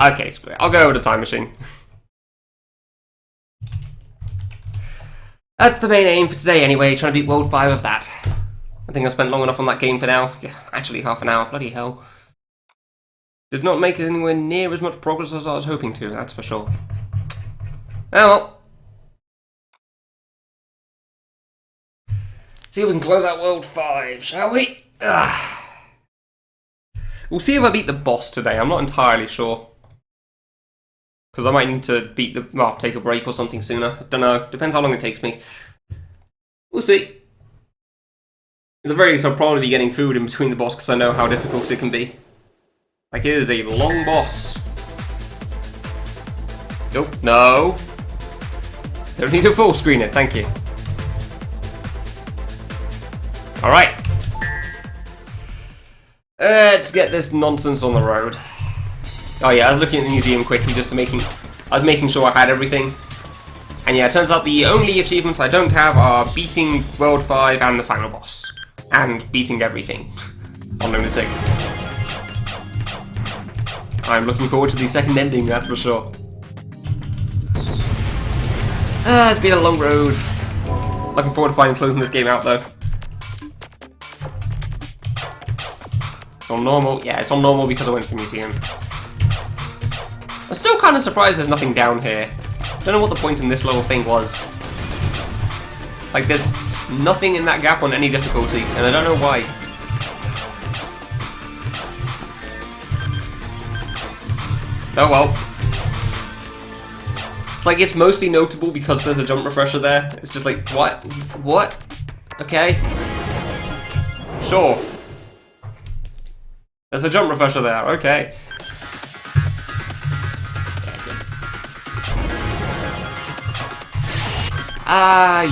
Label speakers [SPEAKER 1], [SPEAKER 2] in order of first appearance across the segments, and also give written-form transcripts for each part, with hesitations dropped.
[SPEAKER 1] Okay, screw it. I'll go over to Time Machine. That's the main aim for today anyway, trying to beat World 5 of that. I think I spent long enough on that game for now. Yeah, actually half an hour, bloody hell. Did not make anywhere near as much progress as I was hoping to, that's for sure. Well. See if we can close out World 5, shall we? We'll see if I beat the boss today, I'm not entirely sure. Because I might need to beat the... well, take a break or something sooner. I don't know. Depends how long it takes me. We'll see. At the very least, I'll probably be getting food in between the boss because I know how difficult it can be. Like, it is a long boss. Nope. No. Don't need to full screen it, thank you. Alright. Let's get this nonsense on the road. Oh yeah, I was looking at the museum quickly just to I was making sure I had everything. And yeah, it turns out the only achievements I don't have are beating World 5 and the final boss. And beating everything on Lunatic. I'm looking forward to the second ending, that's for sure. It's been a long road. Looking forward to finally closing this game out though. It's on normal. Yeah, it's on normal because I went to the museum. I'm still kind of surprised there's nothing down here. Don't know what the point in this little thing was. Like, there's nothing in that gap on any difficulty, and I don't know why. Oh well. It's like, it's mostly notable because there's a jump refresher there. It's just like, what? What? Okay. Sure. There's a jump refresher there, okay.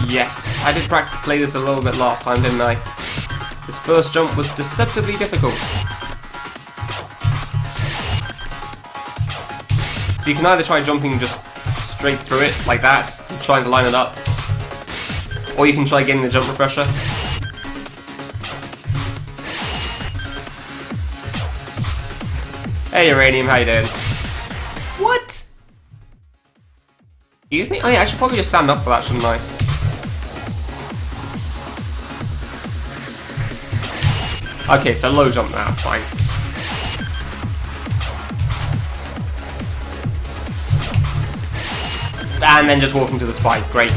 [SPEAKER 1] Yes. I did practice play this a little bit last time, didn't I? This first jump was deceptively difficult. So you can either try jumping just straight through it, like that, trying to line it up. Or you can try getting the jump refresher. Hey Uranium, how you doing? What? Excuse me? Oh yeah, I should probably just stand up for that, shouldn't I? Okay, so low jump now, fine. And then just walk into the spike, great.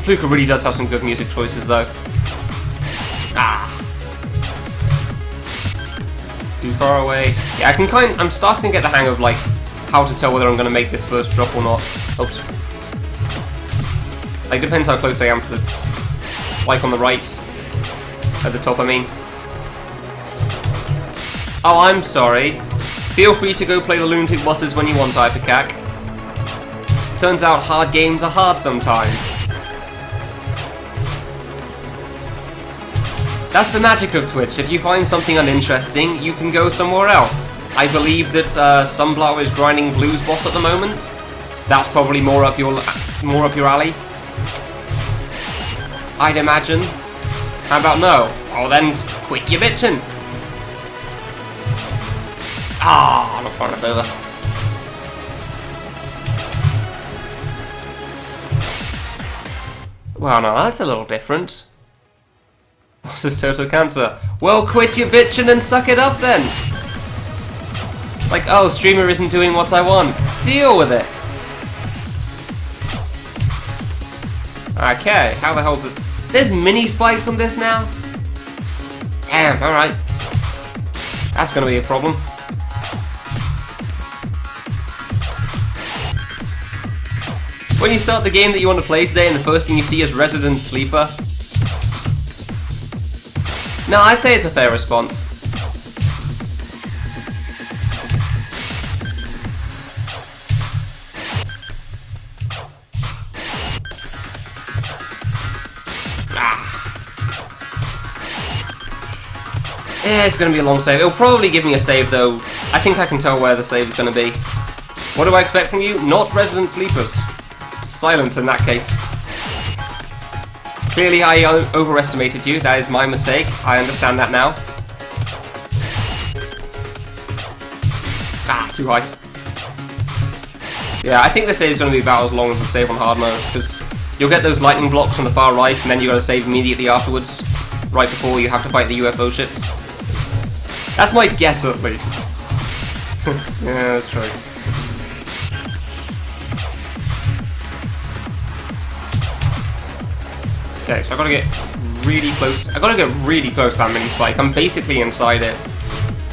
[SPEAKER 1] Fluka really does have some good music choices though. Too far away. Yeah, I'm starting to get the hang of like how to tell whether I'm going to make this first drop or not. Oops. Like, depends how close I am to the spike on the right. At the top, I mean. Oh, I'm sorry. Feel free to go play the Lunatic bosses when you want, Hypercac. Turns out hard games are hard sometimes. That's the magic of Twitch. If you find something uninteresting, you can go somewhere else. I believe that Sunblower is grinding Blues boss at the moment. That's probably more up your alley. I'd imagine. How about no? Oh, then quit your bitching. Ah, not far enough over. Well, no, that's a little different. What's this total cancer? Well, quit your bitching and suck it up then. Like, oh, streamer isn't doing what I want. Deal with it. Okay, how the hell's it? There's mini spikes on this now? Damn, alright. That's gonna be a problem. When you start the game that you want to play today and the first thing you see is Resident Sleeper. No, I'd say it's a fair response. Yeah, it's going to be a long save. It'll probably give me a save, though. I think I can tell where the save is going to be. What do I expect from you? Not Resident Sleepers. Silence in that case. Clearly, I overestimated you. That is my mistake. I understand that now. too high. Yeah, I think this save is going to be about as long as the save on hard mode, because you'll get those lightning blocks on the far right, and then you got to save immediately afterwards, right before you have to fight the UFO ships. That's my guess, at least. Yeah, that's true. Okay, so I gotta get really close. I gotta get really close to that mini spike. I'm basically inside it.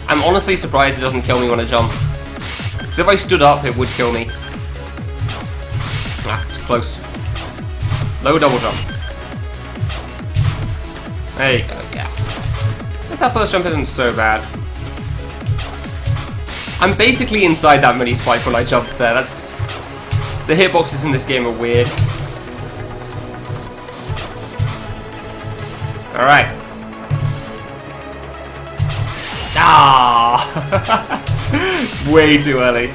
[SPEAKER 1] I'm honestly surprised it doesn't kill me when I jump. Because if I stood up, it would kill me. Ah, too close. Low double jump. There you go, yeah. I guess that first jump isn't so bad. I'm basically inside that mini spike when I jump there. That's... The hitboxes in this game are weird. Alright. Ah! Way too early.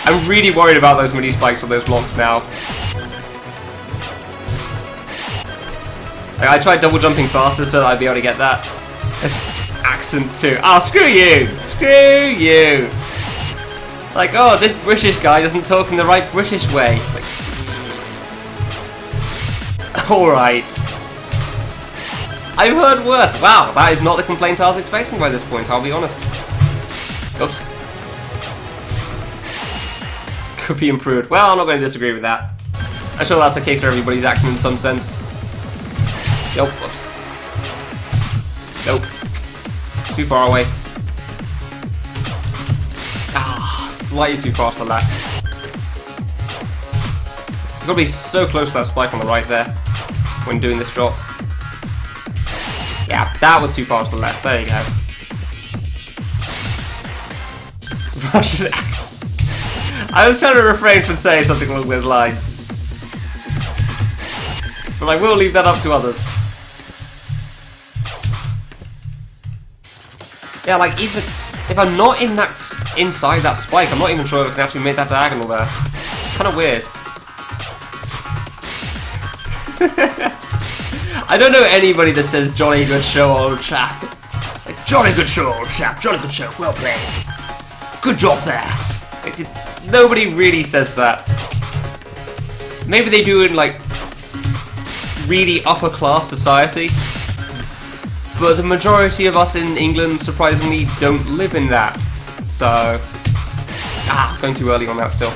[SPEAKER 1] I'm really worried about those mini spikes on those blocks now. I tried double jumping faster so that I'd be able to get that. This accent too. Oh, screw you! Screw you! Like, oh, this British guy doesn't talk in the right British way. Like, alright. I've heard worse. Wow, that is not the complaint I was expecting by this point, I'll be honest. Oops. Could be improved. Well, I'm not going to disagree with that. I'm sure that's the case for everybody's accent in some sense. Nope, whoops. Nope. Too far away. Ah, slightly too far to the left. You've got to be so close to that spike on the right there when doing this drop. Yeah, that was too far to the left. There you go. Russian accent. I was trying to refrain from saying something along those lines. But I will leave that up to others. Yeah, like, even if I'm not in that inside that spike, I'm not even sure if I can actually make that diagonal there. It's kind of weird. I don't know anybody that says jolly good show, old chap. Like, jolly good show, old chap. Jolly good show. Well played. Good job there. Like, nobody really says that. Maybe they do in, like, really upper class society. But the majority of us in England, surprisingly, don't live in that. So... Ah, going too early on that still.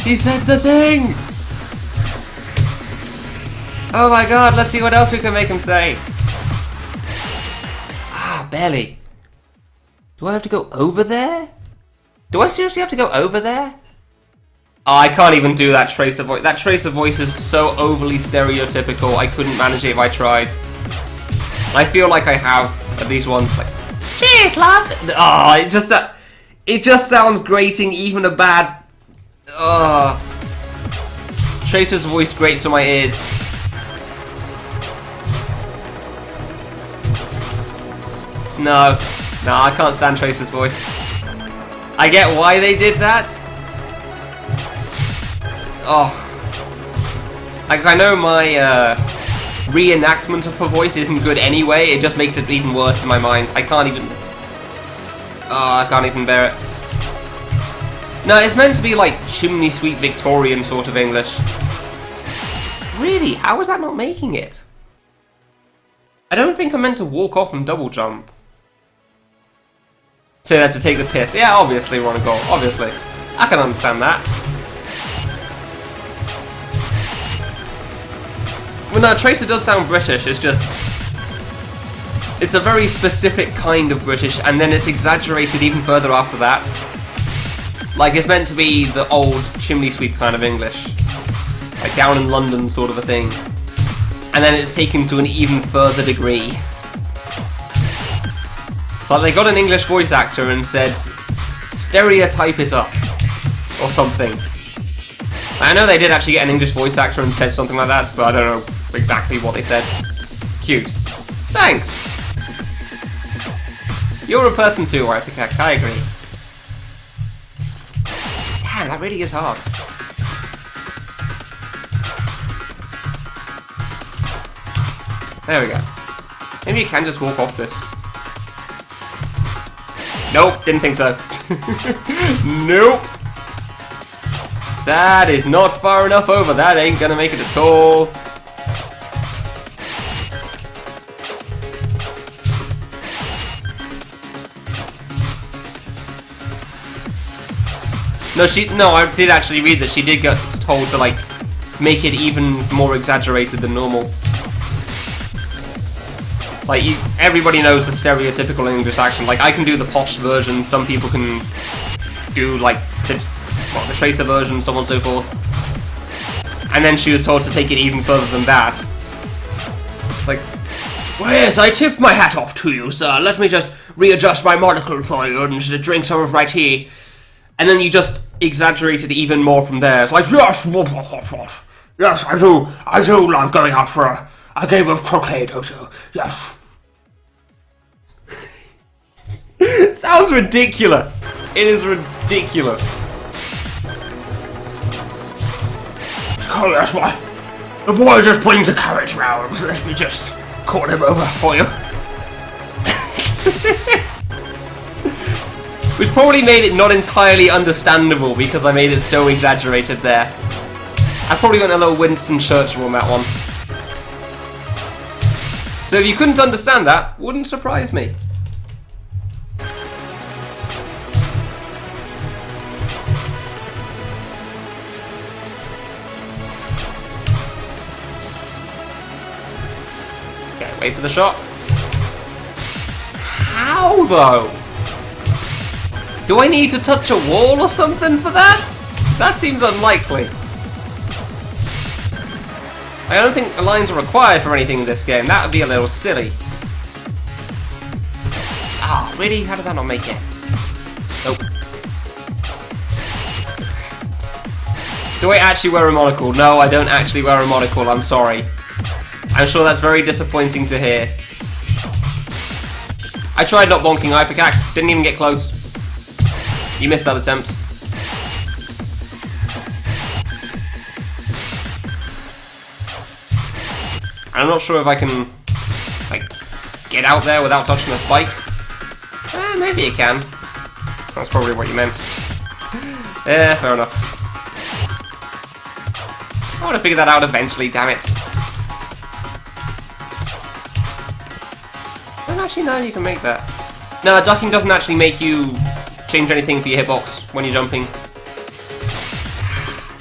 [SPEAKER 1] He said the thing! Oh my god, let's see what else we can make him say. Ah, barely. Do I have to go over there? Do I seriously have to go over there? Oh, I can't even do that tracer voice. That tracer voice is so overly stereotypical, I couldn't manage it if I tried. I feel like I have at least once, like, cheers, lad! Oh, it just sounds grating, even a bad... Tracer's voice grates on my ears. No, I can't stand Tracer's voice. I get why they did that. Oh, like, I know my reenactment of her voice isn't good anyway. It just makes it even worse in my mind. I can't even bear it. No, it's meant to be like chimney sweep Victorian sort of English. Really? How is that not making it? I don't think I'm meant to walk off and double jump. Say that to take the piss. Yeah, obviously we're on a goal. Obviously. I can understand that. Well, no, Tracer does sound British, it's just... It's a very specific kind of British, and then it's exaggerated even further after that. Like, it's meant to be the old chimney sweep kind of English. Like, down in London sort of a thing. And then it's taken to an even further degree. So they got an English voice actor and said, stereotype it up. Or something. I know they did actually get an English voice actor and said something like that, but I don't know exactly what they said. Cute. Thanks! You're a person too, I think I agree. Damn, that really is hard. There we go. Maybe you can just walk off this. Nope, didn't think so. Nope. That is not far enough over. That ain't gonna make it at all. No, I did actually read that she did get told to, like, make it even more exaggerated than normal. Like, everybody knows the stereotypical English accent. Like, I can do the posh version, some people can do, like, the tracer version, so on and so forth. And then she was told to take it even further than that. Like, well, yes, I tip my hat off to you, sir. Let me just readjust my monocle for you and drink some of my tea. And then you just exaggerated even more from there. It's like, yes, yes, I do love going out for a game of croquet, Toto. Yes. Sounds ridiculous. It is ridiculous. Oh, that's why. The boy just brings a carriage round. Let me just call him over for you. Which probably made it not entirely understandable because I made it so exaggerated there. I probably went a little Winston Churchill on that one. So if you couldn't understand that, wouldn't surprise me. Okay, wait for the shot. How though? Do I need to touch a wall or something for that? That seems unlikely. I don't think lines are required for anything in this game. That would be a little silly. Ah, really? How did that not make it? Nope. Do I actually wear a monocle? No, I don't actually wear a monocle. I'm sorry. I'm sure that's very disappointing to hear. I tried not bonking Ipecac. Didn't even get close. You missed that attempt. I'm not sure if I can, like, get out there without touching the spike. Maybe you can. That's probably what you meant. Yeah, fair enough. I want to figure that out eventually, damn it. I don't actually know you can make that. No, ducking doesn't actually make you change anything for your hitbox when you're jumping.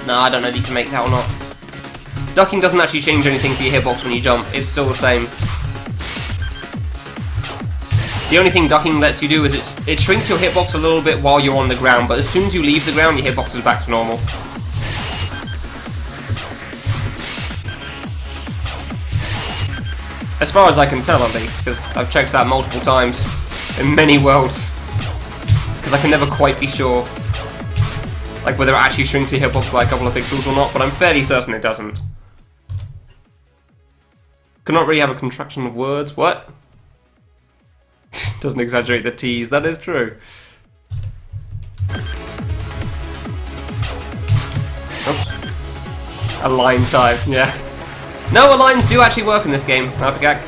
[SPEAKER 1] No, I don't know if you can make that or not. Ducking doesn't actually change anything for your hitbox when you jump. It's still the same. The only thing ducking lets you do is it shrinks your hitbox a little bit while you're on the ground, but as soon as you leave the ground, your hitbox is back to normal. As far as I can tell, at least, because I've checked that multiple times in many worlds. Because I can never quite be sure, like, whether it actually shrinks your hitbox by a couple of pixels or not, but I'm fairly certain it doesn't. Cannot really have a contraction of words. What? Doesn't exaggerate the T's. That is true. Oops. A line type, yeah. No, lines do actually work in this game, Ipecac.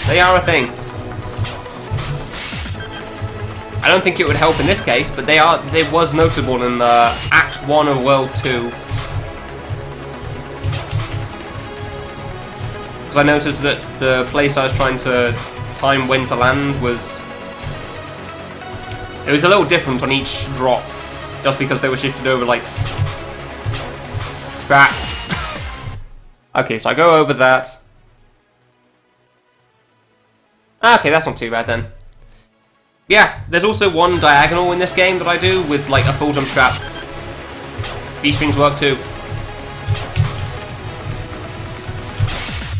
[SPEAKER 1] They are a thing. I don't think it would help in this case, but they was notable in Act 1 of World 2. Because I noticed that the place I was trying to time when to land was... It was a little different on each drop, just because they were shifted over, like... That. Okay, so I go over that. Okay, that's not too bad then. Yeah, there's also one diagonal in this game that I do with, like, a full jump strap. B-strings work too.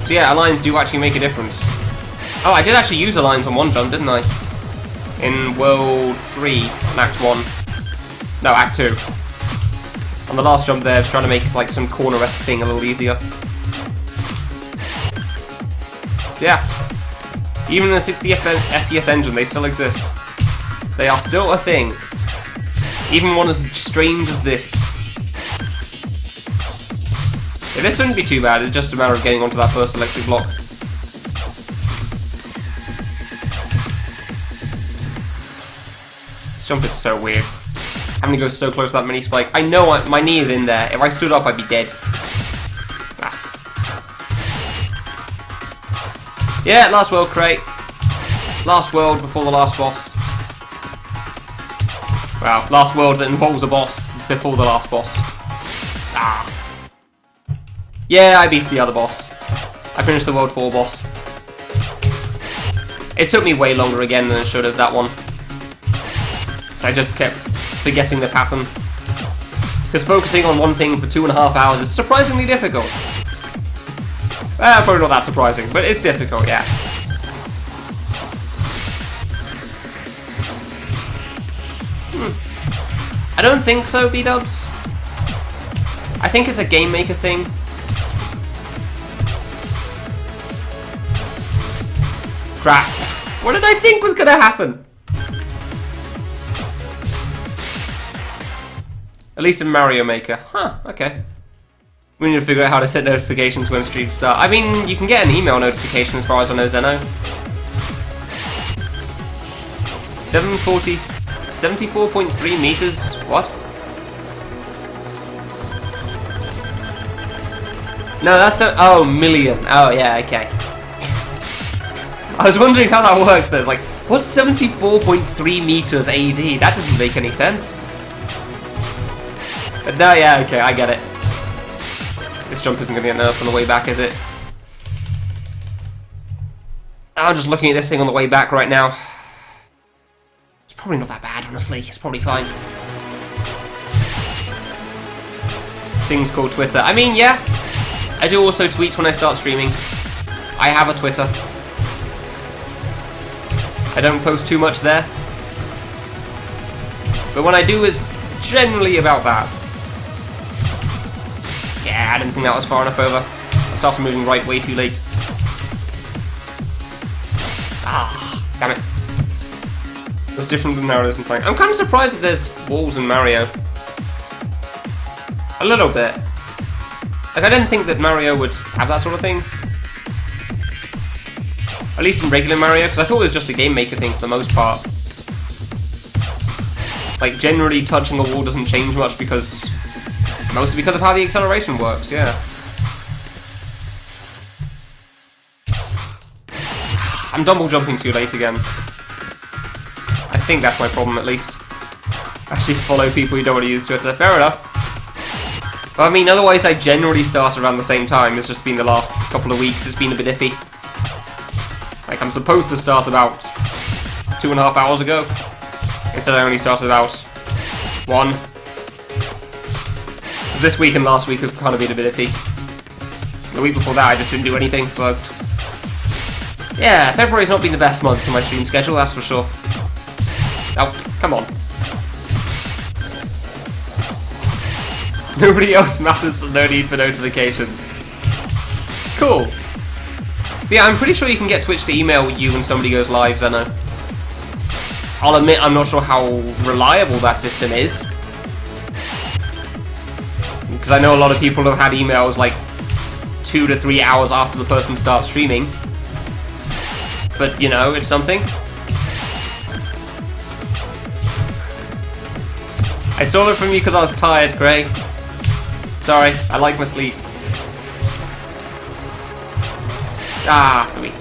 [SPEAKER 1] So yeah, aligns do actually make a difference. Oh, I did actually use aligns on one jump, didn't I? In World 3, in Act 1. No, Act 2. On the last jump there, I was trying to make, like, some corner-esque thing a little easier. Yeah. Even in a 60 FPS engine, they still exist. They are still a thing. Even one as strange as this. Yeah, this shouldn't be too bad, it's just a matter of getting onto that first electric block. jump is so weird. Having to go so close to that mini spike. I know my knee is in there. If I stood up, I'd be dead. Ah. Yeah, last world crate. Last world before the last boss. Wow, last world that involves a boss before the last boss. Ah. Yeah, I beat the other boss. I finished the World 4 boss. It took me way longer again than it should have, that one. So I just kept forgetting the pattern. Because focusing on one thing for 2.5 hours is surprisingly difficult. Probably not that surprising, but it's difficult, yeah. I don't think so, B-dubs. I think it's a game maker thing. Crap. What did I think was gonna happen? At least in Mario Maker. Huh, okay. We need to figure out how to set notifications when streams start. I mean, you can get an email notification as far as I know, Zeno. 74.3 meters? What? No, that's oh, million. Oh, yeah, okay. I was wondering how that works. There's like, what's 74.3 meters AD? That doesn't make any sense. But no, yeah, okay, I get it. This jump isn't going to get nerfed on the way back, is it? I'm just looking at this thing on the way back right now. It's probably not that bad, honestly. It's probably fine. Things called Twitter. I mean, yeah. I do also tweet when I start streaming. I have a Twitter. I don't post too much there. But when I do, it's generally about that. Yeah, I didn't think that was far enough over. I started moving right way too late. Ah, damn it. That's different than Narrows and Plank. I'm kind of surprised that there's walls in Mario. A little bit. Like, I didn't think that Mario would have that sort of thing. At least in regular Mario, because I thought it was just a game maker thing for the most part. Like, generally touching a wall doesn't change much because... mostly because of how the acceleration works, yeah. I'm double jumping too late again. I think that's my problem, at least. Actually follow people who don't want to use Twitter. Fair enough. But I mean, otherwise I generally start around the same time. It's just been the last couple of weeks, it's been a bit iffy. Like, I'm supposed to start about 2.5 hours ago. Instead I only started about 1. This week and last week have kind of been a bit iffy. The week before that I just didn't do anything, so... yeah, February's not been the best month for my stream schedule, that's for sure. Oh, come on. Nobody else matters, so no need for notifications. Cool. But yeah, I'm pretty sure you can get Twitch to email you when somebody goes live, Zeno. I'll admit I'm not sure how reliable that system is. Because I know a lot of people have had emails like 2 to 3 hours after the person starts streaming. But, you know, it's something. I stole it from you because I was tired, Gray. Sorry, I like my sleep. Ah, for me.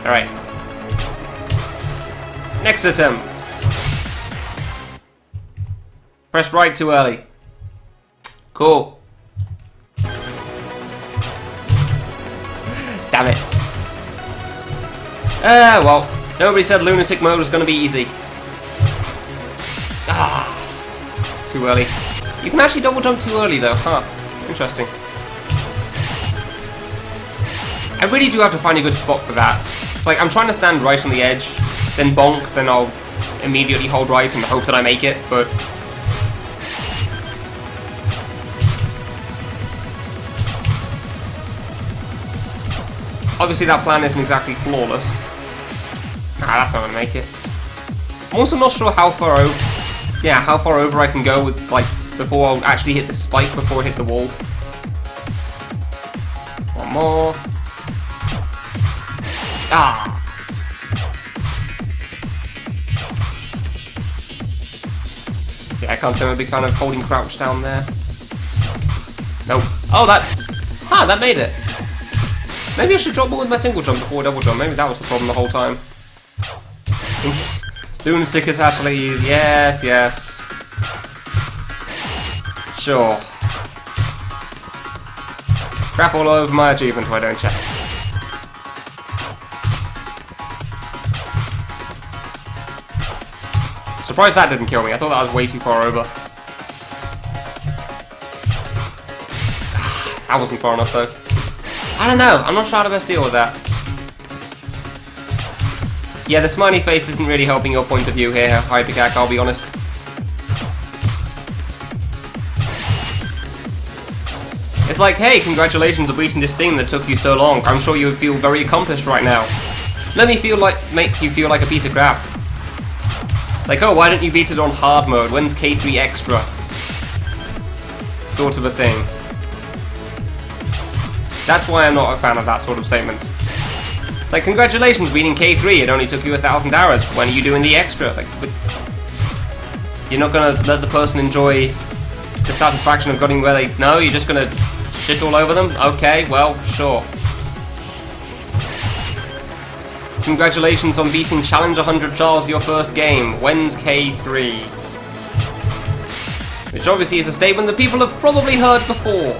[SPEAKER 1] Alright. Next attempt. Pressed right too early. Cool. Damn it. Well, nobody said Lunatic mode was going to be easy. Ah, too early. You can actually double jump too early though, huh? Interesting. I really do have to find a good spot for that. It's like, I'm trying to stand right on the edge, then bonk, then I'll immediately hold right and hope that I make it, but... obviously that plan isn't exactly flawless. Nah, that's not gonna make it. I'm also not sure how far over... yeah, how far over I can go with, like, before I'll actually hit the spike before I hit the wall. One more. Ah! can't say I'm a big fan of holding crouch down there. Nope. Oh, that made it. Maybe I should drop more with my single jump before double jump. Maybe that was the problem the whole time. Lunatic is actually... Yes, yes. Sure. Crap all over my achievement, why don't you? Surprised that didn't kill me. I thought that was way too far over. That wasn't far enough, though. I don't know. I'm not sure how to best deal with that. Yeah, the smiley face isn't really helping your point of view here, Hypercac, I'll be honest. It's like, hey, congratulations on beating this thing that took you so long. I'm sure you feel very accomplished right now. Let me make you feel like a piece of crap. Like, oh, why don't you beat it on hard mode? When's K3 extra? Sort of a thing. That's why I'm not a fan of that sort of statement. It's like, congratulations beating K3, it only took you 1,000 hours. When are you doing the extra? Like, you're not gonna let the person enjoy the satisfaction of getting where they... No, you're just gonna shit all over them? Okay, well, sure. Congratulations on beating Challenge 100 Charles, your first game. When's K3? Which obviously is a statement that people have probably heard before.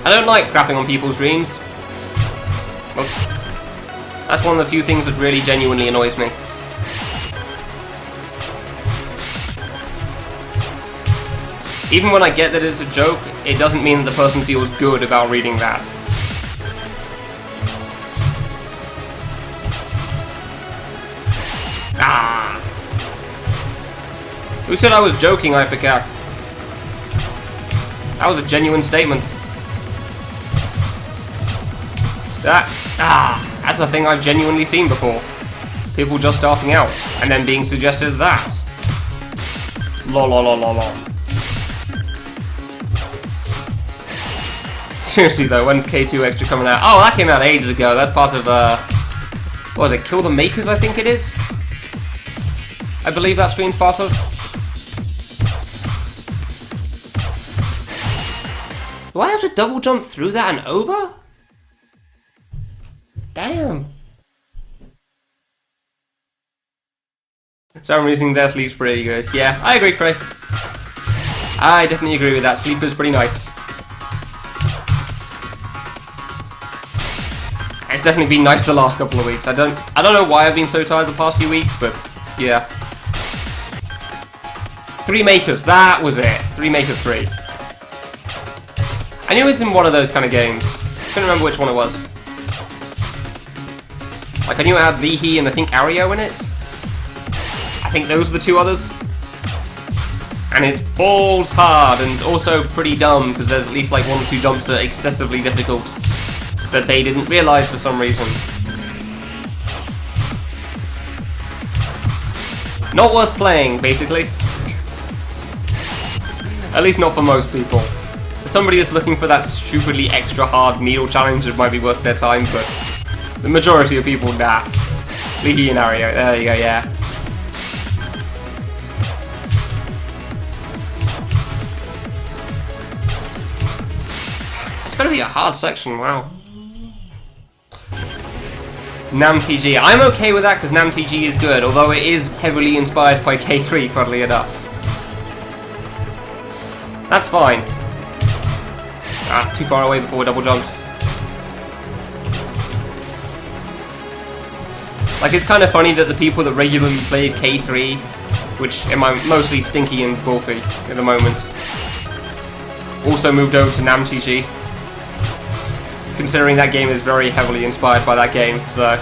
[SPEAKER 1] I don't like crapping on people's dreams. Oops. That's one of the few things that really genuinely annoys me. Even when I get that it's a joke, it doesn't mean that the person feels good about reading that. Ah! Who said I was joking, Hypercac? That was a genuine statement. That's a thing I've genuinely seen before. People just starting out, and then being suggested that. Lol lol lol lol lol. Seriously though, when's K2 Extra coming out? Oh, that came out ages ago. That's part of, what was it, Kill the Makers, I think it is? I believe that stream's part of. Do I have to double jump through that and over? Damn. So I'm reasoning their sleep's pretty good. Yeah, I agree, Cray. I definitely agree with that. Sleep is pretty nice. It's definitely been nice the last couple of weeks. I don't know why I've been so tired the past few weeks, but yeah. 3 Makers, that was it. 3 Makers 3. I knew it was in one of those kind of games. Couldn't remember which one it was. Like, I knew it had Leahy and I think Ario in it. I think those are the 2 others. And it's balls hard and also pretty dumb because there's at least like 1 or 2 jumps that are excessively difficult that they didn't realise for some reason. Not worth playing, basically. At least not for most people. For somebody that's looking for that stupidly extra hard needle challenge, it might be worth their time, but the majority of people, nah. Leahy and Ario, there you go, yeah. It's gonna be a hard section, wow. NamTG. I'm okay with that because NamTG is good, although it is heavily inspired by K3, funnily enough. That's fine. Ah, too far away before we double jumped. Like, it's kind of funny that the people that regularly played K3, which am mostly Stinky and Wolfie at the moment, also moved over to NamTG. Considering that game is very heavily inspired by that game, so...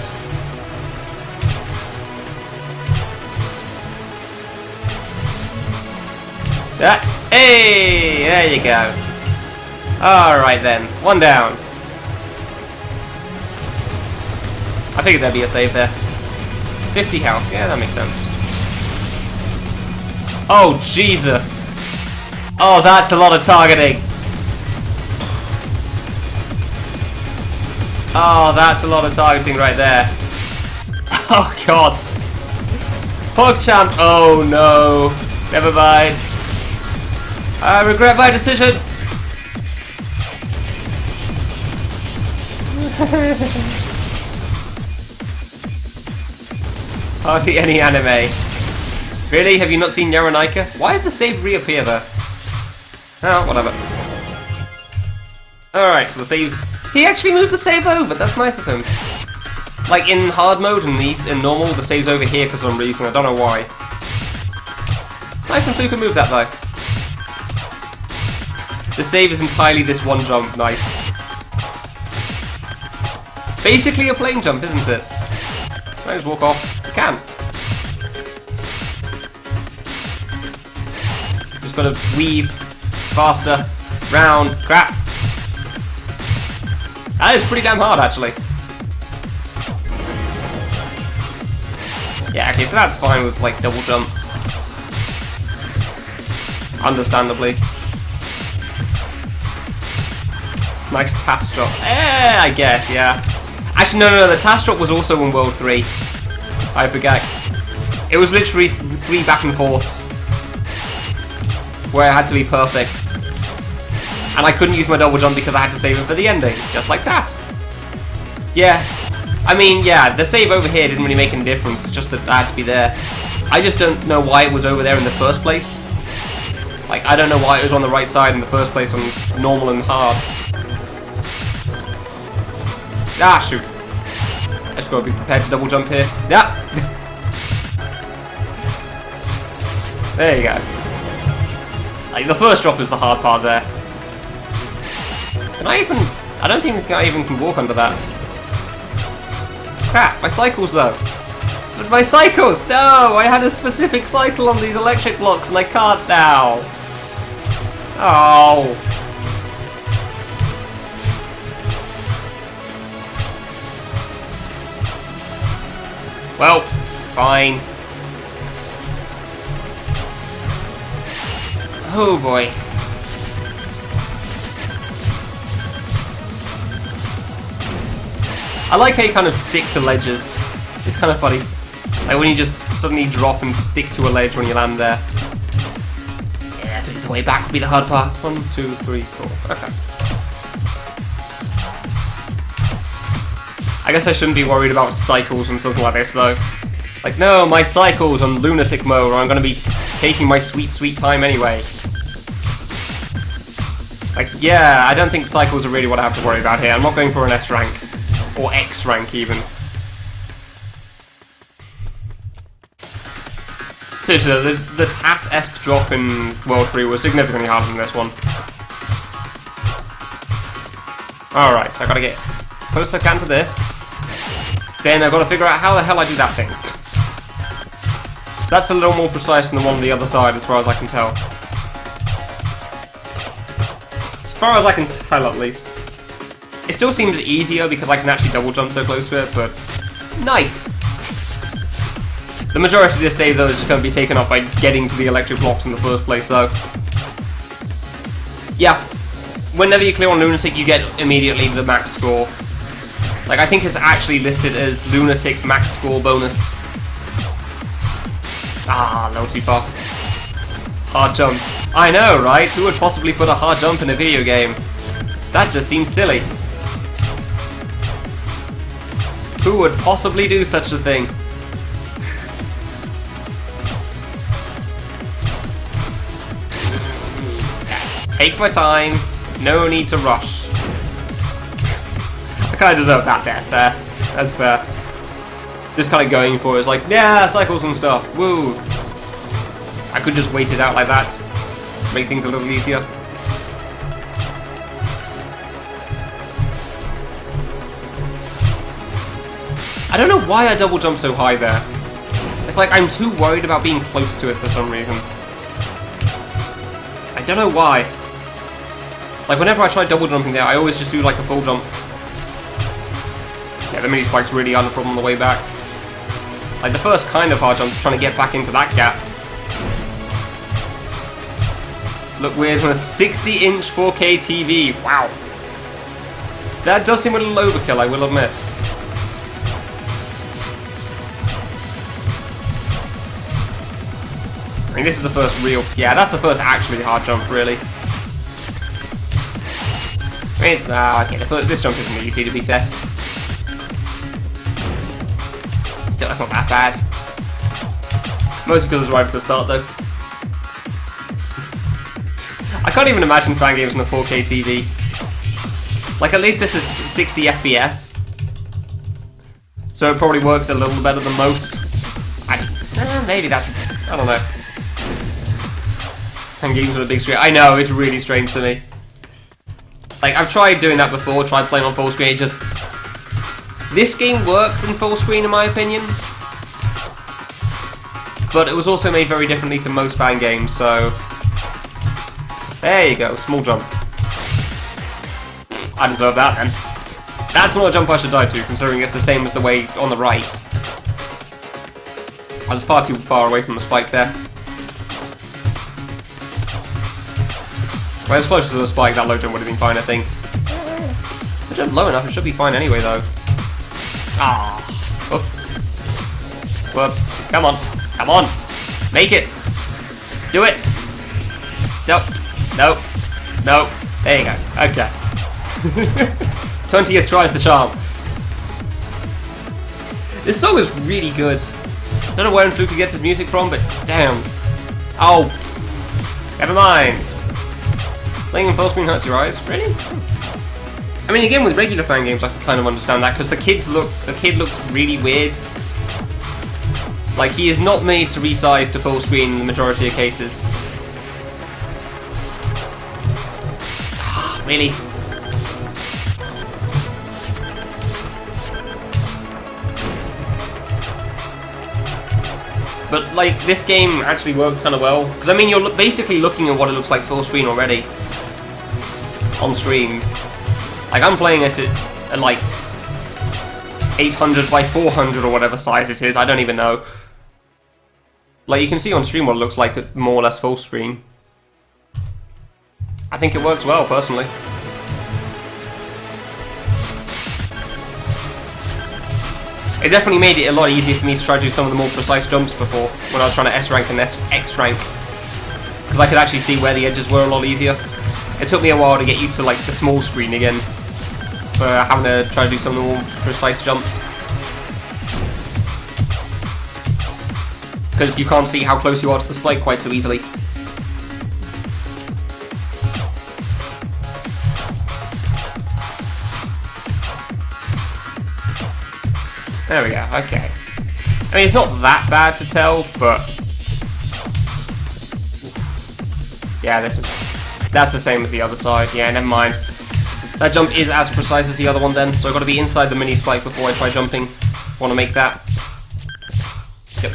[SPEAKER 1] Yeah. Hey! There you go. Alright then, 1 down. I figured there'd be a save there. 50 health, yeah, that makes sense. Oh, Jesus! Oh, that's a lot of targeting! Oh, that's a lot of targeting right there. Oh god. PogChamp. Oh no. Never mind. I regret my decision. Hardly any anime. Really? Have you not seen Yaronika? Why does the save reappear there? Oh, whatever. Alright, so the saves... He actually moved the save over, that's nice of him. Like in hard mode and in normal, the save's over here for some reason, I don't know why. It's nice and Fuka move that though. The save is entirely this one jump, nice. Basically a plane jump, isn't it? Might just walk off. You can. Just gotta weave faster, round, crap. That is pretty damn hard, actually. Yeah, okay, so that's fine with, like, double jump. Understandably. Nice task drop. I guess, yeah. Actually, no, the task drop was also in World 3. I forget. It was literally 3 back and forths. Where I had to be perfect. And I couldn't use my double jump because I had to save it for the ending, just like Tass. Yeah, I mean, yeah, the save over here didn't really make any difference, just that I had to be there. I just don't know why it was over there in the first place. Like, I don't know why it was on the right side in the first place on normal and hard. Ah, shoot. I just gotta be prepared to double jump here. Yeah. There you go. Like, the first drop is the hard part there. Can I even... I don't think I even can walk under that. Crap, my cycles though. But my cycles! No! I had a specific cycle on these electric blocks and I can't now. Oh. Well, fine. Oh boy. I like how you kind of stick to ledges. It's kind of funny. Like when you just suddenly drop and stick to a ledge when you land there. Yeah, the way back would be the hard part. 1, 2, 3, 4. Okay. I guess I shouldn't be worried about cycles and something like this though. Like, no, my cycles on Lunatic mode, or I'm going to be taking my sweet, sweet time anyway. Like, yeah, I don't think cycles are really what I have to worry about here. I'm not going for an S rank. Or X rank, even. Seriously, the TAS-esque drop in World 3 was significantly harder than this one. Alright, so I gotta get close as I can to this. Then I've got to figure out how the hell I do that thing. That's a little more precise than the one on the other side, as far as I can tell. As far as I can tell, at least. It still seems easier because I can actually double jump so close to it, but nice! The majority of this save, though, is just going to be taken up by getting to the electric blocks in the first place, though. Yeah, whenever you clear on Lunatic, you get immediately the max score. Like, I think it's actually listed as Lunatic max score bonus. Ah, a little too far. Hard jumps. I know, right? Who would possibly put a hard jump in a video game? That just seems silly. Who would possibly do such a thing? Take my time. No need to rush. I kind of deserve that death there. That's fair. Just kind of going for it. It's like, yeah, cycles and stuff. Woo. I could just wait it out like that. Make things a little easier. I don't know why I double jump so high there. It's like I'm too worried about being close to it for some reason. I don't know why. Like whenever I try double jumping there, I always just do like a full jump. Yeah, the mini spikes really aren't a problem on the way back. Like the first kind of hard jump is trying to get back into that gap. Look weird on a 60-inch 4K TV. Wow. That does seem a little overkill, I will admit. I mean, this is the first real... Yeah, that's the first actually hard jump, really. I mean, okay, this jump isn't easy, to be fair. Still, that's not that bad. Mostly because it's right at the start, though. I can't even imagine playing games on a 4K TV. Like, at least this is 60 FPS. So it probably works a little better than most. Maybe that's... I don't know. And games on a big screen. I know, it's really strange to me. Like, I've tried doing that before, tried playing on full screen, it just... This game works in full screen, in my opinion. But it was also made very differently to most fan games, so... There you go, small jump. I deserve that, then. That's not a jump I should die to, considering it's the same as the way on the right. I was far too far away from the spike there. Well, as close to the spike, that low jump would have been fine, I think. If I jump low enough, it should be fine anyway, though. Ah. Whoops. Come on. Come on. Make it. Do it. Nope. Nope. Nope. There you go. Okay. 20th tries the charm. This song is really good. I don't know where Fluky gets his music from, but damn. Oh. Never mind. Playing in full screen hurts your eyes? Really? I mean, again, with regular fan games, I can kind of understand that, because the kid looks really weird. Like, he is not made to resize to full screen in the majority of cases. Really? But, like, this game actually works kind of well. Because, I mean, you're basically looking at what it looks like full screen already. On stream. Like, I'm playing this at like 800 by 400 or whatever size it is, I don't even know. Like, you can see on stream what it looks like at more or less full screen. I think it works well, personally. It definitely made it a lot easier for me to try to do some of the more precise jumps before, when I was trying to S-rank and X-rank. Because I could actually see where the edges were a lot easier. It took me a while to get used to, like, the small screen again, for having to try to do some of the more precise jumps. Because you can't see how close you are to the spike quite so easily. There we go, okay. I mean, it's not that bad to tell, but... Yeah, that's the same as the other side. Yeah, never mind. That jump is as precise as the other one then, so I've got to be inside the mini spike before I try jumping. Want to make that. Yep.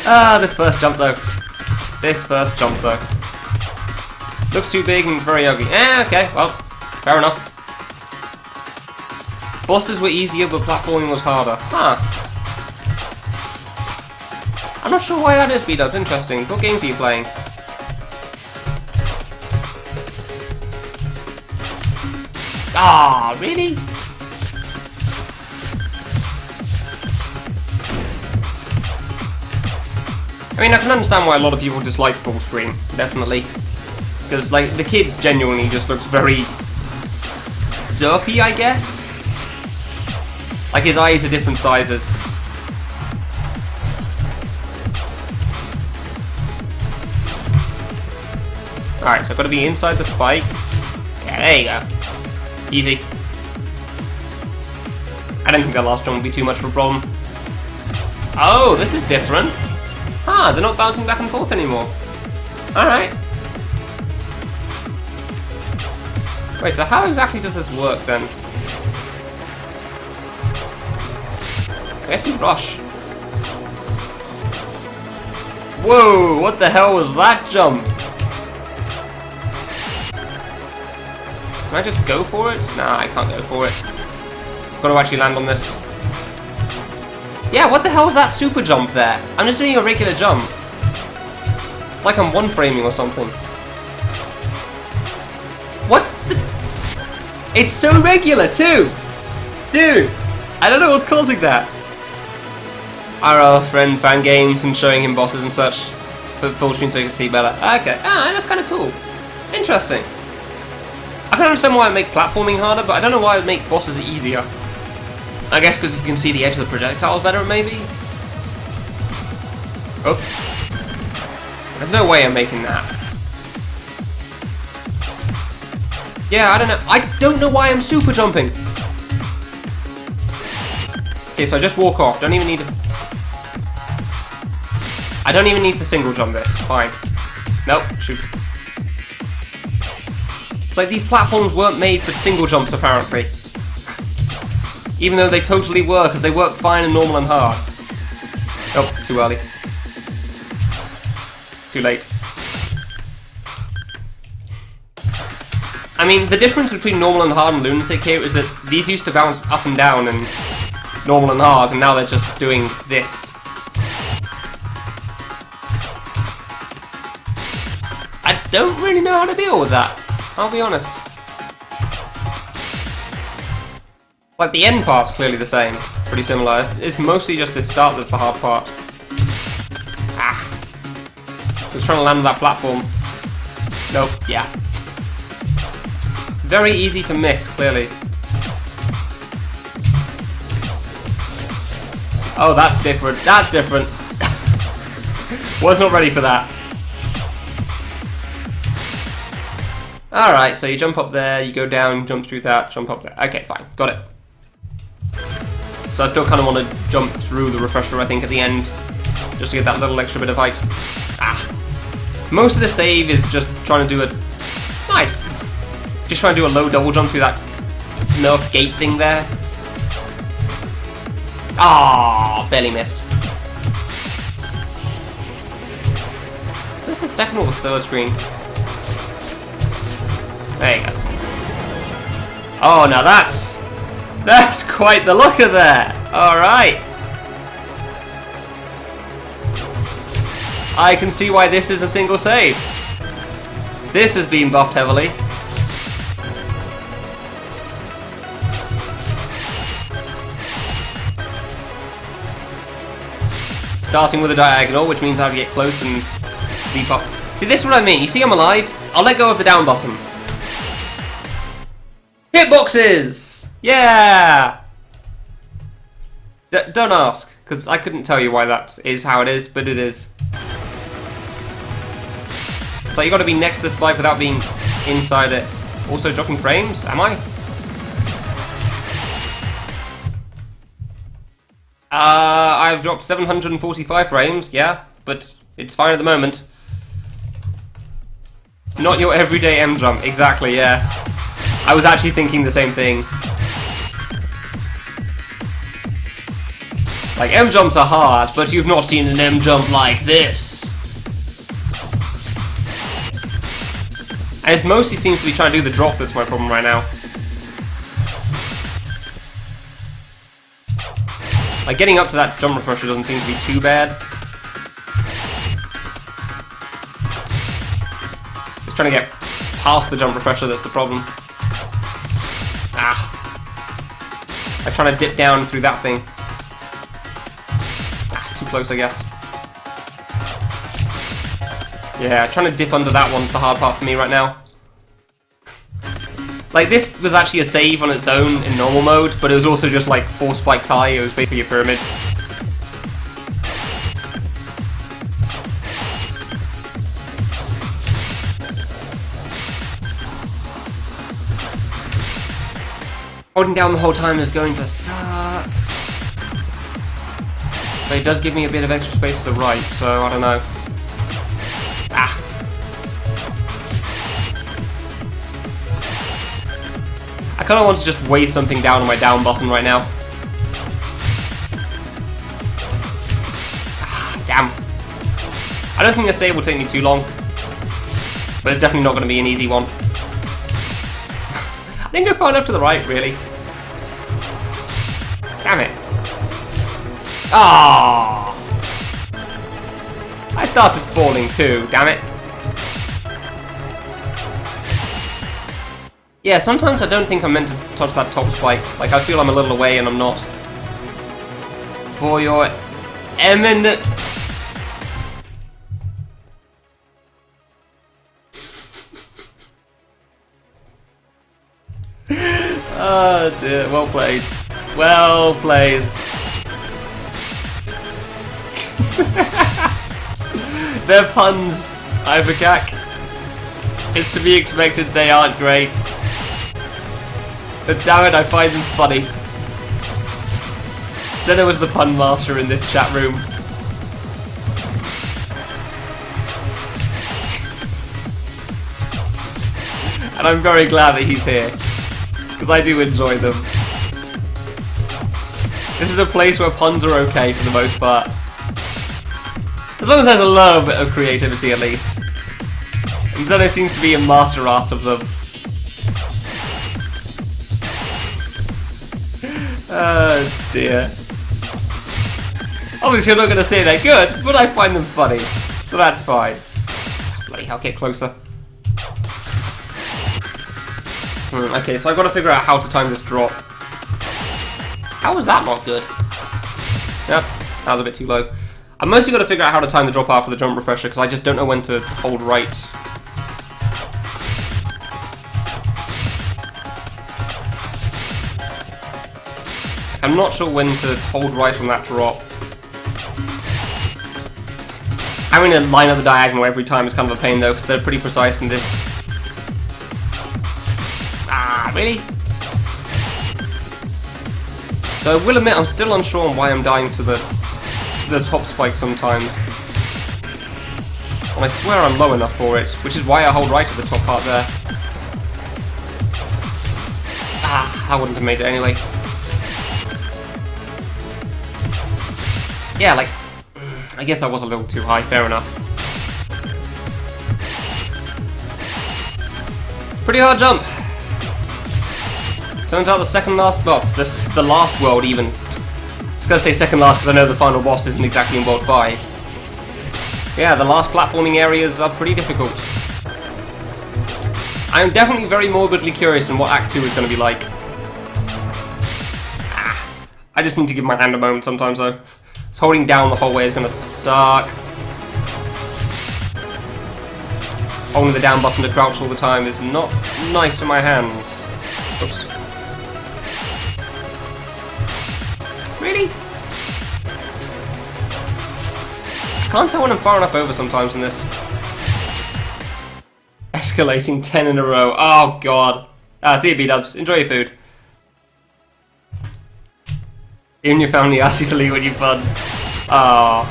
[SPEAKER 1] Ah, this first jump though. This first jump though. Looks too big and very ugly. Okay, well, fair enough. Bosses were easier, but platforming was harder. Huh. I'm not sure why that is, B-Dubs. Interesting. What games are you playing? Ah, really? I mean, I can understand why a lot of people dislike full screen, definitely. Because, like, the kid genuinely just looks very derpy, I guess? Like, his eyes are different sizes. Alright, so I've got to be inside the spike. Yeah, there you go. Easy. I don't think that last one would be too much of a problem. Oh, this is different. Ah, they're not bouncing back and forth anymore. Alright. Wait, so how exactly does this work then? I guess you rush. Whoa, what the hell was that jump? Can I just go for it? Nah, I can't go for it. Got to actually land on this. Yeah, what the hell was that super jump there? I'm just doing a regular jump. It's like I'm one framing or something. What the... It's so regular too! Dude! I don't know what's causing that. Our friend fan games and showing him bosses and such. But full screen so you can see better. Okay. Ah, that's kind of cool. Interesting. I can understand why it would make platforming harder, but I don't know why it would make bosses easier. I guess because you can see the edge of the projectiles better, maybe? Oh. There's no way I'm making that. Yeah, I don't know. I don't know why I'm super jumping. Okay, so I just walk off. Don't even need to... I don't even need to single jump this. Fine. Nope, shoot. It's like these platforms weren't made for single jumps, apparently. Even though they totally were, because they work fine in normal and hard. Oh, too early. Too late. I mean, the difference between normal and hard and Lunatic here is that these used to bounce up and down and normal and hard, and now they're just doing this. I don't really know how to deal with that, I'll be honest. Like, the end part's clearly the same, pretty similar. It's mostly just this start that's the hard part. Ah. Just trying to land on that platform. Nope, yeah. Very easy to miss, clearly. Oh, that's different. That's different. Was not ready for that. Alright, so you jump up there, you go down, jump through that, jump up there. Okay, fine. Got it. So I still kind of want to jump through the refresher, I think, at the end. Just to get that little extra bit of height. Ah. Most of the save is just trying to do a... Nice. Just trying to do a low double jump through that nerf gate thing there. Ah, barely missed. Is this the second or the third screen? There you go. Oh, now that's quite the looker there. All right. I can see why this is a single save. This has been buffed heavily. Starting with a diagonal, which means I have to get close and leap up. See, this is what I mean. You see I'm alive? I'll let go of the down button. Hitboxes! Yeah! Don't ask, because I couldn't tell you why that is how it is, but it is. So you got to be next to the spike without being inside it. Also dropping frames? Am I? I've dropped 745 frames, yeah, but it's fine at the moment. Not your everyday M jump, exactly, yeah. I was actually thinking the same thing. Like, M jumps are hard, but you've not seen an M jump like this. And it mostly seems to be trying to do the drop that's my problem right now. Like, getting up to that jump refresher doesn't seem to be too bad. Just trying to get past the jump refresher that's the problem. Ah. I'm trying to dip down through that thing. Ah, too close, I guess. Yeah, trying to dip under that one's the hard part for me right now. Like, this was actually a save on its own in normal mode, but it was also just like 4 spikes high. It was basically a pyramid. Holding down the whole time is going to suck. But it does give me a bit of extra space to the right, so I don't know. Ah. I kind of want to just weigh something down on my down button right now. Ah, damn. I don't think the save will take me too long. But it's definitely not going to be an easy one. I didn't go far enough to the right, really. Damn it. Ah! I started falling too, damn it. Yeah, sometimes I don't think I'm meant to touch that top spike. Like, I feel I'm a little away and I'm not. For your eminent... Oh dear, well played. Well played. They're puns, Ivercack. It's to be expected they aren't great. But damn it, I find them funny. Zeno was the pun master in this chat room. And I'm very glad that he's here. Because I do enjoy them. This is a place where puns are okay for the most part. As long as there's a little bit of creativity at least. And Zeno seems to be a master art of them. Oh dear. Obviously I'm not going to say they're good, but I find them funny. So that's fine. Bloody hell, get closer. Okay, so I've got to figure out how to time this drop. How was that not good? Yep, that was a bit too low. I've mostly got to figure out how to time the drop after the jump refresher, because I just don't know when to hold right. I'm not sure when to hold right on that drop. Having to line up the diagonal every time is kind of a pain though, because they're pretty precise in this. Ah, really? So I will admit I'm still unsure on why I'm dying to the top spike sometimes. And I swear I'm low enough for it, which is why I hold right at the top part there. Ah, I wouldn't have made it anyway. Yeah, like, I guess that was a little too high, fair enough. Pretty hard jump. Turns out the second last, well, the last world even. I was going to say second last because I know the final boss isn't exactly in World 5. Yeah, the last platforming areas are pretty difficult. I am definitely very morbidly curious on what Act 2 is going to be like. Ah, I just need to give my hand a moment sometimes though. So holding down the whole way is going to suck. Holding the down button to crouch all the time is not nice for my hands. Oops. Really? I can't tell when I'm far enough over sometimes in this. Escalating 10 in a row. Oh god. Ah, see you, B-dubs. Enjoy your food. Even your family asks you to leave when you fun. Ah.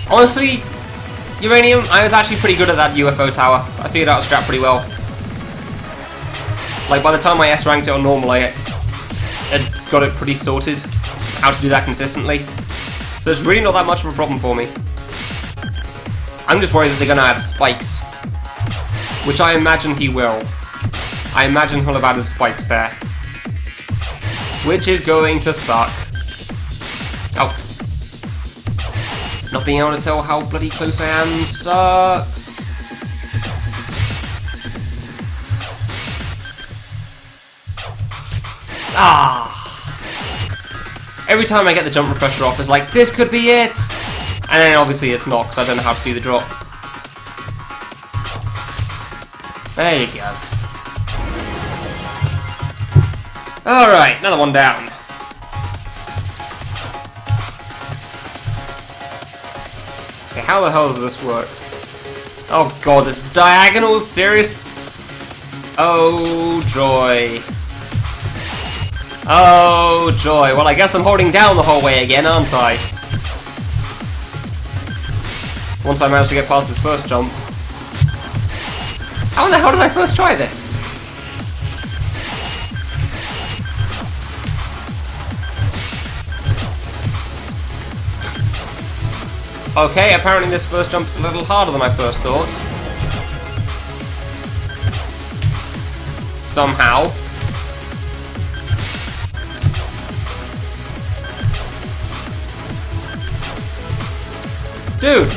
[SPEAKER 1] Honestly, Uranium, I was actually pretty good at that UFO tower. I figured out the strat pretty well. Like, by the time I S-ranked it on normal, I had got it pretty sorted. How to do that consistently. So it's really not that much of a problem for me. I'm just worried that they're going to add spikes. Which I imagine he will. I imagine he'll have added spikes there. Which is going to suck. Oh. Not being able to tell how bloody close I am sucks. Ah. Every time I get the jump refresher off, it's like, this could be it! And then obviously it's not, because I don't know how to do the drop. There you go. Alright, another one down. Okay, how the hell does this work? Oh god, this diagonal? Serious? Oh joy. Oh joy. Well, I guess I'm holding down the whole way again, aren't I? Once I manage to get past this first jump. How in the hell did I first try this? Okay, apparently this first jump's a little harder than I first thought. Somehow. Dude!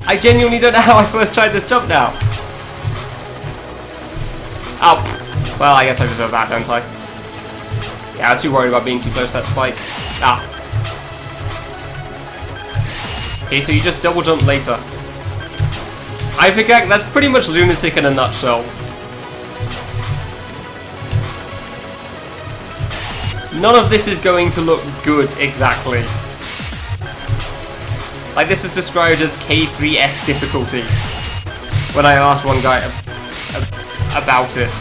[SPEAKER 1] I genuinely don't know how I first tried this jump now. Oh, well, I guess I deserve that, don't I? Yeah, I was too worried about being too close to that spike. Ah. Okay, so you just double jump later. I think that's pretty much Lunatic in a nutshell. None of this is going to look good exactly. Like, this is described as K3S difficulty when I asked one guy about it.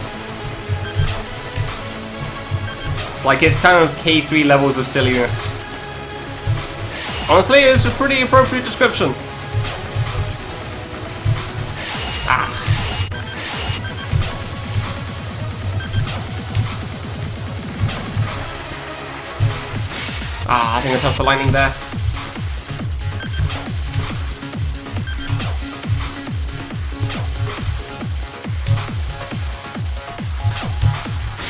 [SPEAKER 1] Like, it's kind of K3 levels of silliness. Honestly, it's a pretty appropriate description. Ah. Ah, I think I touched the lightning there.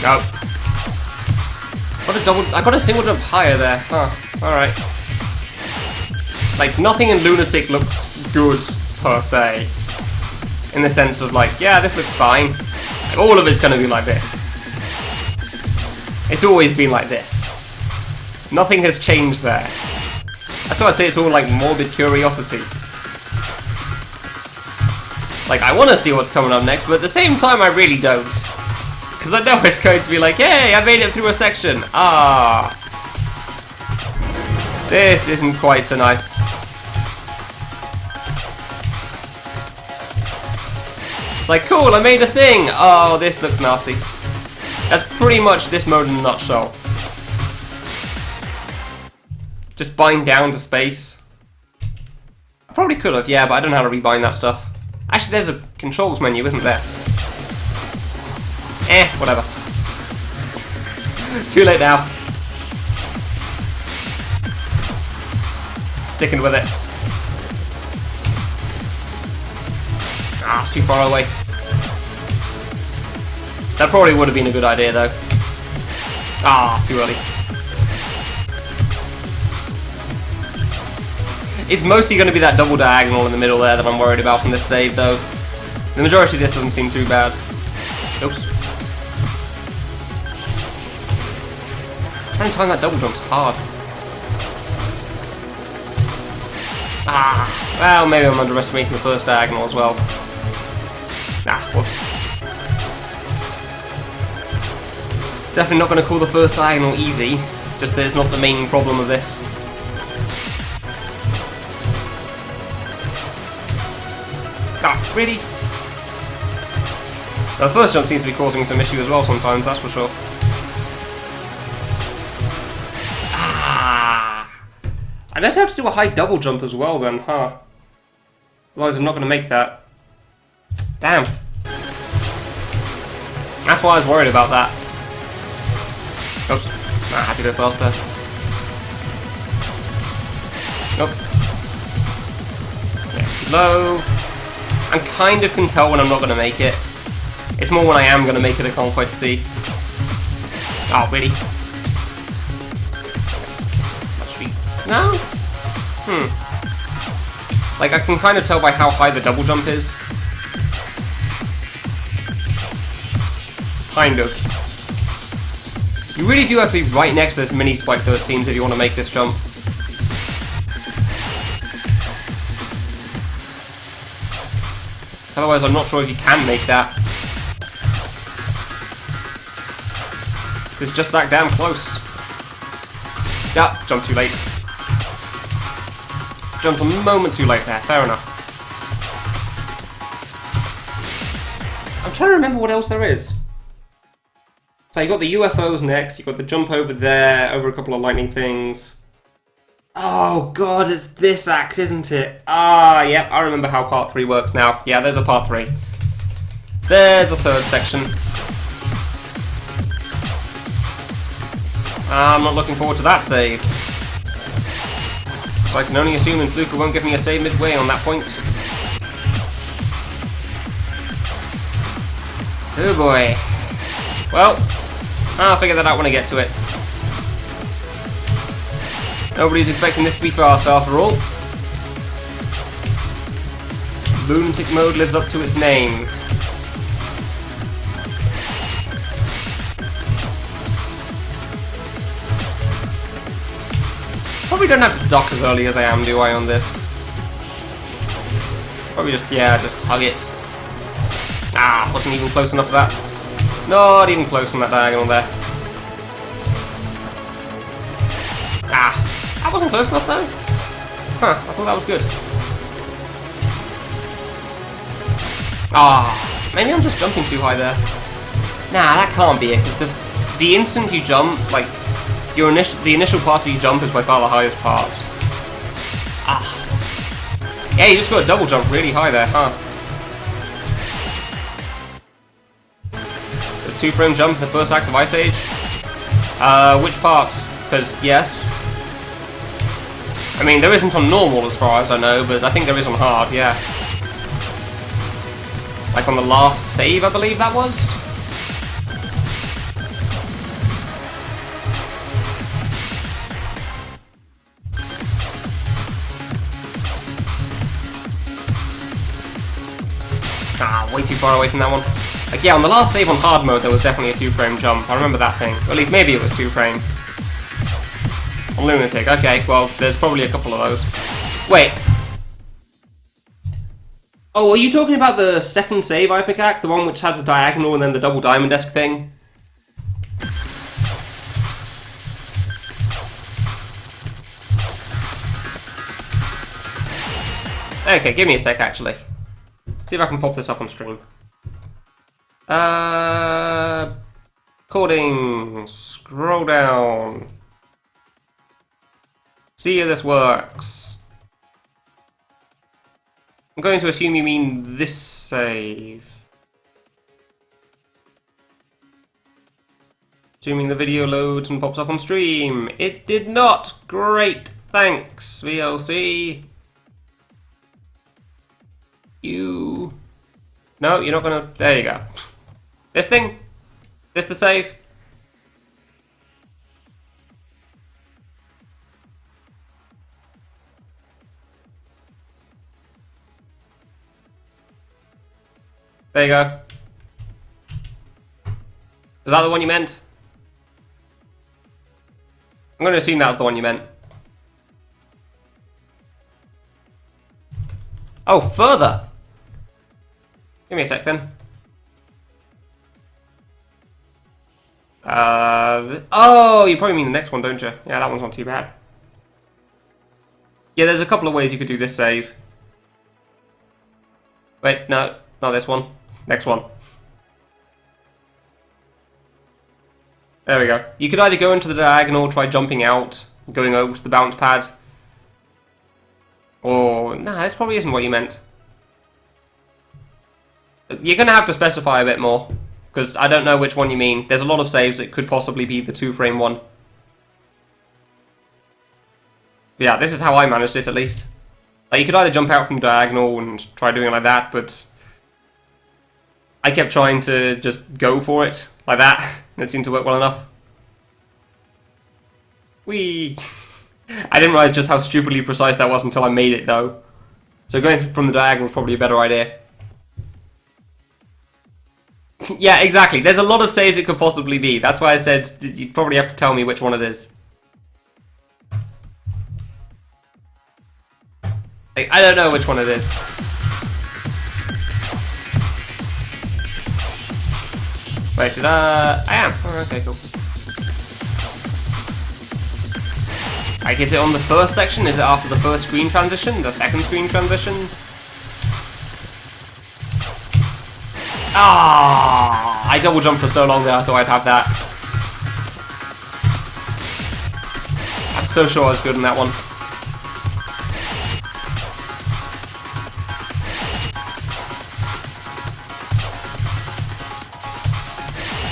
[SPEAKER 1] No. I got a single jump higher there. Huh. Alright. Like, nothing in Lunatic looks good, per se. In the sense of, like, yeah, this looks fine. Like, all of it's gonna be like this. It's always been like this. Nothing has changed there. That's why I say it's all, like, morbid curiosity. Like, I want to see what's coming up next, but at the same time, I really don't. Because I know it's going to be like, hey, I made it through a section. Ah. This isn't quite so nice. Like, cool, I made a thing. Oh, this looks nasty. That's pretty much this mode in a nutshell. Just bind down to space. I probably could have, yeah, but I don't know how to rebind that stuff. Actually, there's a controls menu, isn't there? Whatever. Too late now. Sticking with it. Ah, it's too far away. That probably would have been a good idea, though. Ah, too early. It's mostly going to be that double diagonal in the middle there that I'm worried about from this save, though. The majority of this doesn't seem too bad. Oops. Trying to time that double jump's hard. Ah, well, maybe I'm underestimating the first diagonal as well. Nah, whoops. Definitely not going to call the first diagonal easy, just that it's not the main problem of this. Ah, really? The first jump seems to be causing some issue as well sometimes, that's for sure. Ah! I guess I have to do a high double jump as well then, huh? Otherwise I'm not going to make that. Damn. That's why I was worried about that. Oops. I had to go faster. Nope. Yeah, too low. I kind of can tell when I'm not going to make it. It's more when I am going to make it I can't quite see. Oh, really? No? Like, I can kind of tell by how high the double jump is. Kind of. You really do have to be right next to this mini Spike 13s if you want to make this jump. Otherwise, I'm not sure if you can make that. It's just that damn close. Yeah, jumped too late. Jumped a moment too late there, fair enough. I'm trying to remember what else there is. So you got the UFOs next, you got the jump over there, over a couple of lightning things. Oh god, it's this act, isn't it? Ah, yep, I remember how part 3 works now. Yeah, there's a part 3. There's a third section. I'm not looking forward to that save. So I can only assume Fluker won't give me a save midway on that point. Oh boy. Well, I'll figure that out when I get to it. Nobody's expecting this to be fast after all. Lunatic mode lives up to its name. Probably don't have to duck as early as I am, do I, on this? Probably just, yeah, just hug it. Ah, wasn't even close enough for that. Not even close on that diagonal there. Ah, that wasn't close enough though. Huh, I thought that was good. Ah, maybe I'm just jumping too high there. Nah, that can't be it, because the instant you jump, like, the initial part of your jump is by far the highest part. Ah. Yeah, you just got a double jump really high there, huh? The 2-frame jump in the first act of Ice Age? Which part? Because, yes. I mean, there isn't on normal as far as I know, but I think there is on hard, yeah. Like on the last save, I believe that was? Ah, way too far away from that one. Like, yeah, on the last save on hard mode, there was definitely a 2-frame jump. I remember that thing. Or at least maybe it was 2-frame. On Lunatic, okay, well, there's probably a couple of those. Wait. Oh, are you talking about the second save I picked, the one which has a diagonal and then the double diamond-esque thing? Okay, give me a sec, actually. See if I can pop this up on stream. Recording. Scroll down. See if this works. I'm going to assume you mean this save. Assuming the video loads and pops up on stream. It did not. Great. Thanks, VLC. You... No, you're not gonna... There you go. This thing? This the save? There you go. Is that the one you meant? I'm gonna assume that was the one you meant. Oh, further! Give me a sec then. Oh, you probably mean the next one, don't you? Yeah, that one's not too bad. Yeah, there's a couple of ways you could do this save. Wait, no, not this one. Next one. There we go. You could either go into the diagonal, try jumping out, going over to the bounce pad. Or, nah, this probably isn't what you meant. You're going to have to specify a bit more, because I don't know which one you mean. There's a lot of saves that could possibly be the 2-frame one. Yeah, this is how I managed it, at least. Like, you could either jump out from diagonal and try doing it like that, but I kept trying to just go for it, like that, and it seemed to work well enough. Whee! I didn't realize just how stupidly precise that was until I made it, though. So going from the diagonal is probably a better idea. Yeah, exactly. There's a lot of saves it could possibly be. That's why I said you'd probably have to tell me which one it is. I don't know which one it is. Wait, did I am. Oh, okay, cool. Like, is it on the first section? Is it after the first screen transition? The second screen transition? Ah! I double jumped for so long that I thought I'd have that. I'm so sure I was good in that one.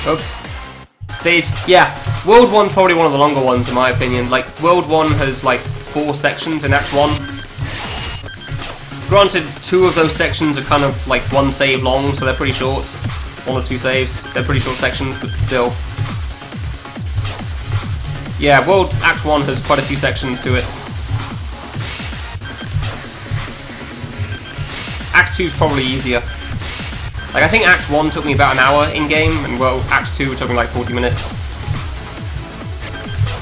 [SPEAKER 1] Oops. Stage, yeah. World 1's probably one of the longer ones in my opinion. Like, World 1 has like 4 sections in Act 1. Granted, 2 of those sections are kind of like 1 save long, so they're pretty short. 1 or 2 saves. They're pretty short sections, but still. Yeah, World Act 1 has quite a few sections to it. Act Act 2 is probably easier. Like, I think Act 1 took me about an hour in-game, and well, Act 2 took me like 40 minutes.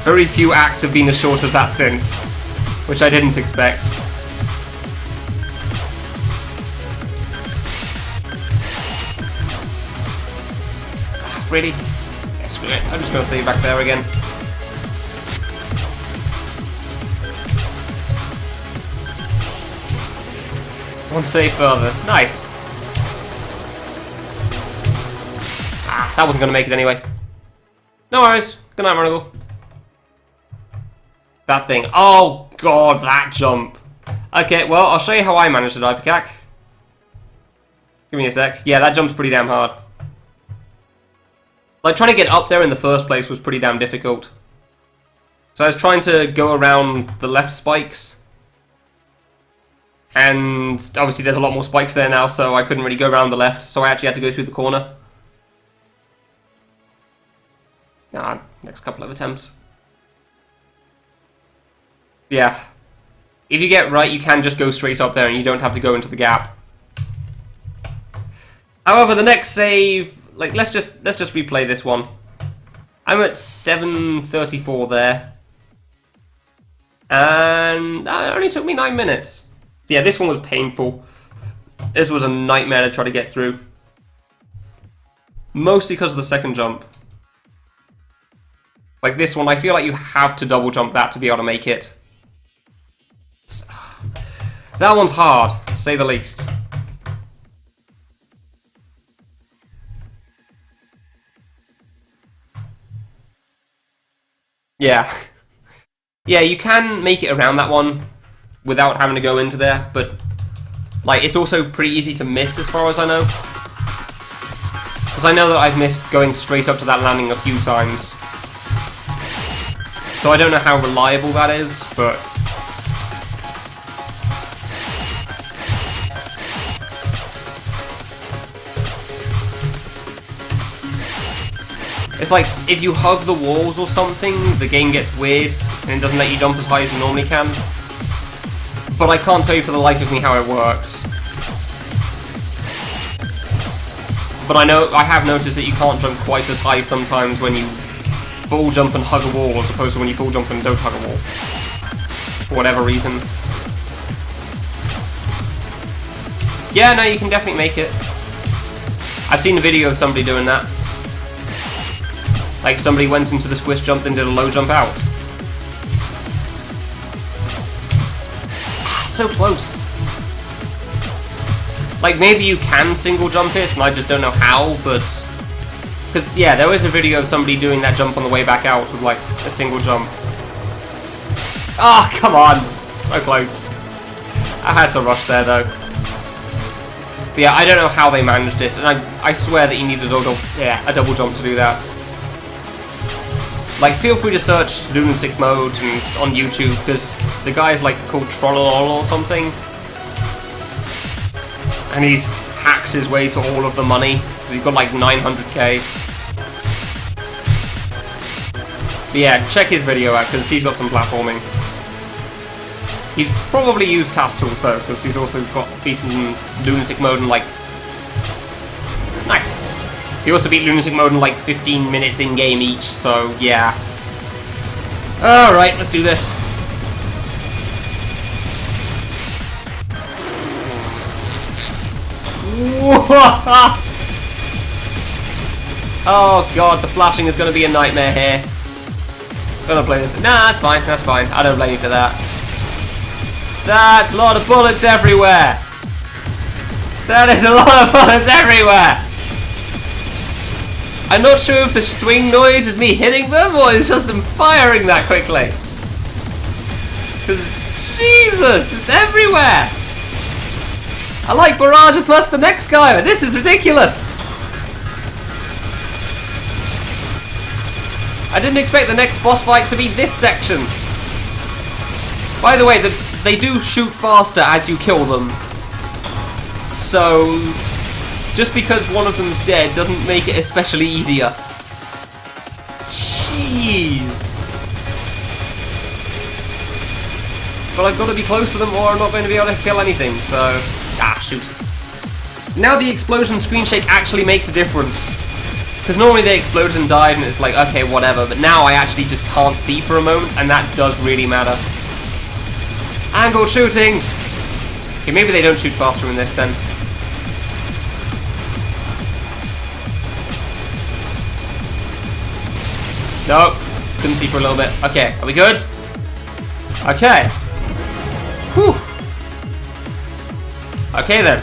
[SPEAKER 1] Very few acts have been as short as that since, which I didn't expect. Really? Yeah, screw it. I'm just gonna save back there again. One save further. Nice. Ah, that wasn't gonna make it anyway. No worries. Good night, Monocle. That thing. Oh god, that jump. Okay, well, I'll show you how I managed the Diapercac. Give me a sec. Yeah, that jump's pretty damn hard. Like, trying to get up there in the first place was pretty damn difficult. So I was trying to go around the left spikes. And obviously there's a lot more spikes there now, so I couldn't really go around the left, so I actually had to go through the corner. Nah, next couple of attempts. Yeah. If you get right, you can just go straight up there and you don't have to go into the gap. However, the next save, like, let's just replay this one. I'm at 7:34 there. And it only took me 9 minutes. Yeah, this one was painful. This was a nightmare to try to get through. Mostly because of the second jump. Like this one, I feel like you have to double jump that to be able to make it. That one's hard, to say the least. Yeah. Yeah, you can make it around that one without having to go into there, but like it's also pretty easy to miss as far as I know. Because I know that I've missed going straight up to that landing a few times. So I don't know how reliable that is, but it's like if you hug the walls or something, the game gets weird and it doesn't let you jump as high as you normally can. But I can't tell you for the life of me how it works. But I have noticed that you can't jump quite as high sometimes when you full jump and hug a wall as opposed to when you full jump and don't hug a wall. For whatever reason. Yeah, no, you can definitely make it. I've seen a video of somebody doing that. Like somebody went into the squish jump and did a low jump out. So close. Like maybe you can single jump it and I just don't know how, but because yeah, there was a video of somebody doing that jump on the way back out with like a single jump. Oh, come on. So close. I had to rush there though. But yeah, I don't know how they managed it, and I swear that you need a double jump to do that. Like, feel free to search Lunatic mode on YouTube, because the guy's like called Trollolol or something. And he's hacked his way to all of the money. He's got like 900k. But yeah, check his video out, because he's got some platforming. He's probably used task tools though, because he's also got decent Lunatic mode and like... Nice! He also beat Lunatic mode in like 15 minutes in-game each, so yeah. Alright, let's do this. What? Oh god, the flashing is going to be a nightmare here. Gonna play this. Nah, that's fine, that's fine. I don't blame you for that. That's a lot of bullets everywhere. That is a lot of bullets everywhere. I'm not sure if the swing noise is me hitting them or it's just them firing that quickly. Because, Jesus, it's everywhere. I like barrage as much as the next guy, but this is ridiculous. I didn't expect the next boss fight to be this section. By the way, they do shoot faster as you kill them. So... just because one of them's dead doesn't make it especially easier. Jeez. But I've got to be close to them or I'm not going to be able to kill anything, so... Ah, shoot. Now the explosion screen shake actually makes a difference. Because normally they exploded and died and it's like, okay, whatever. But now I actually just can't see for a moment and that does really matter. Angled shooting! Okay, maybe they don't shoot faster in this then. No, couldn't see for a little bit. Okay, are we good? Okay. Whew. Okay then.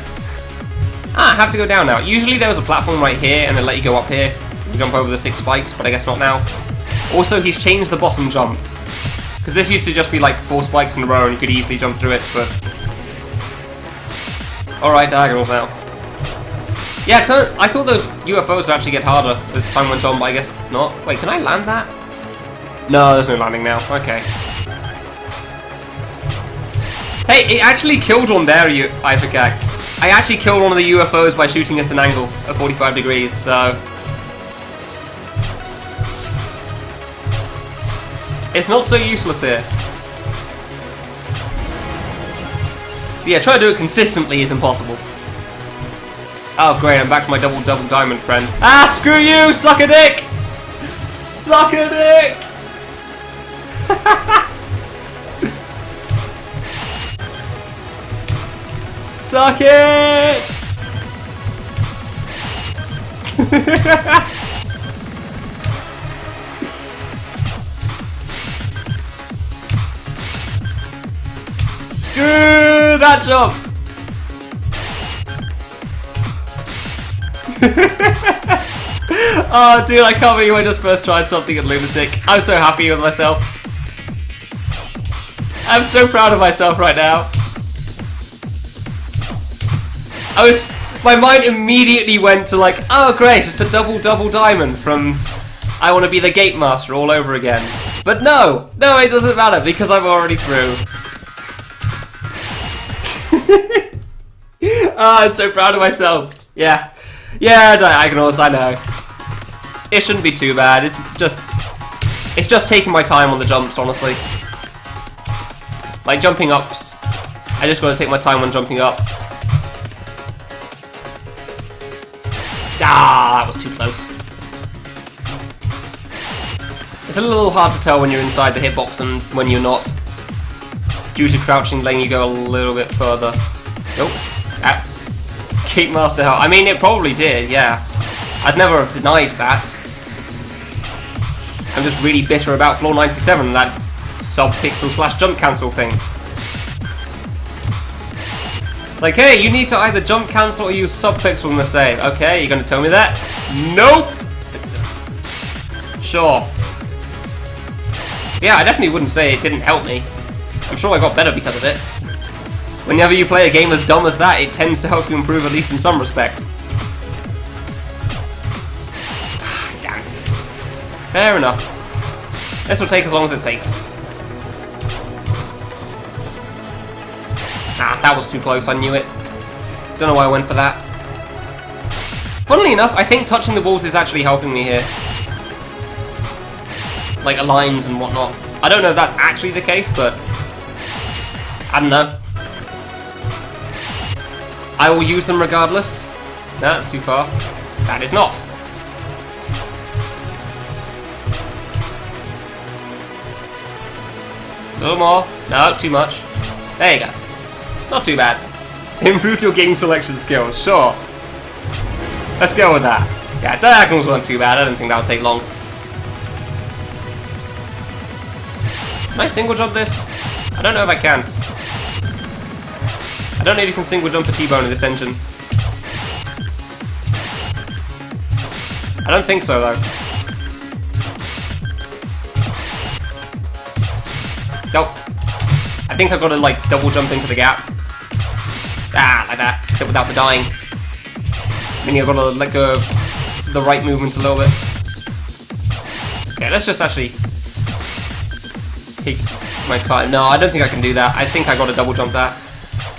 [SPEAKER 1] Ah, I have to go down now. Usually there was a platform right here and they let you go up here. You jump over the 6 spikes, but I guess not now. Also, he's changed the bottom jump. Because this used to just be like 4 spikes in a row and you could easily jump through it, but... Alright, diagonals now. Yeah, I thought those UFOs would actually get harder as time went on, but I guess not. Wait, can I land that? No, there's no landing now. Okay. Hey, it actually killed one there, I forget. I actually killed one of the UFOs by shooting at an angle of 45 degrees, so... It's not so useless here. But yeah, trying to do it consistently is impossible. Oh great, I'm back to my double diamond friend. Ah, screw you, suck a dick! Suck a dick! Suck it! Screw that jump! Oh dude, I can't believe I just first tried something at Lunatic. I'm so happy with myself. I'm so proud of myself right now. My mind immediately went to like, oh great, it's the double diamond from I Want to Be the Gate Master all over again. But no, it doesn't matter because I'm already through. Oh, I'm so proud of myself. Yeah, diagonals, I know. It shouldn't be too bad. It's just taking my time on the jumps, honestly. Like jumping ups, I just gotta take my time on jumping up. Ah, that was too close. It's a little hard to tell when you're inside the hitbox and when you're not. Due to crouching, letting you go a little bit further. Nope. Gate Master help. I mean, it probably did, yeah. I'd never have denied that. I'm just really bitter about floor 97, that sub-pixel / jump cancel thing. Like, hey, you need to either jump cancel or use sub-pixel in the save. Okay, you're gonna tell me that? Nope! Sure. Yeah, I definitely wouldn't say it didn't help me. I'm sure I got better because of it. Whenever you play a game as dumb as that, it tends to help you improve at least in some respects. Damn. Fair enough. This will take as long as it takes. Ah, that was too close, I knew it. Don't know why I went for that. Funnily enough, I think touching the walls is actually helping me here. Like aligns and whatnot. I don't know if that's actually the case, but... I don't know. I will use them regardless. No, that's too far. That is not. A little more. No, too much. There you go. Not too bad. Improve your game selection skills, sure. Let's go with that. Yeah, diagonals weren't too bad. I don't think that'll take long. Can I single jump this? I don't know if I can. I don't know if you can single jump a T-bone in this engine. I don't think so though. Nope. I think I've got to like double jump into the gap. Ah, like that. Except without the dying. Meaning I've got to let go of the right movements a little bit. Okay, let's just actually take my time. No, I don't think I can do that. I think I got to double jump that.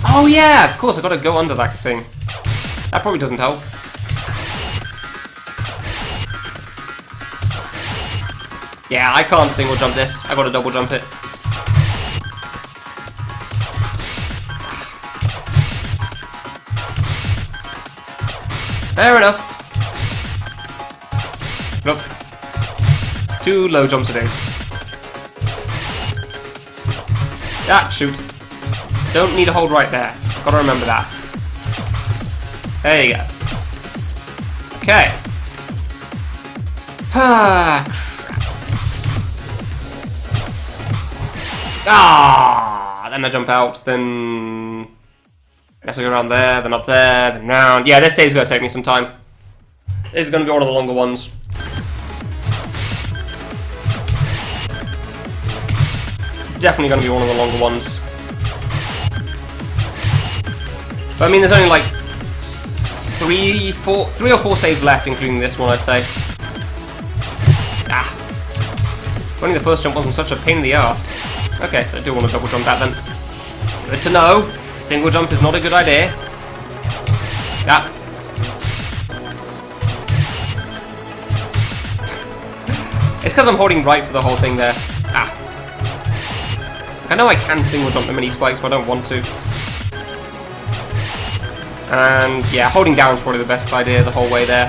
[SPEAKER 1] Oh yeah, of course, I got to go under that thing. That probably doesn't help. Yeah, I can't single jump this. I got to double jump it. Fair enough. Nope. 2 low jumps it is. Ah, shoot. Don't need to hold right there. Gotta remember that. There you go. Okay. Ah, crap. Ah, then I jump out, then I guess I go around there, then up there, then round. Yeah, this stage's gonna take me some time. This is gonna be one of the longer ones. Definitely gonna be one of the longer ones. But I mean, there's only like 3 or 4 saves left, including this one, I'd say. Ah. If only the first jump wasn't such a pain in the ass. Okay, so I do want to double jump that then. Good to know. Single jump is not a good idea. Ah. It's because I'm holding right for the whole thing there. Ah. I know I can single jump the mini spikes, but I don't want to. And yeah, holding down is probably the best idea the whole way there.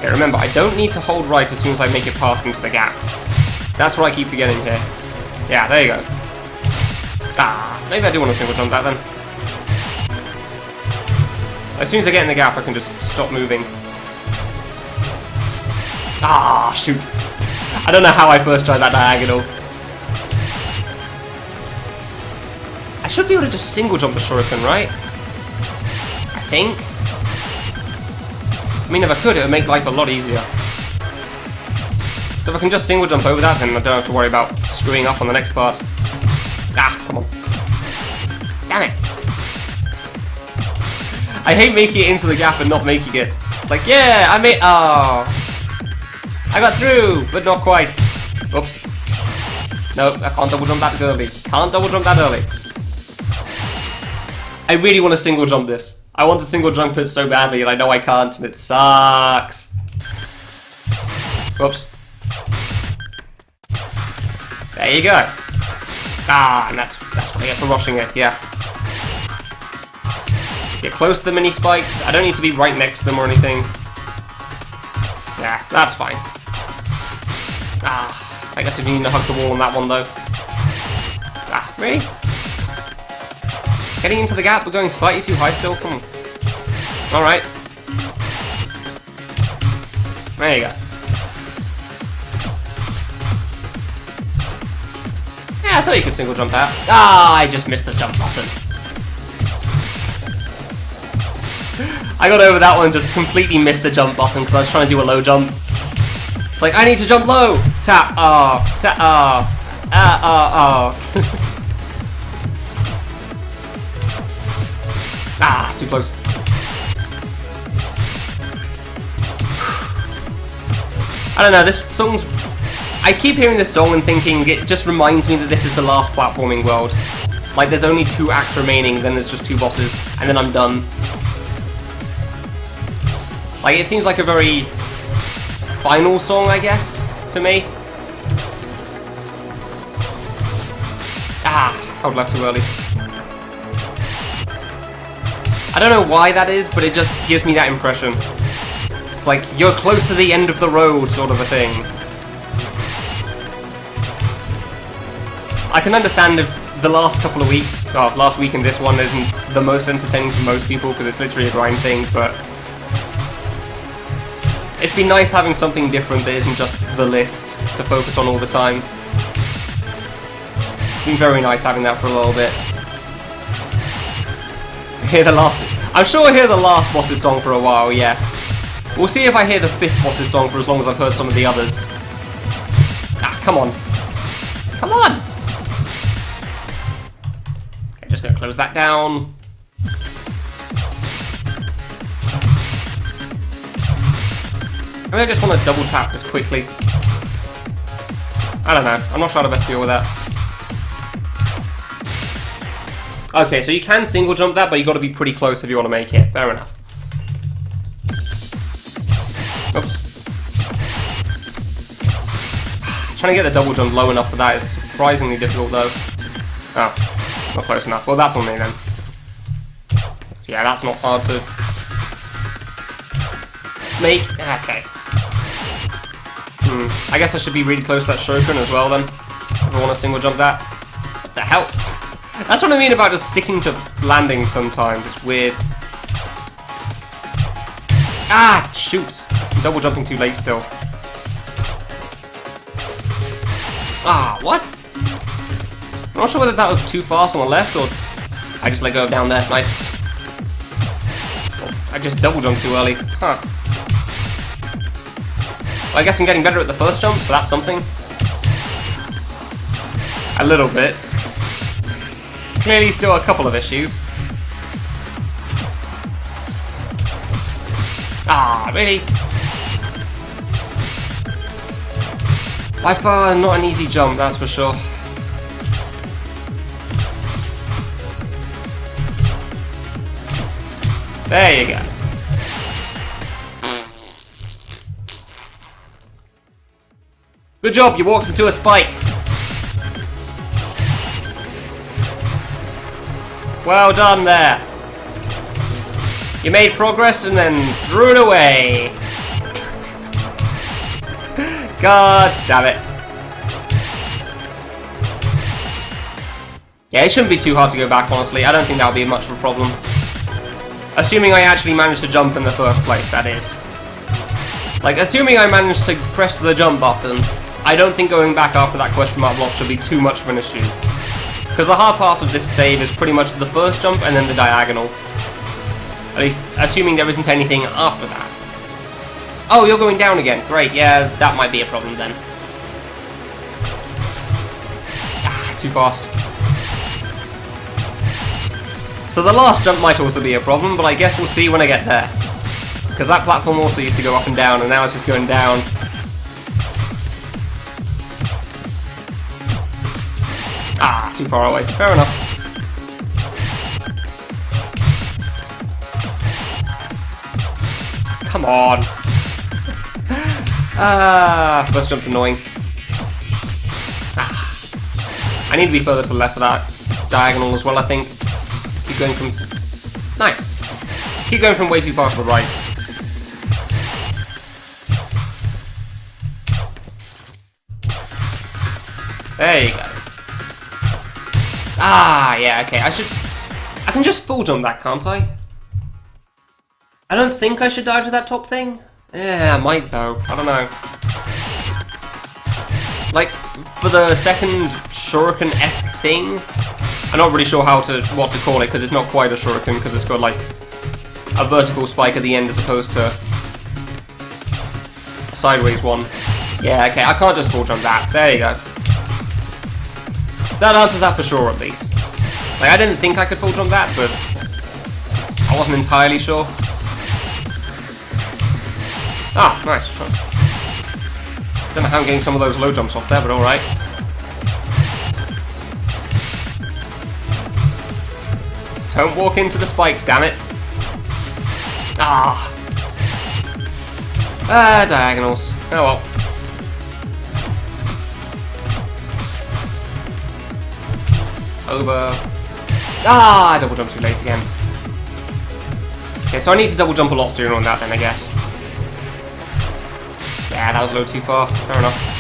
[SPEAKER 1] Yeah, remember, I don't need to hold right as soon as I make it past into the gap. That's what I keep forgetting here. Yeah, there you go. Ah, maybe I do want to single jump that then. As soon as I get in the gap, I can just stop moving. Ah, shoot. I don't know how I first tried that diagonal. I should be able to just single jump the shuriken, right? I think. I mean, if I could, it would make life a lot easier. So if I can just single jump over that, then I don't have to worry about screwing up on the next part. Ah, come on. Damn it. I hate making it into the gap and not making it. It's like, yeah, I made... Oh. I got through, but not quite. Oops. No, I can't double jump that early. Can't double jump that early. I really want to single jump this. I want to single jump it so badly, and I know I can't, and it sucks. Whoops. There you go. Ah, and that's what I get for rushing it, yeah. Get close to the mini spikes. I don't need to be right next to them or anything. Yeah, that's fine. Ah, I guess I need to hug the wall on that one, though. Ah, really? Getting into the gap, but going slightly too high still? Come on. Alright. There you go. Yeah, I thought you could single jump that. Ah, I just missed the jump button. I got over that one, just completely missed the jump button because I was trying to do a low jump. Like, I need to jump low! Tap, tap, Ah, too close. I don't know, this song's... I keep hearing this song and thinking it just reminds me that this is the last platforming world. Like, there's only 2 acts remaining, then there's just 2 bosses, and then I'm done. Like, it seems like a very final song, I guess, to me. Ah, I would left too early. I don't know why that is, but it just gives me that impression. It's like, you're close to the end of the road, sort of a thing. I can understand if the last couple of weeks, or last week and this one isn't the most entertaining for most people, because it's literally a grind thing, but... It's been nice having something different that isn't just the list to focus on all the time. It's been very nice having that for a little bit. Hear the last... I'm sure I'll hear the last boss's song for a while, yes. We'll see if I hear the 5th boss's song for as long as I've heard some of the others. Ah, come on. Come on! Okay, just gonna close that down. I just want to double tap this quickly. I don't know. I'm not sure how to best deal with that. Okay, so you can single jump that, but you got to be pretty close if you want to make it. Fair enough. Oops. Trying to get the double jump low enough for that is surprisingly difficult, though. Oh, not close enough. Well, that's on me then. So yeah, that's not hard to make... Okay. I guess I should be really close to that shuriken as well then. If I want to single jump that. What the hell? That's what I mean about just sticking to landing sometimes. It's weird. Ah! Shoot! I'm double jumping too late still. Ah, what? I'm not sure whether that was too fast on the left or I just let go of down there. Nice. Oh, I just double jumped too early. Huh. Well, I guess I'm getting better at the first jump, so that's something. A little bit. Clearly still a couple of issues. Ah, really? By far not an easy jump, that's for sure. There you go. Good job, you walked into a spike. Well done there. You made progress and then threw it away. God damn it. Yeah, it shouldn't be too hard to go back, honestly. I don't think that'll be much of a problem. Assuming I actually managed to jump in the first place, that is. Like, assuming I managed to press the jump button, I don't think going back after that question mark block should be too much of an issue. Because the hard part of this save is pretty much the first jump and then the diagonal. At least, assuming there isn't anything after that. Oh, you're going down again. Great, yeah, that might be a problem then. Ah, too fast. So the last jump might also be a problem, but I guess we'll see when I get there. Because that platform also used to go up and down, and now it's just going down. Ah, too far away. Fair enough. Come on. Ah, first jump's annoying. Ah. I need to be further to the left of that diagonal as well, I think. Keep going from... Nice. Keep going from way too far to the right. There you go. Ah, yeah, okay. I can just full jump that, can't I? I don't think I should dive to that top thing. Yeah, I might though. I don't know. Like, for the second shuriken-esque thing, I'm not really sure what to call it, because it's not quite a shuriken, because it's got like a vertical spike at the end as opposed to a sideways one. Yeah, okay, I can't just full jump that. There you go. That answers that for sure, at least. Like, I didn't think I could full jump that, but I wasn't entirely sure. Ah, nice. Don't know how I'm getting some of those low jumps off there, but alright. Don't walk into the spike, damn it. Ah. Ah, diagonals. Oh well. Over. Ah, I double jumped too late again. Okay, so I need to double jump a lot sooner on that then, I guess. Yeah, that was a little too far. Fair enough.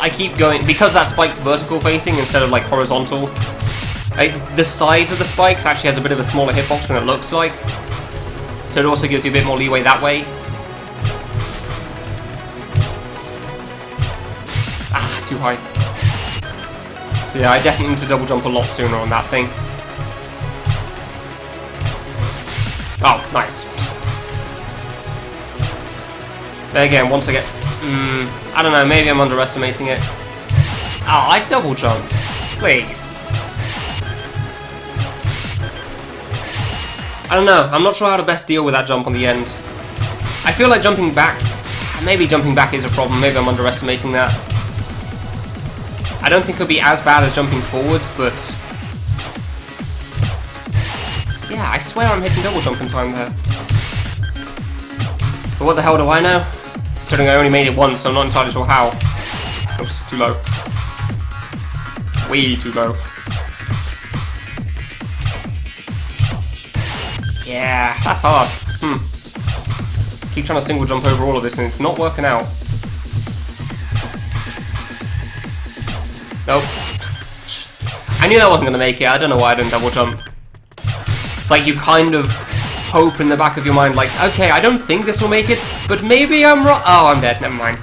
[SPEAKER 1] I keep going, because that spike's vertical facing instead of like horizontal. The sides of the spikes actually has a bit of a smaller hitbox than it looks like. So it also gives you a bit more leeway that way. Ah, too high. So yeah, I definitely need to double jump a lot sooner on that thing. Oh, nice. Then again, once I get... I don't know, maybe I'm underestimating it. Oh, I double jumped. Please. I don't know, I'm not sure how to best deal with that jump on the end. I feel like jumping back... Maybe jumping back is a problem, maybe I'm underestimating that. I don't think it'll be as bad as jumping forwards, but... Yeah, I swear I'm hitting double jump in time there. But what the hell do I know? Considering I only made it once, so I'm not entirely sure how. Oops, too low. Way too low. Yeah, that's hard. keep trying to single jump over all of this and it's not working out. Nope. I knew that wasn't going to make it. I don't know why I didn't double jump. It's like you kind of hope in the back of your mind, like, okay, I don't think this will make it, but maybe I'm wrong. Oh, I'm dead. Never mind.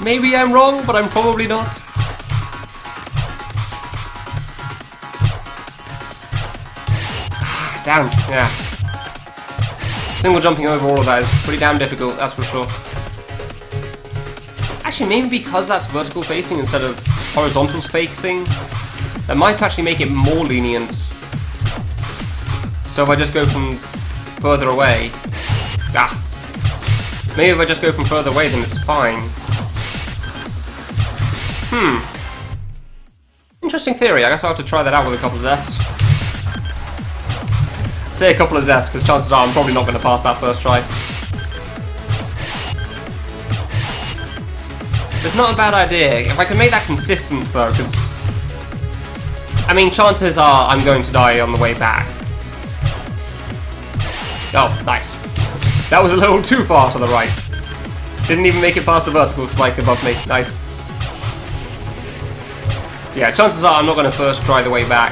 [SPEAKER 1] Maybe I'm wrong, but I'm probably not. Damn, yeah. Single jumping over all of that is pretty damn difficult, that's for sure. Actually, maybe because that's vertical facing instead of horizontal facing, that might actually make it more lenient. So if I just go from further away... Maybe if I just go from further away, then it's fine. Interesting theory. I guess I'll have to try that out with a couple of deaths. Say a couple of deaths, because chances are I'm probably not going to pass that first try. It's not a bad idea. If I can make that consistent, though, because... I mean, chances are I'm going to die on the way back. Oh, nice. That was a little too far to the right. Didn't even make it past the vertical spike above me. Nice. So yeah, chances are I'm not going to first try the way back.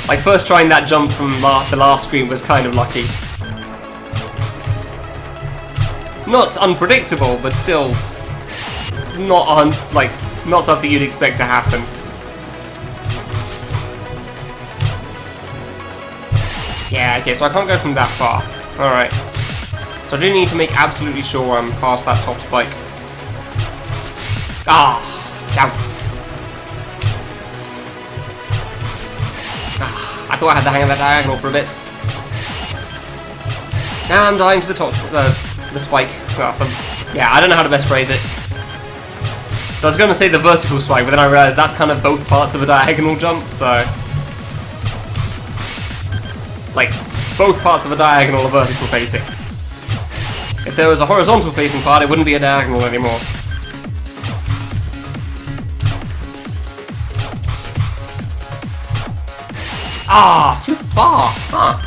[SPEAKER 1] Like, first trying that jump from the last screen was kind of lucky. Not unpredictable, but still not something you'd expect to happen. Yeah, okay, so I can't go from that far. Alright. So I do need to make absolutely sure I'm past that top spike. Ah! Down. I thought I had the hang of that diagonal for a bit. Now I'm dying to the top, the spike. Well, yeah, I don't know how to best phrase it. So I was going to say the vertical spike, but then I realised that's kind of both parts of a diagonal jump, so... Like, both parts of a diagonal are vertical facing. If there was a horizontal facing part, it wouldn't be a diagonal anymore. Ah, too far, huh?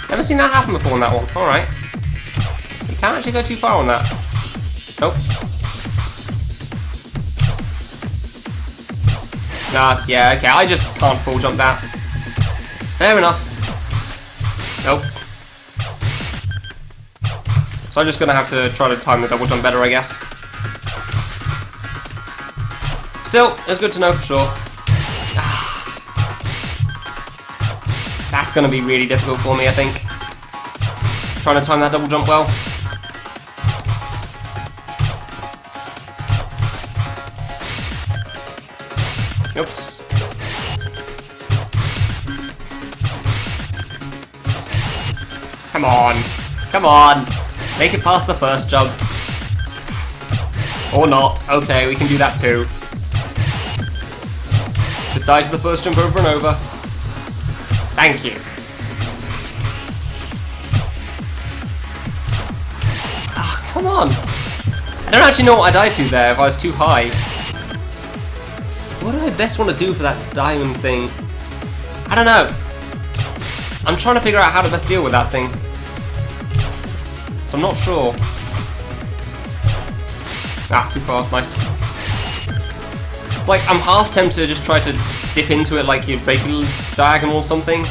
[SPEAKER 1] Never seen that happen before on that one. Alright. You can't actually go too far on that. Nope. Nah, yeah, okay, I just can't full jump that. Fair enough. Nope. So I'm just gonna have to try to time the double jump better, I guess. Still, it's good to know for sure. That's going to be really difficult for me, I think. Trying to time that double jump well. Oops. Come on. Come on. Make it past the first jump. Or not. Okay, we can do that too. Just die to the first jump over and over. Thank you. Ah, come on. I don't actually know what I died to there if I was too high. What do I best want to do for that diamond thing? I don't know. I'm trying to figure out how to best deal with that thing. So I'm not sure. Ah, too far. Nice. Like, I'm half tempted to just try to dip into it like your regular diagonal or something,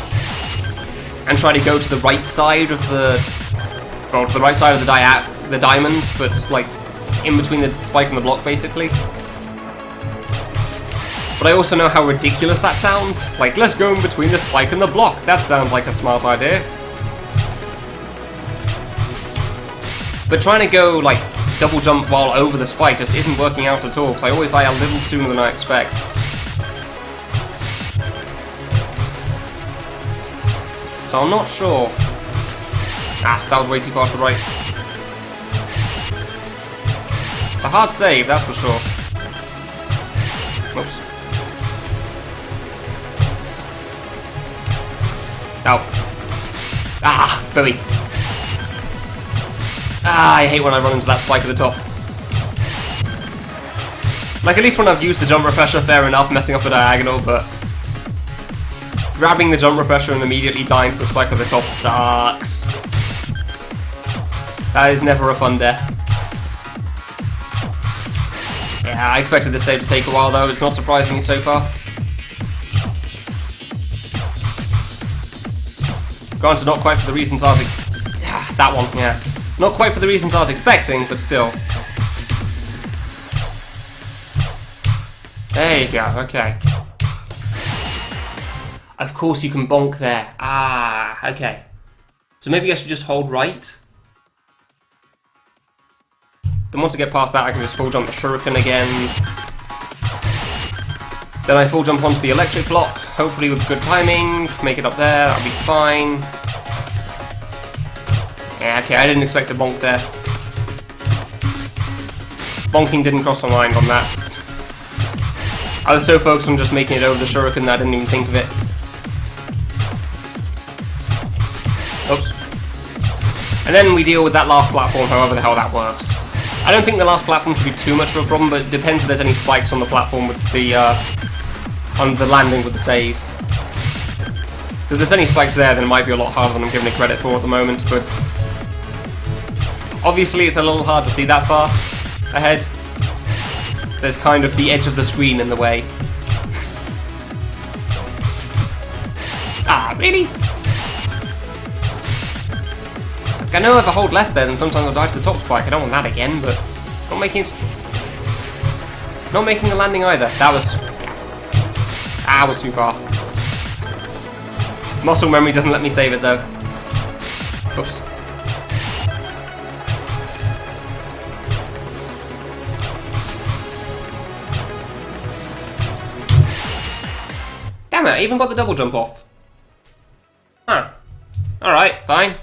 [SPEAKER 1] and try to go to the right side of the, well, to the right side of the diamond, but like in between the spike and the block, basically. But I also know how ridiculous that sounds. Like, let's go in between the spike and the block. That sounds like a smart idea. But trying to go like double jump while over the spike just isn't working out at all, because I always die a little sooner than I expect. So I'm not sure. Ah, that was way too far to the right. It's a hard save, that's for sure. Oops. Ow. Ah, Philly. Ah, I hate when I run into that spike at the top. Like, at least when I've used the jump refresher, fair enough, messing up the diagonal, but... Grabbing the jump refresher and immediately dying to the spike at the top sucks. That is never a fun death. Yeah, I expected this save to take a while though, it's not surprising me so far. Granted, not quite for the reasons I was that one, yeah. Not quite for the reasons I was expecting, but still. There you go, okay. Of course you can bonk there. Ah, okay. So maybe I should just hold right. Then once I get past that, I can just full jump the shuriken again. Then I full jump onto the electric block, hopefully with good timing. Make it up there, that'll be fine. Yeah, okay, I didn't expect to bonk there. Bonking didn't cross my mind on that. I was so focused on just making it over the shuriken that I didn't even think of it. Oops. And then we deal with that last platform, however the hell that works. I don't think the last platform should be too much of a problem, but it depends if there's any spikes on the platform with the, on the landing with the save. So if there's any spikes there, then it might be a lot harder than I'm giving it credit for at the moment, but obviously it's a little hard to see that far ahead. There's kind of the edge of the screen in the way. Ah, really? I know if I hold left there, then sometimes I'll die to the top spike. I don't want that again, but not making the landing either. That was too far. Muscle memory doesn't let me save it though. Oops. Damn it, I even got the double jump off. Huh. Alright, fine.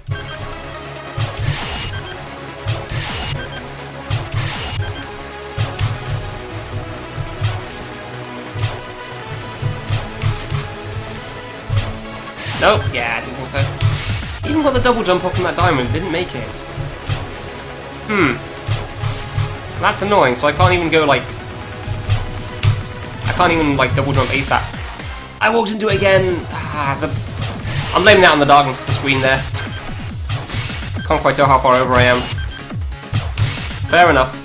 [SPEAKER 1] Nope, yeah, I didn't think so. Even got the double jump off from that diamond, didn't make it. That's annoying, so I can't even go like... I can't even like double jump ASAP. I walked into it again. I'm blaming that on the darkness of the screen there. Can't quite tell how far over I am. Fair enough.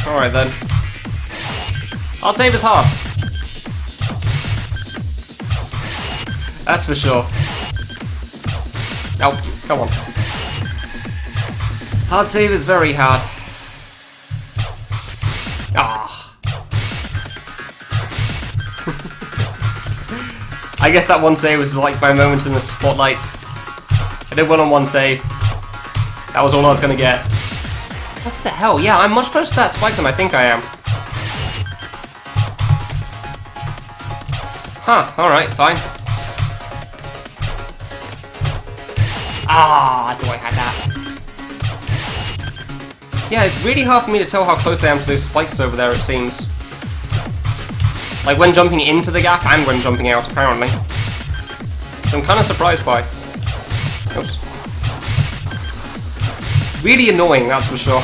[SPEAKER 1] Alright then. I'll save his half. That's for sure. Oh, come on. Hard save is very hard. Ah. I guess that one save was like my moment in the spotlight. I did one-on-one save. That was all I was gonna get. What the hell? Yeah, I'm much closer to that spike than I think I am. Huh, alright, fine. Ah, I thought I had that. Yeah, it's really hard for me to tell how close I am to those spikes over there, it seems. Like when jumping into the gap and when jumping out, apparently. So I'm kind of surprised by. Oops. Really annoying, that's for sure.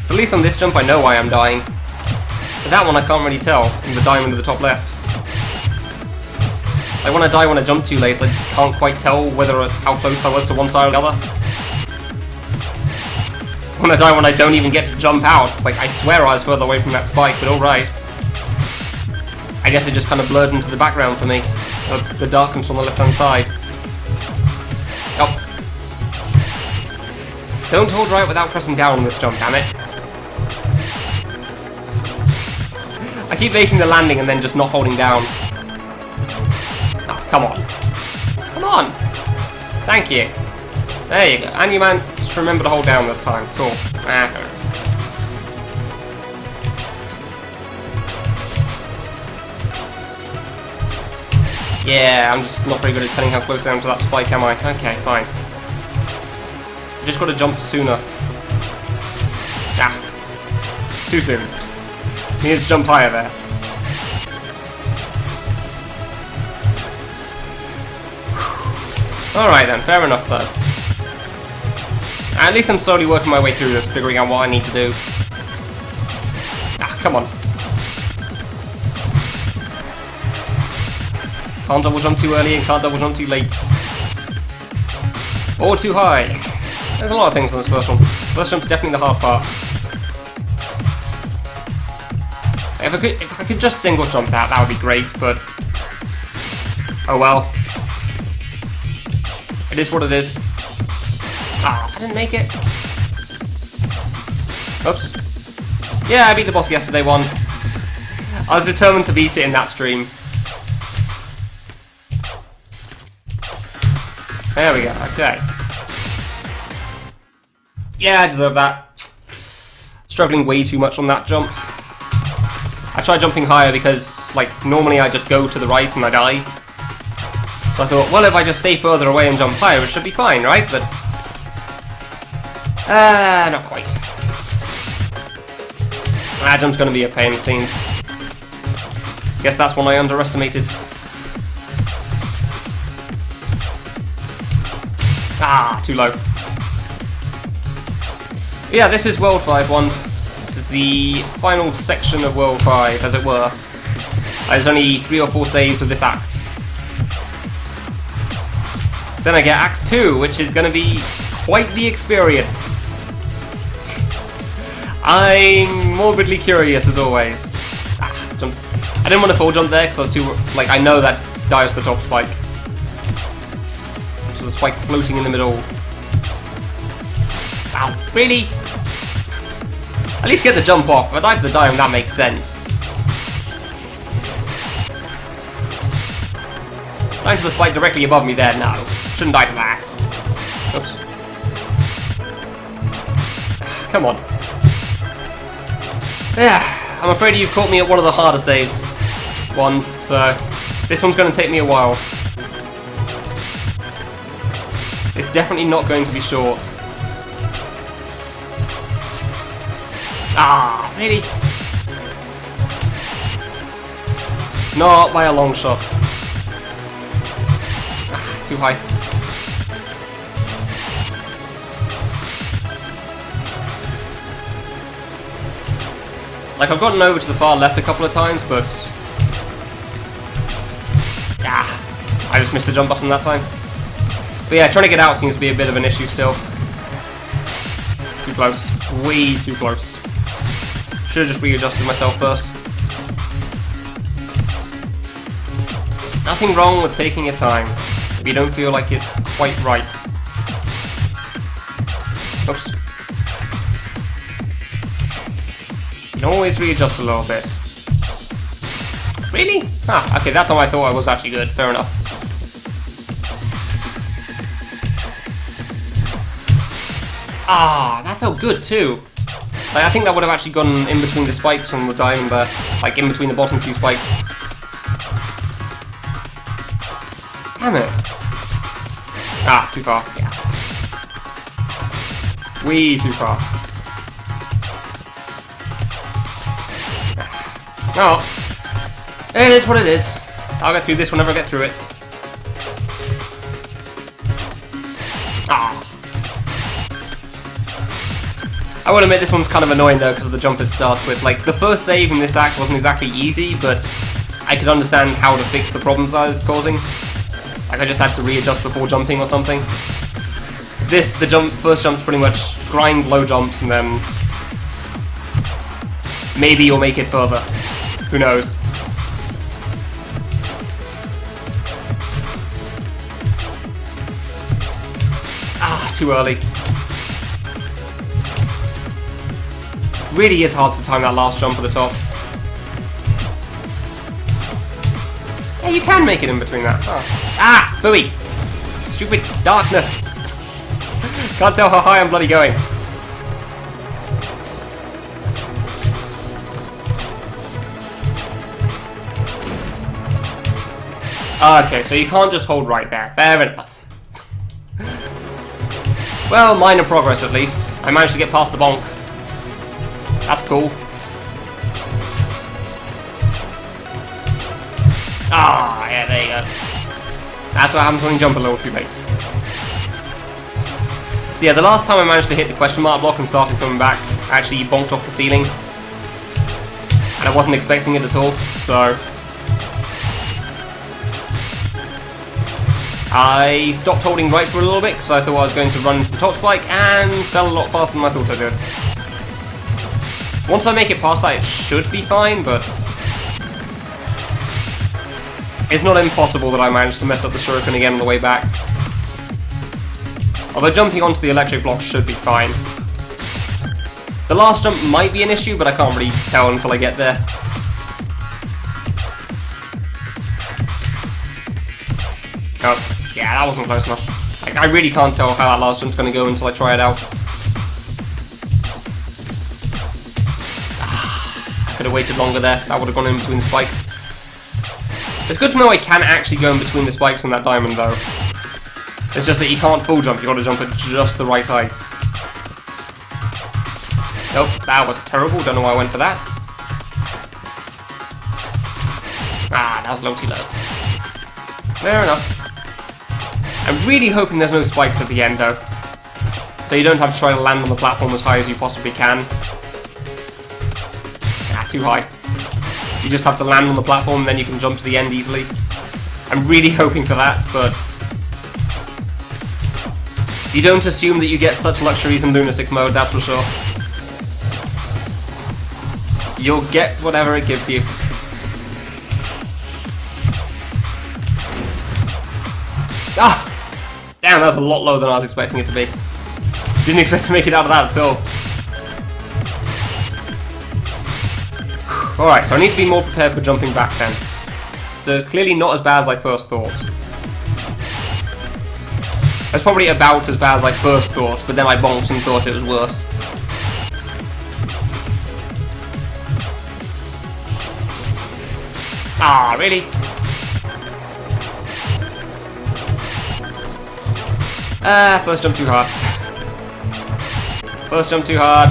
[SPEAKER 1] So at least on this jump I know why I'm dying. But that one I can't really tell, in the diamond at the top left. Like when I die when I jump too late, I can't quite tell how close I was to one side or the other. When I die when I don't even get to jump out, like I swear I was further away from that spike, but alright. I guess it just kind of blurred into the background for me. The darkness on the left hand side. Oh. Don't hold right without pressing down on this jump, damn it. I keep making the landing and then just not holding down. Oh, come on. Come on! Thank you. There you go. And you man, just remember to hold down this time. Cool. Ah, fair enough. Yeah, I'm just not very good at telling how close I am to that spike, am I? Okay, fine. I just got to jump sooner. Ah. Too soon. He needs to jump higher there. Alright then, fair enough though. At least I'm slowly working my way through this, figuring out what I need to do. Ah, come on. Can't double jump too early and can't double jump too late. Or too high. There's a lot of things on this first one. First jump's definitely the hard part. If I could just single jump that would be great, but oh well. It is what it is. Ah, I didn't make it. Oops. Yeah, I beat the boss yesterday one. I was determined to beat it in that stream. There we go, okay. Yeah, I deserve that. Struggling way too much on that jump. I tried jumping higher because, like, normally I just go to the right and I die. So I thought, well, if I just stay further away and jump higher, it should be fine, right? But, not quite. That jump's gonna be a pain, it seems. Guess that's one I underestimated. Ah, too low. Yeah, this is World 5 one. This is the final section of World 5, as it were. There's only 3 or 4 saves of this act. Then I get Act 2, which is going to be quite the experience. I'm morbidly curious, as always. Ah, jump. I didn't want to full jump there, because I was too... Like, I know that dives the top spike. So the spike floating in the middle. Ow, really? At least get the jump off. If I dive to the dive, that makes sense. Dive to the spike directly above me there, no. Shouldn't die to that. Oops. Come on. Yeah, I'm afraid you've caught me at one of the harder saves. Wand, so this one's going to take me a while. It's definitely not going to be short. Ah, really? Not by a long shot. Ah, too high. Like, I've gotten over to the far left a couple of times, but... Ah, I just missed the jump button that time. But yeah, trying to get out seems to be a bit of an issue still. Too close. Way too close. Should have just readjusted myself first. Nothing wrong with taking your time if you don't feel like it's quite right. Oops. You can always readjust a little bit. Really? Ah, okay, that's how I thought I was actually good. Fair enough. Ah, that felt good too. Like, I think that would have actually gone in between the spikes on the diamond there. Like, in between the bottom 2 spikes. Damn it. Ah, too far. Yeah. Way too far. Oh. It is what it is. I'll get through this whenever I get through it. Ah. I will admit this one's kind of annoying though because of the jump it starts with. Like, the first save in this act wasn't exactly easy, but I could understand how to fix the problems I was causing. Like, I just had to readjust before jumping or something. This, the first jump's pretty much grind low jumps and then maybe you'll make it further. Who knows? Ah, too early. Really is hard to time that last jump at the top. Yeah, you can make it in between that. Oh. Ah! Booey! Stupid darkness! Can't tell how high I'm bloody going. Okay, so you can't just hold right there. Fair enough. Well, minor progress at least. I managed to get past the bonk. That's cool. Ah, yeah, there you go. That's what happens when you jump a little too late. So yeah, the last time I managed to hit the question mark block and started coming back, I actually bonked off the ceiling. And I wasn't expecting it at all, so... I stopped holding right for a little bit because I thought I was going to run into the top spike and fell a lot faster than I thought I did. Once I make it past that, it should be fine, but... it's not impossible that I managed to mess up the shuriken again on the way back. Although jumping onto the electric block should be fine. The last jump might be an issue, but I can't really tell until I get there. Oh, yeah, that wasn't close enough. I really can't tell how that last jump's going to go until I try it out. I could have waited longer there. That would have gone in between the spikes. It's good to know I can actually go in between the spikes on that diamond, though. It's just that you can't full jump, you've got to jump at just the right height. Nope, that was terrible, don't know why I went for that. Ah, that was a little too low. Fair enough. I'm really hoping there's no spikes at the end, though. So you don't have to try to land on the platform as high as you possibly can. Ah, too high. You just have to land on the platform and then you can jump to the end easily. I'm really hoping for that, but... you don't assume that you get such luxuries in Lunatic mode, that's for sure. You'll get whatever it gives you. Ah! Damn, that's a lot lower than I was expecting it to be. Didn't expect to make it out of that at all. Alright, so I need to be more prepared for jumping back then. So it's clearly not as bad as I first thought. It's probably about as bad as I first thought, but then I bonked and thought it was worse. Ah, really? First jump too hard. First jump too hard.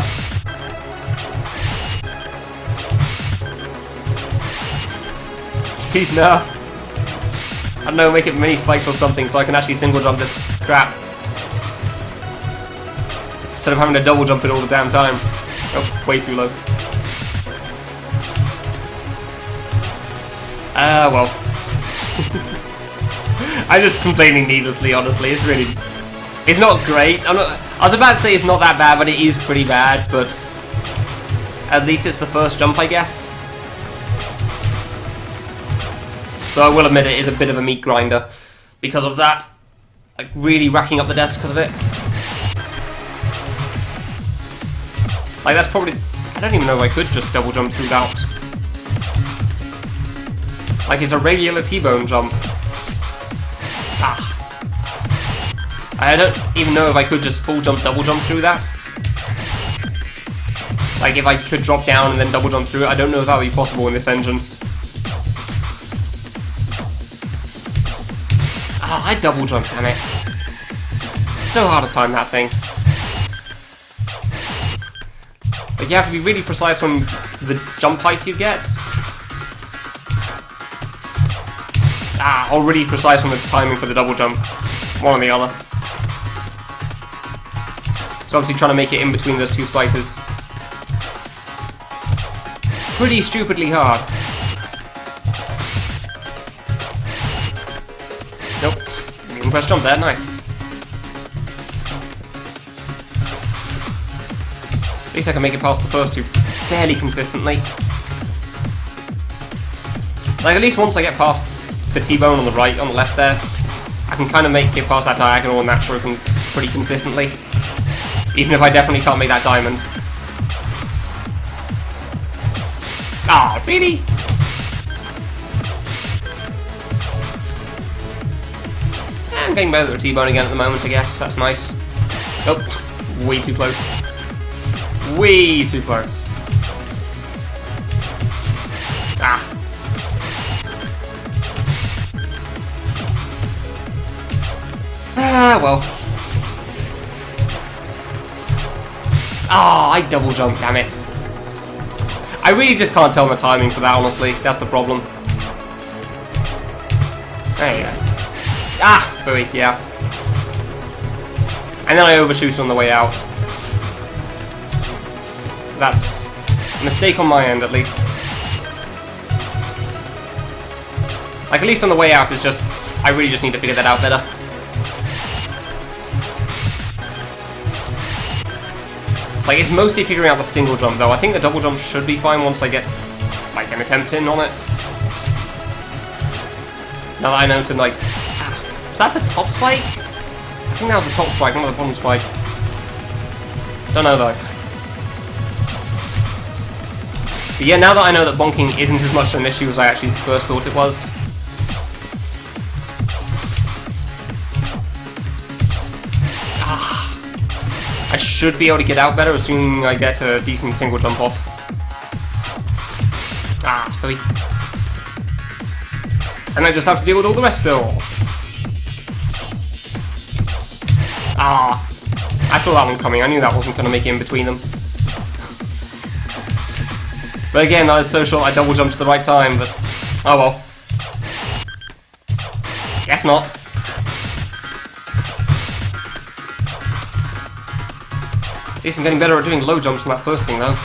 [SPEAKER 1] Please no. I don't know, make it mini spikes or something so I can actually single jump this crap. Instead of having to double jump it all the damn time. Oh, way too low. Well. I'm just complaining needlessly, honestly. It's really... it's not great. I was about to say it's not that bad, but it is pretty bad, but... at least it's the first jump, I guess. So I will admit it is a bit of a meat grinder because of that. Like, really racking up the deaths because of it. Like, that's probably... I don't even know if I could just double jump through that. Like, it's a regular T-bone jump. Ah. I don't even know if I could just full jump, double jump through that. Like, if I could drop down and then double jump through it, I don't know if that would be possible in this engine. Ah, I double jump, damn it. So hard to time that thing. Like, you have to be really precise on the jump height you get. Ah, or really precise on the timing for the double jump. One or the other. So obviously trying to make it in between those two spices. Pretty stupidly hard. Nope. Didn't even press jump there, nice. At least I can make it past the first two fairly consistently. Like, at least once I get past the T-bone on the right, on the left there, I can kind of make it past that diagonal and that shuriken pretty consistently. Even if I definitely can't make that diamond. Ah, really? I'm getting better with the T-bone again at the moment, I guess. That's nice. Oh, way too close. Way too close. Ah. Ah, well. Ah, I double jump, damn it. I really just can't tell my timing for that, honestly. That's the problem. There you go. Ah, booey, yeah. And then I overshoot on the way out. That's a mistake on my end, at least. Like, at least on the way out, it's just... I really just need to figure that out better. Like, it's mostly figuring out the single jump, though. I think the double jump should be fine once I get, like, an attempt in on it. Now that I know to, like... Is that the top spike? I think that was the top spike, not the bottom spike. Don't know, though. But yeah, now that I know that bonking isn't as much an issue as I actually first thought it was. I should be able to get out better, assuming I get a decent single jump off. Philly. And I just have to deal with all the rest still. I saw that one coming. I knew that wasn't going to make it in between them. But again, I was so short I double jumped at the right time, but... Oh well. Guess not. At least I'm getting better at doing low jumps from that first thing, though.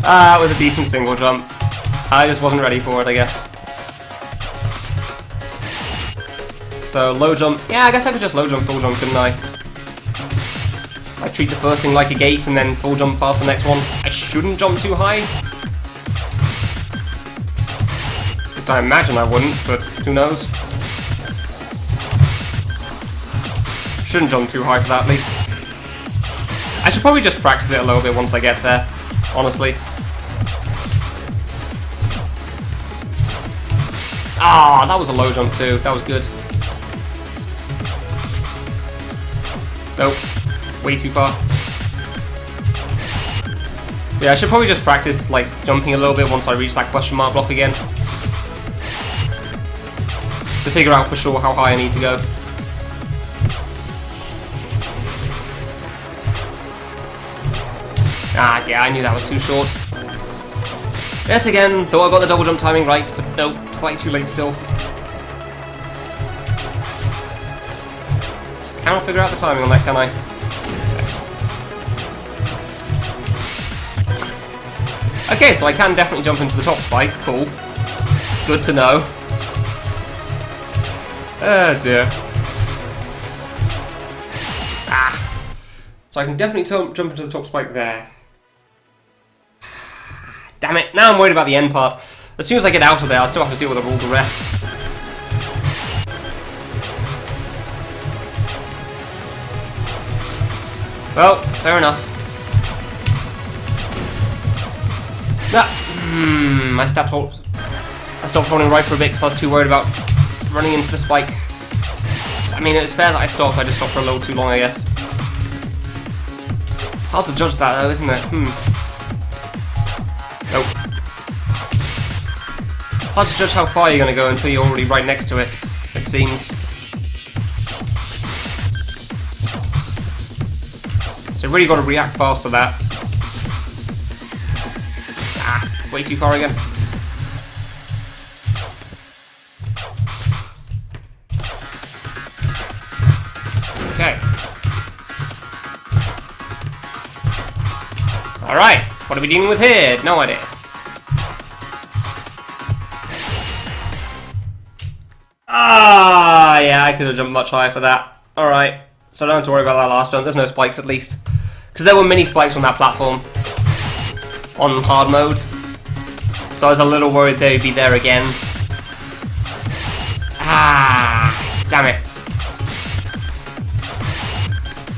[SPEAKER 1] That was a decent single jump. I just wasn't ready for it, I guess. So, low jump. Yeah, I guess I could just low jump, full jump, couldn't I? I treat the first thing like a gate and then full jump past the next one. I shouldn't jump too high. So I imagine I wouldn't, but who knows? Shouldn't jump too high for that, at least. I should probably just practice it a little bit once I get there, honestly. That was a low jump too. That was good. Nope. Way too far. Yeah, I should probably just practice, like, jumping a little bit once I reach that question mark block again. To figure out for sure how high I need to go. Yeah, I knew that was too short. Yes, again, thought I got the double jump timing right, but nope, slightly too late still. Just cannot figure out the timing on that, can I? Okay, so I can definitely jump into the top spike, cool. Good to know. Oh dear. So I can definitely jump into the top spike there. Damn it, now I'm worried about the end part. As soon as I get out of there, I'll still have to deal with all the rest. Well, fair enough. I stopped holding right for a bit because I was too worried about running into the spike. I mean, it's fair that I stopped, I just stopped for a little too long, I guess. Hard to judge that though, isn't it? Nope. Hard to judge how far you're going to go until you're already right next to it, it seems. So really got to react fast to that. Way too far again. Okay. Alright, what are we dealing with here? No idea. Yeah, I could have jumped much higher for that. Alright, so I don't have to worry about that last jump. There's no spikes at least. Because there were mini spikes on that platform. On hard mode. So I was a little worried they'd be there again. Damn it.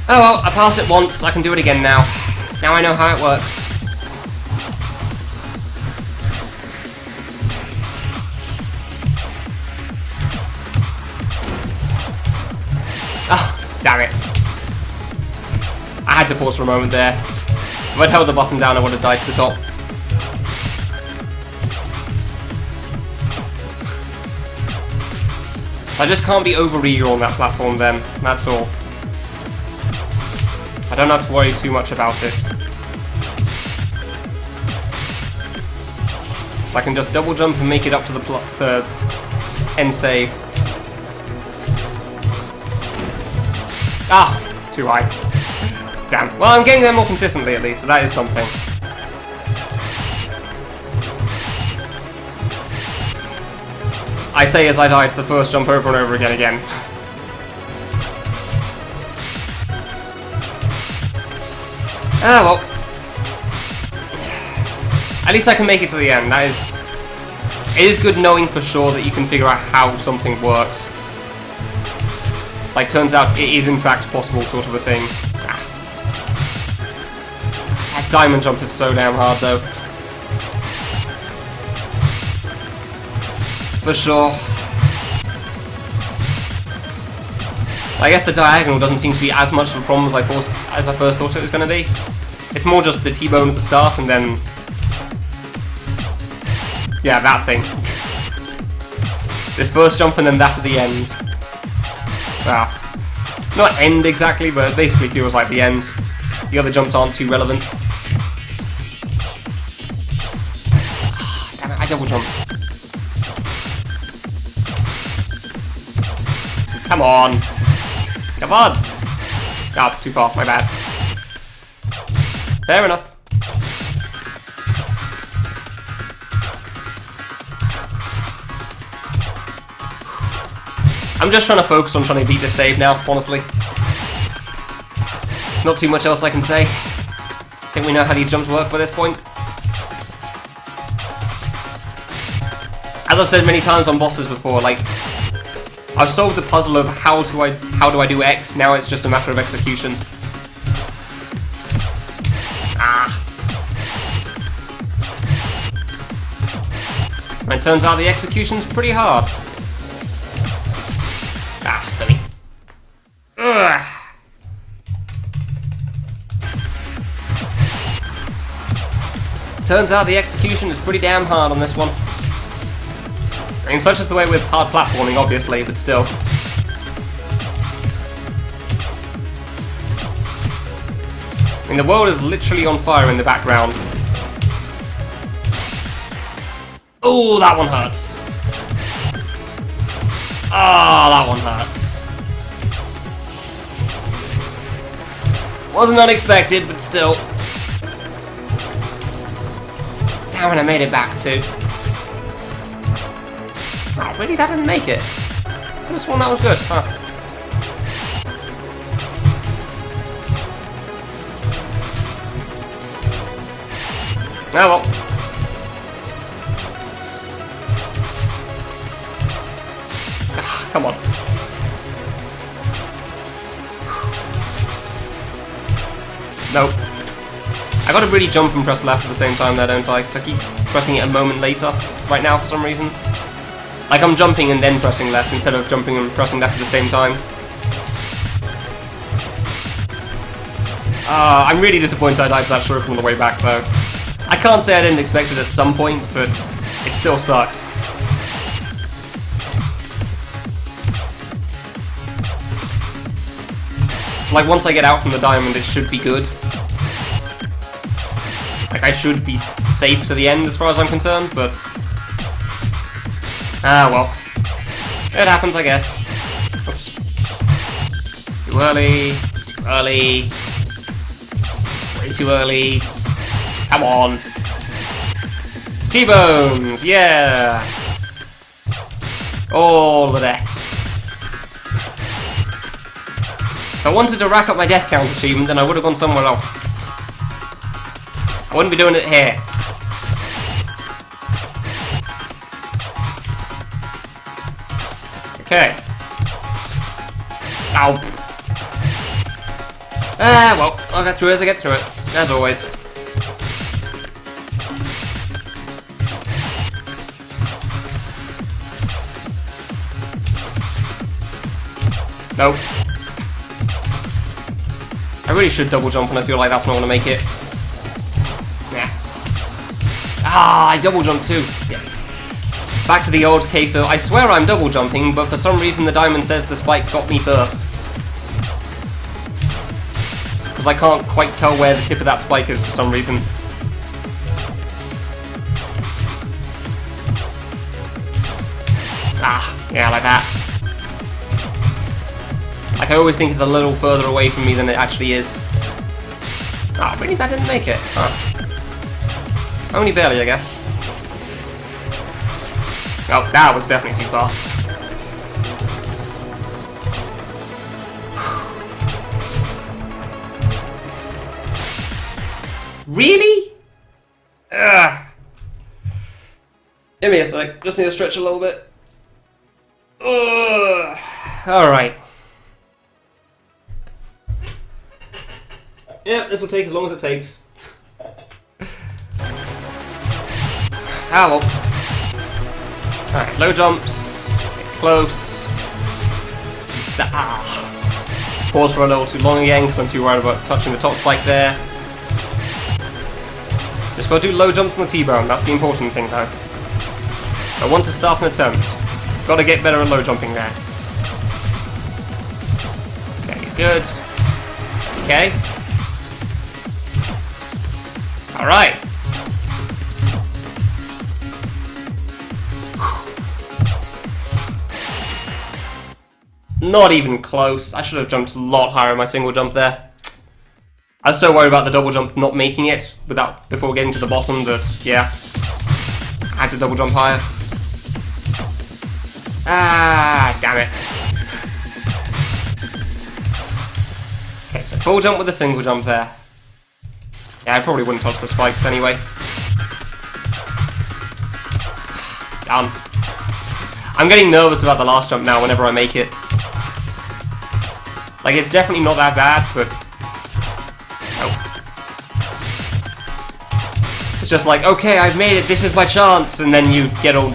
[SPEAKER 1] Oh well, I passed it once, I can do it again now. Now I know how it works. Damn it. I had to pause for a moment there. If I'd held the button down, I would have died to the top. I just can't be over-eager on that platform then, that's all. I don't have to worry too much about it. So I can just double jump and make it up to the end save. Ah, too high. Damn. Well, I'm getting there more consistently at least, so that is something. I say as I die to the first jump over and over again. Ah, well. At least I can make it to the end. That is... It is good knowing for sure that you can figure out how something works. Like, turns out it is in fact possible, sort of a thing. Ah. That diamond jump is so damn hard, though. For sure. I guess the diagonal doesn't seem to be as much of a problem as I first thought it was going to be. It's more just the T-bone at the start and then... Yeah, that thing. This first jump and then that at the end. Well, not end exactly, but it basically feels like the end. The other jumps aren't too relevant. Damn it, I double jumped. Come on. Come on. Ah, too far, my bad. Fair enough. I'm just trying to focus on trying to beat this save now, honestly. Not too much else I can say. I think we know how these jumps work by this point. As I've said many times on bosses before, like, I've solved the puzzle of how do I do X, now it's just a matter of execution. Ah. And it turns out the execution's pretty hard. Ah, dummy. Ugh. Turns out the execution is pretty damn hard on this one. I mean, such is the way with hard platforming, obviously, but still. I mean, the world is literally on fire in the background. Oh, that one hurts. Ah, that one hurts. Wasn't unexpected, but still. Damn it, I made it back too. Oh, really? That didn't make it? I could have sworn that was good. Huh. Oh well. Ah, come on. Nope. I gotta really jump and press left at the same time there, don't I? Because I keep pressing it a moment later right now for some reason. Like I'm jumping and then pressing left instead of jumping and pressing left at the same time. I'm really disappointed I died to that circle on the way back though. I can't say I didn't expect it at some point, but it still sucks. It's like once I get out from the diamond it should be good. Like I should be safe to the end as far as I'm concerned, but... Ah, well. It happens, I guess. Oops. Too early. Too early. Way too early. Come on. T-bones! Yeah! All the deaths. If I wanted to rack up my death count achievement, then I would have gone somewhere else. I wouldn't be doing it here. Okay. Ow. Ah, well, I'll get through it as I get through it, as always. Nope. I really should double jump and I feel like that's not going to make it. Nah. Ah, I double jumped too. Yeah. Back to the old case of, I swear I'm double jumping, but for some reason the diamond says the spike got me first. Because I can't quite tell where the tip of that spike is for some reason. Ah, yeah, like that. Like, I always think it's a little further away from me than it actually is. Ah, really? That didn't make it. Huh. Only barely, I guess. Oh, that was definitely too far. Really? Ugh. Give me a sec. Just need to stretch a little bit. Ugh. Alright. Yeah, this will take as long as it takes. Ah, well. Alright, low jumps. Get close. Ah. Pause for a little too long again because I'm too worried about touching the top spike there. Just gotta do low jumps on the T-bone, that's the important thing though. I want to start an attempt. Gotta get better at low jumping there. Okay, good. Okay. Alright. Not even close. I should have jumped a lot higher in my single jump there. I was so worried about the double jump not making it before getting to the bottom that, yeah, I had to double jump higher. Ah, damn it. Okay, so full jump with a single jump there. Yeah, I probably wouldn't touch the spikes anyway. Done. I'm getting nervous about the last jump now whenever I make it. Like, it's definitely not that bad, but... It's just like, okay, I've made it, this is my chance, and then you get all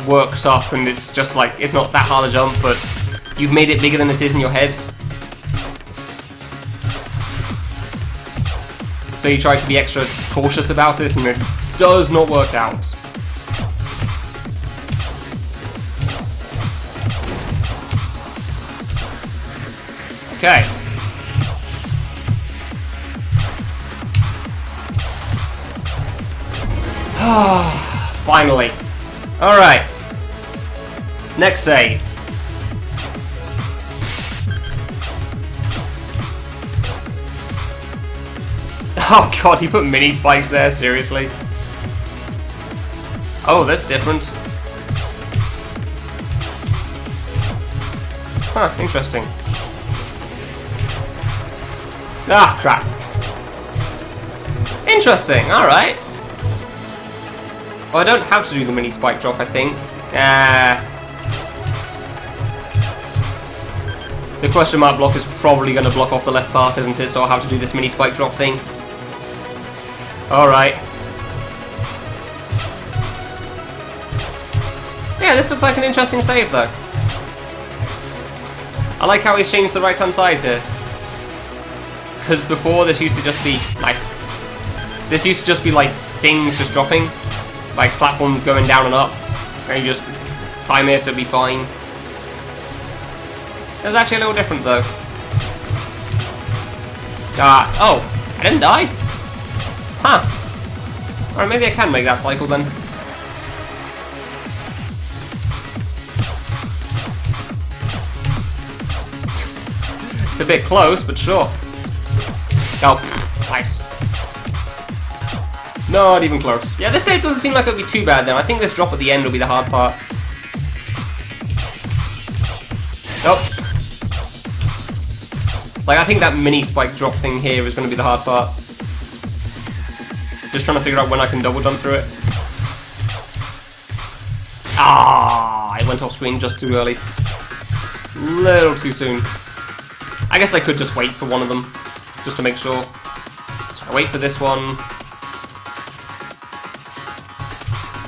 [SPEAKER 1] worked up, and it's just like, it's not that hard a jump, but you've made it bigger than it is in your head. So you try to be extra cautious about it, and it does not work out. Okay. Finally. Alright. Next save. Oh god, he put mini spikes there, seriously? Oh, that's different. Huh, interesting. Ah, crap. Interesting, alright. Well, I don't have to do the mini spike drop, I think. The question mark block is probably going to block off the left path, isn't it? So I'll have to do this mini spike drop thing. Alright. Yeah, this looks like an interesting save, though. I like how he's changed the right-hand side here. Because before, this used to just be... Nice. This used to just be, like, things just dropping. Like, platform going down and up. And you just time it, it'll be fine. It's actually a little different, though. Oh, I didn't die? Huh. Alright, maybe I can make that cycle, then. It's a bit close, but sure. Oh, nice. Not even close. Yeah, this save doesn't seem like it'll be too bad then. I think this drop at the end will be the hard part. Nope. Like, I think that mini spike drop thing here is going to be the hard part. Just trying to figure out when I can double jump through it. Ah, I went off screen just too early. Little too soon. I guess I could just wait for one of them, just to make sure. So I wait for this one.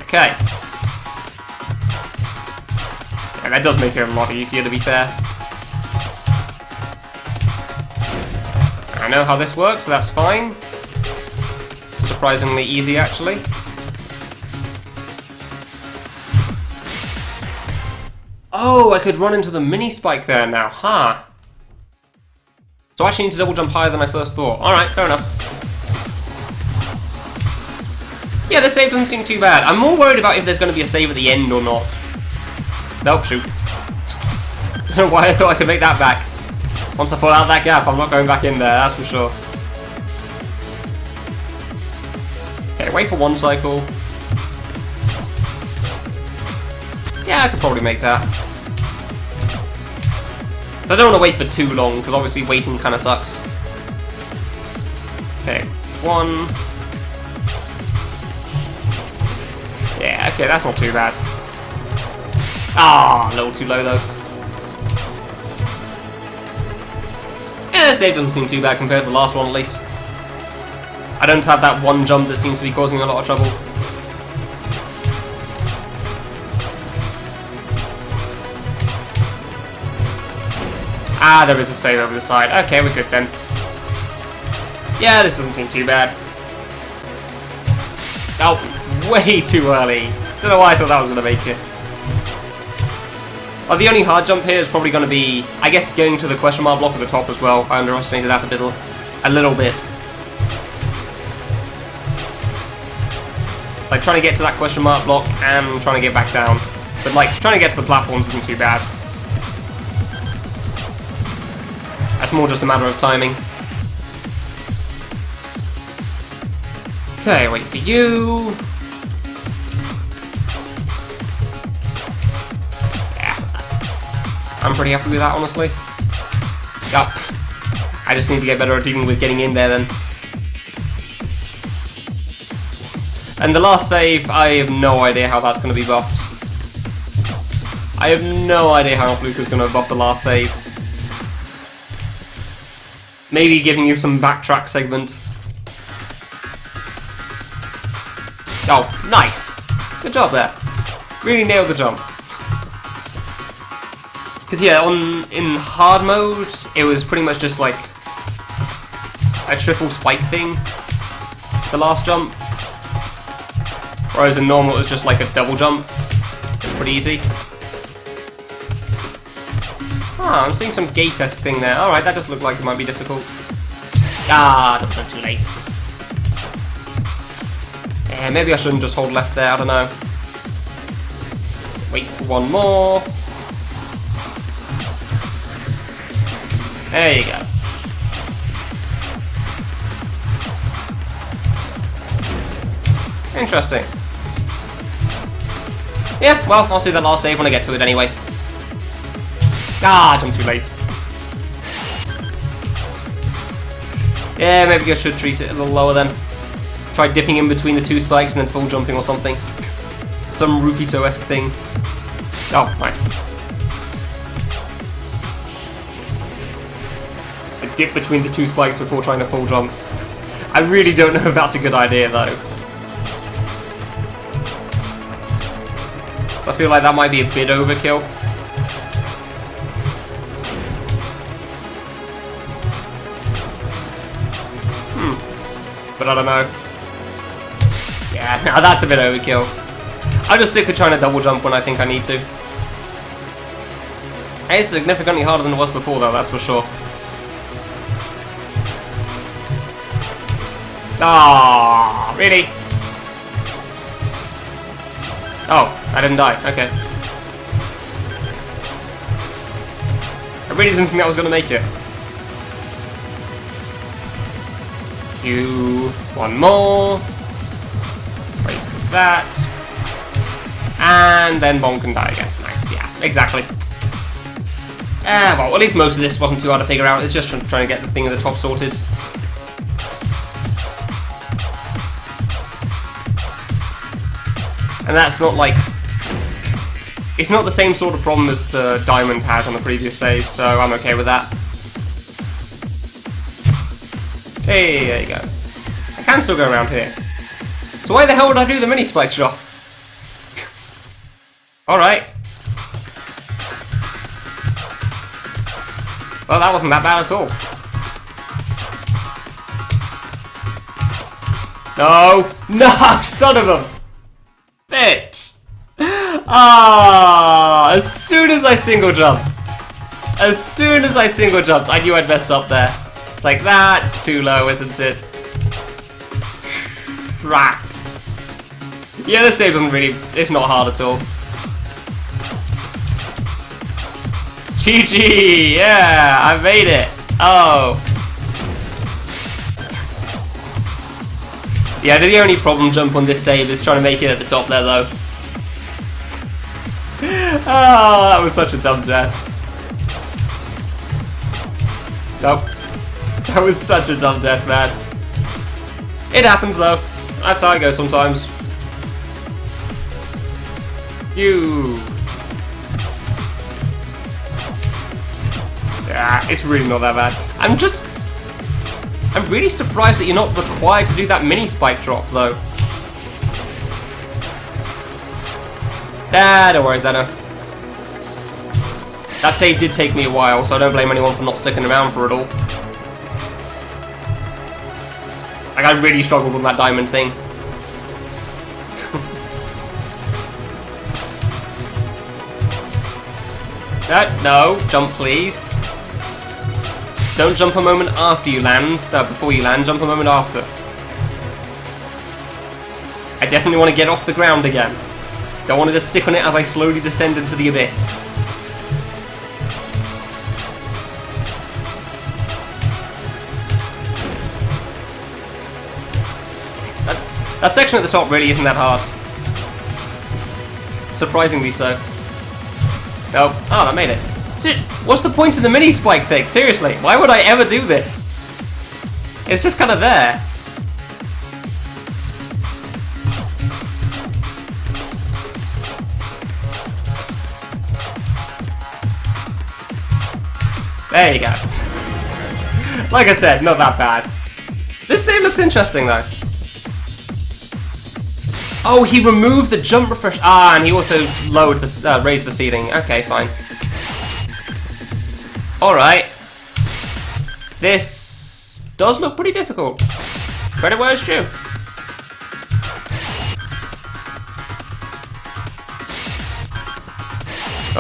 [SPEAKER 1] Okay. Yeah, that does make it a lot easier, to be fair. I know how this works, so that's fine. Surprisingly easy, actually. Oh, I could run into the mini spike there now, huh? So I actually need to double jump higher than I first thought. Alright, fair enough. Yeah, this save doesn't seem too bad. I'm more worried about if there's going to be a save at the end or not. Nope, shoot. Don't know why I thought I could make that back. Once I fall out of that gap, I'm not going back in there, that's for sure. Okay, wait for one cycle. Yeah, I could probably make that. So I don't want to wait for too long, because obviously waiting kind of sucks. Okay, one. Yeah, okay, that's not too bad. Ah, a little too low though. Yeah, this save doesn't seem too bad compared to the last one at least. I don't have that one jump that seems to be causing me a lot of trouble. Ah, there is a save over the side. Okay, we're good then. Yeah, this doesn't seem too bad. Oh, way too early. Don't know why I thought that was going to make it. Oh, the only hard jump here is probably going to be, I guess, going to the question mark block at the top as well. I underestimated that a little bit. Like, trying to get to that question mark block and trying to get back down. But, like, trying to get to the platforms isn't too bad. That's more just a matter of timing. Okay, wait for you. I'm pretty happy with that, honestly. Yup. I just need to get better at dealing with getting in there then. And the last save, I have no idea how that's going to be buffed. I have no idea how Luca's going to buff the last save. Maybe giving you some backtrack segment. Oh, nice. Good job there. Really nailed the jump. Because yeah, in hard mode, it was pretty much just like a triple spike thing, the last jump. Whereas in normal, it was just like a double jump. It was pretty easy. Ah, I'm seeing some gate-esque thing there. Alright, that does look like it might be difficult. Ah, don't know, too late. Yeah, maybe I shouldn't just hold left there, I don't know. Wait for one more. There you go. Interesting. Yeah, well, I'll see that last save when I get to it anyway. Ah, I'm too late. Yeah, maybe I should treat it a little lower then. Try dipping in between the two spikes and then full jumping or something. Some Rukito-esque thing. Oh, nice. I dip between the two spikes before trying to full jump. I really don't know if that's a good idea though. I feel like that might be a bit overkill. But I don't know. Yeah, no, that's a bit overkill. I'll just stick with trying to double jump when I think I need to. It's significantly harder than it was before though, that's for sure. Ah, really? Oh, I didn't die. Okay. I really didn't think that was going to make it. One more. Wait for that. And then Bonk can die again. Nice, yeah, exactly. Well, at least most of this wasn't too hard to figure out. It's just trying to get the thing at the top sorted. And that's not like... It's not the same sort of problem as the diamond had on the previous save, so I'm okay with that. Hey, there you go. I can still go around here. So why the hell would I do the mini spike shot? Alright. Well, that wasn't that bad at all. No! No! Son of a bitch! Ah! As soon as I single jumped, I knew I'd messed up there. It's like, that's too low, isn't it? Crap. Yeah, this save doesn't really... It's not hard at all. GG! Yeah, I made it! Oh. Yeah, the only problem jump on this save is trying to make it at the top there, though. Oh, that was such a dumb death. Nope. That was such a dumb death, man. It happens, though. That's how I go sometimes. You. Yeah, it's really not that bad. I'm really surprised that you're not required to do that mini spike drop, though. Nah, don't worry, Zeno. That save did take me a while, so I don't blame anyone for not sticking around for it all. Like, I really struggled with that diamond thing. No, jump please. Don't jump a moment after you land. Before you land, jump a moment after. I definitely want to get off the ground again. Don't want to just stick on it as I slowly descend into the abyss. That section at the top really isn't that hard. Surprisingly so. Nope. Oh, that made it. What's the point of the mini spike thing? Seriously, why would I ever do this? It's just kind of there. There you go. Like I said, not that bad. This save looks interesting though. Oh, he removed the jump refresh. Ah, and he also lowered the raised the ceiling. Okay, fine. All right. This does look pretty difficult. Credit where it's due.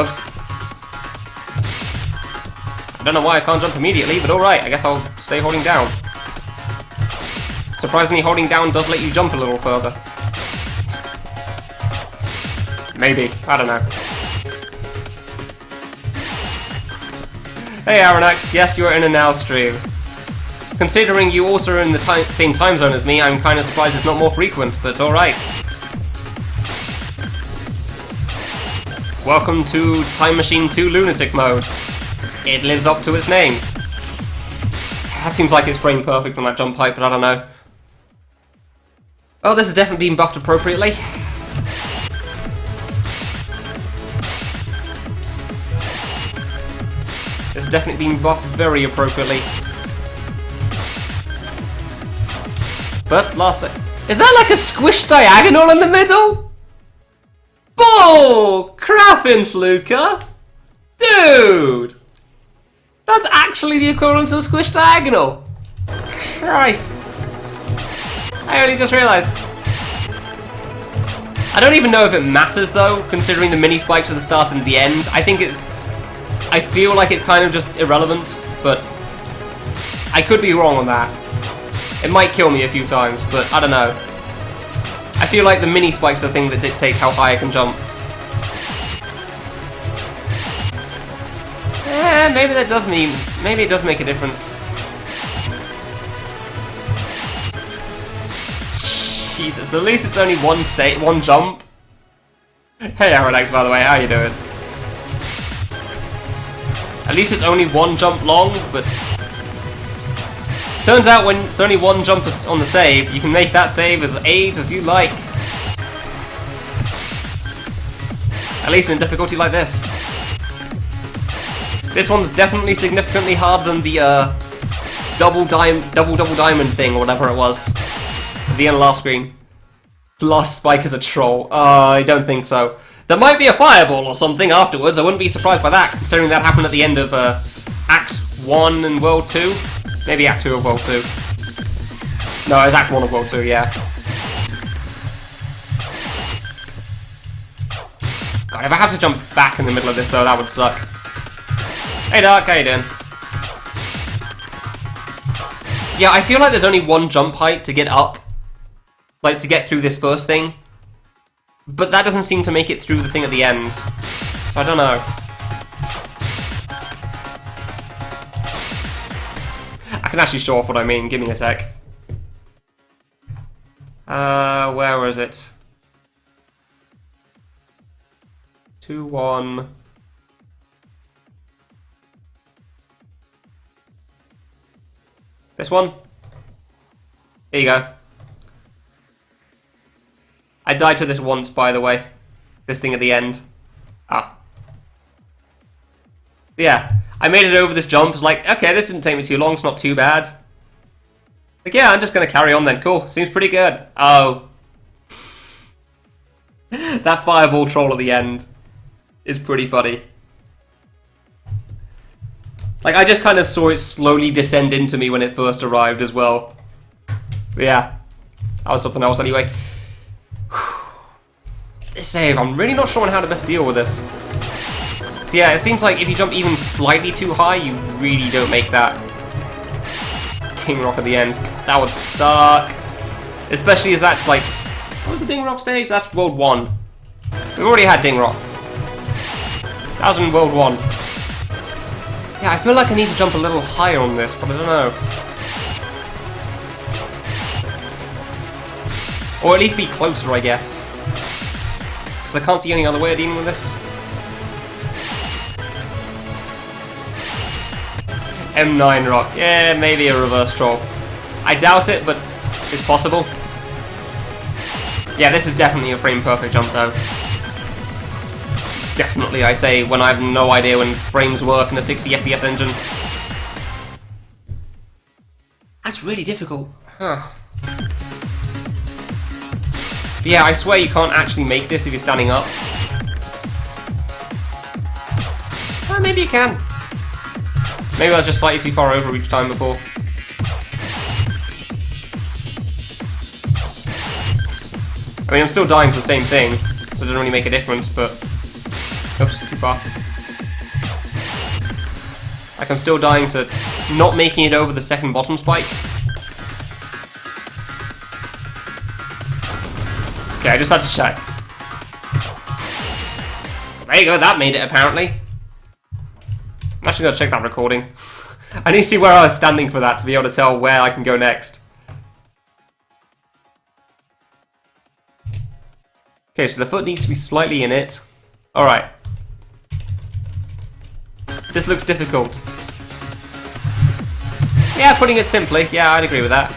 [SPEAKER 1] Oops. I don't know why I can't jump immediately, but alright, I guess I'll stay holding down. Surprisingly, holding down does let you jump a little further. Maybe, I don't know. Hey Aronax, yes, you're in a now stream. Considering you also are in the same time zone as me, I'm kind of surprised it's not more frequent, but alright. Welcome to Time Machine 2 Lunatic mode. It lives up to its name. That seems like it's frame perfect on that jump height, but I don't know. Oh, this has definitely been buffed appropriately. This has definitely been buffed very appropriately. But last is that like a squished diagonal in the middle? Bull crappin' Fluker! Dude! That's actually the equivalent to a squished diagonal! Christ! I only just realised. I don't even know if it matters though, considering the mini spikes at the start and the end. I feel like it's kind of just irrelevant, but I could be wrong on that. It might kill me a few times, but I don't know. I feel like the mini spikes are the thing that dictates how high I can jump. Maybe that does mean... Maybe it does make a difference. Jesus, at least it's only one jump. Hey Aronax, by the way, how you doing? At least it's only one jump long, but... Turns out when it's only one jump on the save, you can make that save as AIDS as you like. At least in a difficulty like this. This one's definitely significantly harder than the double diamond thing or whatever it was. At the end of last screen. Last spike is a troll. I don't think so. There might be a fireball or something afterwards. I wouldn't be surprised by that, considering that happened at the end of Act 1 in World 2. Maybe Act 2 of World 2. No, it was Act 1 of World 2, yeah. God, if I have to jump back in the middle of this though, that would suck. Hey Dark, how you doing? Yeah, I feel like there's only one jump height to get up. Like, to get through this first thing. But that doesn't seem to make it through the thing at the end. So I don't know. can actually show off what I mean. Give me a sec. Where was it? 2, 1. This one? Here you go. I died to this once, by the way. This thing at the end. Ah. Yeah, I made it over this jump. It's like, okay, this didn't take me too long. It's not too bad. Like, yeah, I'm just going to carry on then. Cool. Seems pretty good. Oh. That fireball troll at the end is pretty funny. Like, I just kind of saw it slowly descend into me when it first arrived as well. But yeah, that was something else anyway. This save, I'm really not sure on how to best deal with this. So yeah, it seems like if you jump even slightly too high, you really don't make that ding rock at the end. That would suck. Especially as that's like... What was the ding rock stage? That's World 1. We've already had ding rock. That was in World 1. Yeah, I feel like I need to jump a little higher on this, but I don't know. Or at least be closer, I guess. Because I can't see any other way of dealing with this. M9 rock. Yeah, maybe a reverse troll. I doubt it, but it's possible. Yeah, this is definitely a frame-perfect jump, though. Definitely, I say, when I have no idea when frames work in a 60 FPS engine. That's really difficult. Huh. But yeah, I swear you can't actually make this if you're standing up. Maybe you can. Maybe I was just slightly too far over each time before. I mean, I'm still dying to the same thing, so it doesn't really make a difference, but... Oops, too far. Like, I'm still dying to not making it over the second bottom spike. Okay, I just had to check. There you go, that made it, apparently. I'm actually going to check that recording. I need to see where I was standing for that to be able to tell where I can go next. Okay, so the foot needs to be slightly in it. Alright. This looks difficult. Yeah, putting it simply. Yeah, I'd agree with that.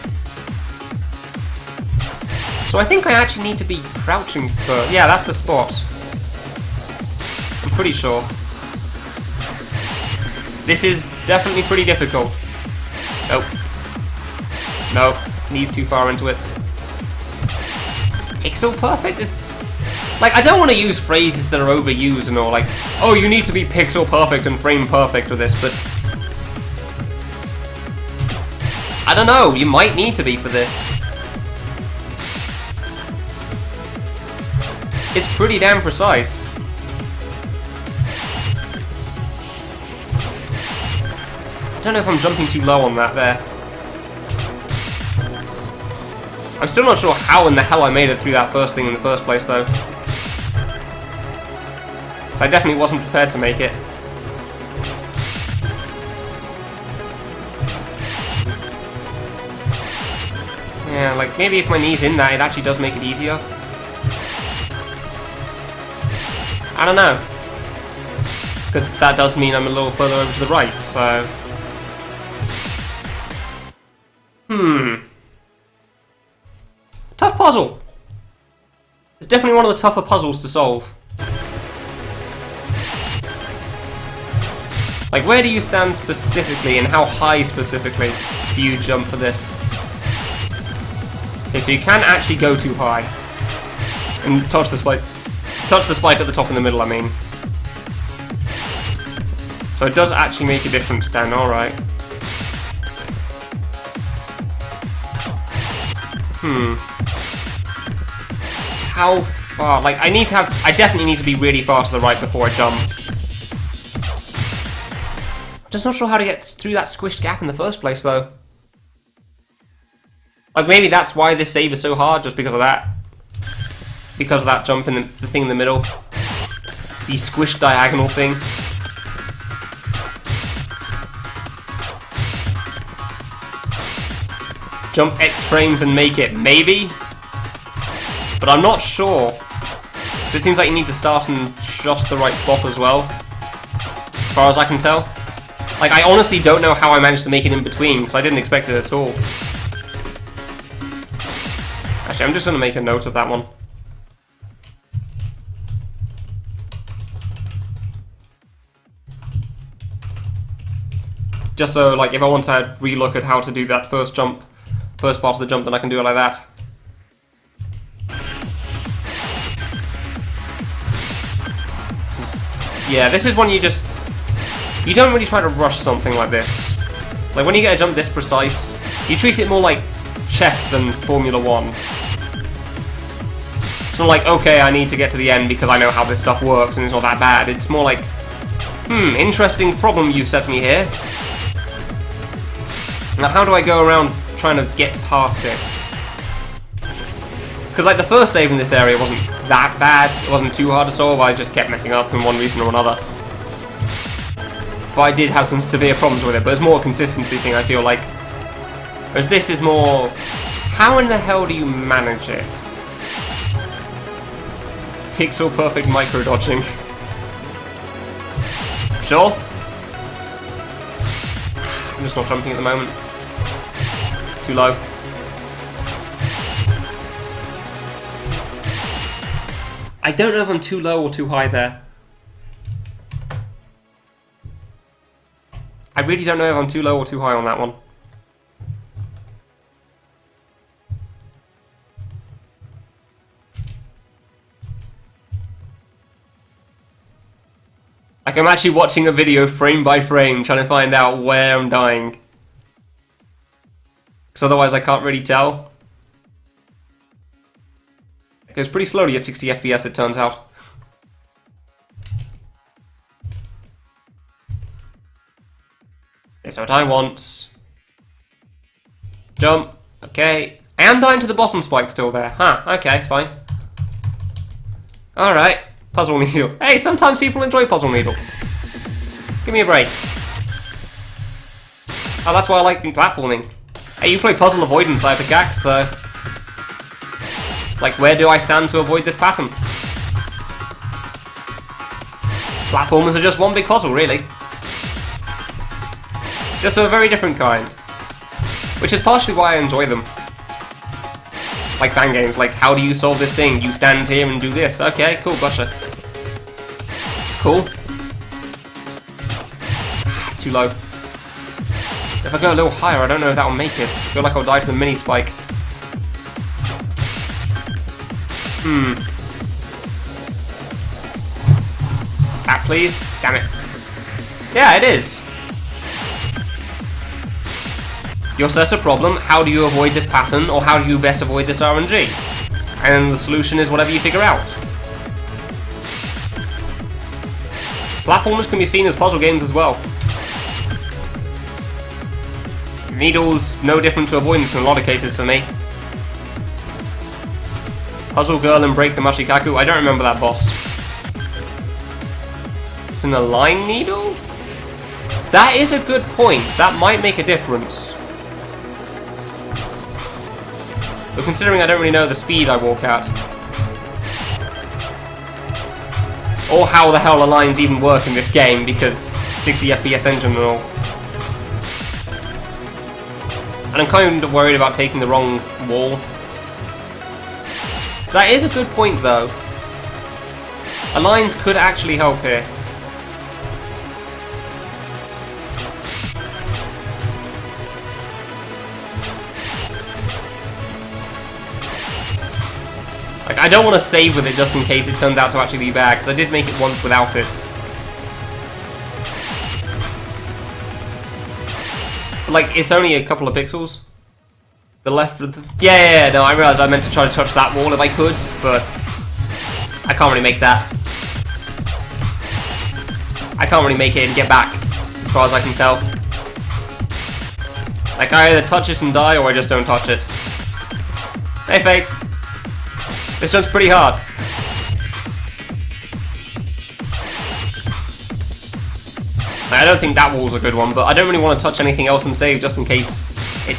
[SPEAKER 1] So I think I actually need to be crouching for... Yeah, that's the spot. I'm pretty sure. This is definitely pretty difficult. Nope. Nope. Knees too far into it. Pixel perfect is... Like, I don't want to use phrases that are overused and all, like, oh, you need to be pixel perfect and frame perfect with this, but... I don't know, you might need to be for this. It's pretty damn precise. I don't know if I'm jumping too low on that there. I'm still not sure how in the hell I made it through that first thing in the first place, though. So I definitely wasn't prepared to make it. Yeah, like, maybe if my knee's in that, it actually does make it easier. I don't know. Because that does mean I'm a little further over to the right, so... Tough puzzle! It's definitely one of the tougher puzzles to solve. Like, where do you stand specifically, and how high specifically do you jump for this? Okay, so you can actually go too high. And touch the spike. Touch the spike at the top in the middle, I mean. So it does actually make a difference then, alright. How far? Like, I definitely need to be really far to the right before I jump. I'm just not sure how to get through that squished gap in the first place, though. Like, maybe that's why this save is so hard, just because of that. Because of that jump in the thing in the middle. The squished diagonal thing. jump X frames and make it? Maybe? But I'm not sure. It seems like you need to start in just the right spot as well, as far as I can tell. Like, I honestly don't know how I managed to make it in between, because I didn't expect it at all. Actually, I'm just going to make a note of that one. Just so, like, if I want to relook at how to do that first part of the jump, then I can do it like that. Yeah, this is one you don't really try to rush something like this. Like, when you get a jump this precise, you treat it more like chess than Formula 1. It's not like, okay, I need to get to the end because I know how this stuff works and it's not that bad. It's more like, interesting problem you've set me here. Now, how do I go around trying to get past it? Because, like, the first save in this area wasn't that bad. It wasn't too hard to solve. I just kept messing up for one reason or another. But I did have some severe problems with it. But it's more a consistency thing, I feel like. Whereas this is more, how in the hell do you manage it? Pixel perfect micro dodging. Sure. I'm just not jumping at the moment. Too low. I don't know if I'm too low or too high there. I really don't know if I'm too low or too high on that one. Like, I'm actually watching a video frame by frame, trying to find out where I'm dying. Because otherwise I can't really tell. It goes pretty slowly at 60 FPS, it turns out. Okay, so I die once. Jump. Okay. I am dying to the bottom spike still there. Huh, okay, fine. Alright. Puzzle needle. Hey, sometimes people enjoy puzzle needle. Give me a break. Oh, that's why I like platforming. Hey, you play puzzle avoidance, I have to gack, so... Like, where do I stand to avoid this pattern? Platformers are just one big puzzle, really. Just a very different kind. Which is partially why I enjoy them. Like fan games, like, how do you solve this thing? You stand here and do this. Okay, cool, gotcha. It's cool. Too low. If I go a little higher, I don't know if that will make it. I feel like I'll die to the mini spike. That, please? Damn it. Yeah, it is. You're set a problem, how do you avoid this pattern, or how do you best avoid this RNG? And the solution is whatever you figure out. Platformers can be seen as puzzle games as well. Needle's no different to avoidance in a lot of cases for me. Puzzle Girl and Break the Mashikaku, I don't remember that boss. It's an align needle? That is a good point, that might make a difference. But considering I don't really know the speed I walk at. Or how the hell the lines even work in this game, because 60 FPS engine and all. And I'm kind of worried about taking the wrong wall. That is a good point though. Aligns could actually help here. Like, I don't want to save with it just in case it turns out to actually be bad, because I did make it once without it. But, like, it's only a couple of pixels. The left of the... Yeah, no, I realised I meant to try to touch that wall if I could, but... I can't really make that. I can't really make it and get back, as far as I can tell. Like, I either touch it and die, or I just don't touch it. Hey, Fate. This jump's pretty hard. I don't think that wall's a good one, but I don't really want to touch anything else and save just in case it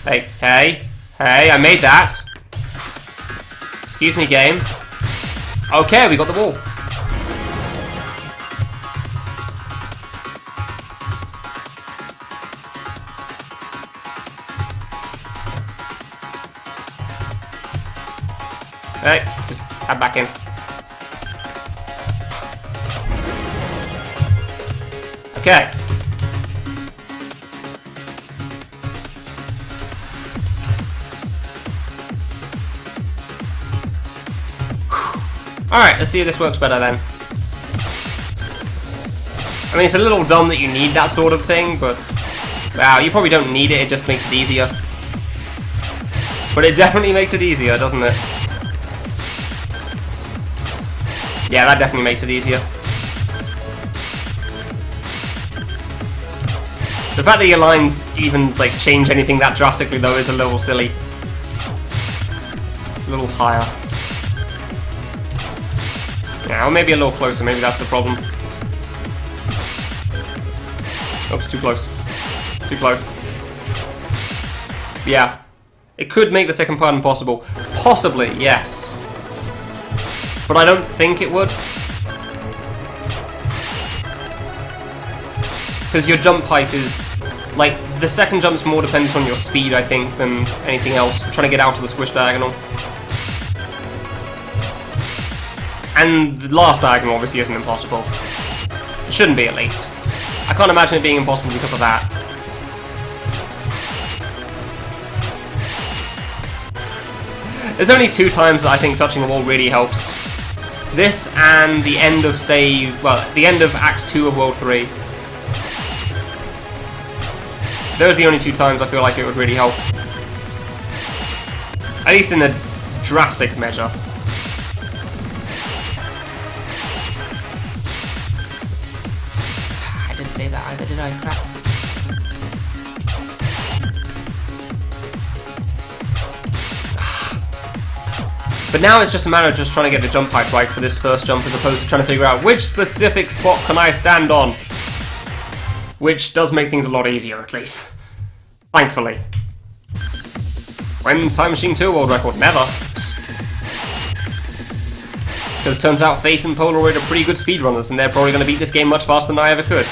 [SPEAKER 1] Hey, hey, hey, I made that. Excuse me, game. Okay, we got the wall. Hey, just tab back in. Okay. Alright, let's see if this works better then. I mean, it's a little dumb that you need that sort of thing, but... Wow, you probably don't need it, it just makes it easier. But it definitely makes it easier, doesn't it? Yeah, that definitely makes it easier. The fact that your lines even, like, change anything that drastically, though, is a little silly. A little higher. Yeah, or maybe a little closer, maybe that's the problem. Oops, too close. Too close. Yeah. It could make the second part impossible. Possibly, yes. But I don't think it would. Because your jump height is... Like, the second jump's more dependent on your speed, I think, than anything else. Trying to get out of the squish diagonal. And the last diagonal obviously isn't impossible. It shouldn't be, at least. I can't imagine it being impossible because of that. There's only 2 times that I think touching the wall really helps. This and the end of, say, well, the end of Act 2 of World 3. Those are the only 2 times I feel like it would really help. At least in a drastic measure. I didn't say that either, did I? Crap. But now it's just a matter of just trying to get the jump height right for this first jump as opposed to trying to figure out which specific spot can I stand on. Which does make things a lot easier, at least. Thankfully. When's Timemachine 2 world record? Never. Because it turns out Face and Polaroid are pretty good speedrunners, and they're probably going to beat this game much faster than I ever could.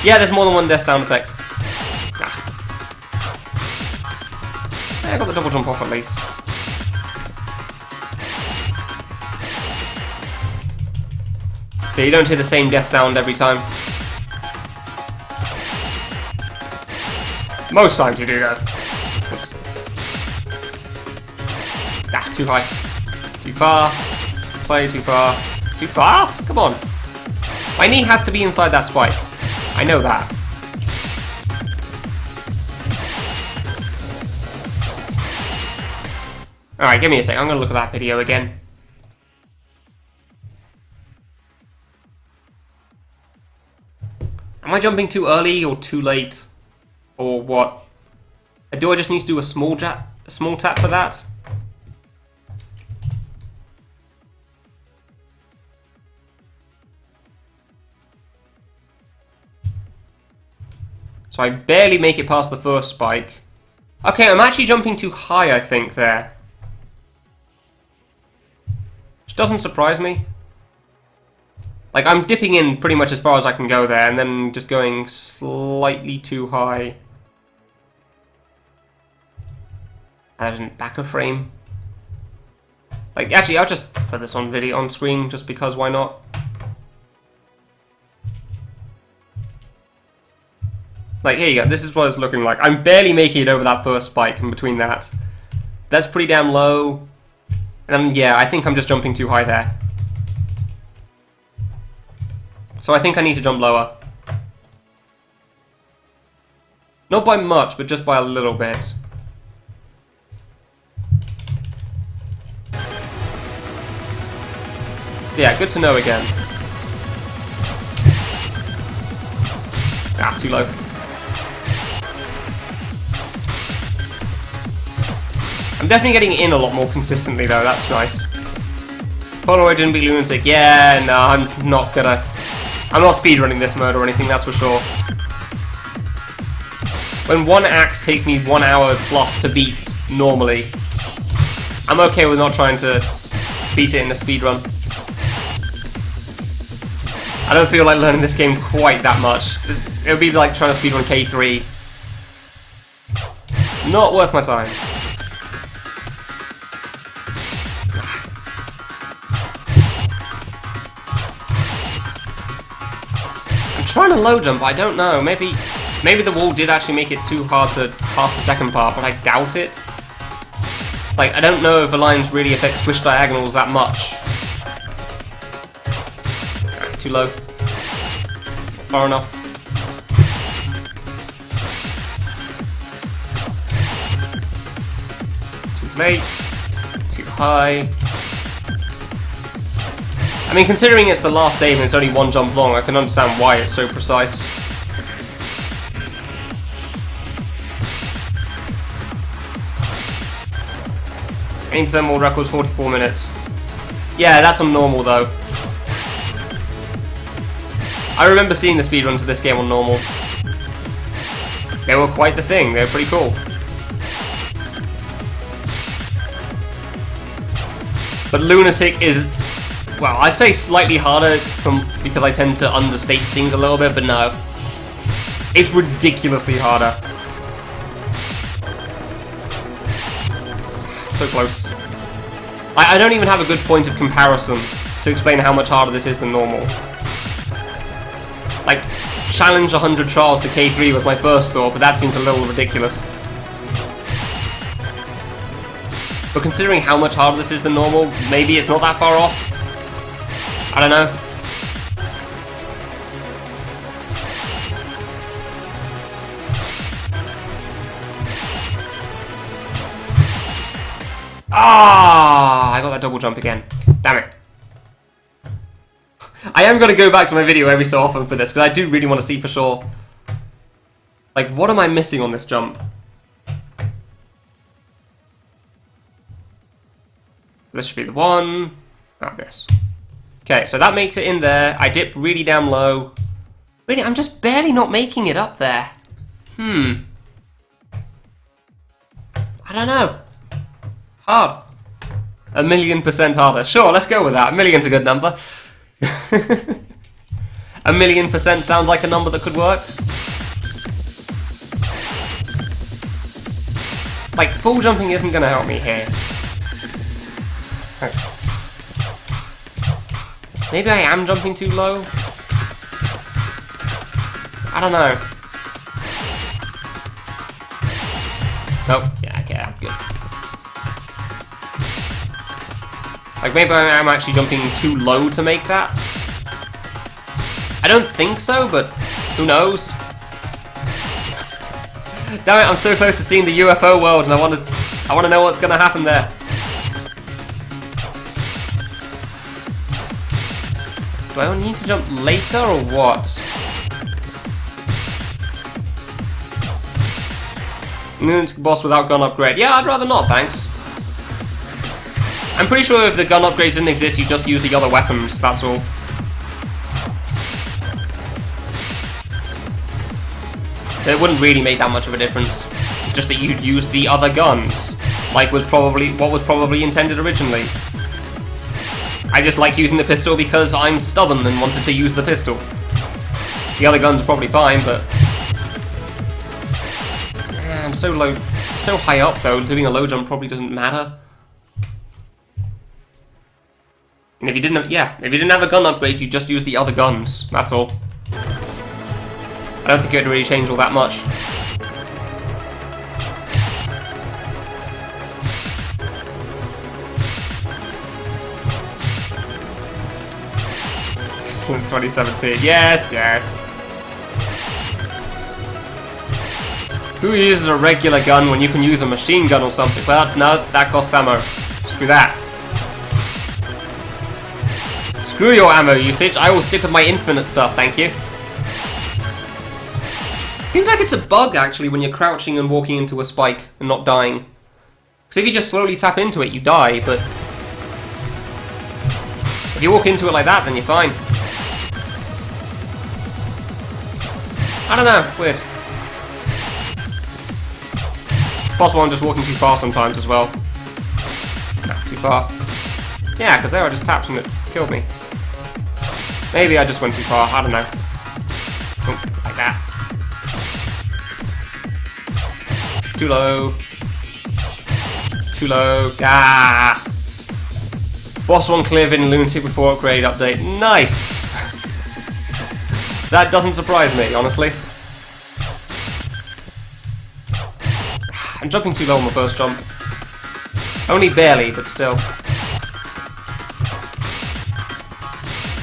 [SPEAKER 1] Yeah, there's more than one death sound effect. Ah. I got the double jump off at least. So you don't hear the same death sound every time. Most times you do though. Oops. Ah, too high. Too far. Slightly too far. Too far? Come on. My knee has to be inside that spike. I know that. Alright, give me a sec. I'm gonna look at that video again. Am I jumping too early or too late? Or what? Do I just need to do a small tap for that? So I barely make it past the first spike. Okay, I'm actually jumping too high, I think, there. Which doesn't surprise me. Like, I'm dipping in pretty much as far as I can go there, and then just going slightly too high. That isn't back of frame. Like, actually, I'll just put this on video, on screen, just because, why not? Like, here you go, this is what it's looking like. I'm barely making it over that first spike in between that. That's pretty damn low. And yeah, I think I'm just jumping too high there. So I think I need to jump lower. Not by much, but just by a little bit. Yeah, good to know again. Ah, too low. I'm definitely getting in a lot more consistently though, that's nice. Polaroid didn't be Lunatic. Yeah, no, I'm not speedrunning this mode or anything, that's for sure. When one axe takes me 1 hour plus to beat normally, I'm okay with not trying to beat it in a speedrun. I don't feel like learning this game quite that much. It would be like trying to speedrun K3. Not worth my time. I'm trying to low jump, I don't know. Maybe the wall did actually make it too hard to pass the second part, but I doubt it. Like, I don't know if the lines really affect squish diagonals that much. Too low. Far enough. Too late. Too high. I mean, considering it's the last save and it's only one jump long, I can understand why it's so precise. Aim for them all records 44 minutes. Yeah, that's on normal though. I remember seeing the speedruns of this game on normal. They were quite the thing, they were pretty cool. But Lunatic is, well, I'd say slightly harder because I tend to understate things a little bit, but no. It's ridiculously harder. So close. I don't even have a good point of comparison to explain how much harder this is than normal. Like, challenge 100 trials to K3 was my first thought, but that seems a little ridiculous. But considering how much harder this is than normal, maybe it's not that far off. I don't know. Ah! I got that double jump again. Damn it. I am going to go back to my video every so often for this, because I do really want to see for sure. Like, what am I missing on this jump? This should be the one. Oh, this. Okay, so that makes it in there. I dip really damn low. Really, I'm just barely not making it up there. I don't know. Hard. 1,000,000% harder. Sure, let's go with that. 1,000,000's a good number. 1,000,000% sounds like a number that could work. Like, full jumping isn't going to help me here. Okay. Maybe I am jumping too low? I don't know. Nope. Yeah, okay, I'm good. Like, maybe I am actually jumping too low to make that. I don't think so, but who knows? Damn it, I'm so close to seeing the UFO world, and I want to know what's going to happen there. Do I need to jump later, or what? Lunatic boss without gun upgrade. Yeah, I'd rather not, thanks. I'm pretty sure if the gun upgrades didn't exist, you just use the other weapons, that's all. It wouldn't really make that much of a difference. It's just that you'd use the other guns, like what was probably intended originally. I just like using the pistol because I'm stubborn and wanted to use the pistol. The other guns are probably fine, but I'm so low, so high up though. Doing a low jump probably doesn't matter. And if you didn't have a gun upgrade, you just use the other guns. That's all. I don't think it would really change all that much. Excellent 2017. Yes, yes. Who uses a regular gun when you can use a machine gun or something? Well, no, that costs ammo. Screw that. Screw your ammo usage. I will stick with my infinite stuff, thank you. Seems like it's a bug, actually, when you're crouching and walking into a spike and not dying. Because if you just slowly tap into it, you die, but if you walk into it like that, then you're fine. I don't know, weird. Possible I'm just walking too far sometimes as well. No, too far. Yeah, because there I just tapped and it killed me. Maybe I just went too far, I don't know. Oh, like that. Too low. Too low. Ah! Boss 1 cleared in Lunatic before upgrade update. Nice! That doesn't surprise me, honestly. I'm jumping too low on the first jump. Only barely, but still.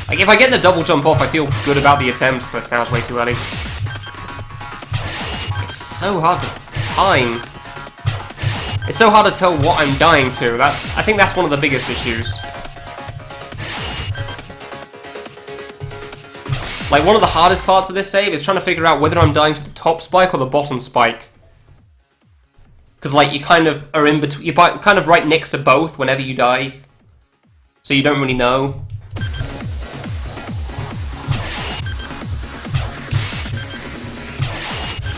[SPEAKER 1] Like, if I get the double jump off, I feel good about the attempt, but now it's way too early. It's so hard to time. It's so hard to tell what I'm dying to. I think that's one of the biggest issues. Like, one of the hardest parts of this save is trying to figure out whether I'm dying to the top spike or the bottom spike. Because, like, you kind of are in between, you're kind of right next to both whenever you die. So you don't really know.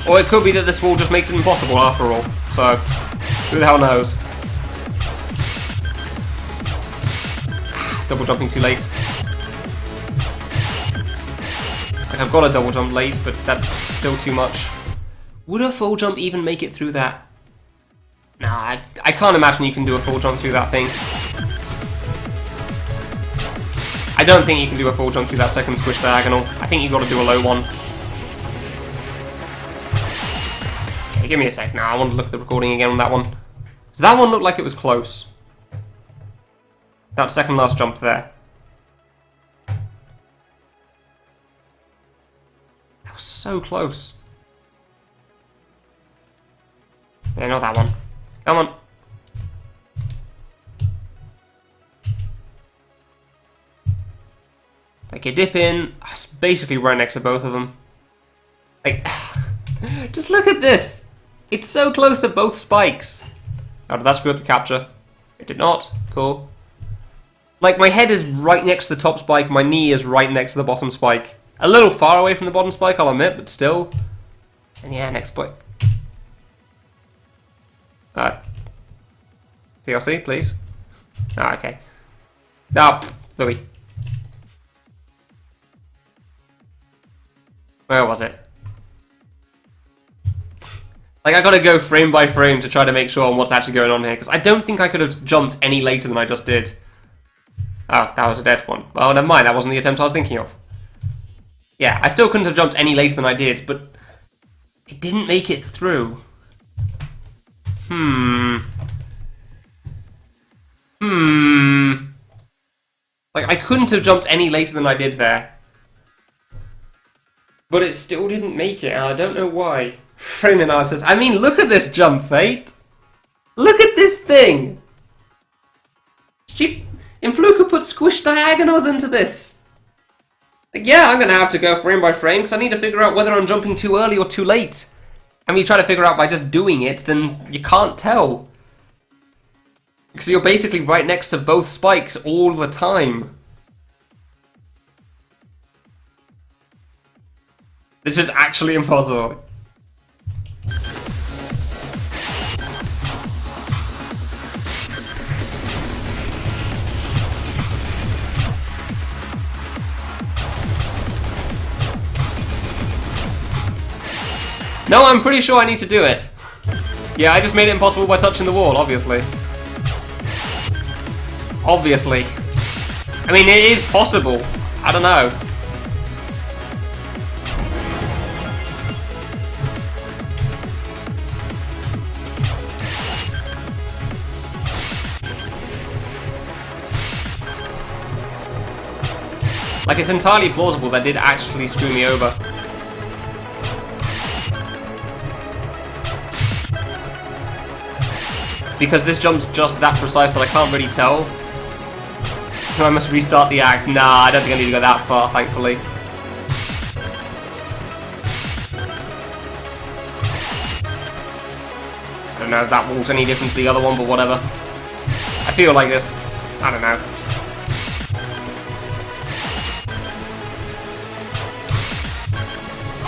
[SPEAKER 1] Or it could be that this wall just makes it impossible after all. So, who the hell knows? Double jumping too late. Like, I've got a double jump late, but that's still too much. Would a full jump even make it through that? Nah, I can't imagine you can do a full jump through that thing. I don't think you can do a full jump through that second squish diagonal. I think you've got to do a low one. Okay, give me a sec now. I want to look at the recording again on that one. Does that one look like it was close? That second last jump there. That was so close. Yeah, not that one. Come on. Like, you dip in, it's basically right next to both of them. Like, just look at this! It's so close to both spikes. Oh, did that screw up the capture? It did not. Cool. Like, my head is right next to the top spike, my knee is right next to the bottom spike. A little far away from the bottom spike, I'll admit, but still. And yeah, next spike. PLC, please. Ah, okay. Ah, Louis. Where was it? Like, I gotta go frame by frame to try to make sure on what's actually going on here, because I don't think I could have jumped any later than I just did. Oh, that was a dead one. Well, never mind, that wasn't the attempt I was thinking of. Yeah, I still couldn't have jumped any later than I did, but it didn't make it through. Like, I couldn't have jumped any later than I did there. But it still didn't make it, and I don't know why. Frame analysis. I mean, look at this jump, Fate! Look at this thing! Influka put squish diagonals into this! Like, yeah, I'm gonna have to go frame by frame, because I need to figure out whether I'm jumping too early or too late. And when you try to figure out by just doing it, then you can't tell. Because you're basically right next to both spikes all the time. This is actually impossible. No, I'm pretty sure I need to do it. Yeah, I just made it impossible by touching the wall, obviously. Obviously. I mean, it is possible. I don't know. Like, it's entirely plausible that did actually screw me over. Because this jump's just that precise that I can't really tell. I must restart the act. Nah, I don't think I need to go that far, thankfully. I don't know if that wall's any different to the other one, but whatever. I feel like this... I don't know.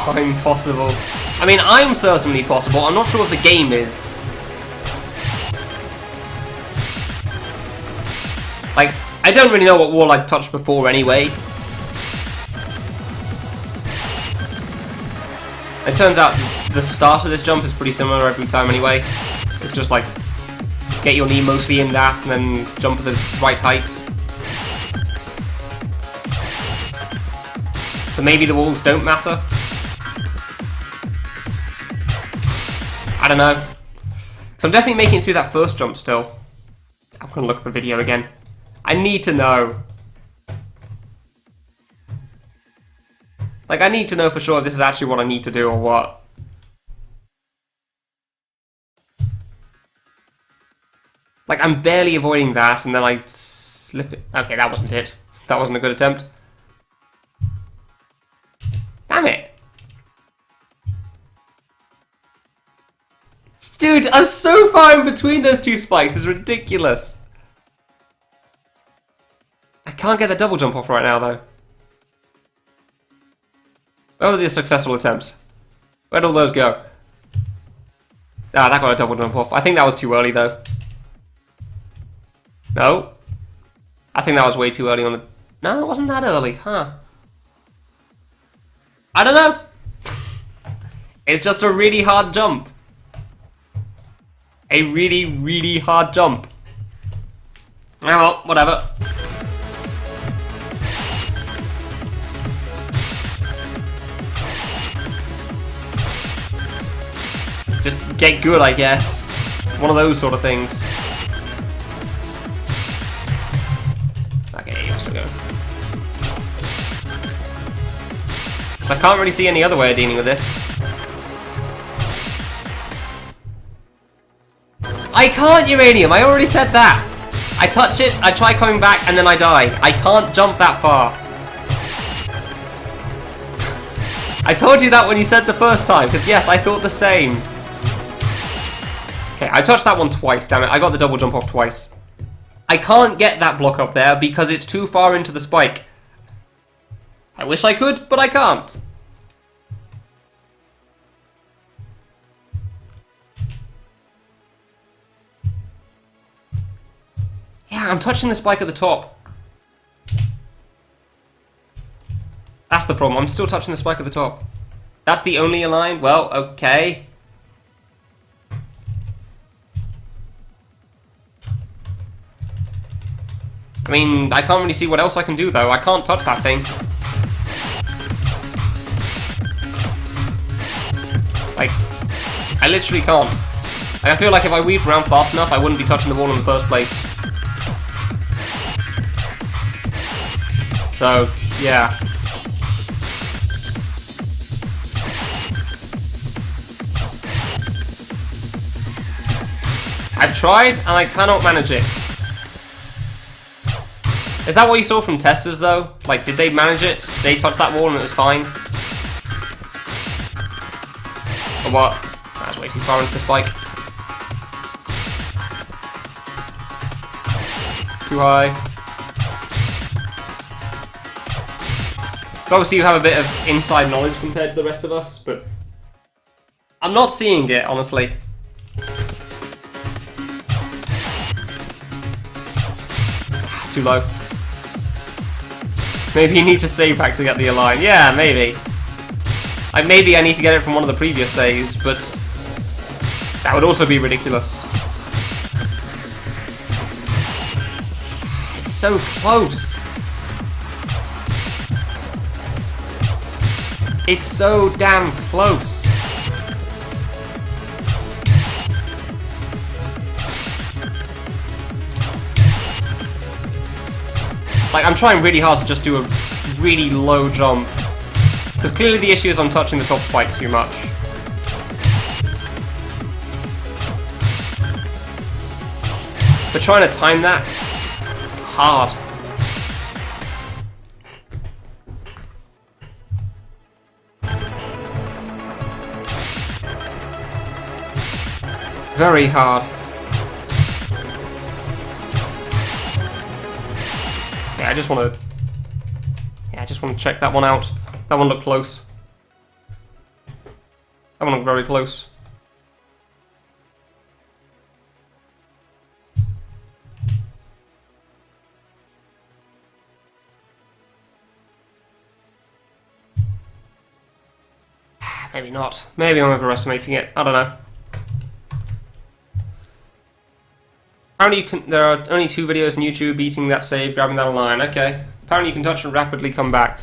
[SPEAKER 1] I'm possible. I mean, I'm certainly possible. I'm not sure if the game is. Like, I don't really know what wall I'd touched before anyway. It turns out the start of this jump is pretty similar every time anyway. It's just like, get your knee mostly in that and then jump at the right height. So maybe the walls don't matter? I don't know. So I'm definitely making it through that first jump still. I'm gonna look at the video again. I need to know. Like, I need to know for sure if this is actually what I need to do or what. Like, I'm barely avoiding that, and then I slip it. Okay, that wasn't it. That wasn't a good attempt. Damn it. Dude, I'm so far in between those two spikes. It's ridiculous. I can't get the double jump off right now, though. Where were the successful attempts? Where'd all those go? Ah, that got a double jump off. I think that was too early, though. No. I think that was way too early on the... No, it wasn't that early, huh? I don't know. It's just a really hard jump. A really, really hard jump. Oh well, whatever. Just get good, I guess. One of those sort of things. Okay, you're still going. So I can't really see any other way of dealing with this. I can't uranium, I already said that. I touch it, I try coming back, and then I die. I can't jump that far. I told you that when you said the first time, because yes, I thought the same. Okay, I touched that one twice, damn it. I got the double jump off twice. I can't get that block up there because it's too far into the spike. I wish I could, but I can't. Yeah, I'm touching the spike at the top. That's the problem, I'm still touching the spike at the top. That's the only align? Well, okay. I mean, I can't really see what else I can do though. I can't touch that thing. Like, I literally can't. Like, I feel like if I weaved around fast enough, I wouldn't be touching the wall in the first place. So, yeah. I've tried, and I cannot manage it. Is that what you saw from testers, though? Like, did they manage it? They touched that wall and it was fine? Or what? That's way too far into the spike. Too high. But obviously you have a bit of inside knowledge compared to the rest of us, but... I'm not seeing it, honestly. Too low. Maybe you need to save back to get the align. Yeah, maybe. Like, maybe I need to get it from one of the previous saves, but that would also be ridiculous. It's so close. It's so damn close. Like, I'm trying really hard to just do a really low jump. Because clearly the issue is I'm touching the top spike too much. But trying to time that, hard. Very hard. Yeah, I just want to. Yeah, I just want to check that one out. That one looked close. That one looked very close. Maybe not. Maybe I'm overestimating it. I don't know. Apparently there are only 2 videos on YouTube beating that save, grabbing that line. Okay. Apparently you can touch and rapidly come back.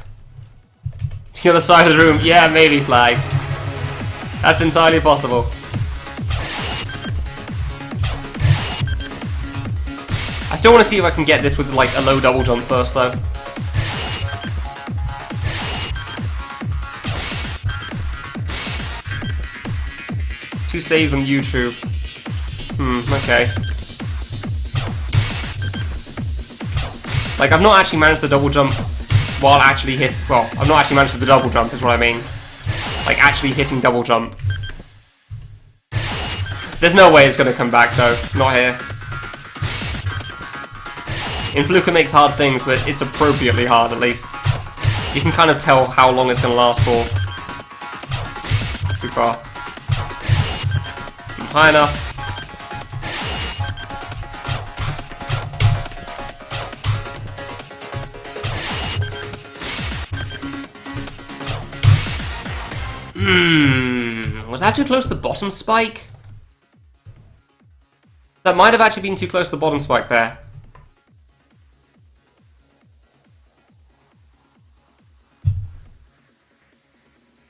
[SPEAKER 1] To the other side of the room. Yeah, maybe, Flag. That's entirely possible. I still want to see if I can get this with like a low double jump first though. Two saves on YouTube. Okay. Like, I've not actually managed the double jump while actually well, I've not actually managed the double jump is what I mean. Like, actually hitting double jump. There's no way it's going to come back though. Not here. In Fluker makes hard things, but it's appropriately hard at least. You can kind of tell how long it's going to last for. Too far. High enough. Was that too close to the bottom spike? That might have actually been too close to the bottom spike there.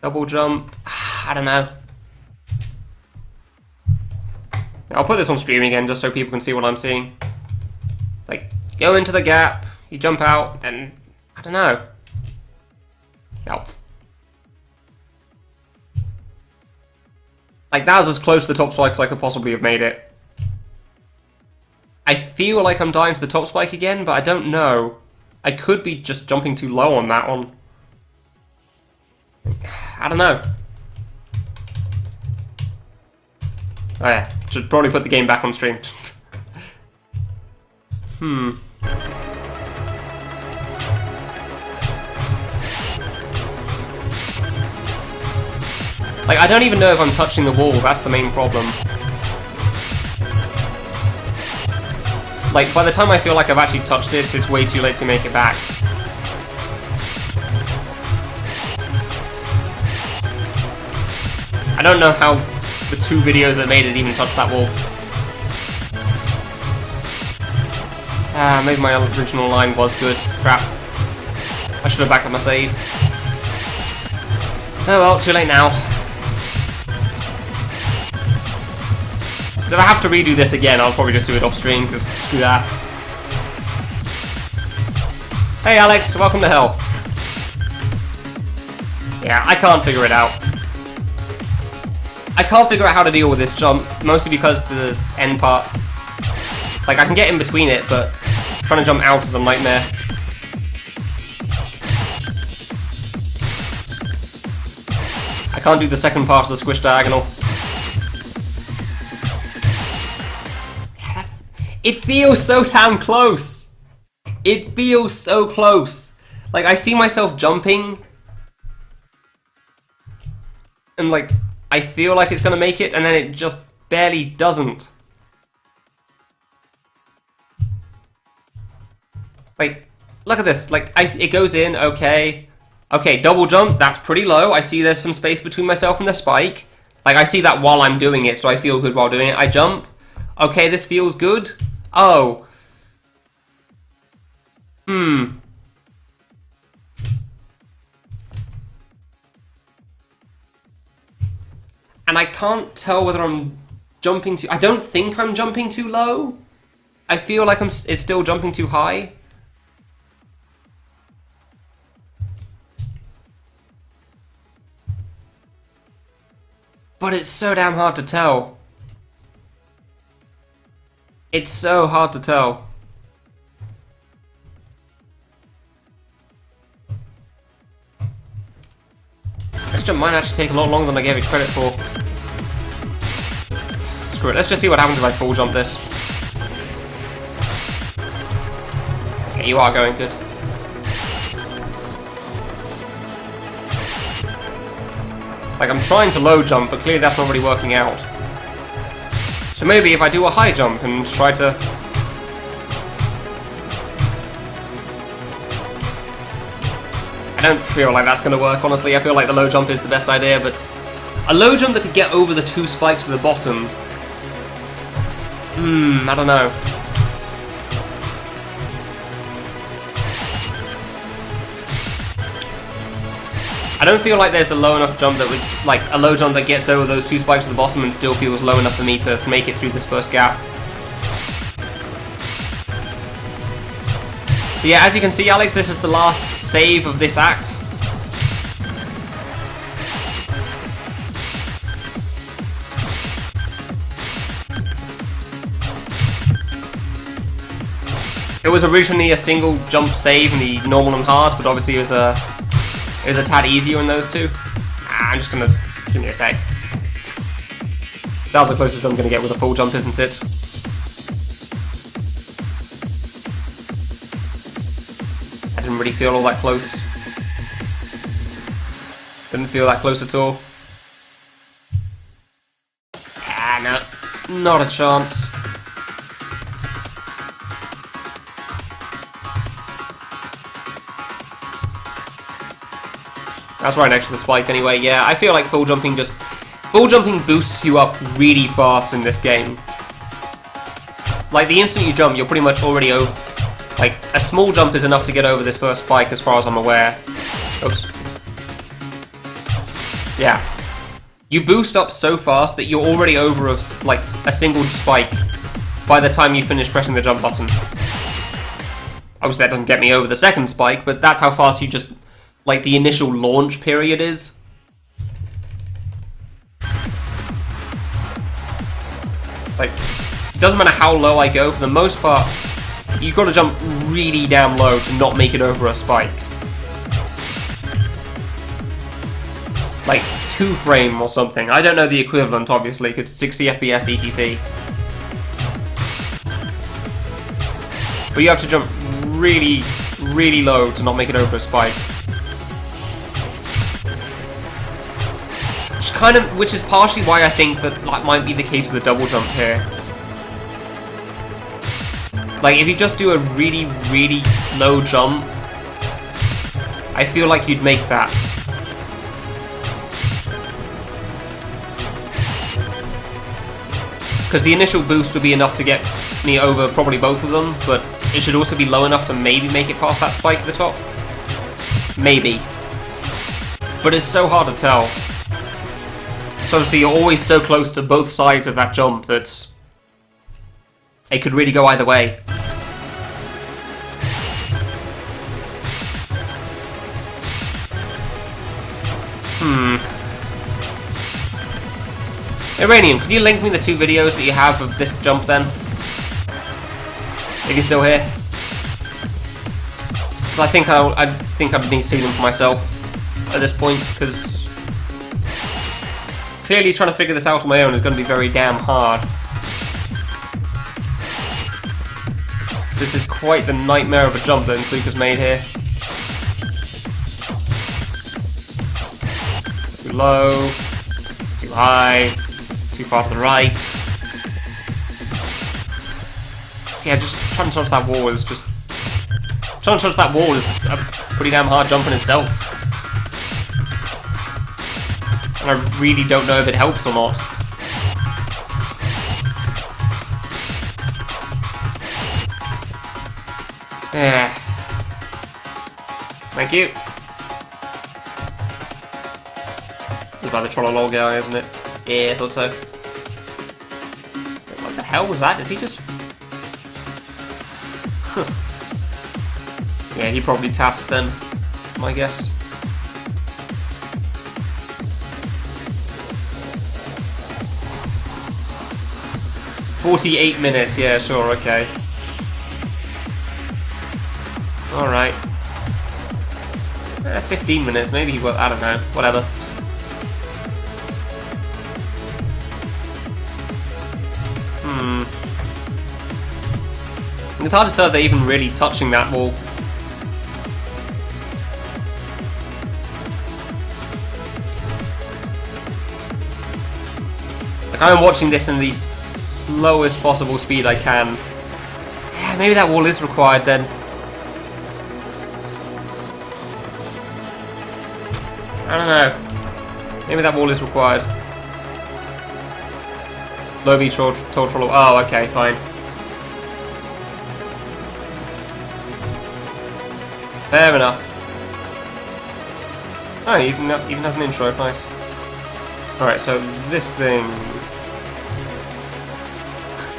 [SPEAKER 1] Double jump. I don't know. I'll put this on stream again just so people can see what I'm seeing. Like, go into the gap, you jump out, and I don't know. Yep. Like, that was as close to the top spike as I could possibly have made it. I feel like I'm dying to the top spike again, but I don't know. I could be just jumping too low on that one. I don't know. Oh yeah, should probably put the game back on stream. Like, I don't even know if I'm touching the wall, that's the main problem. Like, by the time I feel like I've actually touched it, it's way too late to make it back. I don't know how the 2 videos that made it even touch that wall. Maybe my original line was good. Crap. I should have backed up my save. Oh well, too late now. So if I have to redo this again, I'll probably just do it off stream, because screw that. Hey Alex, welcome to hell. Yeah, I can't figure it out. I can't figure out how to deal with this jump, mostly because the end part. Like, I can get in between it, but trying to jump out is a nightmare. I can't do the second part of the squish diagonal. It feels so damn close! It feels so close! Like, I see myself jumping, and like, I feel like it's gonna make it, and then it just barely doesn't. Like, look at this. Like, it goes in, okay. Okay, double jump, that's pretty low. I see there's some space between myself and the spike. Like, I see that while I'm doing it, so I feel good while doing it. I jump. Okay, this feels good. Oh. And I can't tell whether I'm jumping too... I don't think I'm jumping too low. I feel like it's still jumping too high. But it's so damn hard to tell. It's so hard to tell. This jump might actually take a lot longer than I gave it credit for. Screw it, let's just see what happens if I full jump this. Okay, you are going good. Like, I'm trying to low jump, but clearly that's not really working out. So maybe if I do a high jump and try to... I don't feel like that's going to work, honestly. I feel like the low jump is the best idea, but A low jump that could get over the 2 spikes at the bottom. I don't know. I don't feel like there's a low enough jump that would, like, a low jump that gets over those 2 spikes at the bottom and still feels low enough for me to make it through this first gap. But yeah, as you can see, Alex, this is the last save of this act. It was originally a single jump save in the normal and hard, but obviously it was a tad easier in those two. I'm just gonna... give me a sec. That was the closest I'm gonna get with a full jump, isn't it? I didn't really feel all that close. Didn't feel that close at all. No. Not a chance. That's right next to the spike anyway. Yeah, I feel like full jumping boosts you up really fast in this game. Like, the instant you jump, you're pretty much already over. Like, a small jump is enough to get over this first spike as far as I'm aware. Oops. Yeah. You boost up so fast that you're already over a single spike by the time you finish pressing the jump button. Obviously that doesn't get me over the second spike, but that's how fast you just... like, the initial launch period is. Like, it doesn't matter how low I go, for the most part, you've got to jump really damn low to not make it over a spike. Like, 2 frame or something. I don't know the equivalent, obviously, because it's 60 FPS ETC. But you have to jump really, really low to not make it over a spike. Which is partially why I think that might be the case with the double jump here. Like, if you just do a really, really low jump, I feel like you'd make that. Because the initial boost would be enough to get me over probably both of them, but it should also be low enough to maybe make it past that spike at the top. Maybe. But it's so hard to tell. So obviously you're always so close to both sides of that jump that it could really go either way. Iranian, could you link me the 2 videos that you have of this jump then? If you're still here. Because I think I need to see them for myself at this point, because clearly trying to figure this out on my own is going to be very damn hard. This is quite the nightmare of a jump that Fluke made here. Too low, too high, too far to the right. So yeah, just trying to touch that wall is just... trying to touch that wall is a pretty damn hard jump in itself. And I really don't know if it helps or not. Yeah. Thank you. It's by the Trollolol guy, isn't it? Yeah, I thought so. What the hell was that? Did he just... Yeah, he probably tasked then, my guess. "48 minutes, yeah, sure, okay. Alright. 15 minutes, maybe, well, I don't know, whatever. It's hard to tell if they're even really touching that wall. Like, I'm watching this in the slowest possible speed I can. Yeah, maybe that wall is required then. I don't know. Maybe that wall is required. Lobby total. Oh, okay, fine. Fair enough. Oh, he even has an intro. Nice. Alright, so this thing...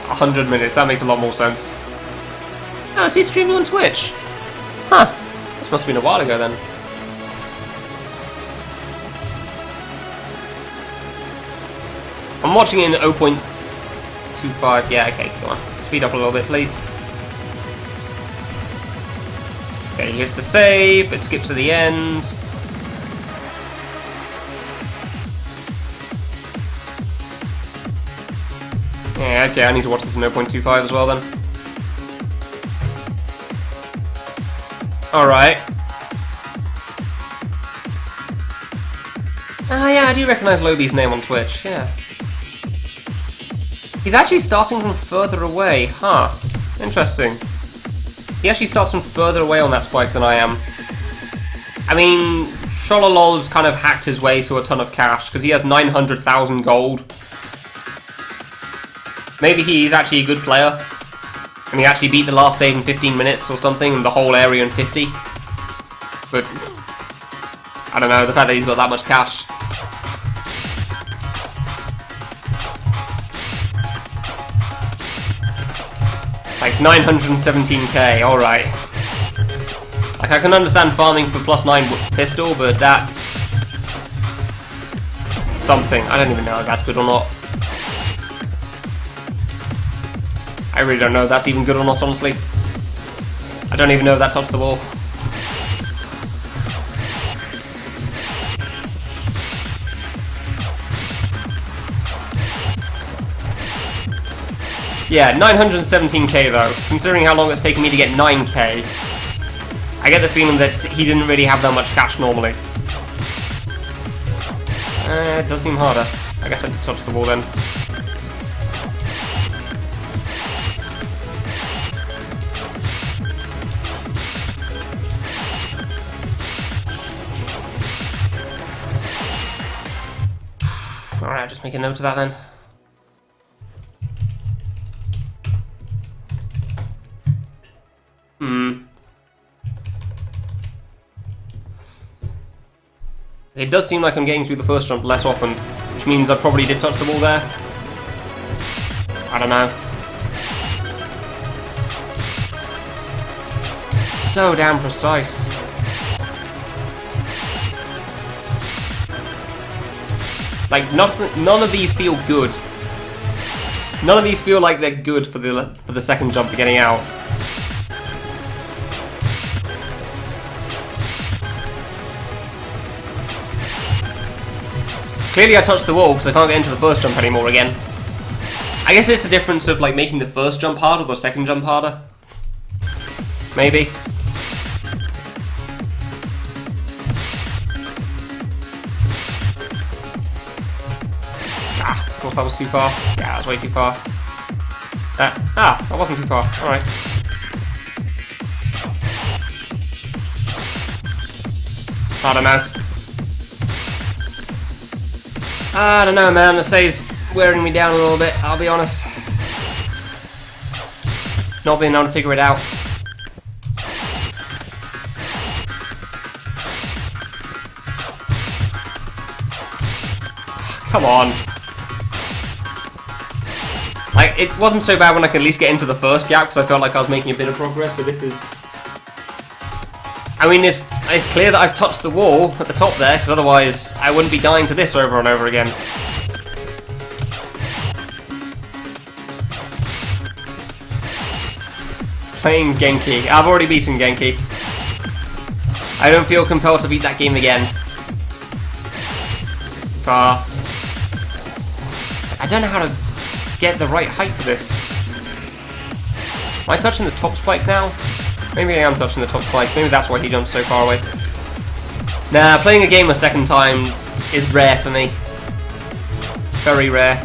[SPEAKER 1] 100 minutes. That makes a lot more sense. Oh, is he streaming on Twitch? Huh. This must have been a while ago then. I'm watching it in 0.25. Yeah, okay, come on. Speed up a little bit, please. Okay, here's the save. It skips to the end. Yeah, okay, I need to watch this in 0.25 as well then. Alright. Ah, yeah, I do recognise Lobby's name on Twitch, yeah. He's actually starting from further away, huh. Interesting. He actually starts from further away on that spike than I am. I mean, Shololol's kind of hacked his way to a ton of cash, because he has 900,000 gold. Maybe he's actually a good player, and he actually beat the last save in 15 minutes or something, and the whole area in 50. But, I don't know, the fact that he's got that much cash. Like 917k, alright. Like, I can understand farming for +9 pistol, but that's something. I don't even know if that's good or not. I really don't know if that's even good or not, honestly. I don't even know if that touched the wall. Yeah, 917k though. Considering how long it's taken me to get 9k, I get the feeling that he didn't really have that much cash normally. It does seem harder. I guess I did touch the wall then. Alright, just make a note of that then. It does seem like I'm getting through the first jump less often, which means I probably did touch the wall there. I don't know. So damn precise. Like, none of these feel good. None of these feel like they're good for the second jump for getting out. Clearly I touched the wall because I can't get into the first jump anymore again. I guess it's the difference of like making the first jump harder or the second jump harder. Maybe. Ah, of course that was too far. Yeah, that was way too far. That wasn't too far. Alright. I don't know, man. The save's wearing me down a little bit, I'll be honest. Not being able to figure it out. Come on. Like, it wasn't so bad when I could at least get into the first gap, because I felt like I was making a bit of progress, but this is... I mean, it's clear that I've touched the wall at the top there, because otherwise I wouldn't be dying to this over and over again. Playing Genki. I've already beaten Genki. I don't feel compelled to beat that game again. I don't know how to get the right height for this. Am I touching the top spike now? Maybe I am touching the top spike. Maybe that's why he jumps so far away. Nah, playing a game a second time is rare for me. Very rare.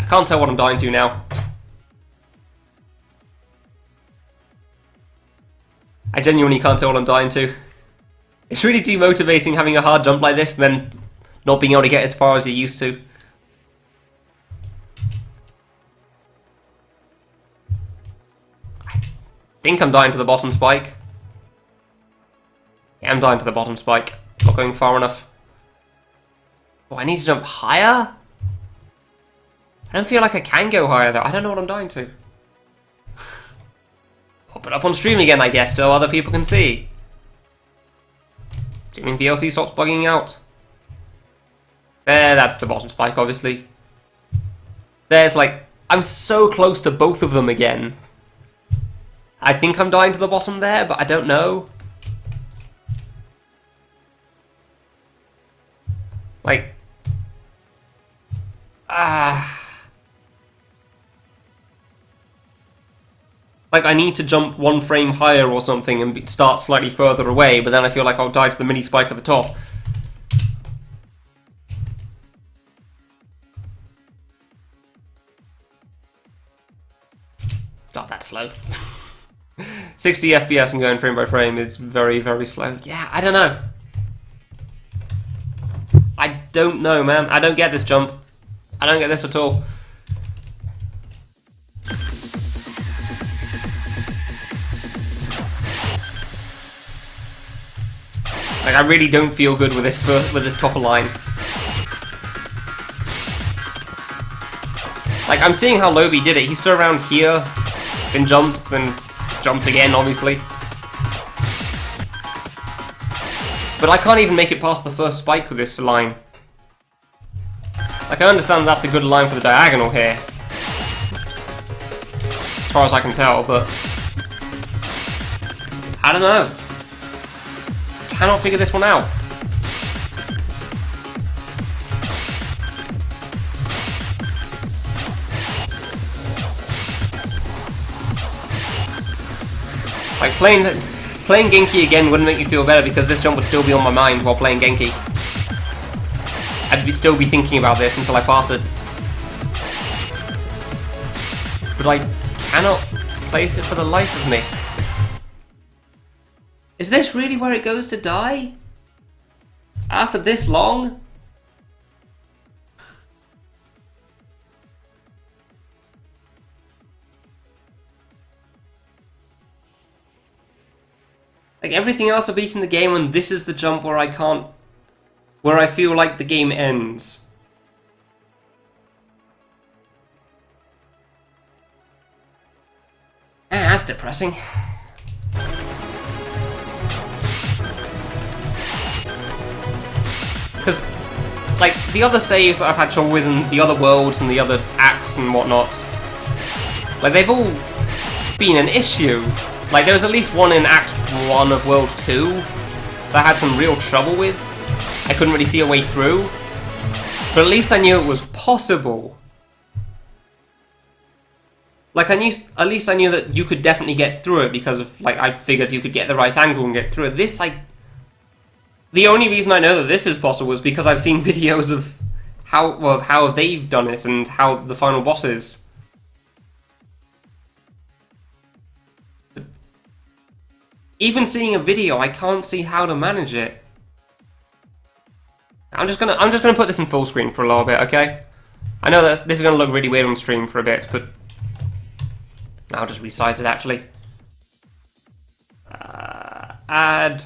[SPEAKER 1] I can't tell what I'm dying to now. I genuinely can't tell what I'm dying to. It's really demotivating having a hard jump like this and then not being able to get as far as you used to. I think I'm dying to the bottom spike. Yeah, I'm dying to the bottom spike. Not going far enough. Oh, I need to jump higher? I don't feel like I can go higher though. I don't know what I'm dying to. I'll put it up on stream again, I guess, so other people can see. Assuming VLC stops bugging out. There, that's the bottom spike, obviously. There's like... I'm so close to both of them again. I think I'm dying to the bottom there, but I don't know. Like... Like, I need to jump one frame higher or something and start slightly further away, but then I feel like I'll die to the mini spike at the top. God, that's slow. 60 FPS and going frame by frame is very, very slow. Yeah, I don't know. I don't know, man. I don't get this jump. I don't get this at all. Like, I really don't feel good with this topper line. Like, I'm seeing how Lobby did it. He stood around here, then jumped again, obviously. But I can't even make it past the first spike with this line. Like, I understand that's the good line for the diagonal here. As far as I can tell, but... I don't know. Cannot figure this one out. Like, playing Genki again wouldn't make me feel better because this jump would still be on my mind while playing Genki. I'd still be thinking about this until I pass it. But I cannot place it for the life of me. Is this really where it goes to die? After this long? Like, everything else I've beaten the game, and this is the jump where I can't... where I feel like the game ends. That's depressing. Because, like, the other saves that I've had trouble with in the other worlds and the other acts and whatnot, like, they've all been an issue. Like, there was at least one in Act 1 of World 2 that I had some real trouble with. I couldn't really see a way through. But at least I knew it was possible. Like, at least I knew that you could definitely get through it because of, like, I figured you could get the right angle and get through it. This, like... The only reason I know that this is possible is because I've seen videos of how they've done it and how the final boss is. But even seeing a video, I can't see how to manage it. I'm just gonna put this in full screen for a little bit, okay? I know that this is gonna look really weird on stream for a bit, but I'll just resize it actually. Add.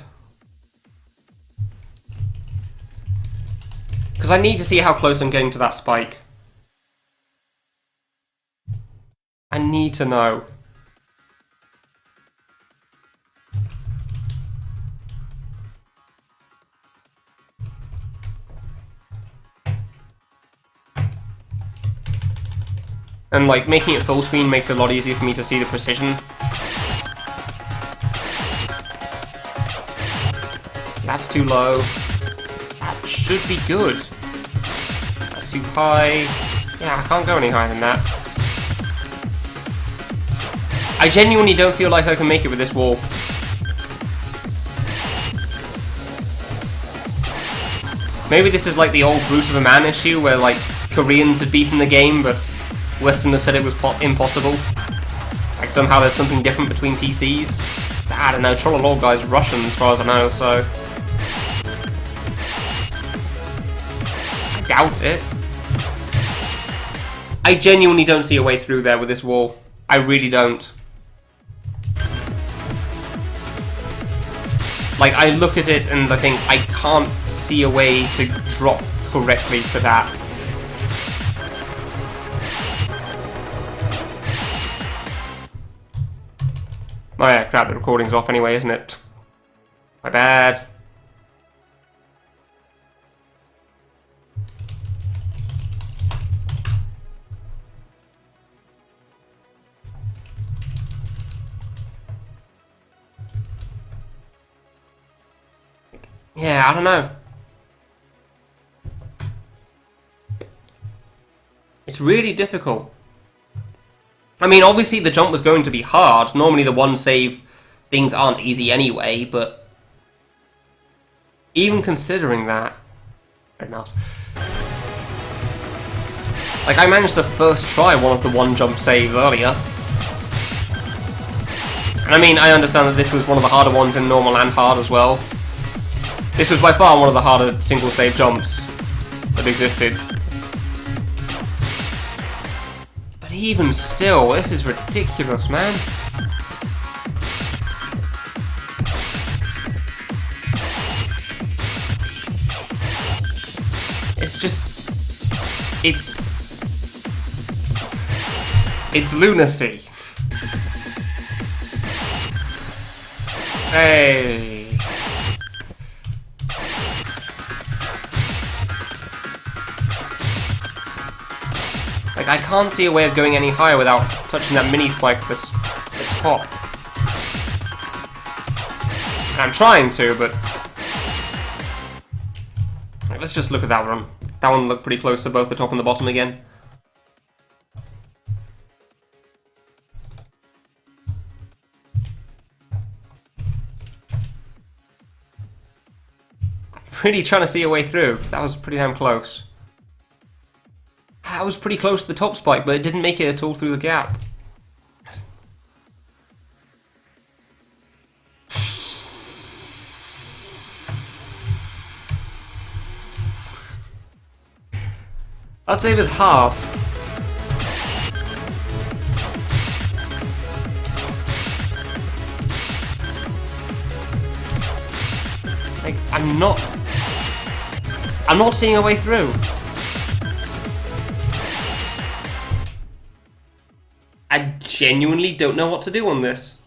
[SPEAKER 1] Because I need to see how close I'm getting to that spike. I need to know. And, like, making it full screen makes it a lot easier for me to see the precision. That's too low. That should be good. That's too high. Yeah, I can't go any higher than that. I genuinely don't feel like I can make it with this wall. Maybe this is like the old Brute of a Man issue where, like, Koreans had beaten the game, but Westerners said it was impossible. Like, somehow there's something different between PCs. I don't know, Trollolog guy's Russian as far as I know, so... doubt it. I genuinely don't see a way through there with this wall. I really don't. Like, I look at it and I think I can't see a way to drop correctly for that. Oh yeah, crap, the recording's off anyway, isn't it? My bad. Yeah, I don't know. It's really difficult. I mean, obviously the jump was going to be hard. Normally the one save things aren't easy anyway, but even considering that... Very mouse. Like, I managed to first try one of the one jump saves earlier. And I mean, I understand that this was one of the harder ones in normal and hard as well. This was by far one of the harder single save jumps that existed. But even still, this is ridiculous, man. It's just... It's lunacy. Hey... Like, I can't see a way of going any higher without touching that mini spike at the top. And I'm trying to, but... Right, let's just look at that one. That one looked pretty close to both the top and the bottom again. I'm really trying to see a way through. That was pretty damn close. I was pretty close to the top spike, but it didn't make it at all through the gap. I'd say it was hard. Like, I'm not seeing a way through. I genuinely don't know what to do on this.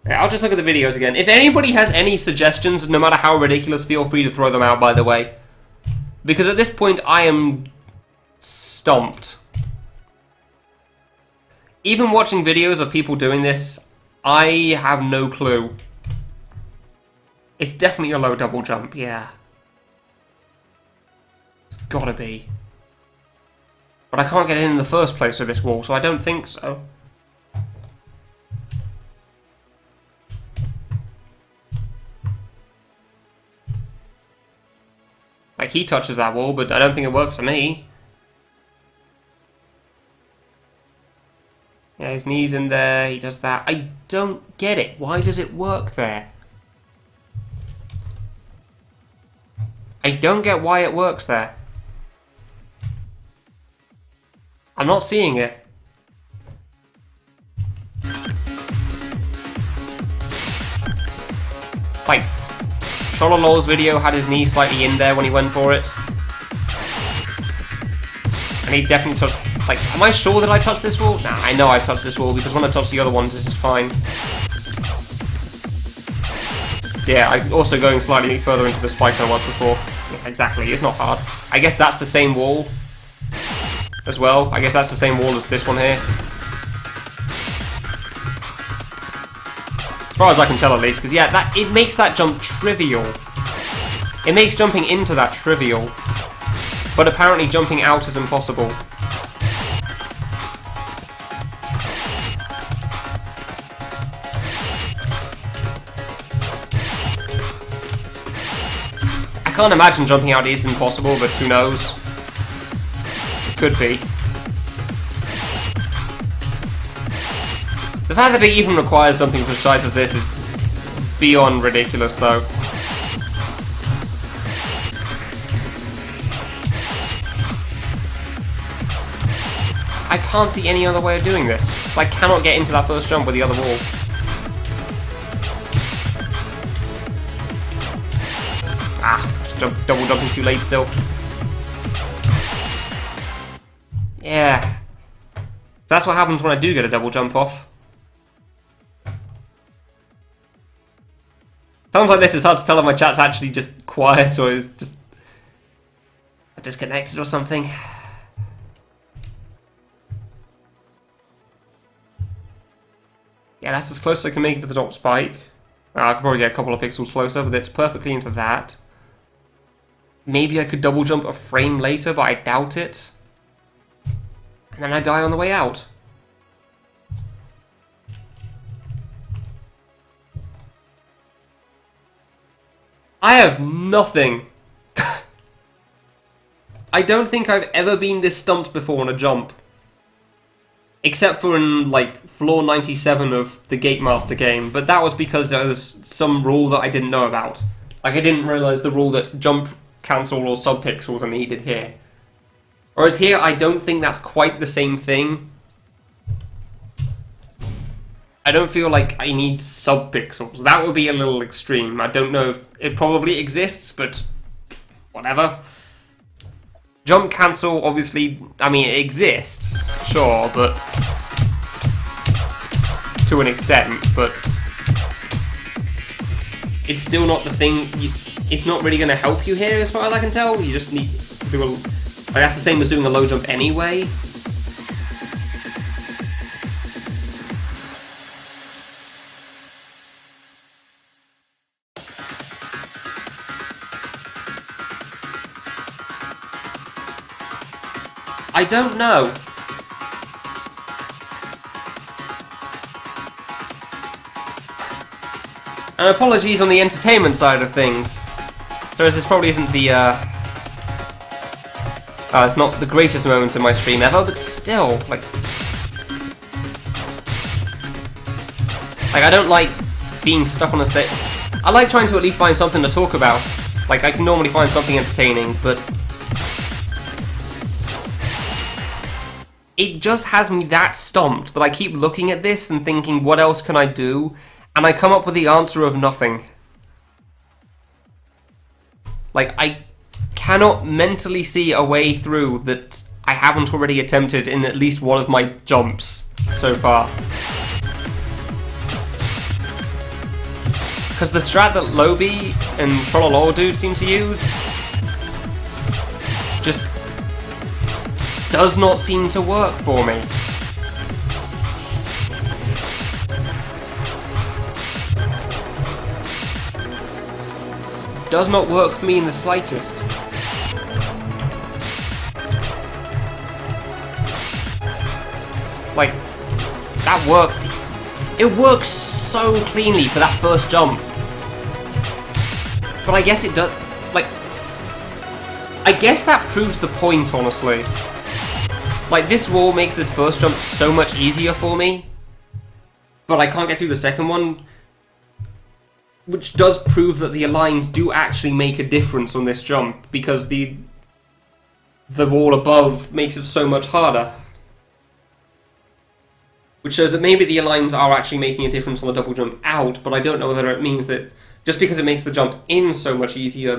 [SPEAKER 1] Yeah, I'll just look at the videos again. If anybody has any suggestions, no matter how ridiculous, feel free to throw them out, by the way. Because at this point, I am stumped. Even watching videos of people doing this, I have no clue. It's definitely a low double jump, yeah. It's gotta be. But I can't get in the first place with this wall, so I don't think so. Like, he touches that wall, but I don't think it works for me. Yeah, his knee's in there, he does that. I don't get it. Why does it work there? I don't get why it works there. I'm not seeing it. Like, Shololol's video had his knee slightly in there when he went for it. And he definitely touched... Like, am I sure that I touched this wall? Nah, I know I've touched this wall because when I touched the other ones, this is fine. Yeah, I'm also going slightly further into the spike than I was before. Yeah, exactly, it's not hard. I guess that's the same wall as well. I guess that's the same wall as this one here. As far as I can tell, at least, because yeah, it makes that jump trivial. It makes jumping into that trivial, but apparently jumping out is impossible. I can't imagine jumping out is impossible, but who knows? It could be. The fact that it even requires something precise as this is beyond ridiculous, though. I can't see any other way of doing this. So I cannot get into that first jump with the other wall. Just double jumping too late still. Yeah. That's what happens when I do get a double jump off. Sounds like this is hard to tell if my chat's actually just quiet or is just disconnected or something. Yeah, that's as close as I can make it to the top spike. I could probably get a couple of pixels closer, but it's perfectly into that. Maybe I could double jump a frame later, but I doubt it. And then I die on the way out. I have nothing. I don't think I've ever been this stumped before on a jump. Except for in, like, floor 97 of the Gate Master game, but that was because there was some rule that I didn't know about. Like, I didn't realise the rule that jump, cancel, or subpixels are needed here. Whereas here, I don't think that's quite the same thing. I don't feel like I need subpixels. That would be a little extreme. I don't know if it probably exists, but whatever. Jump cancel, obviously, I mean, it exists, sure, but to an extent, but it's still not the thing. It's not really going to help you here, as far as I can tell. You just need to do a, like, that's the same as doing a low jump anyway. I don't know. And apologies on the entertainment side of things. So this probably isn't the, it's not the greatest moments in my stream ever, but still, like, I don't like being stuck on a set. I like trying to at least find something to talk about. Like, I can normally find something entertaining, but it just has me that stumped that I keep looking at this and thinking, what else can I do? And I come up with the answer of nothing. Like, I cannot mentally see a way through that I haven't already attempted in at least one of my jumps so far. Because the strat that Lobby and Trollolol Dude seem to use just does not seem to work for me. Does not work for me in the slightest. Like, that works. It works so cleanly for that first jump. But I guess it does, like, I guess that proves the point, honestly. Like, this wall makes this first jump so much easier for me, but I can't get through the second one, which does prove that the aligns do actually make a difference on this jump, because the wall above makes it so much harder. Which shows that maybe the aligns are actually making a difference on the double jump out, but I don't know whether it means that just because it makes the jump in so much easier,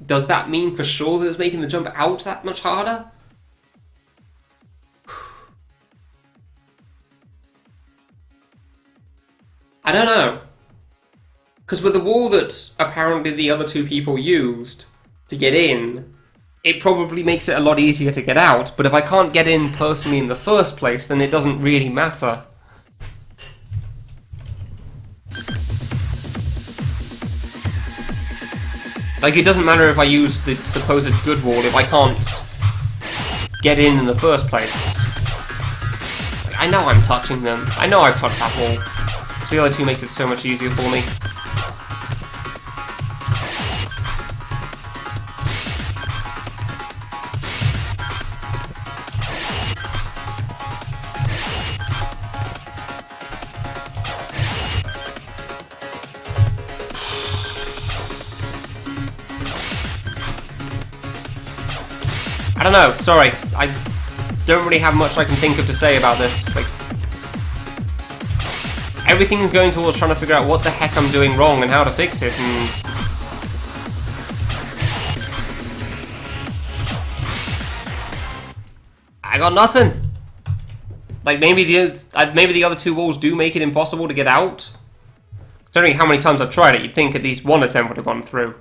[SPEAKER 1] does that mean for sure that it's making the jump out that much harder? I don't know. Because with the wall that apparently the other two people used to get in, it probably makes it a lot easier to get out, but if I can't get in personally in the first place, then it doesn't really matter. Like, it doesn't matter if I use the supposed good wall if I can't get in the first place. Like, I know I'm touching them. I know I've touched that wall. So the other two makes it so much easier for me. I don't know, sorry. don't really have much I can think of to say about this. Like, everything is going towards trying to figure out what the heck I'm doing wrong and how to fix it, and I got nothing. Like, maybe the other two walls do make it impossible to get out. Considering how many times I've tried it, you'd think at least one attempt would have gone through.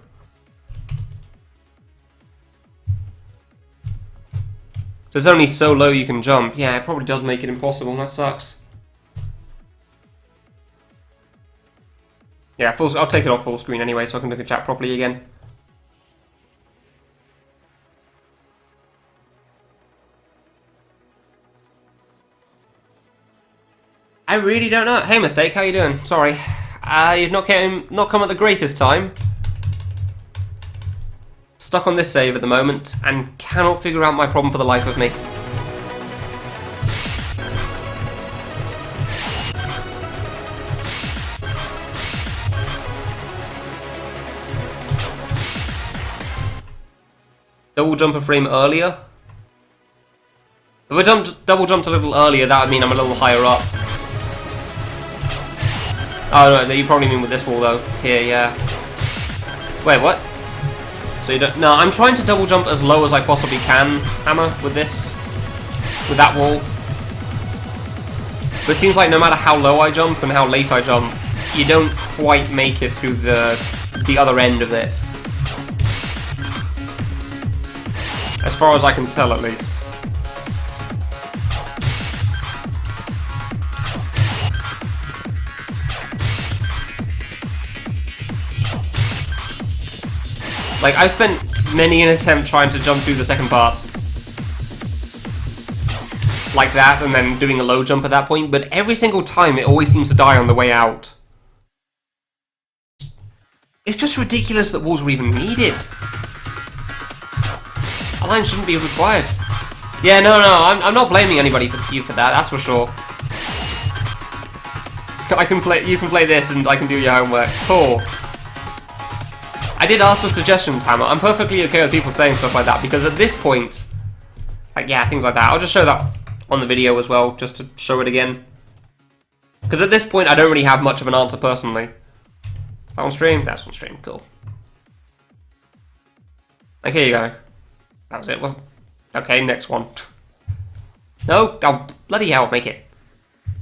[SPEAKER 1] So it's only so low you can jump. Yeah, it probably does make it impossible. That sucks. Yeah, I'll take it off full screen anyway, so I can look at chat properly again. I really don't know. Hey, Mistake, how you doing? Sorry, you've not come at the greatest time. Stuck on this save at the moment, and cannot figure out my problem for the life of me. Double jump a frame earlier? If I double jumped a little earlier, that would mean I'm a little higher up. Oh no, you probably mean with this wall though. Here, yeah. Wait, what? So you don't... No, I'm trying to double jump as low as I possibly can, Hammer, with this. With that wall. But it seems like no matter how low I jump and how late I jump, you don't quite make it through the other end of this. As far as I can tell, at least. Like, I've spent many an attempt trying to jump through the second part. Like that, and then doing a low jump at that point, but every single time it always seems to die on the way out. It's just ridiculous that walls were even needed. A line shouldn't be required. Yeah, no, I'm not blaming anybody for that, that's for sure. You can play this and I can do your homework. Cool. I did ask for suggestions, Hammer. I'm perfectly okay with people saying stuff like that, because at this point, like, yeah, things like that. I'll just show that on the video as well, just to show it again. Because at this point, I don't really have much of an answer personally. That on stream? That's on stream. Cool. Like, here you go. That was it, wasn't it? Okay, next one. No? Oh, bloody hell, make it.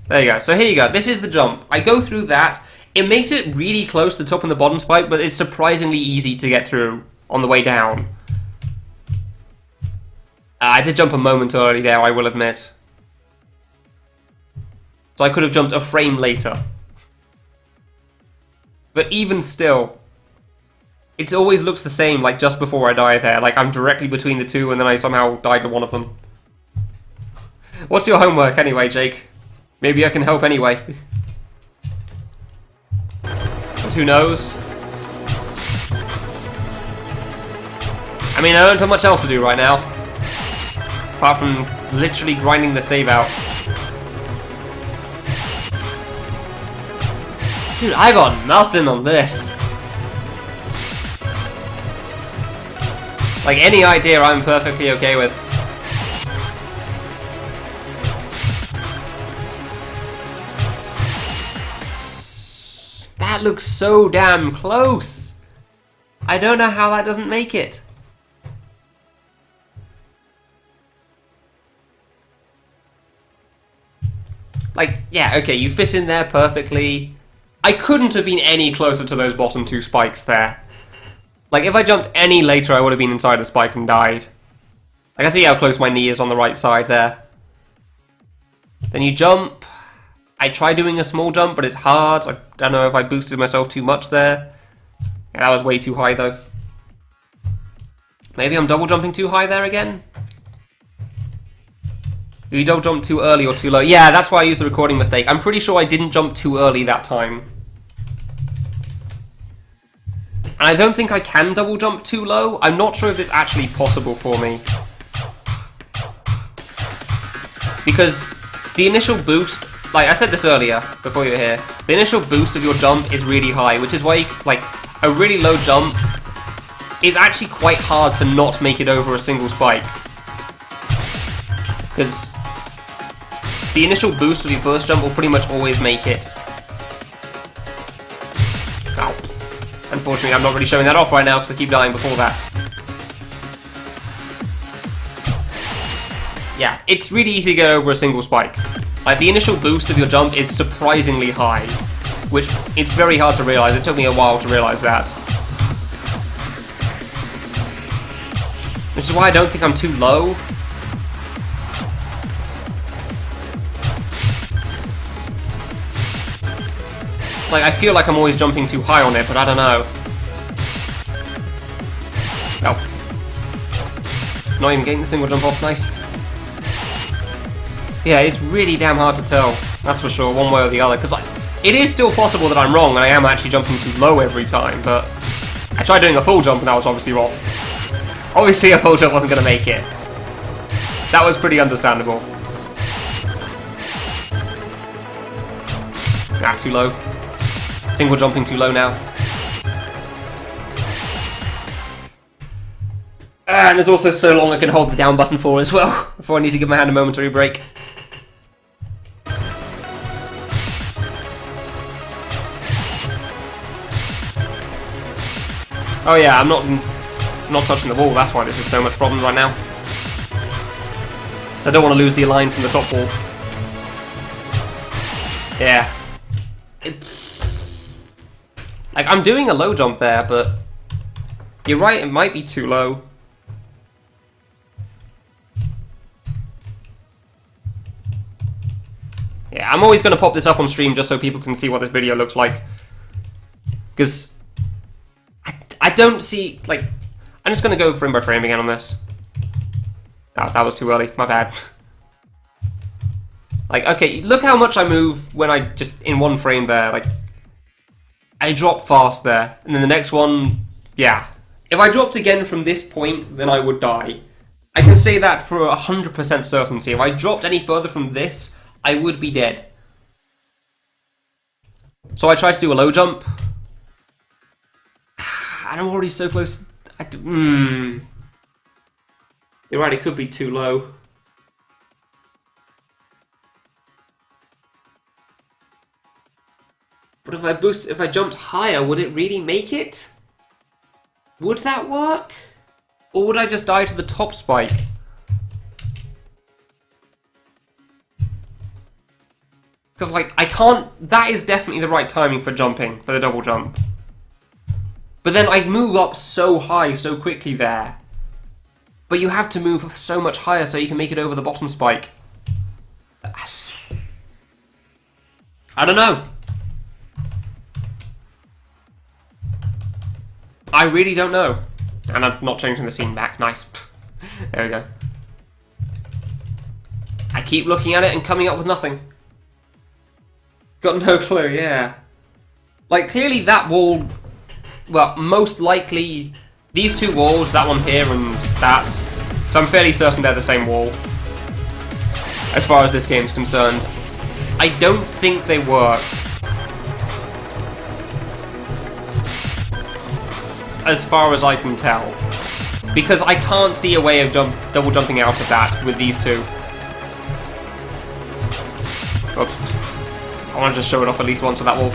[SPEAKER 1] There you go. So here you go. This is the jump. I go through that. It makes it really close to the top and the bottom spike, but it's surprisingly easy to get through on the way down. I did jump a moment early there, I will admit. So I could have jumped a frame later. But even still, it always looks the same, like just before I die there. Like I'm directly between the two and then I somehow died to one of them. What's your homework anyway, Jake? Maybe I can help anyway. Who knows? I mean, I don't have much else to do right now. Apart from literally grinding the save out. Dude, I got nothing on this. Like, any idea I'm perfectly okay with. That looks so damn close. I don't know how that doesn't make it. Like, yeah, okay, you fit in there perfectly. I couldn't have been any closer to those bottom two spikes there. Like, if I jumped any later, I would have been inside a spike and died. I can see how close my knee is on the right side there. Then you jump. I tried doing a small jump, but it's hard. I don't know if I boosted myself too much there. Yeah, that was way too high, though. Maybe I'm double jumping too high there again? Did you double jump too early or too low? Yeah, that's why I used the recording mistake. I'm pretty sure I didn't jump too early that time. And I don't think I can double jump too low. I'm not sure if it's actually possible for me. Because the initial boost, like I said this earlier, before you were here, the initial boost of your jump is really high, which is why, like, a really low jump is actually quite hard to not make it over a single spike. Because the initial boost of your first jump will pretty much always make it. Ow. Unfortunately, I'm not really showing that off right now because I keep dying before that. Yeah, it's really easy to get over a single spike. Like, the initial boost of your jump is surprisingly high, which it's very hard to realise. It took me a while to realise that. Which is why I don't think I'm too low. Like, I feel like I'm always jumping too high on it, but I don't know. Oh. Not even getting the single jump off, nice. Yeah, it's really damn hard to tell, that's for sure, one way or the other, because it is still possible that I'm wrong and I am actually jumping too low every time, but I tried doing a full jump and that was obviously wrong. Obviously a full jump wasn't going to make it. That was pretty understandable. Nah, too low. Single jumping too low now. And there's also so long I can hold the down button for as well, before I need to give my hand a momentary break. Oh yeah, I'm not touching the wall, that's why this is so much problem right now. So I don't want to lose the line from the top wall. Yeah. Like, I'm doing a low jump there, but you're right, it might be too low. Yeah, I'm always going to pop this up on stream just so people can see what this video looks like. Because I don't see, like, I'm just going to go frame by frame again on this. Oh, that was too early, my bad. Like, okay, look how much I move when I just, in one frame there, like, I drop fast there. And then the next one, yeah. If I dropped again from this point, then I would die. I can say that for 100% certainty. If I dropped any further from this, I would be dead. So I tried to do a low jump. And I'm already so close. You're right, it could be too low. But if I jumped higher, would it really make it? Would that work? Or would I just die to the top spike? Because, like, I can't... That is definitely the right timing for jumping, for the double jump. But then I move up so high so quickly there. But you have to move so much higher so you can make it over the bottom spike. I don't know. I really don't know. And I'm not changing the scene back. Nice. There we go. I keep looking at it and coming up with nothing. Got no clue, yeah. Like, clearly that wall... Well, most likely... These two walls, that one here and that. So I'm fairly certain they're the same wall. As far as this game's concerned. I don't think they work. As far as I can tell. Because I can't see a way of double jumping out of that with these two. Oops. I want to just show it off at least once with that wall.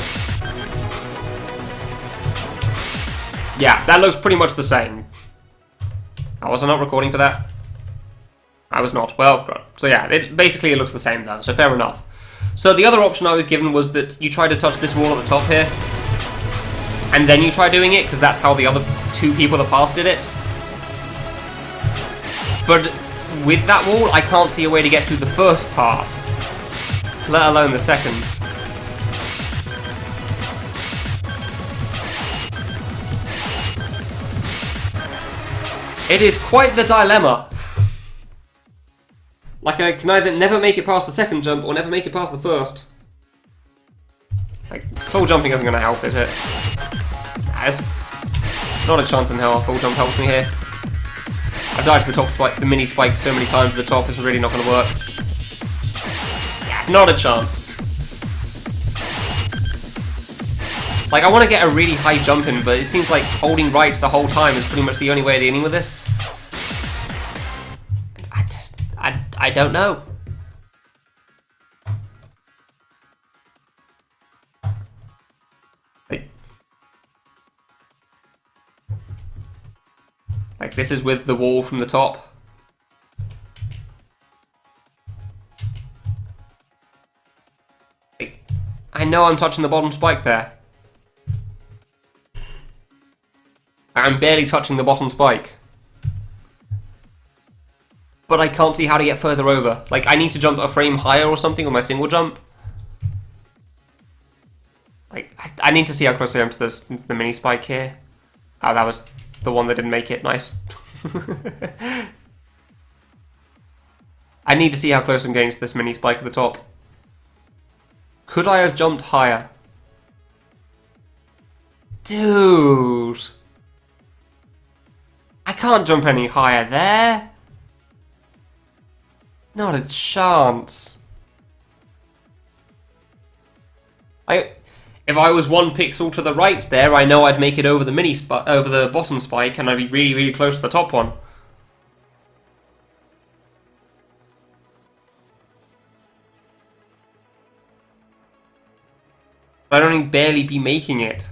[SPEAKER 1] Yeah, that looks pretty much the same. I was not recording for that. I was not. Well, so yeah, basically it looks the same though, so fair enough. So the other option I was given was that you try to touch this wall at the top here. And then you try doing it, because that's how the other two people that passed did it. But with that wall, I can't see a way to get through the first part. Let alone the second. It is quite the dilemma. Like, I can either never make it past the second jump, or never make it past the first. Like, full jumping isn't going to help, is it? There's not a chance in hell full jump helps me here. I've died to the top spike, the mini spike so many times at the top, it's really not going to work. Yeah, not a chance. Like, I want to get a really high jump in, but it seems like holding right the whole time is pretty much the only way of dealing with this. I don't know. Like this is with the wall from the top. I know I'm touching the bottom spike there. I'm barely touching the bottom spike. But I can't see how to get further over. Like, I need to jump a frame higher or something with my single jump. Like, I need to see how close I am to the mini spike here. Oh, that was the one that didn't make it. Nice. I need to see how close I'm getting to this mini spike at the top. Could I have jumped higher? Dude. I can't jump any higher there. Not a chance. If I was 1 pixel to the right there, I know I'd make it over the over the bottom spike, and I'd be really, really close to the top one. I'd only barely be making it.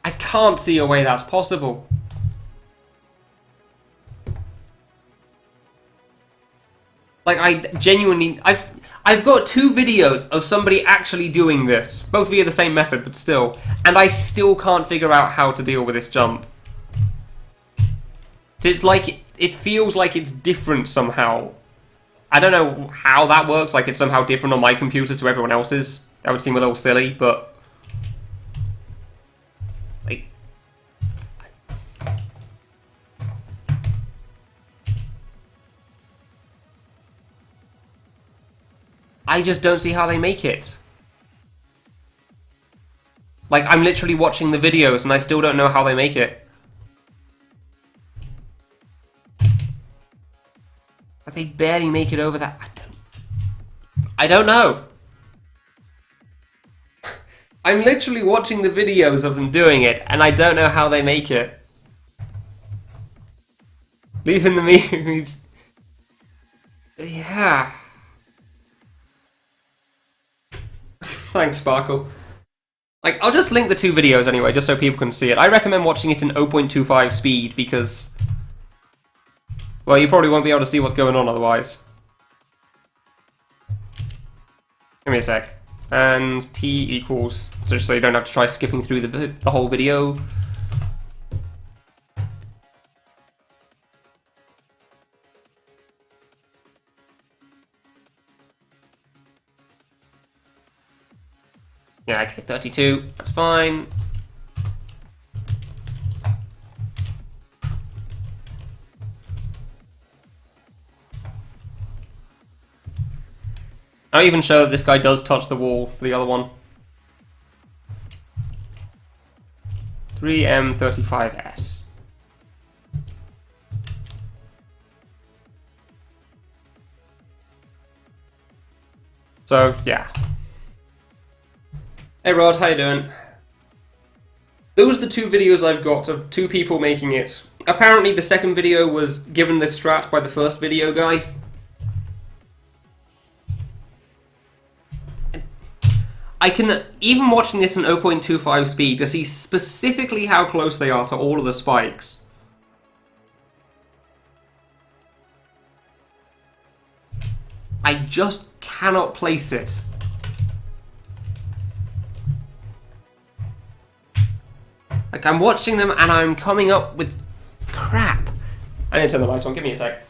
[SPEAKER 1] I can't see a way that's possible. Like, I genuinely... I've got 2 videos of somebody actually doing this, both via the same method, but still, and I still can't figure out how to deal with this jump. It's like, it feels like it's different somehow. I don't know how that works, like it's somehow different on my computer to everyone else's. That would seem a little silly, but... like... I just don't see how they make it. Like, I'm literally watching the videos and I still don't know how they make it. But they barely make it over that. I don't know. I'm literally watching the videos of them doing it and I don't know how they make it. Leaving the memes. Yeah. Thanks, Sparkle. Like, I'll just link the 2 videos anyway, just so people can see it. I recommend watching it in 0.25 speed, because... well, you probably won't be able to see what's going on otherwise. Give me a sec. And T equals... just so you don't have to try skipping through the whole video. Yeah, okay, 32, that's fine. I'll even show that this guy does touch the wall for the other one. 3M35S. So, yeah. Hey Rod, how you doing? Those are the 2 videos I've got of 2 people making it. Apparently the second video was given the strat by the first video guy. I can, even watching this in 0.25 speed, to see specifically how close they are to all of the spikes. I just cannot place it. Like, I'm watching them and I'm coming up with crap. I need to turn the lights on, give me a sec.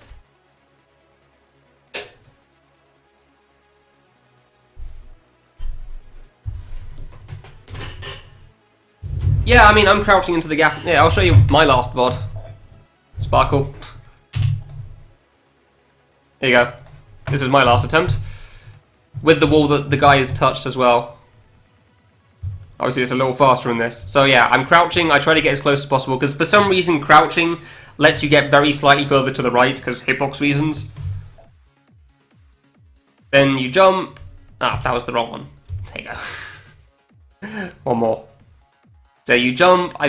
[SPEAKER 1] Yeah, I mean, I'm crouching into the gap. Yeah, I'll show you my last VOD. Sparkle. There you go. This is my last attempt. With the wall that the guy has touched as well. Obviously, it's a little faster in this. So yeah, I'm crouching. I try to get as close as possible, because for some reason, crouching lets you get very slightly further to the right, because hitbox reasons. Then you jump. Ah, that was the wrong one. There you go. One more. So you jump. I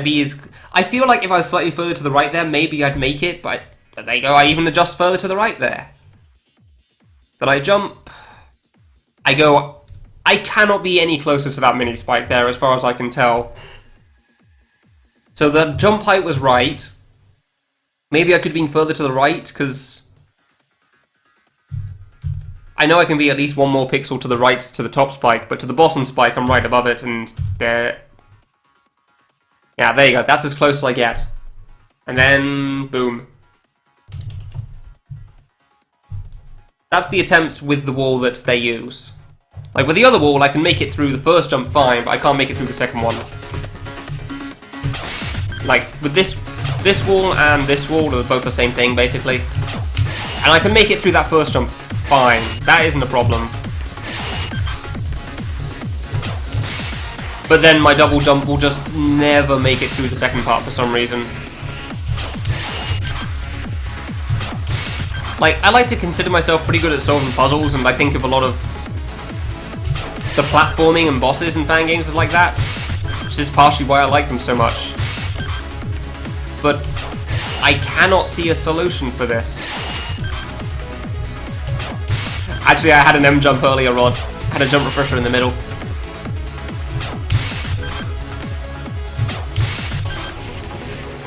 [SPEAKER 1] feel like if I was slightly further to the right there, maybe I'd make it, but there you go. I even adjust further to the right there. Then I jump. I go... I cannot be any closer to that mini spike there, as far as I can tell. So the jump height was right. Maybe I could have been further to the right, because... I know I can be at least one more pixel to the right to the top spike, but to the bottom spike, I'm right above it, and there... Yeah, there you go. That's as close as I get. And then... boom. That's the attempts with the wall that they use. Like, with the other wall, I can make it through the first jump fine, but I can't make it through the second one. Like, with this wall and this wall, they're both the same thing, basically. And I can make it through that first jump fine. That isn't a problem. But then my double jump will just never make it through the second part for some reason. Like, I like to consider myself pretty good at solving puzzles, and I think of a lot of the platforming and bosses in fan games is like that, which is partially why I like them so much. But I cannot see a solution for this. Actually, I had an M jump earlier on. I had a jump refresher in the middle.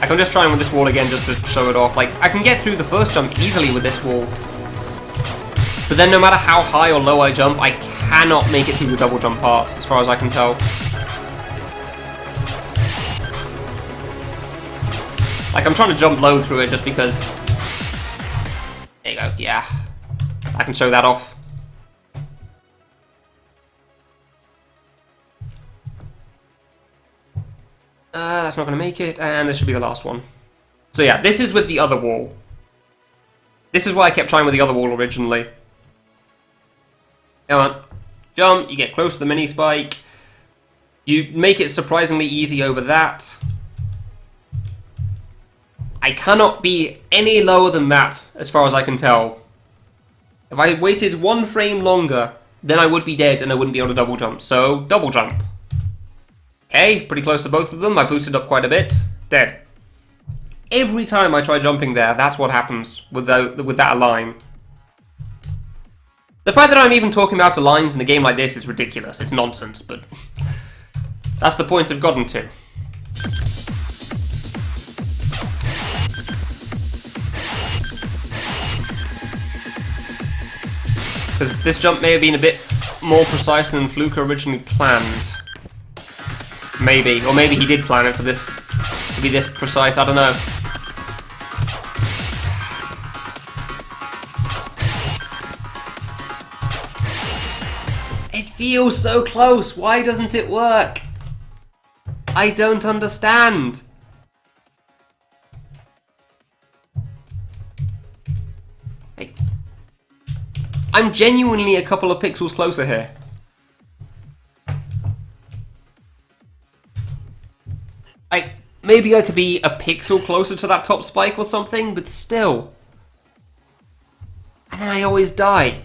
[SPEAKER 1] Like, I'm just trying with this wall again just to show it off. Like, I can get through the first jump easily with this wall. But then no matter how high or low I jump, I cannot make it through the double jump part, as far as I can tell. Like, I'm trying to jump low through it just because... There you go, yeah. I can show that off. That's not going to make it, and this should be the last one. So yeah, this is with the other wall. This is why I kept trying with the other wall originally. Come on. Jump, you get close to the mini spike. You make it surprisingly easy over that. I cannot be any lower than that, as far as I can tell. If I waited one frame longer, then I would be dead and I wouldn't be able to double jump. So, double jump. Okay, pretty close to both of them. I boosted up quite a bit. Dead. Every time I try jumping there, that's what happens with that line. The fact that I'm even talking about lines in a game like this is ridiculous. It's nonsense, but that's the point I've gotten to. Because this jump may have been a bit more precise than Fluke originally planned. Maybe. Or maybe he did plan it for this to be this precise, I don't know. It feels so close, why doesn't it work? I don't understand. Hey. I'm genuinely a couple of pixels closer here. Maybe I could be a pixel closer to that top spike or something, but still. And then I always die.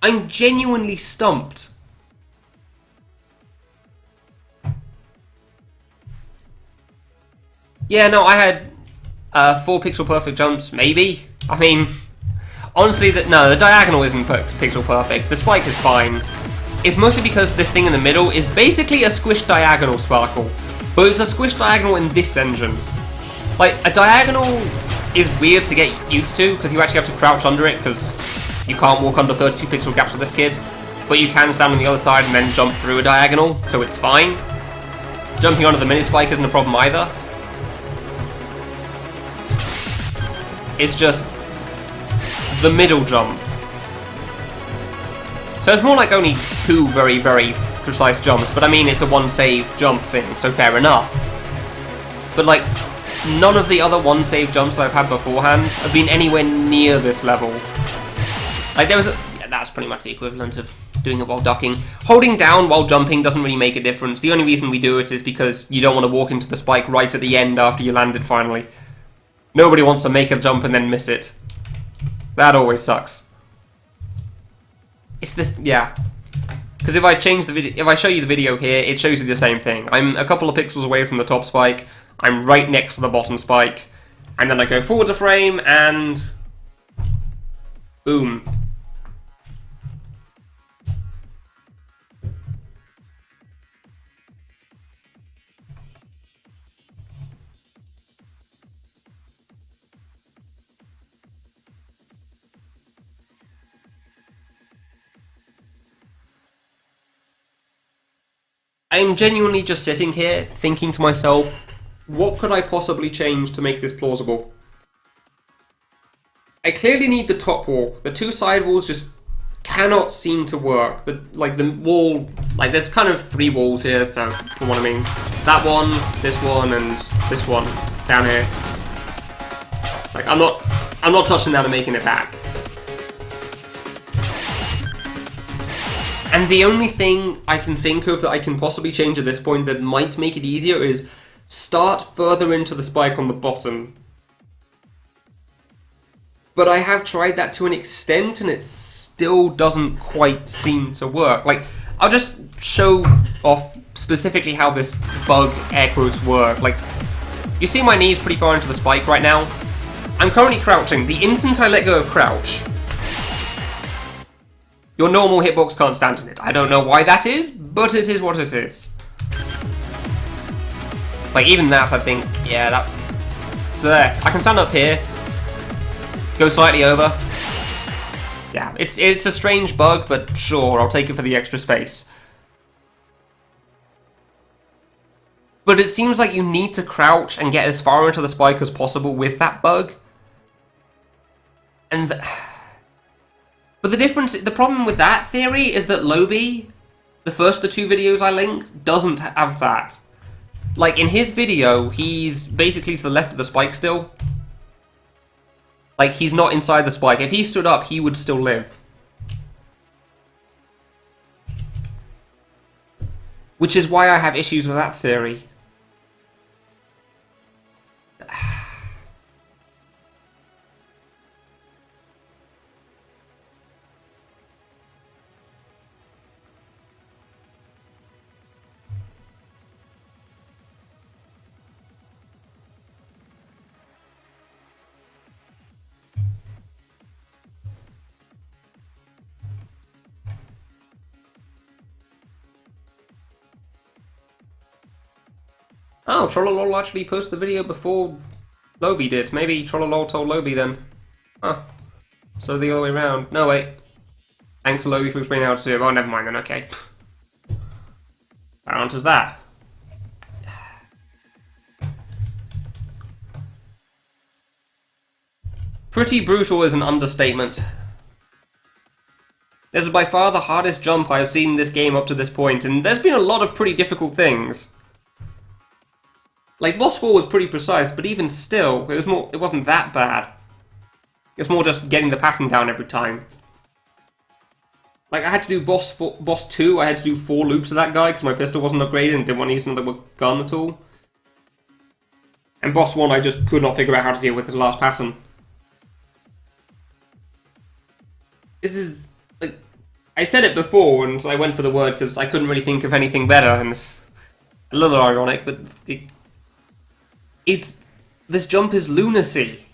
[SPEAKER 1] I'm genuinely stumped. Yeah, no, I had 4 pixel perfect jumps, maybe. I mean... Honestly, no, the diagonal isn't pixel perfect. The spike is fine. It's mostly because this thing in the middle is basically a squished diagonal sparkle. But it's a squished diagonal in this engine. Like, a diagonal is weird to get used to, because you actually have to crouch under it, because you can't walk under 32 pixel gaps with this kid. But you can stand on the other side and then jump through a diagonal, so it's fine. Jumping onto the mini spike isn't a problem either. It's just... the middle jump. So it's more like only 2 very, very precise jumps, but I mean it's a one save jump thing, so fair enough. But like, none of the other one save jumps that I've had beforehand have been anywhere near this level. Like there was that's pretty much the equivalent of doing it while ducking. Holding down while jumping doesn't really make a difference. The only reason we do it is because you don't want to walk into the spike right at the end after you landed finally. Nobody wants to make a jump and then miss it. That always sucks. It's this, yeah. Because if I change the video, if I show you the video here, it shows you the same thing. I'm a couple of pixels away from the top spike. I'm right next to the bottom spike. And then I go forwards a frame, and boom. I'm genuinely just sitting here thinking to myself, what could I possibly change to make this plausible? I clearly need the top wall. The two side walls just cannot seem to work. The wall, like there's kind of three walls here, so you know what I mean. That one, and this one down here. Like I'm not touching that and making it back. And the only thing I can think of that I can possibly change at this point that might make it easier is start further into the spike on the bottom. But I have tried that to an extent and it still doesn't quite seem to work. Like, I'll just show off specifically how this bug air quotes work. Like, you see my knees pretty far into the spike right now? I'm currently crouching. The instant I let go of crouch, your normal hitbox can't stand in it. I don't know why that is, but it is what it is. Like, even that, I think, yeah, that's there. I can stand up here, go slightly over. Yeah, it's a strange bug, but sure, I'll take it for the extra space. But it seems like you need to crouch and get as far into the spike as possible with that bug. And but the problem with that theory is that Lobby, the two videos I linked, doesn't have that. Like, in his video, he's basically to the left of the spike still. Like, he's not inside the spike. If he stood up, he would still live. Which is why I have issues with that theory. Oh, Trollolol actually posted the video before Lobby did. Maybe Trollolol told Lobby then. Huh. So the other way around. No, wait. Thanks to Lobby for explaining how to do it. Oh, never mind then, okay. That answers that. Pretty brutal is an understatement. This is by far the hardest jump I have seen in this game up to this point, and there's been a lot of pretty difficult things. Like, boss 4 was pretty precise, but even still, it wasn't that bad. It's more just getting the pattern down every time. Like, I had to do boss 2, I had to do 4 loops of that guy because my pistol wasn't upgraded and didn't want to use another gun at all. And boss 1 I just could not figure out how to deal with his last pattern. This is, like, I said it before and I went for the word because I couldn't really think of anything better, and it's a little ironic, but this jump is lunacy.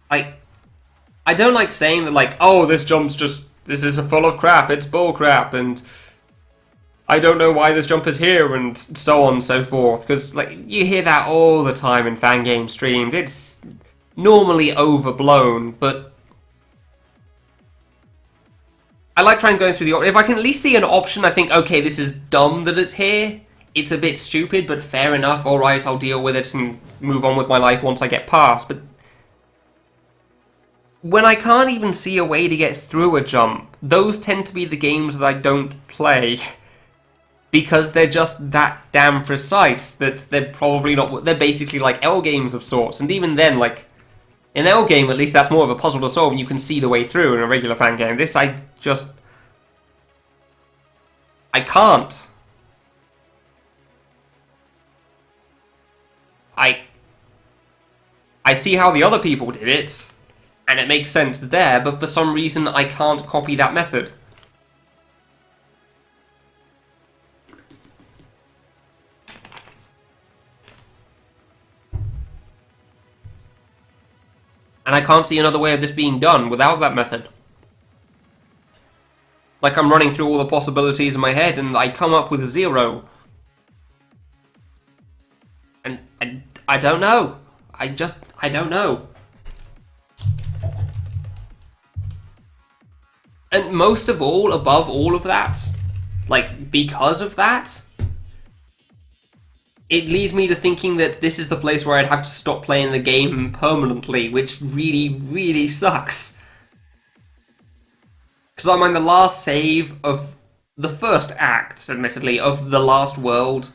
[SPEAKER 1] Like, I don't like saying that, like, oh, this is full of crap, it's bull crap, and I don't know why this jump is here, and so on and so forth, because, like, you hear that all the time in fan game streams. It's normally overblown, but I like trying going through if I can at least see an option, I think, okay, this is dumb that it's here. It's a bit stupid, but fair enough. Alright, I'll deal with it and move on with my life once I get past. But when I can't even see a way to get through a jump, those tend to be the games that I don't play. Because they're just that damn precise that they're probably not... They're basically like L games of sorts. And even then, like, in L game, at least that's more of a puzzle to solve and you can see the way through in a regular fan game. This, I can't. I see how the other people did it, and it makes sense there, but for some reason I can't copy that method. And I can't see another way of this being done without that method. Like, I'm running through all the possibilities in my head, and I come up with 0. And I don't know. I don't know. And most of all, above all of that, like, because of that, it leads me to thinking that this is the place where I'd have to stop playing the game permanently, which really, really sucks. Because I'm on the last save of the first act, admittedly, of the last world.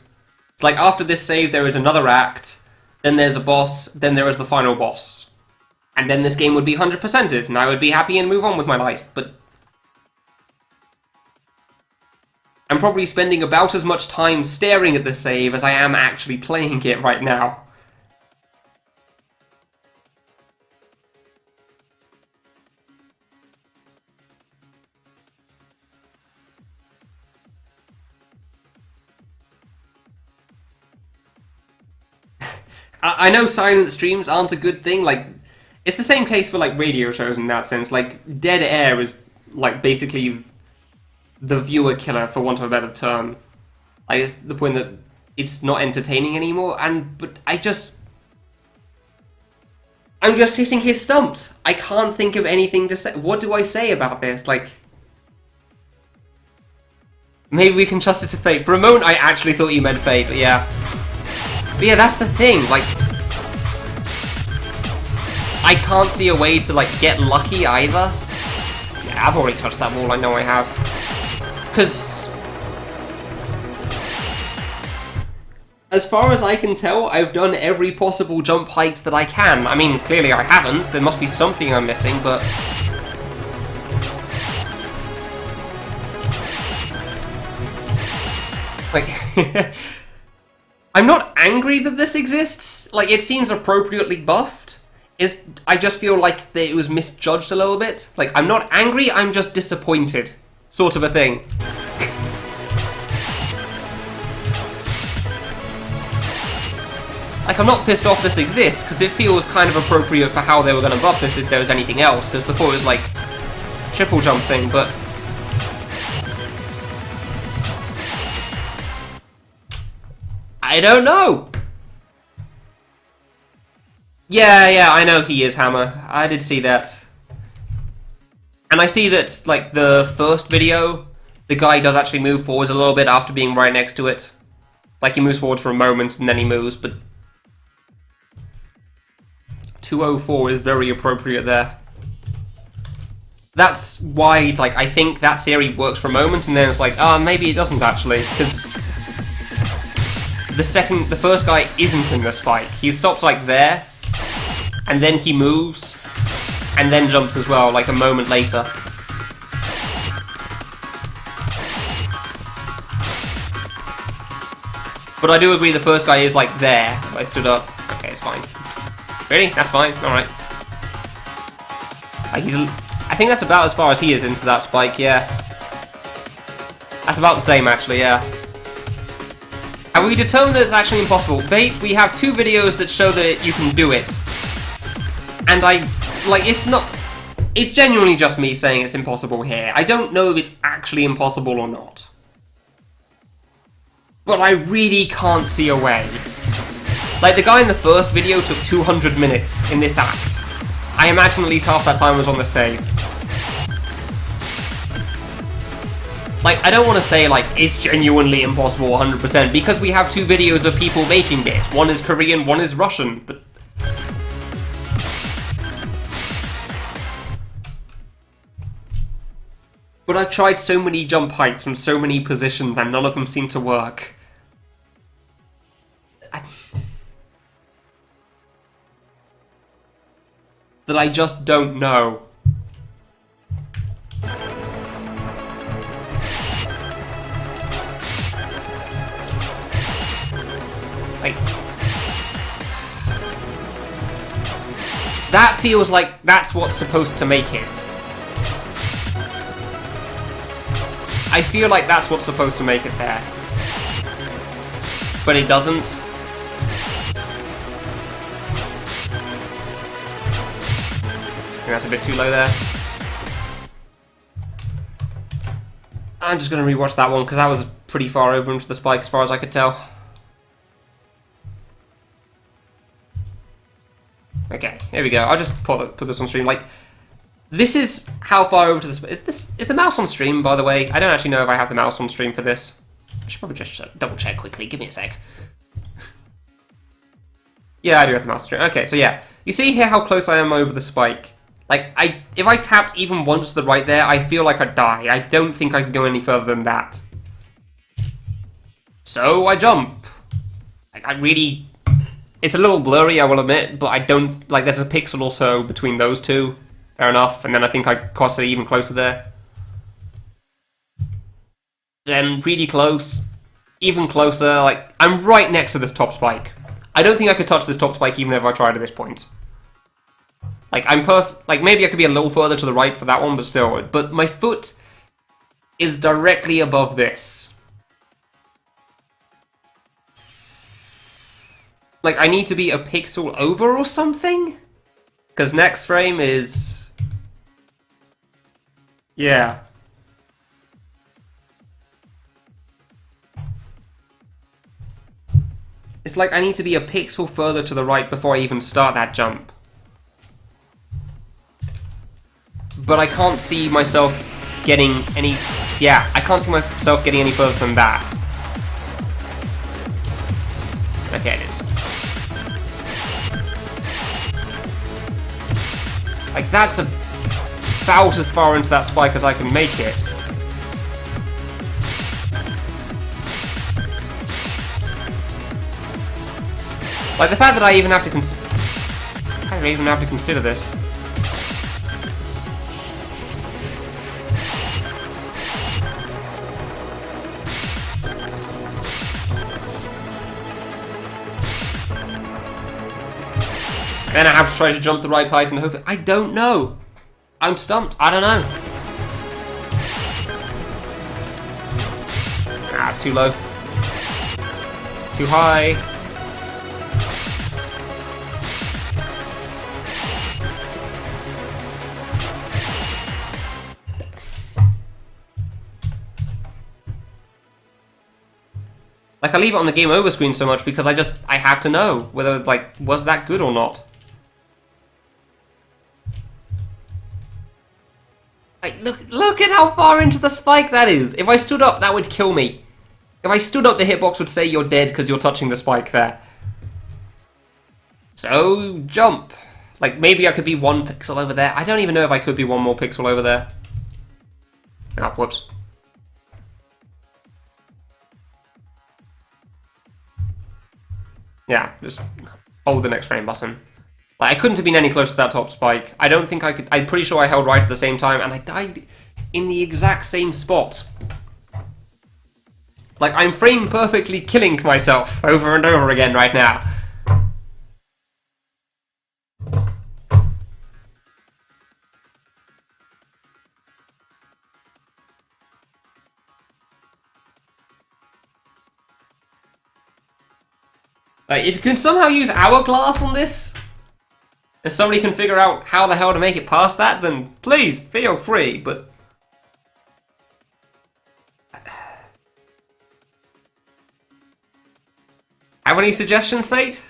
[SPEAKER 1] It's like, after this save, there is another act, then there's a boss, then there is the final boss. And then this game would be 100%ed, and I would be happy and move on with my life, but I'm probably spending about as much time staring at the save as I am actually playing it right now. I know silent streams aren't a good thing, like, it's the same case for, like, radio shows in that sense. Like, dead air is, like, basically the viewer killer, for want of a better term. Like, it's the point that it's not entertaining anymore, but I'm just sitting here stumped. I can't think of anything to say. What do I say about this? Like, maybe we can trust it to fate. For a moment, I actually thought you meant fate, but yeah. But yeah, that's the thing, like, I can't see a way to, like, get lucky either. Yeah, I've already touched that wall, I know I have. Because, as far as I can tell, I've done every possible jump height that I can. I mean, clearly I haven't. There must be something I'm missing, but like, I'm not angry that this exists. Like, it seems appropriately buffed. I just feel like it was misjudged a little bit. Like, I'm not angry, I'm just disappointed. Sort of a thing. Like, I'm not pissed off this exists, because it feels kind of appropriate for how they were going to buff this if there was anything else, because before it was like, triple jump thing, but I don't know. Yeah, I know he is Hammer. I did see that. And I see that, like, the first video, the guy does actually move forwards a little bit after being right next to it. Like, he moves forward for a moment and then he moves, but 204 is very appropriate there. That's why, like, I think that theory works for a moment, and then it's like, maybe it doesn't actually, because the first guy isn't in the spike. He stops, like, there, and then he moves, and then jumps as well, like, a moment later. But I do agree the first guy is, like, there. If I stood up. Okay, it's fine. Really? That's fine? Alright. Like, I think that's about as far as he is into that spike, yeah. That's about the same, actually, yeah. Have we determined that it's actually impossible? Bait, we have 2 videos that show that you can do it. And it's genuinely just me saying it's impossible here. I don't know if it's actually impossible or not. But I really can't see a way. Like, the guy in the first video took 200 minutes in this act. I imagine at least half that time was on the save. Like, I don't want to say, like, it's genuinely impossible 100%, because we have 2 videos of people making it. One is Korean, one is Russian, but I've tried so many jump heights from so many positions and none of them seem to work. That I just don't know. Like, that feels like that's what's supposed to make it. I feel like that's what's supposed to make it there. But it doesn't. that's a bit too low there. I'm just going to rewatch that one because that was pretty far over into the spike as far as I could tell. Okay, here we go. I'll just put this on stream. Like, this is how far over to the spike. Is the mouse on stream, by the way? I don't actually know if I have the mouse on stream for this. I should probably just double check quickly. Give me a sec. Yeah, I do have the mouse on stream. Okay, so yeah. You see here how close I am over the spike? Like, if I tapped even once to the right there, I feel like I'd die. I don't think I can go any further than that. So, I jump. Like, I really... It's a little blurry, I will admit, but I don't... Like, there's a pixel or so between those two. Fair enough. And then I think I crossed it even closer there. Then, really close. Even closer. Like, I'm right next to this top spike. I don't think I could touch this top spike even if I tried at this point. Like, like, maybe I could be a little further to the right for that one, but still. But my foot is directly above this. Like, I need to be a pixel over or something? Because next frame is... Yeah. It's like I need to be a pixel further to the right before I even start that jump. But I can't see myself getting any... Yeah, I can't see myself getting any further than that. Okay, it is. Like, that's about as far into that spike as I can make it. Like, the fact that I even have to consider this. Then I have to try to jump the right height and hope... I don't know. I'm stumped. I don't know. Ah, it's too low. Too high. Like, I leave it on the game over screen so much because I have to know whether, like, was that good or not. Like, look at how far into the spike that is. If I stood up, that would kill me. If I stood up, the hitbox would say you're dead because you're touching the spike there. So, jump. Like, maybe I could be 1 pixel over there. I don't even know if I could be 1 more pixel over there. Ah, whoops. Yeah, just hold the next frame button. Like, I couldn't have been any closer to that top spike. I don't think I could... I'm pretty sure I held right at the same time, and I died in the exact same spot. Like, I'm frame perfectly killing myself over and over again right now. Like, if you can somehow use hourglass on this, if somebody can figure out how the hell to make it past that, then please, feel free, but... Have any suggestions, Fate?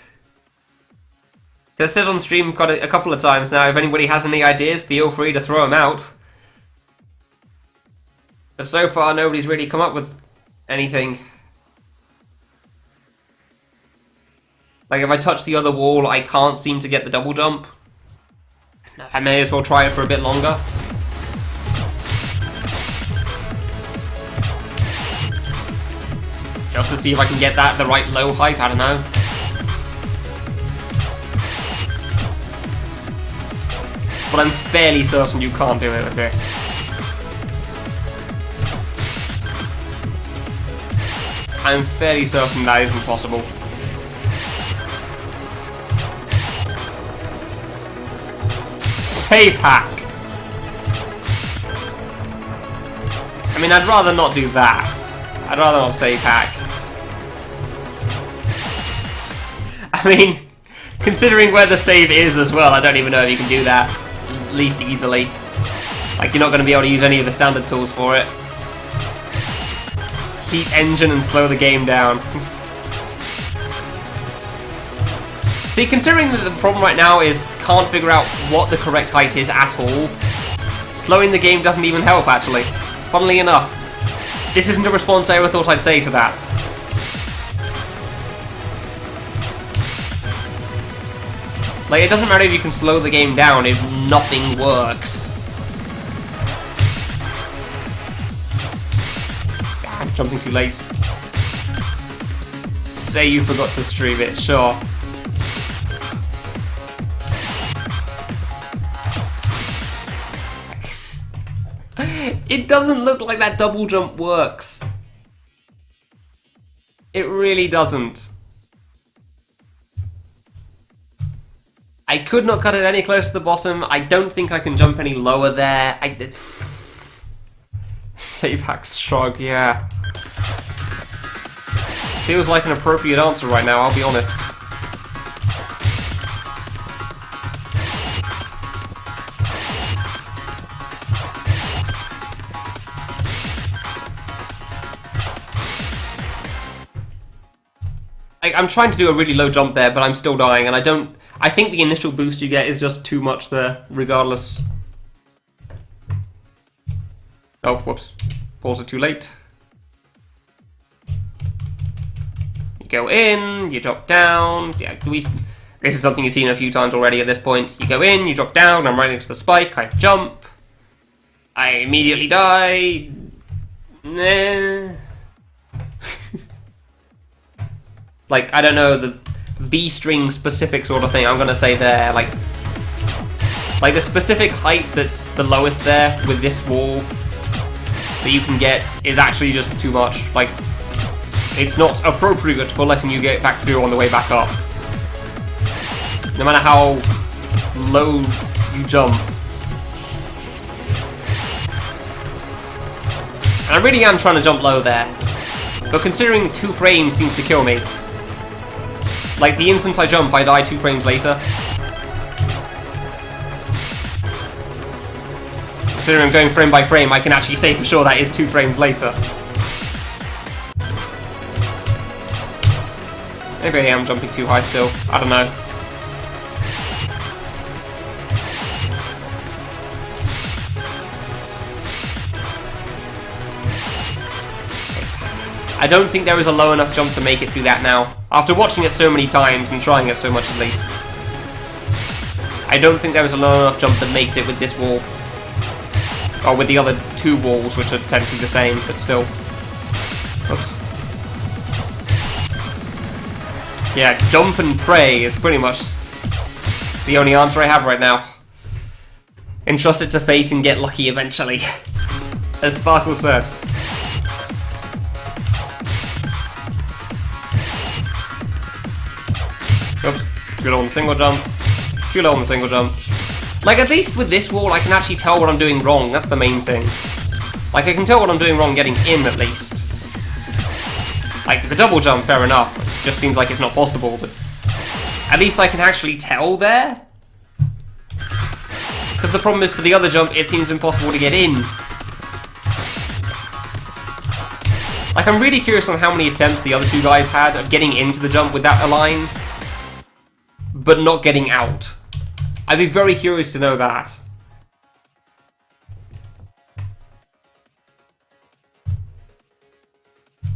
[SPEAKER 1] I said on stream quite a couple of times now, if anybody has any ideas, feel free to throw them out. But so far, nobody's really come up with anything. Like, if I touch the other wall, I can't seem to get the double jump. I may as well try it for a bit longer. Just to see if I can get that at the right low height, I don't know. But I'm fairly certain you can't do it with this. I'm fairly certain that isn't possible. Save hack! I mean, I'd rather not do that. I'd rather not save hack. I mean, considering where the save is as well, I don't even know if you can do that. least easily. Like, you're not going to be able to use any of the standard tools for it. Heat engine and slow the game down. See, considering that the problem right now is can't figure out what the correct height is at all, slowing the game doesn't even help, actually. Funnily enough. This isn't a response I ever thought I'd say to that. Like, it doesn't matter if you can slow the game down if nothing works. I'm jumping too late. Say you forgot to stream it, sure. It doesn't look like that double jump works. It really doesn't. I could not cut it any closer to the bottom. I don't think I can jump any lower there. I did. Sapax shrug, yeah. Feels like an appropriate answer right now, I'll be honest. I'm trying to do a really low jump there, but I'm still dying, and I think the initial boost you get is just too much there, regardless. Oh, whoops. Pause it too late. You go in, you drop down. Yeah, this is something you've seen a few times already at this point. You go in, you drop down, I'm right next to the spike, I jump. I immediately die. Nah. Like, I don't know, the B-string specific sort of thing, I'm gonna say there, like the specific height that's the lowest there with this wall that you can get is actually just too much. Like, it's not appropriate for letting you get back through on the way back up. No matter how low you jump. And I really am trying to jump low there. But considering 2 frames seems to kill me. Like, the instant I jump, I die 2 frames later. Considering I'm going frame by frame, I can actually say for sure that is 2 frames later. Maybe I am jumping too high still. I don't know. I don't think there is a low enough jump to make it through that now. After watching it so many times and trying it so much at least. I don't think there is a low enough jump that makes it with this wall. Or with the other 2 walls, which are technically the same, but still. Oops. Yeah, jump and pray is pretty much the only answer I have right now. Entrust it to fate and get lucky eventually. As Sparkle said. Oops, too low on the single jump. Too low on the single jump. Like, at least with this wall, I can actually tell what I'm doing wrong. That's the main thing. Like, I can tell what I'm doing wrong getting in, at least. Like, the double jump, fair enough. It just seems like it's not possible, but at least I can actually tell there. Because the problem is, for the other jump, it seems impossible to get in. Like, I'm really curious on how many attempts the other 2 guys had of getting into the jump with that align, but not getting out. I'd be very curious to know that.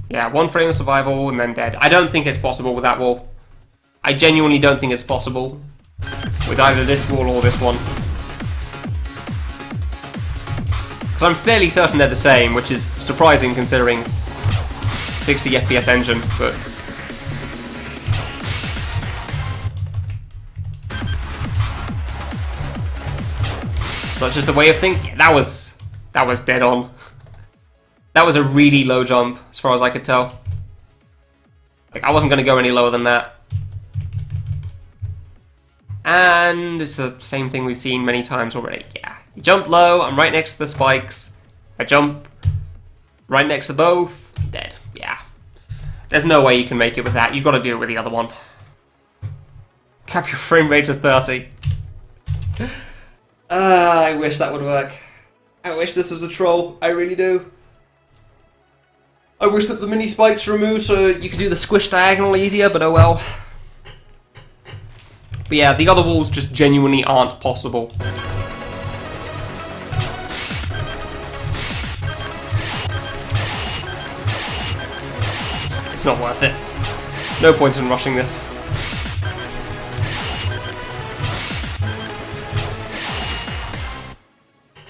[SPEAKER 1] Yeah, 1 frame of survival and then dead. I don't think it's possible with that wall. I genuinely don't think it's possible with either this wall or this one. Because I'm fairly certain they're the same, which is surprising considering 60 FPS engine, but such is the way of things. Yeah, that was dead on. That was a really low jump, as far as I could tell. Like, I wasn't going to go any lower than that. And it's the same thing we've seen many times already. Yeah, you jump low, I'm right next to the spikes. I jump right next to both, dead. Yeah. There's no way you can make it with that. You've got to do it with the other one. Cap your frame rate to 30. I wish that would work. I wish this was a troll. I really do. I wish that the mini spikes were removed so you could do the squish diagonal easier, but oh well. But yeah, the other walls just genuinely aren't possible. It's not worth it. No point in rushing this.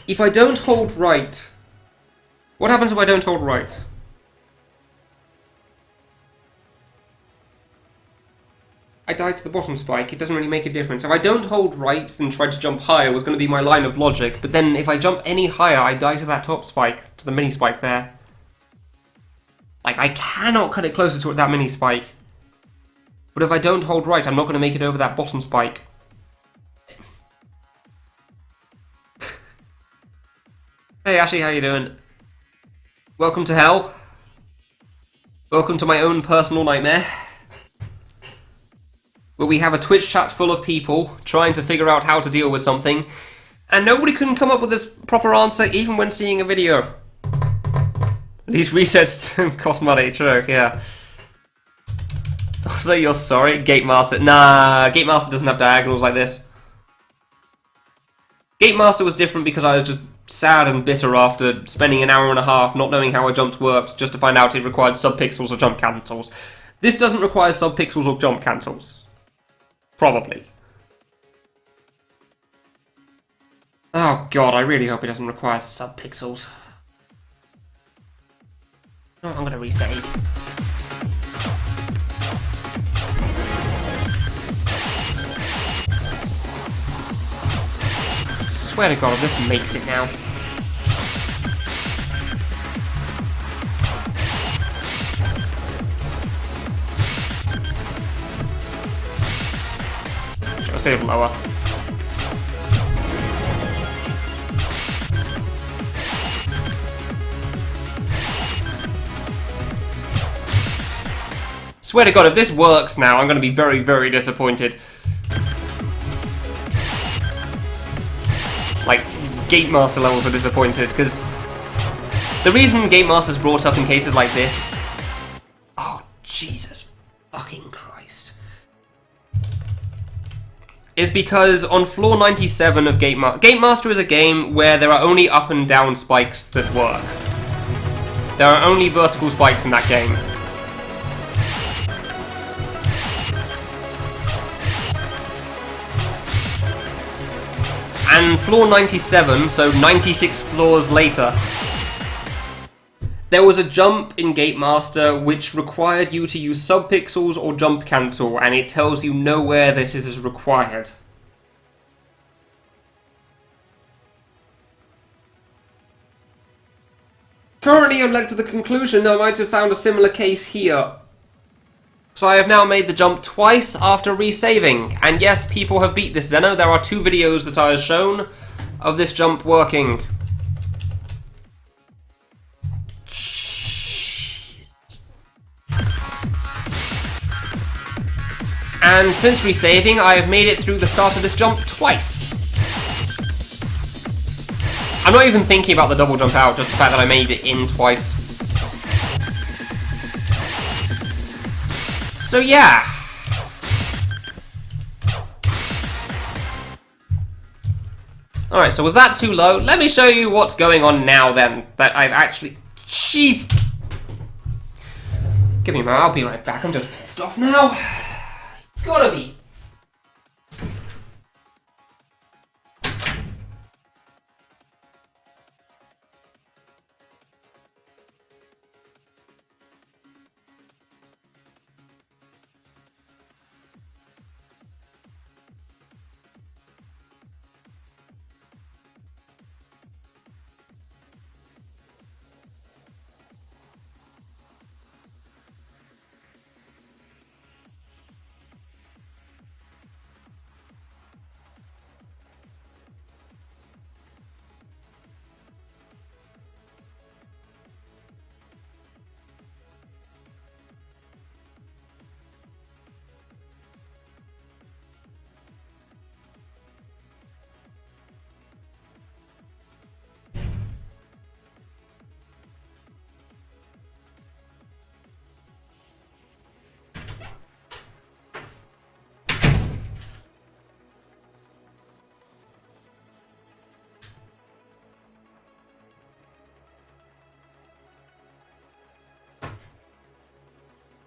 [SPEAKER 1] If I don't hold right... What happens if I don't hold right? I died to the bottom spike, it doesn't really make a difference. If I don't hold right, then try to jump higher was going to be my line of logic, but then if I jump any higher, I die to that top spike, to the mini spike there. Like, I cannot cut it closer to that mini spike. But if I don't hold right, I'm not going to make it over that bottom spike. Hey Ashley, how you doing? Welcome to hell. Welcome to my own personal nightmare. Where we have a Twitch chat full of people trying to figure out how to deal with something, and nobody can come up with a proper answer even when seeing a video. These resets cost money, true, yeah. So you're sorry? Gatemaster. Nah, Gatemaster doesn't have diagonals like this. Gatemaster was different because I was just sad and bitter after spending an hour and a half not knowing how a jump worked just to find out it required subpixels or jump cancels. This doesn't require subpixels or jump cancels. Probably. Oh god, I really hope it doesn't require subpixels. Oh, I'm gonna resave. I swear to god, if this makes it now. I'll save lower. Swear to god, if this works now, I'm going to be very, very disappointed. Like, Gatemaster levels are disappointed, because the reason Gatemaster's brought up in cases like this... Oh, Jesus fucking Christ. Is because on floor 97 of Gatemaster is a game where there are only up and down spikes that work. There are only vertical spikes in that game. And floor 97, so 96 floors later, there was a jump in Gatemaster which required you to use subpixels or jump cancel, and it tells you nowhere that it is required. Currently I'm led to the conclusion I might have found a similar case here. So I have now made the jump twice after resaving, and yes, people have beat this Zeno. There are 2 videos that I have shown of this jump working. And since resaving, I have made it through the start of this jump twice. I'm not even thinking about the double jump out, just the fact that I made it in twice. So yeah. Alright, so was that too low? Let me show you what's going on now then, that I've actually... Jeez! Give me a moment, I'll be right back, I'm just pissed off now. Gotta be.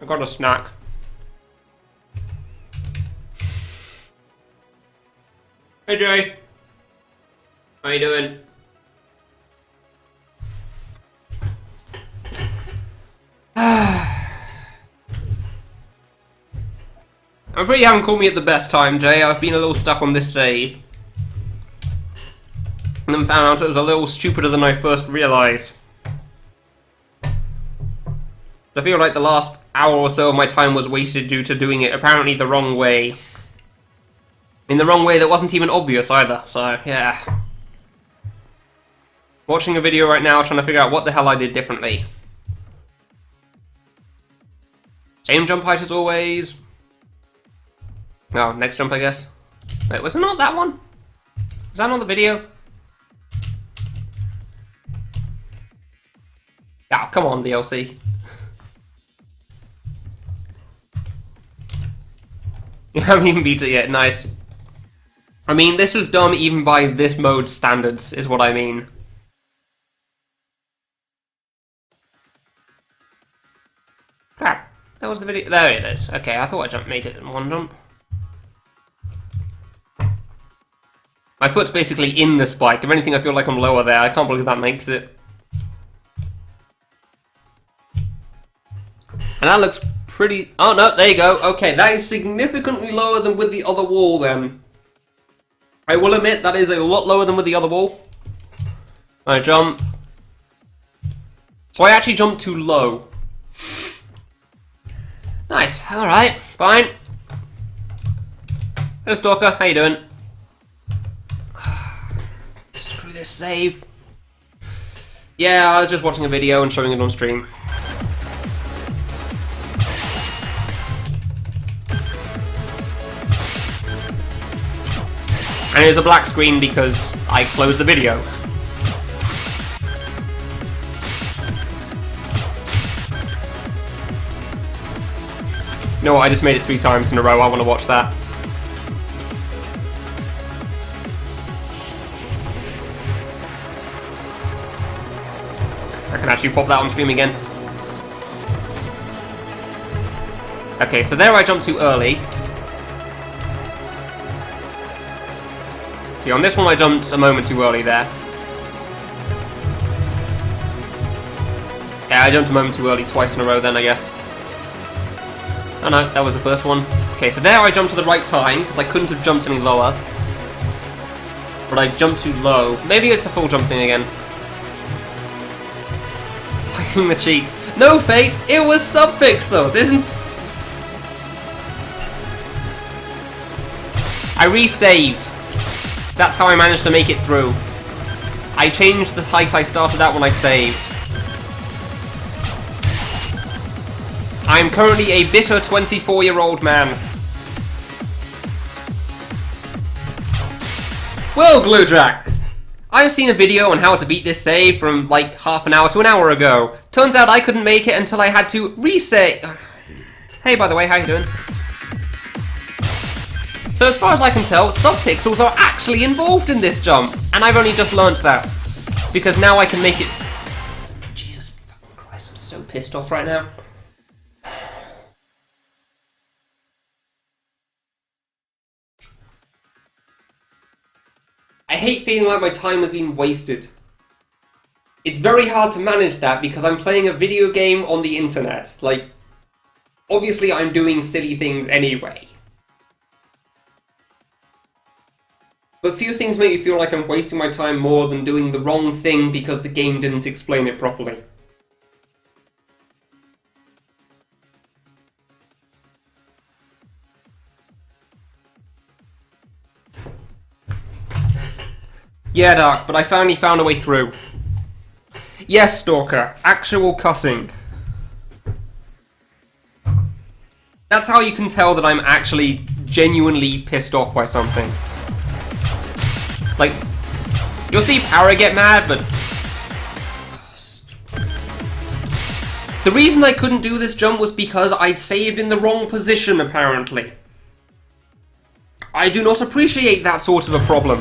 [SPEAKER 1] I got a snack. Hey Jay. How you doing? I'm afraid you haven't called me at the best time, Jay. I've been a little stuck on this save. And then found out it was a little stupider than I first realised. I feel like the last hour or so of my time was wasted due to doing it apparently the wrong way. In the wrong way that wasn't even obvious either, so yeah. Watching a video right now trying to figure out what the hell I did differently. Same jump height as always. Oh, next jump I guess. Wait, was it not that one? Was that not the video? Oh, come on, DLC. You haven't even beat it yet, nice. I mean, this was dumb even by this mode's standards, is what I mean. Crap, that was the video. There it is. Okay, I thought I made it in one jump. My foot's basically in the spike. If anything, I feel like I'm lower there. I can't believe that makes it. And that looks pretty... Oh, no, there you go. Okay, that is significantly lower than with the other wall, then. I will admit, that is a lot lower than with the other wall. I jump. So I actually jumped too low. Nice. Alright, fine. Hello, Stalker. How you doing? Screw this save. Yeah, I was just watching a video and showing it on stream. And it was a black screen because I closed the video. You know what, I just made it 3 times in a row, I want to watch that. I can actually pop that on stream again. Okay, so there I jumped too early. On this one I jumped a moment too early there. Yeah, I jumped a moment too early twice in a row then, I guess. Oh no, that was the first one. Okay, so there I jumped at the right time, because I couldn't have jumped any lower. But I jumped too low. Maybe it's a full jump thing again. Finding the cheats. No, Fate! It was sub-pixels, isn't... I resaved. That's how I managed to make it through. I changed the height I started at when I saved. I'm currently a bitter 24-year-old man. Well, Gluejack, I've seen a video on how to beat this save from like half an hour to an hour ago. Turns out I couldn't make it until I had to resave. Hey, by the way, how you doing? So as far as I can tell, subpixels are actually involved in this jump, and I've only just learnt that. Because now I can make it... Jesus fucking Christ, I'm so pissed off right now. I hate feeling like my time has been wasted. It's very hard to manage that because I'm playing a video game on the internet. Like, obviously I'm doing silly things anyway. But few things make me feel like I'm wasting my time more than doing the wrong thing because the game didn't explain it properly. Yeah, Dark, but I finally found a way through. Yes, Stalker, actual cussing. That's how you can tell that I'm actually genuinely pissed off by something. Like, you'll see Para get mad, but... The reason I couldn't do this jump was because I'd saved in the wrong position, apparently. I do not appreciate that sort of a problem.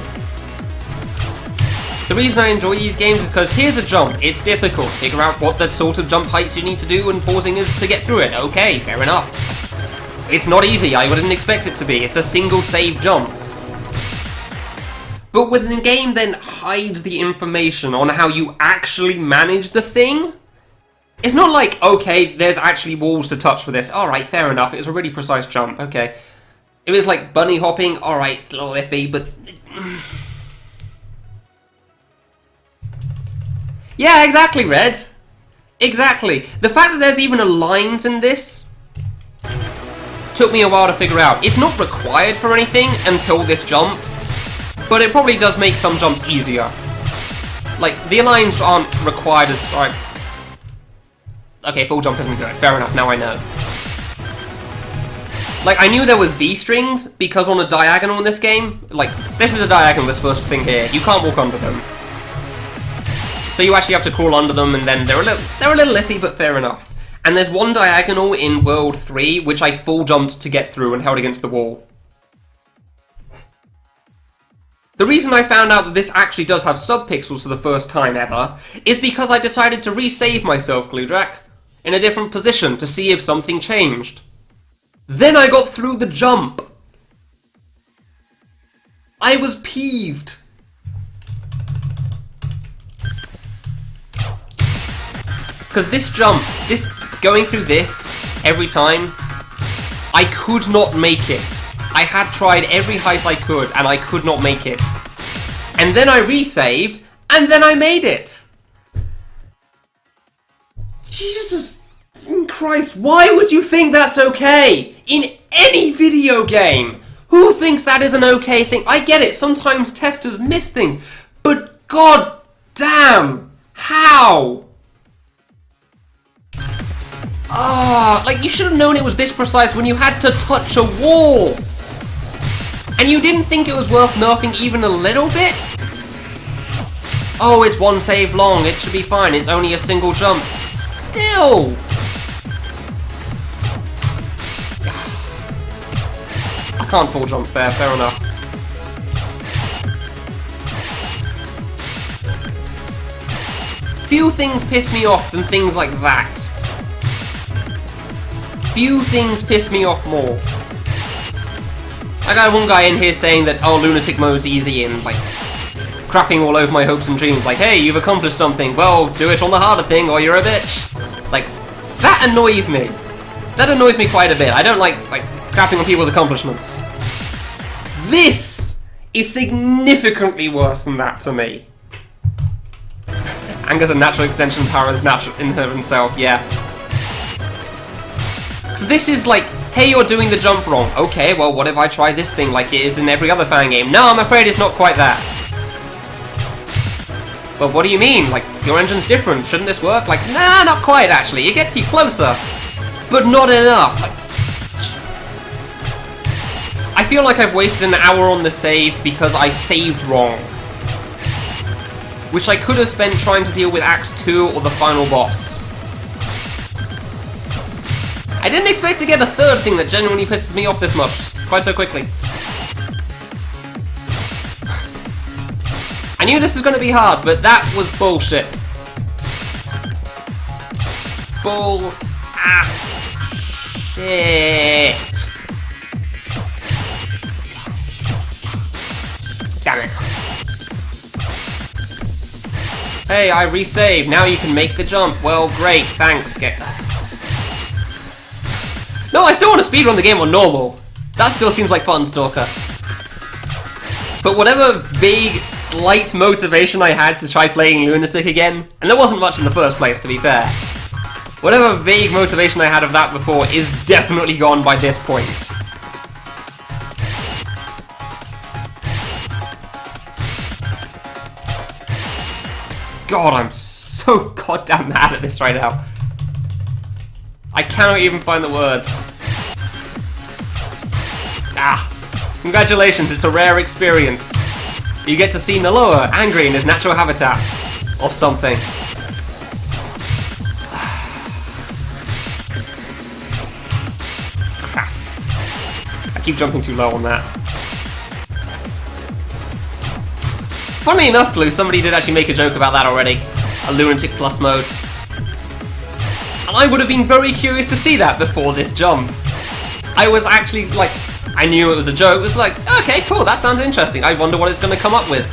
[SPEAKER 1] The reason I enjoy these games is because here's a jump. It's difficult. Figure out what the sort of jump heights you need to do, and pausing is to get through it. Okay, fair enough. It's not easy. I wouldn't expect it to be. It's a single save jump. But when the game then hides the information on how you actually manage the thing, it's not like, okay, there's actually walls to touch for this. Alright, fair enough. It was a really precise jump. Okay. It was like bunny hopping. Alright, it's a little iffy, but... Yeah, exactly, Red. Exactly. The fact that there's even a lines in this took me a while to figure out. It's not required for anything until this jump, but it probably does make some jumps easier. Like, the lines aren't required as... Right. Okay, full jump isn't good. Fair enough, now I know. Like, I knew there was V-strings, because on a diagonal in this game, like, this is a diagonal, this first thing here, you can't walk under them. So you actually have to crawl under them, and then they're a little iffy, but fair enough. And there's one diagonal in World 3, which I full jumped to get through and held against the wall. The reason I found out that this actually does have subpixels for the first time ever is because I decided to resave myself, Gludrak, in a different position to see if something changed. Then I got through the jump. I was peeved. Because this jump, going through this every time, I could not make it. I had tried every height I could, and I could not make it. And then I resaved, and then I made it. Jesus Christ, why would you think that's okay? In any video game! Who thinks that is an okay thing? I get it, sometimes testers miss things, but god damn! How? Like, you should have known it was this precise when you had to touch a wall! And you didn't think it was worth nerfing even a little bit? Oh, it's one save long, it should be fine, it's only a single jump. Still! I can't full jump there, fair enough. Few things piss me off than things like that. Few things piss me off more. I got one guy in here saying that, oh, Lunatic mode's easy and, like, crapping all over my hopes and dreams. Like, hey, you've accomplished something. Well, do it on the harder thing or you're a bitch. Like, that annoys me. That annoys me quite a bit. I don't like crapping on people's accomplishments. This is significantly worse than that to me. Anger's a natural extension of Para's natural in her himself, yeah. So this is like, hey, you're doing the jump wrong. Okay, well, what if I try this thing like it is in every other fan game? No, I'm afraid it's not quite that. But what do you mean? Like, your engine's different. Shouldn't this work? Like, nah, not quite, actually. It gets you closer. But not enough. Like, I feel like I've wasted an hour on the save because I saved wrong. Which I could have spent trying to deal with Act 2 or the final boss. I didn't expect to get a third thing that genuinely pisses me off this much, quite so quickly. I knew this was going to be hard, but that was bullshit. Bull ass shit. Damn it. Hey, I resaved. Now you can make the jump. Well, great. Thanks. No, I still want to speedrun the game on normal. That still seems like fun, Stalker. But whatever vague, slight motivation I had to try playing Lunatic again, and there wasn't much in the first place, to be fair. Whatever vague motivation I had of that before is definitely gone by this point. God, I'm so goddamn mad at this right now. I cannot even find the words. Ah, congratulations, it's a rare experience. You get to see Naloa angry in his natural habitat. Or something. Crap. I keep jumping too low on that. Funnily enough, Blue, somebody did actually make a joke about that already. A Lunatic Plus mode. And I would have been very curious to see that before this jump. I was actually, like, I knew it was a joke. It was like, okay, cool, that sounds interesting. I wonder what it's going to come up with.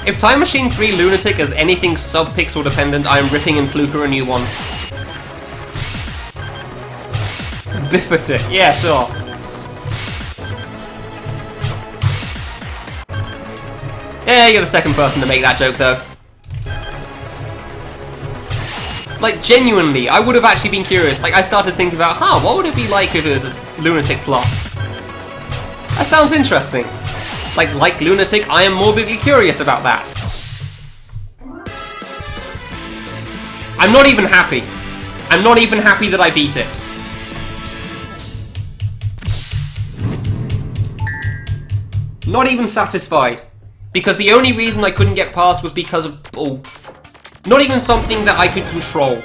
[SPEAKER 1] If Time Machine 3 Lunatic is anything sub-pixel dependent, I am ripping in Fluker a new one. Biffed it. Yeah, sure. Yeah, you're the second person to make that joke, though. Like, genuinely, I would have actually been curious. Like, I started thinking about, what would it be like if it was a Lunatic Plus? That sounds interesting. Like Lunatic, I am morbidly curious about that. I'm not even happy. I'm not even happy that I beat it. Not even satisfied. Because the only reason I couldn't get past was because of... not even something that I could control.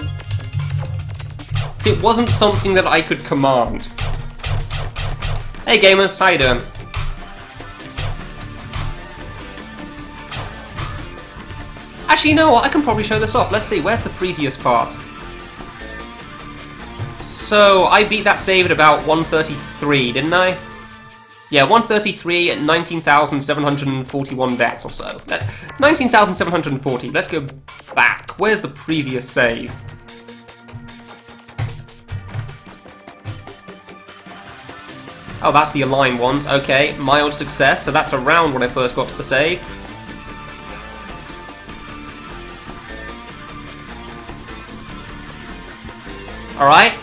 [SPEAKER 1] So it wasn't something that I could command. Hey gamers, how you doing? Actually, you know what? I can probably show this off. Let's see, where's the previous part? So, I beat that save at about 133, didn't I? Yeah, 133 at 19,741 deaths or so. 19,740. Let's go back. Where's the previous save? Oh, that's the aligned ones. Okay, mild success. So that's around when I first got to the save. Alright.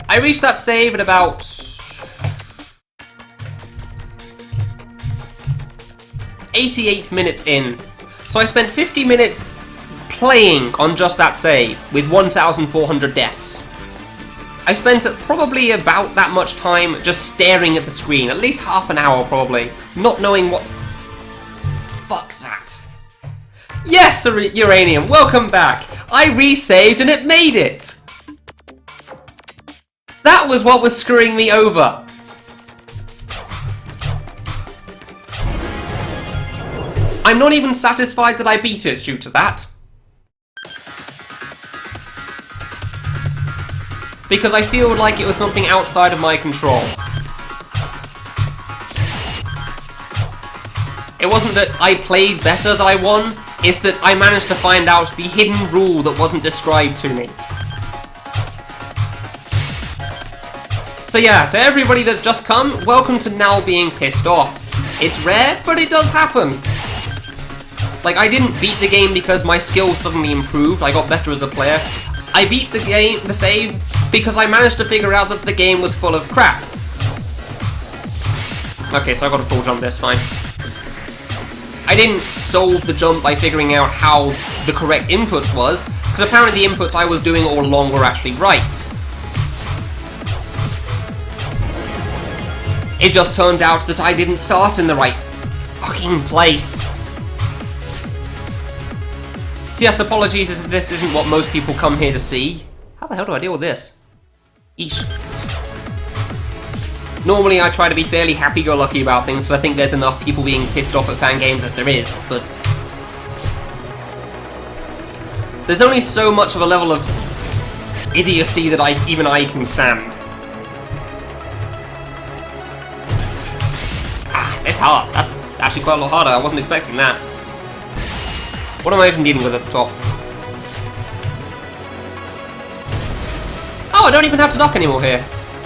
[SPEAKER 1] I reached that save at about... 88 minutes in. So I spent 50 minutes playing on just that save with 1,400 deaths. I spent probably about that much time just staring at the screen, at least half an hour probably, not knowing what... Fuck that. Yes, Uranium, welcome back! I resaved and it made it! That was what was screwing me over. I'm not even satisfied that I beat it due to that. Because I feel like it was something outside of my control. It wasn't that I played better that I won, it's that I managed to find out the hidden rule that wasn't described to me. So yeah, to everybody that's just come, welcome to now being pissed off. It's rare, but it does happen. Like, I didn't beat the game because my skills suddenly improved, I got better as a player. I beat the save, because I managed to figure out that the game was full of crap. Okay, so I got a full jump this, fine. I didn't solve the jump by figuring out how the correct inputs was, because apparently the inputs I was doing all along were actually right. It just turned out that I didn't start in the right fucking place. So yes, apologies if this isn't what most people come here to see. How the hell do I deal with this? Eesh. Normally I try to be fairly happy-go-lucky about things, so I think there's enough people being pissed off at fan games as there is, but... there's only so much of a level of idiocy that even I can stand. It's hard. That's actually quite a lot harder. I wasn't expecting that. What am I even dealing with at the top? Oh, I don't even have to duck anymore here.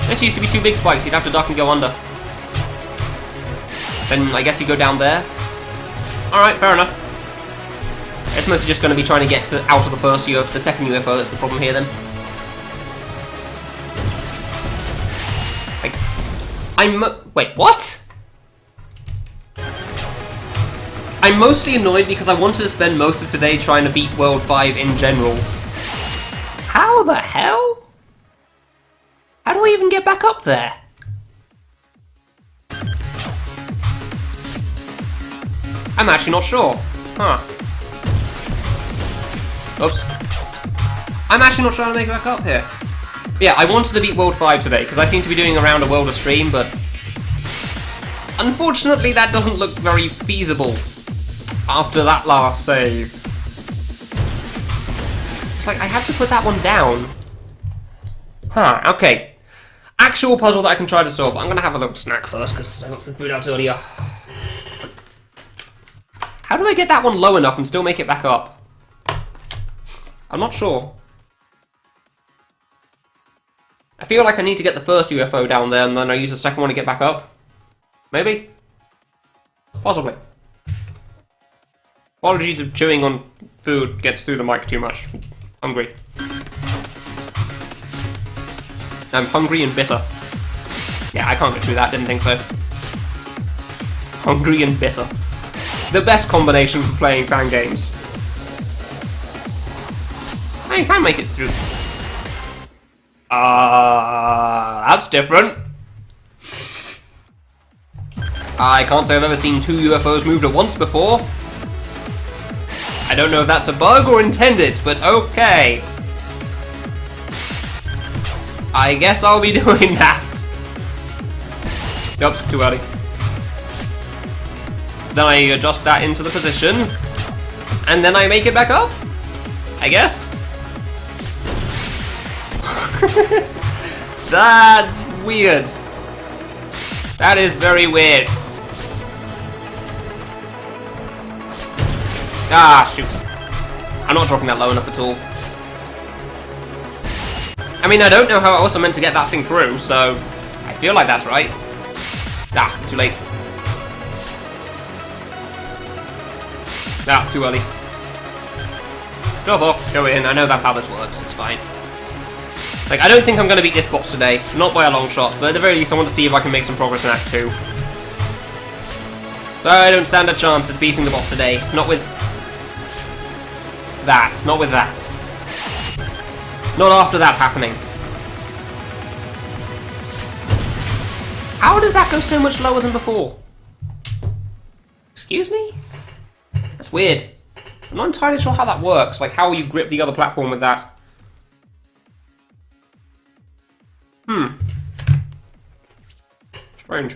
[SPEAKER 1] This used to be two big spikes. You'd have to duck and go under. Then I guess you go down there. Alright, fair enough. It's mostly just going to be trying to get out of the first UFO, the second UFO that's the problem here then. Wait, what? I'm mostly annoyed because I wanted to spend most of today trying to beat World 5 in general. How the hell? How do I even get back up there? I'm actually not sure. Huh. Oops. I'm actually not trying to make it back up here. Yeah, I wanted to beat World 5 today, because I seem to be doing around a world a stream, but unfortunately that doesn't look very feasible after that last save. It's like, I have to put that one down. Huh, okay. Actual puzzle that I can try to solve. I'm gonna have a little snack first, because I got some food out earlier. How do I get that one low enough and still make it back up? I'm not sure. I feel like I need to get the first UFO down there and then I use the second one to get back up. Maybe? Possibly. Apologies if chewing on food gets through the mic too much. Hungry. I'm hungry and bitter. Yeah, I can't get through that, didn't think so. Hungry and bitter. The best combination for playing fan games. Oh, you can make it through. That's different. I can't say I've ever seen two UFOs moved at once before. I don't know if that's a bug or intended, but okay. I guess I'll be doing that. Oops, too early. Then I adjust that into the position, and then I make it back up, I guess. That's weird. That is very weird. Ah, shoot. I'm not dropping that low enough at all. I mean, I don't know how I also meant to get that thing through, so I feel like that's right. Ah, too late. Ah, too early. Drop off, go in. I know that's how this works. It's fine. Like, I don't think I'm going to beat this boss today. Not by a long shot, but at the very least I want to see if I can make some progress in Act 2. So I don't stand a chance at beating the boss today. Not with that. Not with that. Not after that happening. How did that go so much lower than before? Excuse me? That's weird. I'm not entirely sure how that works. Like, how you grip the other platform with that. Strange.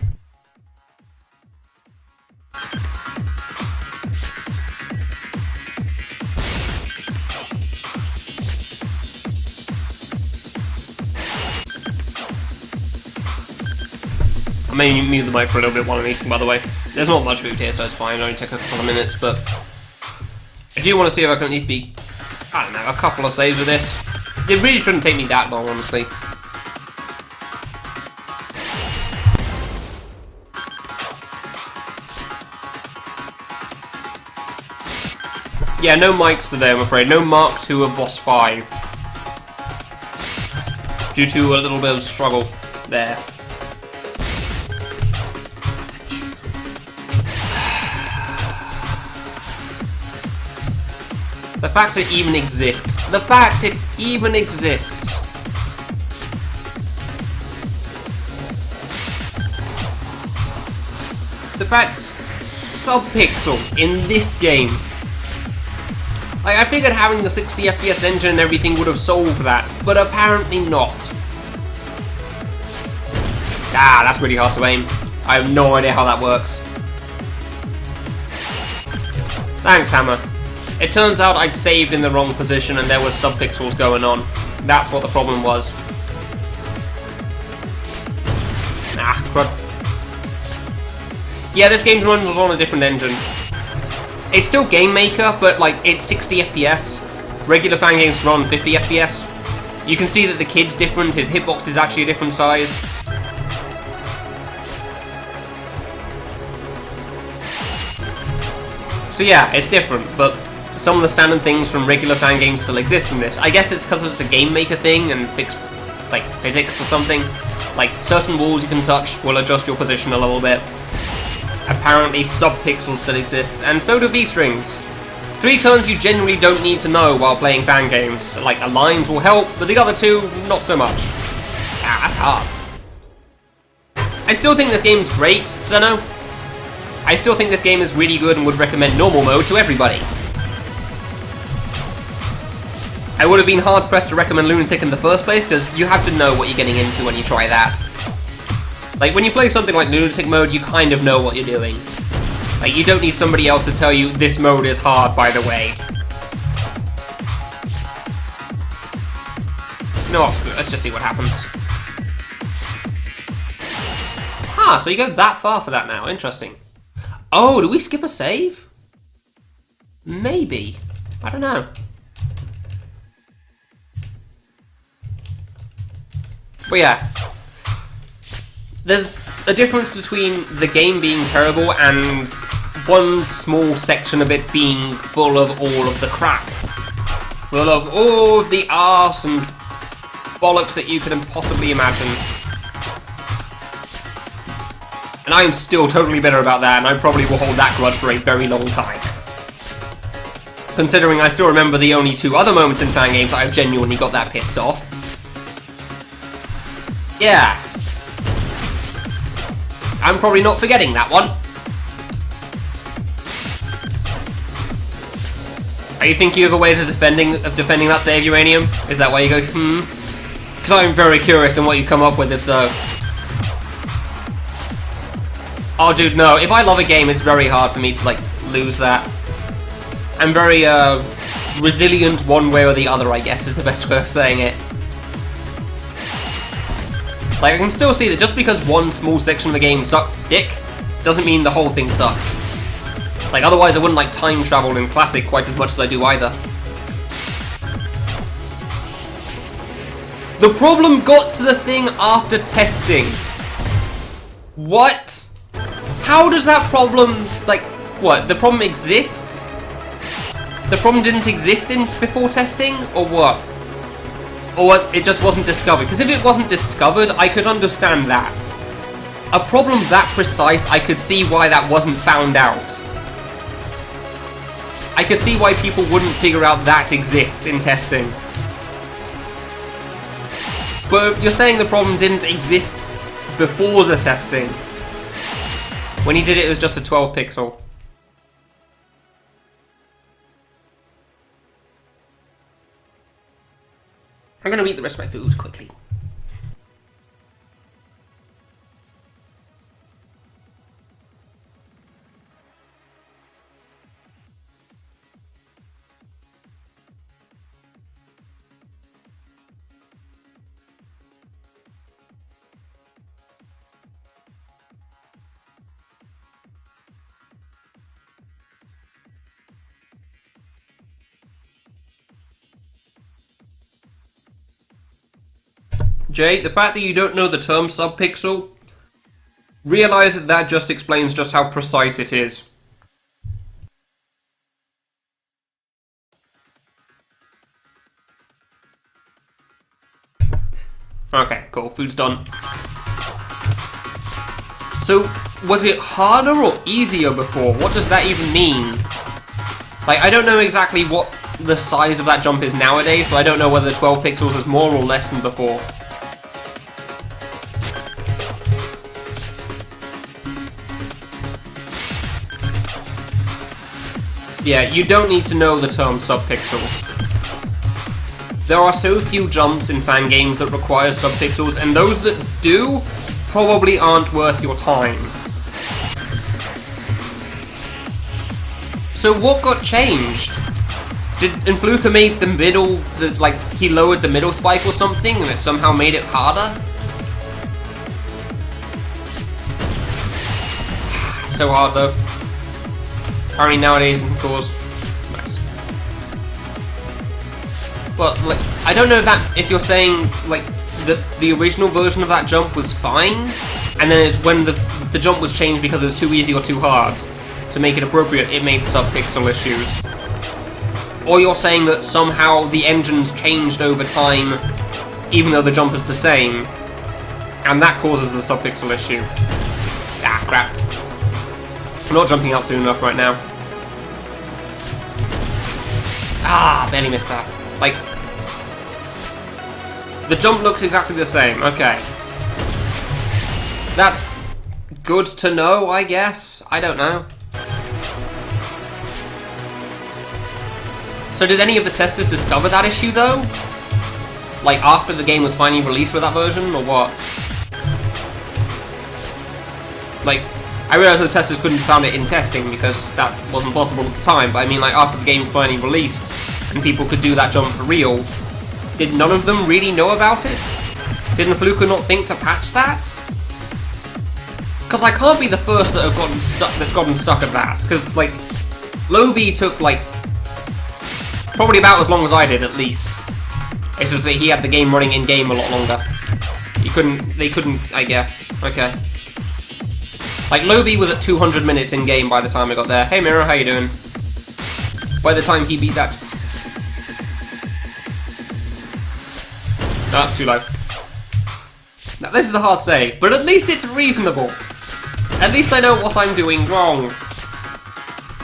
[SPEAKER 1] I may mute the mic for a little bit while I'm eating, by the way. There's not much food here, so it's fine. It'll only take a couple of minutes, but I do want to see if I can at least be, I don't know, a couple of saves with this. It really shouldn't take me that long, honestly. Yeah, no mics today, I'm afraid. No Mark II of Boss 5. Due to a little bit of struggle there. The fact it even exists. The fact it even exists. The fact subpixels in this game. Like, I figured having the 60 FPS engine and everything would have solved that, but apparently not. Ah, that's really hard to aim. I have no idea how that works. Thanks, Hammer. It turns out I'd saved in the wrong position and there was subpixels going on. That's what the problem was. Ah, crud. Yeah, this game runs on a different engine. It's still Game Maker, but like, it's 60 FPS. Regular fan games run 50 FPS. You can see that the kid's different, his hitbox is actually a different size. So yeah, it's different, but some of the standard things from regular fan games still exist in this. I guess it's because it's a Game Maker thing and fixed, like, physics or something. Like, certain walls you can touch will adjust your position a little bit. Apparently subpixels still exist, and so do V-strings. 3 terms you generally don't need to know while playing fan games. Like, aligns will help, but the other two, not so much. Ah, that's hard. I still think this game's great, Zeno. I still think this game is really good and would recommend normal mode to everybody. I would have been hard-pressed to recommend Lunatic in the first place, because you have to know what you're getting into when you try that. Like, when you play something like Lunatic mode, you kind of know what you're doing. Like, you don't need somebody else to tell you, this mode is hard, by the way. No, screw it. Let's just see what happens. Ah, so you go that far for that now. Interesting. Oh, do we skip a save? Maybe. I don't know. But yeah. There's a difference between the game being terrible and one small section of it being full of all of the crap. Full of all of the arse and bollocks that you could possibly imagine. And I am still totally bitter about that, and I probably will hold that grudge for a very long time. Considering I still remember the only 2 other moments in fan games that I've genuinely got that pissed off. Yeah. I'm probably not forgetting that one. Are you thinking of a way to defending that save, Uranium? Is that why you go, Because I'm very curious on what you come up with, if so. Oh, dude, no. If I love a game, it's very hard for me to, like, lose that. I'm very, resilient one way or the other, I guess, is the best way of saying it. Like, I can still see that just because one small section of the game sucks dick, doesn't mean the whole thing sucks. Like, otherwise I wouldn't like time travel in Classic quite as much as I do either. The problem got to the thing after testing. What? How does that problem, like, what? The problem exists? The problem didn't exist before testing, or what? Or it just wasn't discovered? Because if it wasn't discovered, I could understand that. A problem that precise, I could see why that wasn't found out. I could see why people wouldn't figure out that exists in testing. But you're saying the problem didn't exist before the testing. When he did it, it was just a 12 pixel. I'm gonna eat the rest of my food quickly. Jay, the fact that you don't know the term subpixel, realize that that just explains just how precise it is. Okay, cool, food's done. So, was it harder or easier before? What does that even mean? Like, I don't know exactly what the size of that jump is nowadays, so I don't know whether 12 pixels is more or less than before. Yeah, you don't need to know the term subpixels. There are so few jumps in fan games that require subpixels, and those that do probably aren't worth your time. So what got changed? Did Influka made the middle, like, he lowered the middle spike or something, and it somehow made it harder? So hard though. Apparently nowadays it can cause... Nice. Well, like, I don't know if you're saying, like, the original version of that jump was fine, and then it's when the jump was changed because it was too easy or too hard. To make it appropriate, it made sub-pixel issues. Or you're saying that somehow the engines changed over time, even though the jump is the same, and that causes the sub-pixel issue. Ah, crap. I'm not jumping out soon enough right now. Ah, barely missed that. Like, the jump looks exactly the same. Okay. That's good to know, I guess. I don't know. So did any of the testers discover that issue though? Like after the game was finally released with that version, or what? Like, I realized the testers couldn't have found it in testing because that wasn't possible at the time, but I mean like after the game was finally released and people could do that jump for real, did none of them really know about it? Didn't Fluker not think to patch that? Because I can't be the first that have gotten stuck at that, because like Lobby took like probably about as long as I did at least. It's just that he had the game running in game a lot longer. They couldn't, I guess. Okay. Like Lobby was at 200 minutes in game by the time I got there. Hey Mira, how you doing? By the time he beat that. Ah, too low. Now this is a hard save, but at least it's reasonable. At least I know what I'm doing wrong.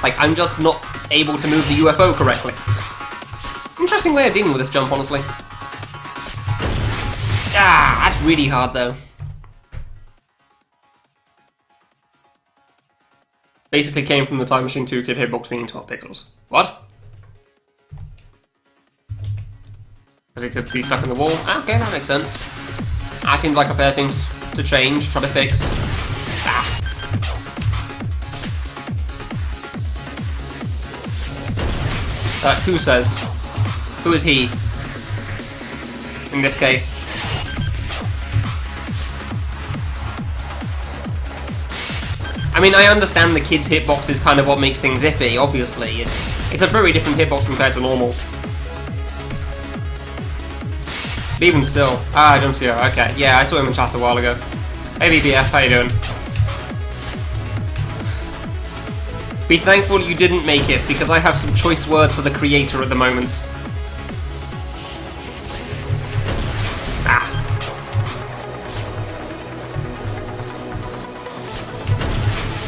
[SPEAKER 1] Like, I'm just not able to move the UFO correctly. Interesting way of dealing with this jump, honestly. Ah, that's really hard, though. Basically came from the Time Machine 2 kid hitbox being 12 pixels. What? Because it could be stuck in the wall? Ah, okay, that makes sense. That seems like a fair thing to change, try to fix. Ah. Who says? Who is he? In this case. I mean, I understand the kid's hitbox is kind of what makes things iffy, obviously. It's a very different hitbox compared to normal. But even still. Ah, jump scare, okay. Yeah, I saw him in chat a while ago. Hey BBF, how you doing? Be thankful you didn't make it, because I have some choice words for the creator at the moment. Ah.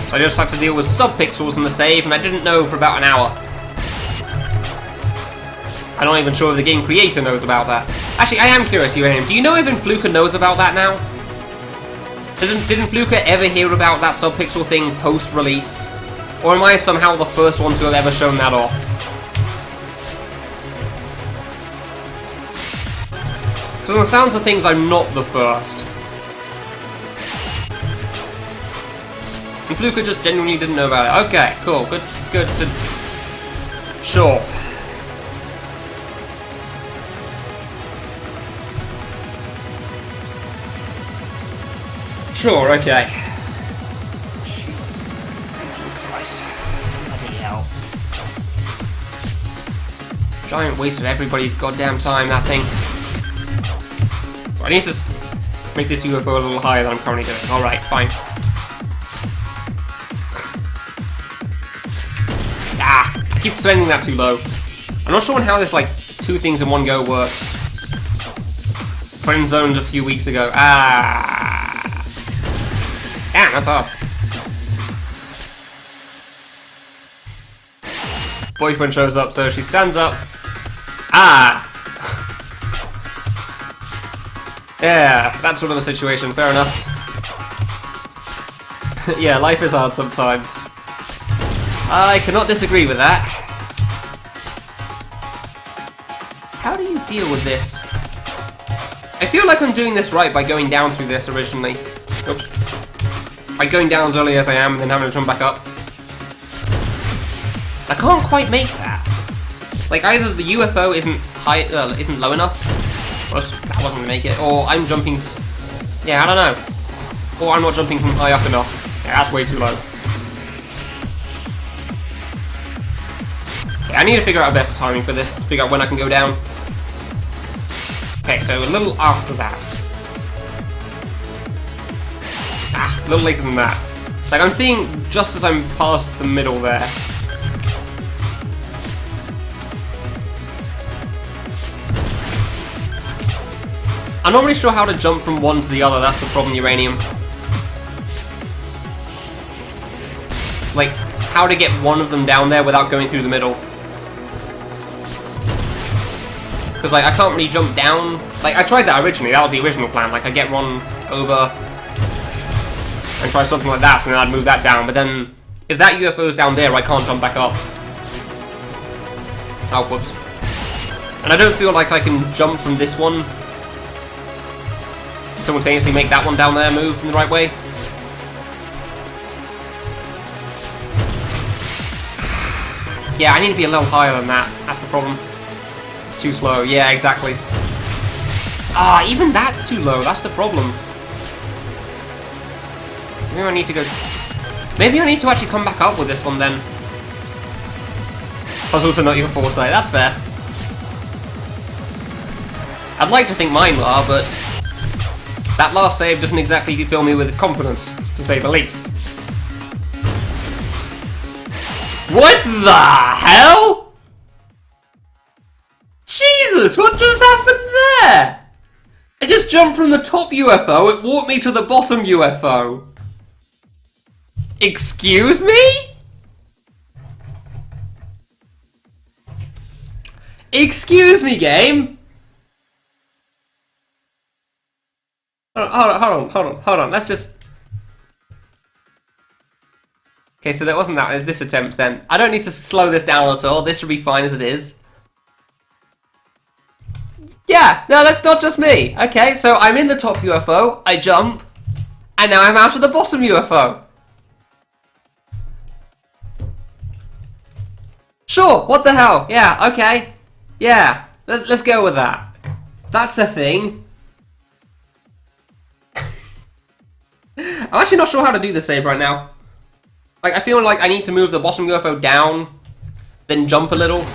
[SPEAKER 1] So I just had to deal with sub-pixels in the save, and I didn't know for about an hour. I'm not even sure if the game creator knows about that. Actually, I am curious, Uranium. Do you know if Fluker knows about that now? Didn't Fluker ever hear about that sub-pixel thing post-release? Or am I somehow the first one to have ever shown that off? Because on the sounds of things, I'm not the first. And Fluker just genuinely didn't know about it. Okay, cool. Good to... Sure. Sure, okay. Giant waste of everybody's goddamn time, that thing. So I need to make this UFO a little higher than I'm currently doing. Alright, fine. Ah! I keep spending that too low. I'm not sure on how this, like, two things in one go works. Friend zoned a few weeks ago. Ah! Damn, that's hard. Boyfriend shows up, so she stands up. Ah! Yeah, that sort of a situation, fair enough. Yeah, life is hard sometimes. I cannot disagree with that. How do you deal with this? I feel like I'm doing this right by going down through this originally. Oops. By going down as early as I am and then having to jump back up. I can't quite make that. Like, either the UFO isn't isn't low enough, or that wasn't gonna make it, or I'm jumping. Yeah, I don't know. Or I'm not jumping from high up enough. Yeah, that's way too low. Okay, I need to figure out a better timing for this. Figure out when I can go down. Okay, so a little after that. Ah, a little later than that. Like, I'm seeing just as I'm past the middle there. I'm not really sure how to jump from one to the other, that's the problem, Uranium. Like, how to get one of them down there without going through the middle. Because, like, I can't really jump down. Like, I tried that originally, that was the original plan. Like, I get one over and try something like that, and then I'd move that down. But then, if that UFO's down there, I can't jump back up. Oh, whoops. And I don't feel like I can jump from this one. Simultaneously make that one down there move in the right way. Yeah, I need to be a little higher than that. That's the problem. It's too slow. Yeah, exactly. Ah, even that's too low. That's the problem. So maybe I need to go... Maybe I need to actually come back up with this one then. That's also not your foresight. That's fair. I'd like to think mine are, but... that last save doesn't exactly fill me with confidence, to say the least. What the hell? Jesus, what just happened there? I just jumped from the top UFO, it walked me to the bottom UFO. Excuse me? Excuse me, game? Hold on, let's just... Okay, so that wasn't that, it was this attempt then. I don't need to slow this down at all, this should be fine as it is. Yeah, no, that's not just me. Okay, so I'm in the top UFO, I jump, and now I'm out of the bottom UFO. Sure, what the hell? Yeah, okay. Yeah, let's go with that. That's a thing. I'm actually not sure how to do this save right now. Like, I feel like I need to move the bottom UFO down, then jump a little,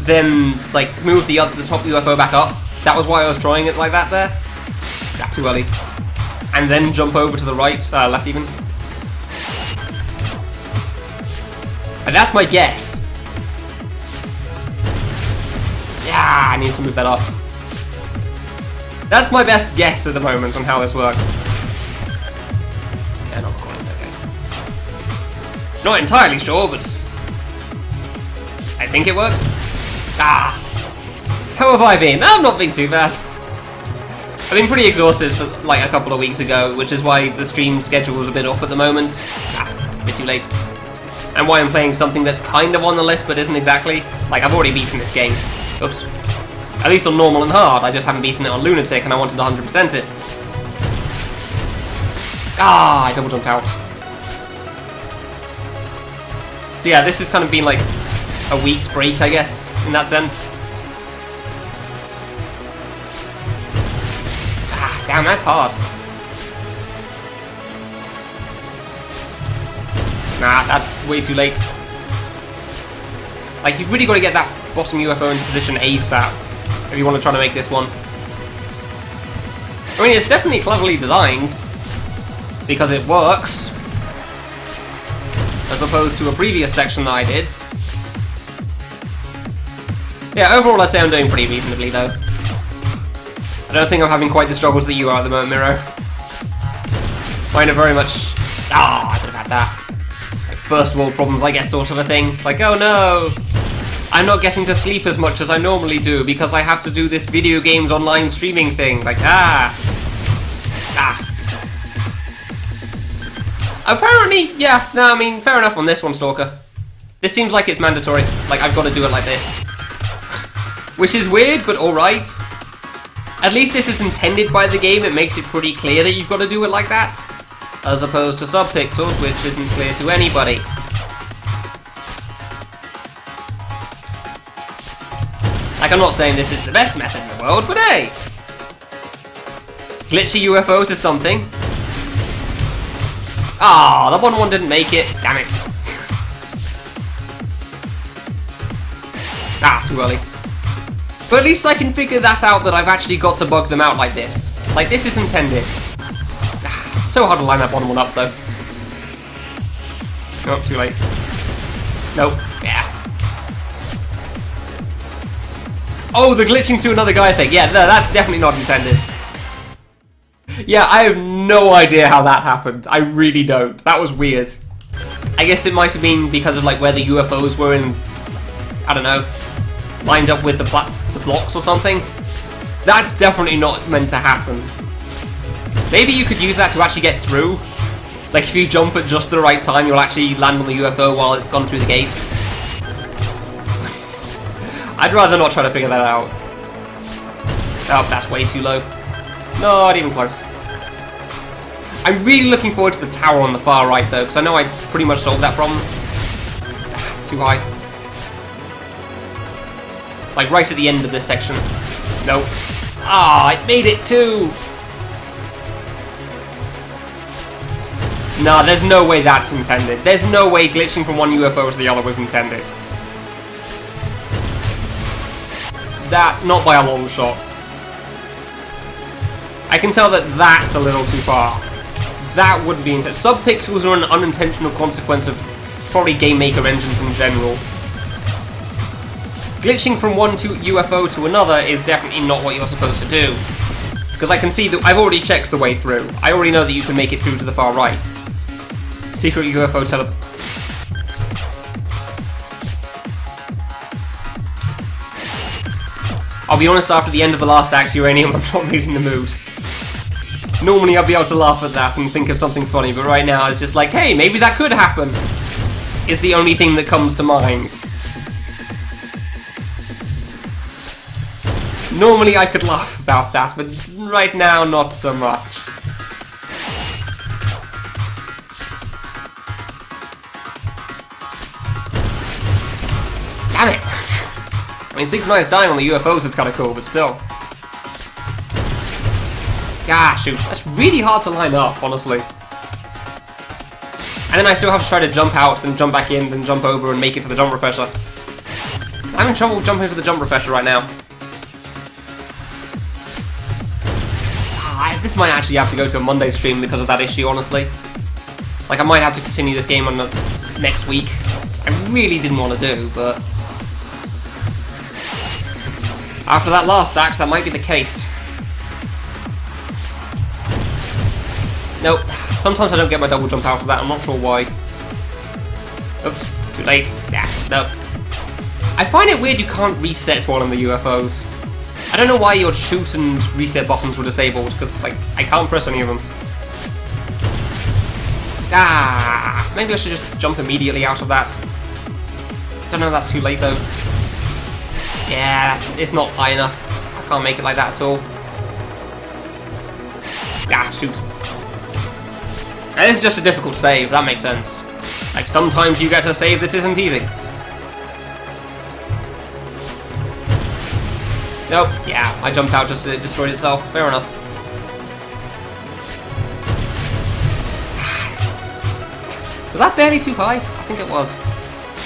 [SPEAKER 1] then, like, move the top UFO back up. That was why I was drawing it like that there. That's too early. And then jump over to the right, left even. And that's my guess. Yeah, I need to move that up. That's my best guess at the moment on how this works. Yeah, not quite, okay. Not entirely sure, but... I think it works. Ah! How have I been? I've not been too bad. I've been pretty exhausted for like a couple of weeks ago, which is why the stream schedule is a bit off at the moment. Ah, a bit too late. And why I'm playing something that's kind of on the list, but isn't exactly. Like, I've already beaten this game. Oops. At least on normal and hard, I just haven't beaten it on Lunatic, and I wanted to 100% it. Ah, I double jumped out. So yeah, this has kind of been like a week's break, I guess, in that sense. Ah, damn, that's hard. Nah, that's way too late. Like, you've really got to get that bottom UFO into position ASAP if you want to try to make this one. I mean, it's definitely cleverly designed, because it works, as opposed to a previous section that I did. Yeah, overall I'd say I'm doing pretty reasonably, though. I don't think I'm having quite the struggles that you are at the moment, Miro. Mine are very much... Ah, I could have had that. Like, first world problems, I guess, sort of a thing. Like, oh no! I'm not getting to sleep as much as I normally do because I have to do this video games online streaming thing. Like, ah. Apparently, yeah, no, I mean, fair enough on this one, Stalker. This seems like it's mandatory. Like, I've got to do it like this. Which is weird, but alright. At least this is intended by the game. It makes it pretty clear that you've got to do it like that. As opposed to Subpixels, which isn't clear to anybody. Like, I'm not saying this is the best method in the world, but hey! Glitchy UFOs is something. Ah, the 1-1 didn't make it. Damn it. Ah, too early. But at least I can figure that out, that I've actually got to bug them out like this. Like, this is intended. Ah, it's so hard to line that bottom one up, though. Oh, too late. Nope. Yeah. Oh, the glitching to another guy thing. Yeah, no, that's definitely not intended. Yeah, I have no idea how that happened. I really don't. That was weird. I guess it might have been because of like where the UFOs were in, I don't know, lined up with the blocks or something. That's definitely not meant to happen. Maybe you could use that to actually get through. Like if you jump at just the right time, you'll actually land on the UFO while it's gone through the gate. I'd rather not try to figure that out. Oh, that's way too low. Not even close. I'm really looking forward to the tower on the far right, though, because I know I pretty much solved that problem. Too high. Like, right at the end of this section. Nope. Ah, I made it too! Nah, there's no way that's intended. There's no way glitching from one UFO to the other was intended. That, not by a long shot. I can tell that that's a little too far. That would be intended. Subpixels are an unintentional consequence of probably game maker engines in general. Glitching from one UFO to another is definitely not what you're supposed to do. Because I can see that I've already checked the way through. I already know that you can make it through to the far right. Secret UFO teleport. I'll be honest, after the end of the last act, Uranium, I'm not really in the mood. Normally I'd be able to laugh at that and think of something funny, but right now it's just like, hey, maybe that could happen. Is the only thing that comes to mind. Normally I could laugh about that, but right now not so much. Damn it! I mean, synchronized dying on the UFOs is kind of cool, but still. Ah, shoot. That's really hard to line up, honestly. And then I still have to try to jump out, then jump back in, then jump over and make it to the jump refresher. I'm having trouble jumping to the jump refresher right now. This might actually have to go to a Monday stream because of that issue, honestly. Like, I might have to continue this game on the next week. I really didn't want to do, but... after that last act, that might be the case. Nope. Sometimes I don't get my double jump out of that, I'm not sure why. Oops, too late. Yeah, nope. I find it weird you can't reset one of the UFOs. I don't know why your shoot and reset buttons were disabled, because, like, I can't press any of them. Ah, maybe I should just jump immediately out of that. Don't know if that's too late, though. Yeah, it's not high enough. I can't make it like that at all. Ah, shoot. And this is just a difficult save, that makes sense. Like, sometimes you get a save that isn't easy. Nope, yeah, I jumped out just as it destroyed itself. Fair enough. Was that barely too high? I think it was.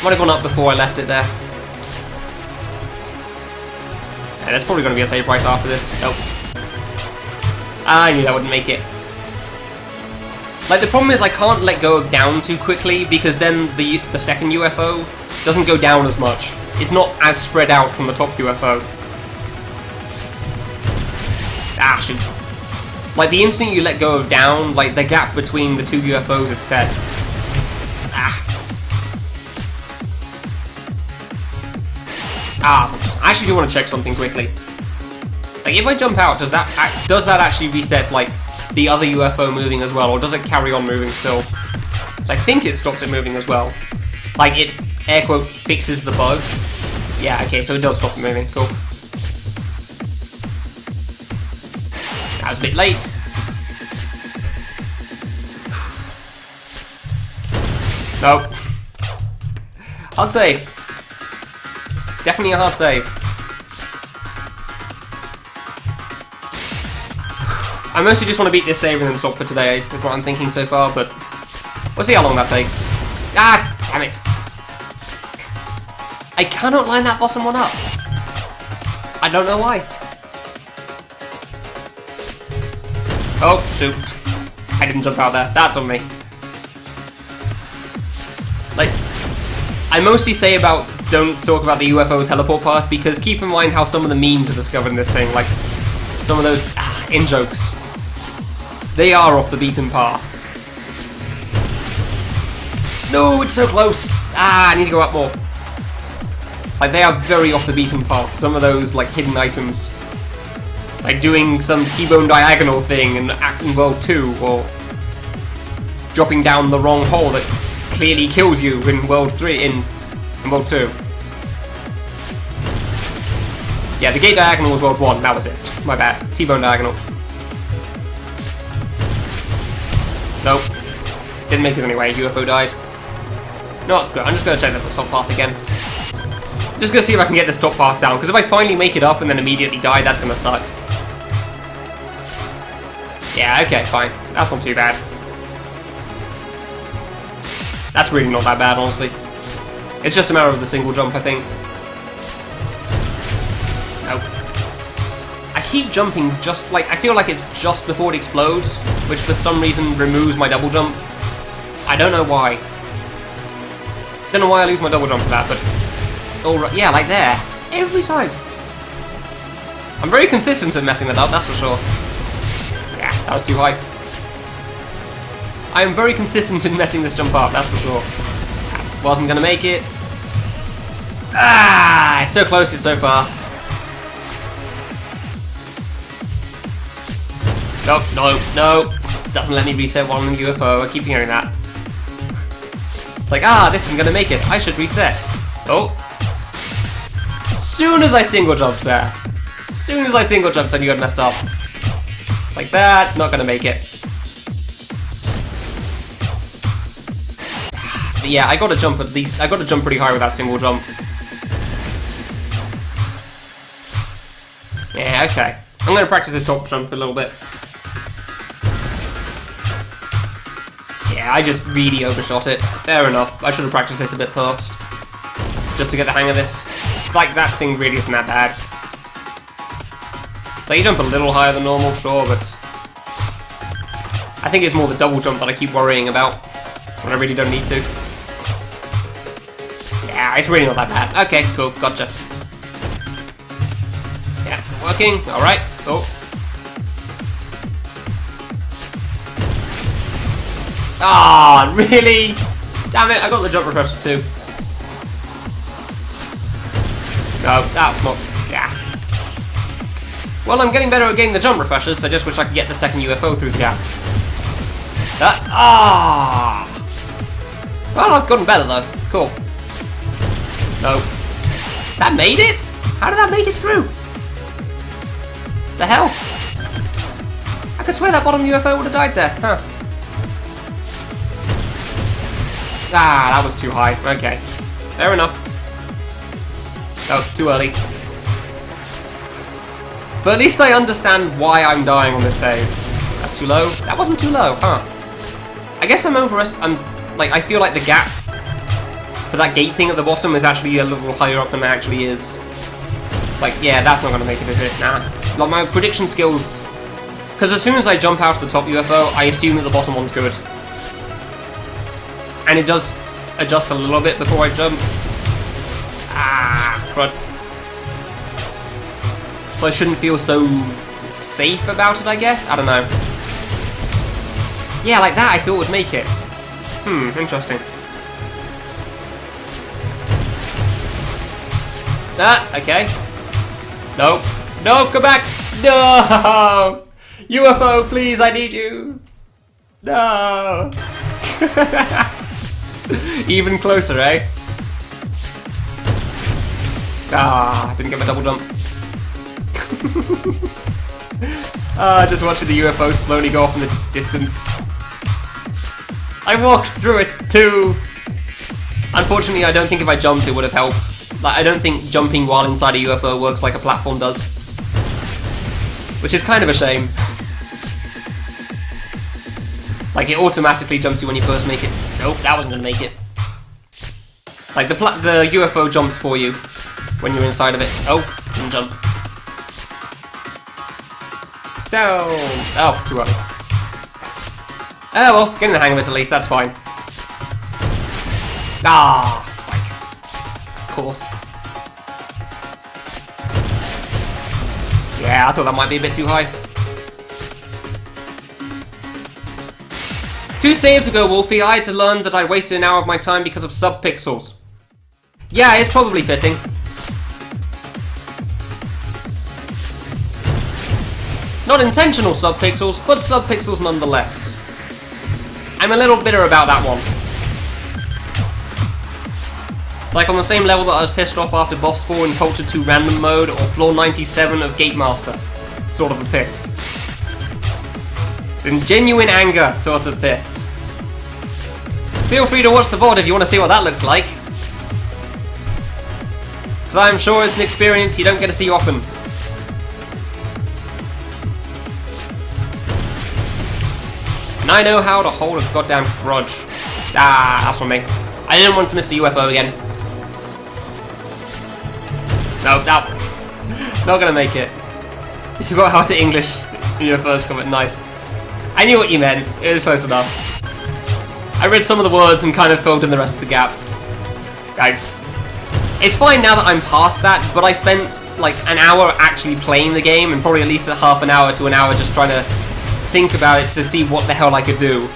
[SPEAKER 1] Might have gone up before I left it there. Yeah, there's probably going to be a save right after this. Nope. I knew that wouldn't make it. Like, the problem is I can't let go down too quickly, because then the second UFO doesn't go down as much. It's not as spread out from the top UFO. Ah, shoot. Like, the instant you let go of down, like, the gap between the two UFOs is set. Ah. Ah, I actually do want to check something quickly. Like, if I jump out, does that actually reset, like, the other UFO moving as well, or does it carry on moving still? So I think it stops it moving as well. Like, it, air quote, fixes the bug. Yeah, okay, so it does stop it moving. Cool. That was a bit late. Nope. Hard save. Definitely a hard save. I mostly just want to beat this save and then stop for today, is what I'm thinking so far, but we'll see how long that takes. Ah, damn it. I cannot line that bottom one up. I don't know why. Oh, shoot. I didn't jump out there. That's on me. Like, I mostly say about don't talk about the UFO teleport path because keep in mind how some of the memes are discovered in this thing, like some of those in-jokes. They are off the beaten path. No, it's so close! Ah, I need to go up more. Like, they are very off the beaten path. Some of those, like, hidden items. Like doing some T-bone diagonal thing in World 2, or dropping down the wrong hole that clearly kills you in World 3, in World 2. Yeah, the gate diagonal was world 1, that was it. My bad. T-bone diagonal. Nope. Didn't make it anyway, UFO died. No, it's good. I'm just gonna check the top path again. Just gonna see if I can get this top path down, because if I finally make it up and then immediately die, that's gonna suck. Yeah, okay, fine. That's not too bad. That's really not that bad, honestly. It's just a matter of the single jump, I think. Nope. I keep jumping just like, I feel like it's just before it explodes, which for some reason removes my double jump. I don't know why. Don't know why I lose my double jump for that, but... Alright, yeah, like there. Every time. I'm very consistent at messing that up, that's for sure. Yeah, that was too high. I am very consistent in messing this jump up, that's for sure. Wasn't gonna make it. Ah, it's so close, it's so far. No, no, no. Doesn't let me reset while I'm in the UFO, I keep hearing that. It's like, ah, this isn't gonna make it, I should reset. Oh. As soon as I single jumped there. As soon as I single jumped, I knew I'd messed up. Like, that's not gonna make it. But yeah, I gotta jump at least, I gotta jump pretty high with that single jump. Yeah, okay. I'm gonna practice this top jump a little bit. Yeah, I just really overshot it. Fair enough. I should have practiced this a bit first. Just to get the hang of this. It's like that thing really isn't that bad. Like, you jump a little higher than normal, sure, but... I think it's more the double jump that I keep worrying about. When I really don't need to. Yeah, it's really not that bad. Okay, cool, gotcha. Yeah, working, alright, cool. Ah, really? Damn it, I got the jump refresher too. No, that's not... yeah. Well, I'm getting better at getting the jump refreshers, so I just wish I could get the second UFO through the gap. Ah! Well, I've gotten better though. Cool. No. That made it? How did that make it through? The hell? I could swear that bottom UFO would have died there. Huh. Ah, that was too high. Okay. Fair enough. Oh, too early. But at least I understand why I'm dying on this save. That's too low? That wasn't too low, huh? I guess I'm like, I feel like the gap for that gate thing at the bottom is actually a little higher up than it actually is. Like, yeah, that's not gonna make it, is it? Nah. Like, my prediction skills... Because as soon as I jump out of the top UFO, I assume that the bottom one's good. And it does adjust a little bit before I jump. Ah, crud. So I shouldn't feel so safe about it, I guess? I don't know. Yeah, like that I thought would make it. Interesting. Ah, okay. Nope. Nope, come back! No! UFO, please, I need you! No! Even closer, eh? Ah, didn't get my double jump. Just watching the UFO slowly go off in the distance. I walked through it too! Unfortunately, I don't think if I jumped it would have helped. Like, I don't think jumping while inside a UFO works like a platform does. Which is kind of a shame. Like, it automatically jumps you when you first make it. Nope, that wasn't gonna make it. Like, the UFO jumps for you when you're inside of it. Oh, didn't jump. Down! Oh, too early. Oh well, getting the hang of it at least, that's fine. Ah, spike. Of course. Yeah, I thought that might be a bit too high. 2 saves ago, Wolfie, I had to learn that I wasted an hour of my time because of sub-pixels. Yeah, it's probably fitting. Not intentional sub-pixels, but sub-pixels nonetheless. I'm a little bitter about that one. Like on the same level that I was pissed off after Boss 4 in Culture 2 Random Mode, or Floor 97 of Gatemaster. Sort of pissed. In genuine anger, sort of pissed. Feel free to watch the VOD if you want to see what that looks like. Because I'm sure it's an experience you don't get to see often. And I know how to hold a goddamn grudge. Ah, that's from me. I didn't want to miss the UFO again. No, not gonna make it. You forgot how to English in your first comment. Nice. I knew what you meant. It was close enough. I read some of the words and kind of filled in the rest of the gaps. Guys. It's fine now that I'm past that, but I spent like an hour actually playing the game and probably at least a half an hour to an hour just trying to think about it to see what the hell I could do.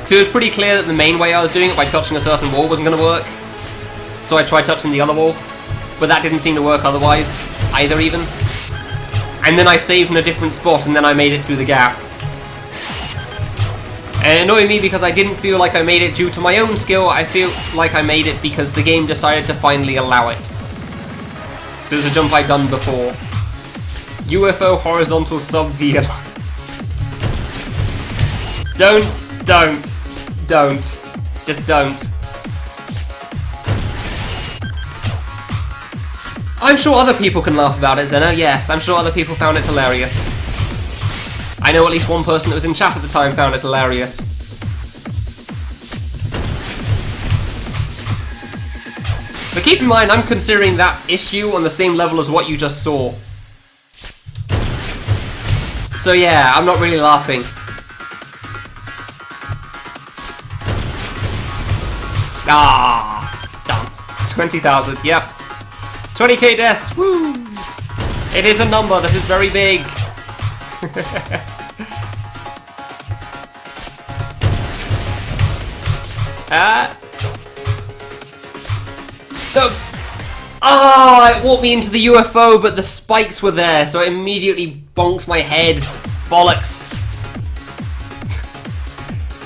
[SPEAKER 1] So it was pretty clear that the main way I was doing it by touching a certain wall wasn't going to work. So I tried touching the other wall, but that didn't seem to work otherwise, either even. And then I saved in a different spot and then I made it through the gap. And it annoyed me because I didn't feel like I made it due to my own skill, I feel like I made it because the game decided to finally allow it. So it was a jump I'd done before. UFO horizontal sub VL. Don't. Just don't. I'm sure other people can laugh about it, Zeno. Yes, I'm sure other people found it hilarious. I know at least one person that was in chat at the time found it hilarious. But keep in mind, I'm considering that issue on the same level as what you just saw. So yeah, I'm not really laughing. Ah, done. 20,000, yep. 20k deaths, woo! It is a number that is very big. No. Ah, it walked me into the UFO, but the spikes were there, so it immediately bonks my head. Bollocks.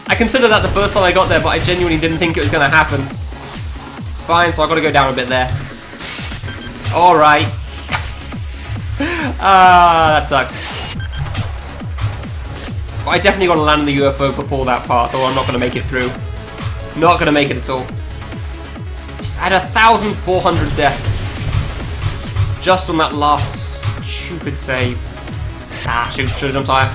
[SPEAKER 1] I considered that the first time I got there, but I genuinely didn't think it was going to happen. Fine, so I've got to go down a bit there. Alright. Ah, that sucks. But I definitely got to land in the UFO before that part, or I'm not going to make it through. Not going to make it at all. Just had 1,400 deaths. Just on that last stupid save. Ah, should have jumped higher.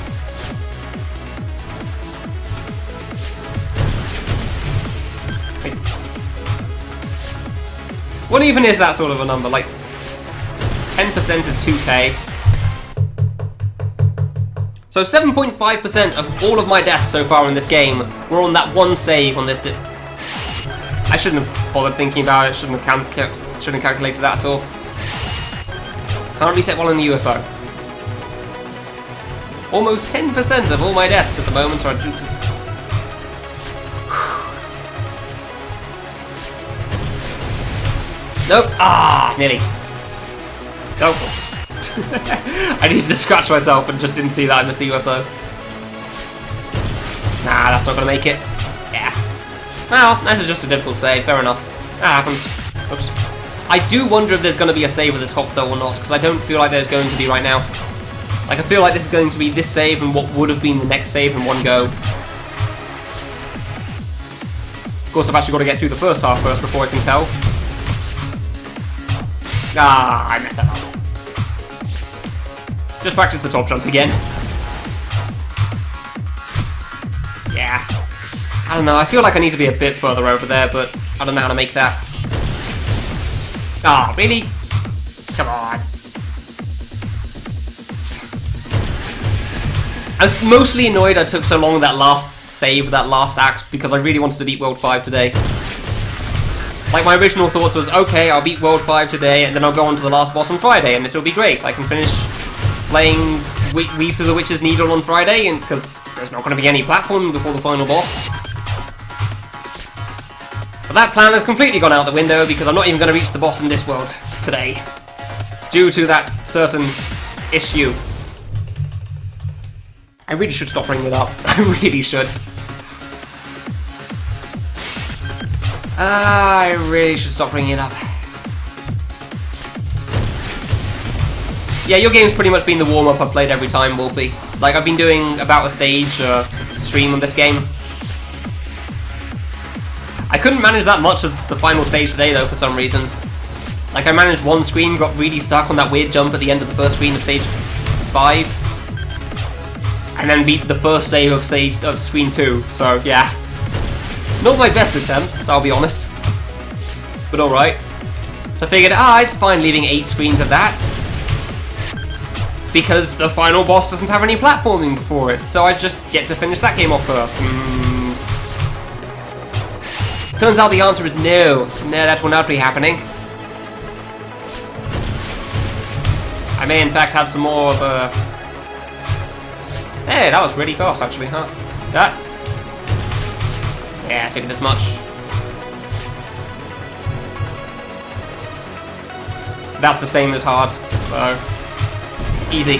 [SPEAKER 1] What even is that sort of a number? Like, 10% is 2k. So 7.5% of all of my deaths so far in this game were on that one save on this I shouldn't have bothered thinking about it, shouldn't have calculated that at all. Can't reset while in the UFO. Almost 10% of all my deaths at the moment are due to... Nope. Ah, nearly. Oh, oops. I needed to scratch myself and just didn't see that I missed the UFO. Nah, that's not gonna make it. Yeah. Well, this is just a difficult save, fair enough. That happens. Oops. I do wonder if there's gonna be a save at the top though or not, because I don't feel like there's going to be right now. Like, I feel like this is going to be this save and what would have been the next save in one go. Of course, I've actually got to get through the first half first before I can tell. Ah, I messed that up. Just practice the top jump again. Yeah. I don't know, I feel like I need to be a bit further over there, but I don't know how to make that. Ah, really? Come on. I was mostly annoyed I took so long that last save, that last act, because I really wanted to beat World 5 today. Like, my original thoughts was, okay, I'll beat World 5 today, and then I'll go on to the last boss on Friday, and it'll be great. I can finish playing Weave Through the Witch's Needle on Friday, and because there's not going to be any platforming before the final boss. But that plan has completely gone out the window, because I'm not even going to reach the boss in this world today. Due to that certain issue. I really should stop bringing it up. I really should. I really should stop bringing it up. Yeah, your game's pretty much been the warm-up I've played every time, Wolfie. Like, I've been doing about a stage stream on this game. I couldn't manage that much of the final stage today, though, for some reason. Like, I managed one screen, got really stuck on that weird jump at the end of the first screen of stage 5. And then beat the first save of screen 2, so yeah. Not my best attempts, I'll be honest. But alright. So I figured, it's fine leaving 8 screens of that. Because the final boss doesn't have any platforming before it, so I just get to finish that game off first. And turns out the answer is no. No, that will not be happening. I may in fact have some more of a... Hey, that was really fast actually, huh? That? Yeah, I figured as much. That's the same as hard, so... Easy.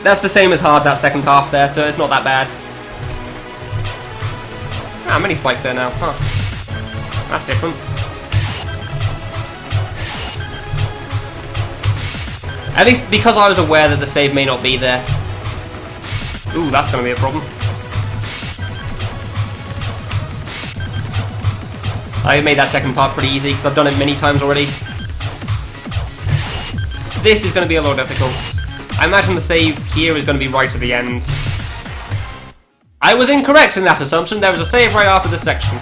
[SPEAKER 1] That's the same as hard, that second half there, so it's not that bad. Mini spike there now, huh? That's different. At least because I was aware that the save may not be there. Ooh, that's gonna be a problem. I made that second part pretty easy because I've done it many times already. This is going to be a little difficult. I imagine the save here is going to be right at the end. I was incorrect in that assumption. There was a save right after this section.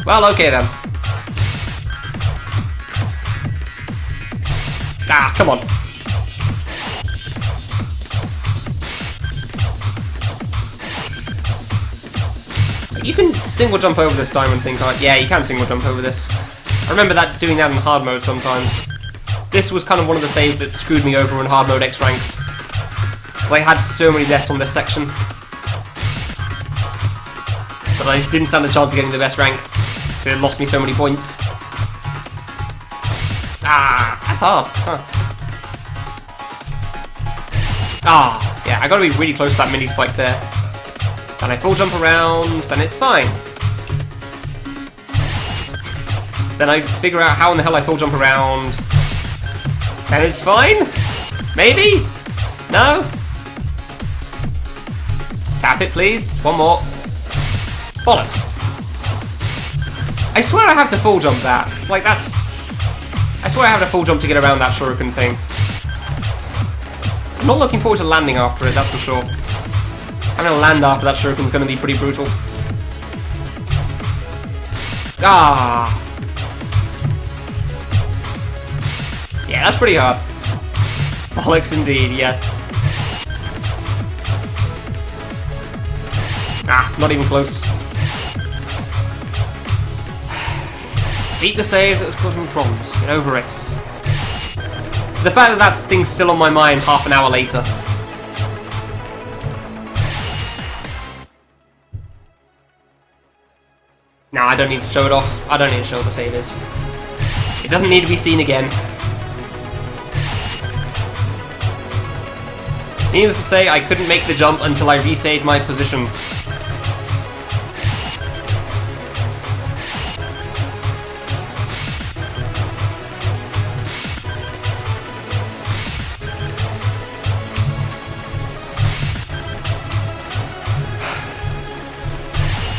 [SPEAKER 1] Well, okay then. Come on. You can single jump over this diamond thing, can't you? Yeah, you can single jump over this. I remember doing that in hard mode sometimes. This was kind of one of the saves that screwed me over in hard mode X ranks. Because I had so many deaths on this section. But I didn't stand a chance of getting the best rank. So it lost me so many points. That's hard. Huh. Yeah, I gotta be really close to that mini spike there. And I full jump around, then it's fine. Then I figure out how in the hell I full jump around. And it's fine? Maybe? No? Tap it, please. One more. Bollocks. I swear I have to full jump that. Like, that's... I swear I have to full jump to get around that shuriken thing. I'm not looking forward to landing after it, that's for sure. Having to land after that shuriken is going to be pretty brutal. Yeah, that's pretty hard. Bollocks indeed, yes. Not even close. Beat the save that was causing problems. Get over it. The fact that thing's still on my mind half an hour later. Nah, I don't need to show it off. I don't need to show what the save is. It doesn't need to be seen again. Needless to say, I couldn't make the jump until I resaved my position.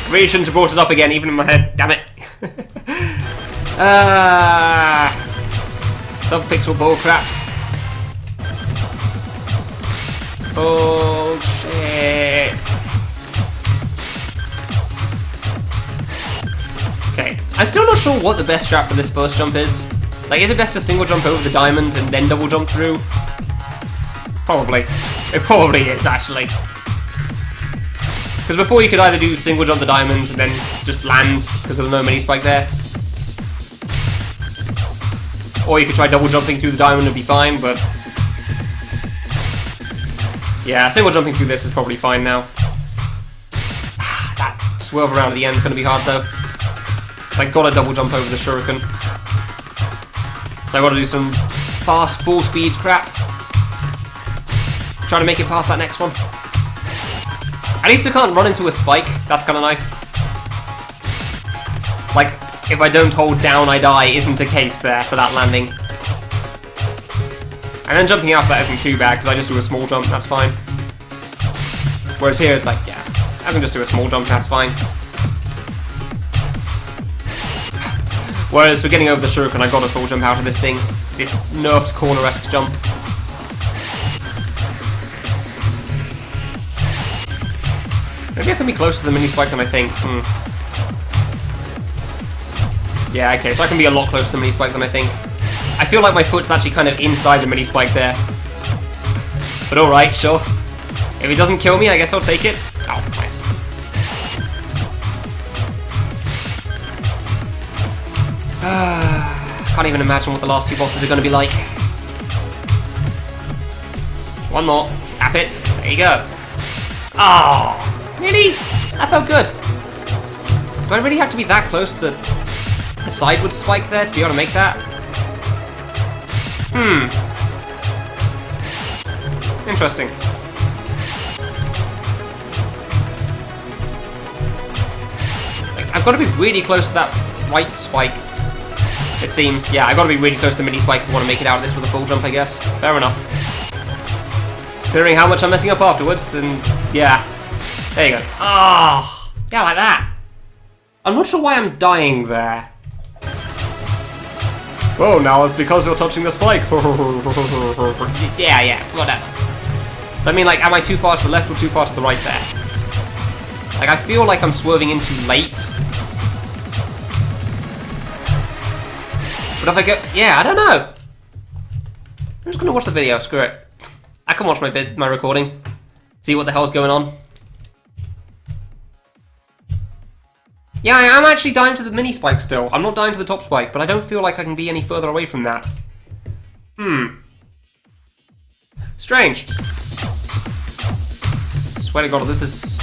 [SPEAKER 1] Really shouldn't have brought it up again, even in my head. Damn it. Sub-pixel bullcrap. Bullshit. Okay, I'm still not sure what the best strat for this first jump is. Like, is it best to single jump over the diamond and then double jump through? Probably. It probably is, actually. Because before you could either do single jump the diamond and then just land because there was no mini spike there. Or you could try double jumping through the diamond and be fine, but... yeah, single jumping through this is probably fine now. That swerve around at the end is going to be hard though. Because I gotta double jump over the shuriken. So I gotta do some fast, full speed crap. Trying to make it past that next one. At least I can't run into a spike, that's kind of nice. like, if I don't hold down, I die isn't a case there for that landing. And then jumping out that isn't too bad, because I just do a small jump, that's fine. Whereas here, it's like, yeah, I can just do a small jump, that's fine. Whereas for getting over the shuriken, I got a full jump out of this thing. This nerfed corner-esque jump. Maybe I can be closer to the mini spike than I think. Yeah, okay, so I can be a lot closer to the mini spike than I think. I feel like my foot's actually kind of inside the mini spike there. But alright, sure. If it doesn't kill me, I guess I'll take it. Oh, nice. Can't even imagine what the last two bosses are going to be like. One more. Tap it. There you go. Oh, really? That felt good. Do I really have to be that close to the sideward spike there to be able to make that? Interesting. I've got to be really close to that right spike. It seems. Yeah, I've got to be really close to the mini spike if I want to make it out of this with a full jump, I guess. Fair enough. Considering how much I'm messing up afterwards, then yeah. There you go. Ah, yeah, like that. I'm not sure why I'm dying there. Oh, now it's because you're touching the spike. Yeah, whatever. I mean, like, am I too far to the left or too far to the right there? Like, I feel like I'm swerving in too late. But if I go... Yeah, I don't know. I'm just gonna watch the video, screw it. I can watch my recording. See what the hell's going on. Yeah, I am actually dying to the mini spike still. I'm not dying to the top spike, but I don't feel like I can be any further away from that. Strange. Swear to God, this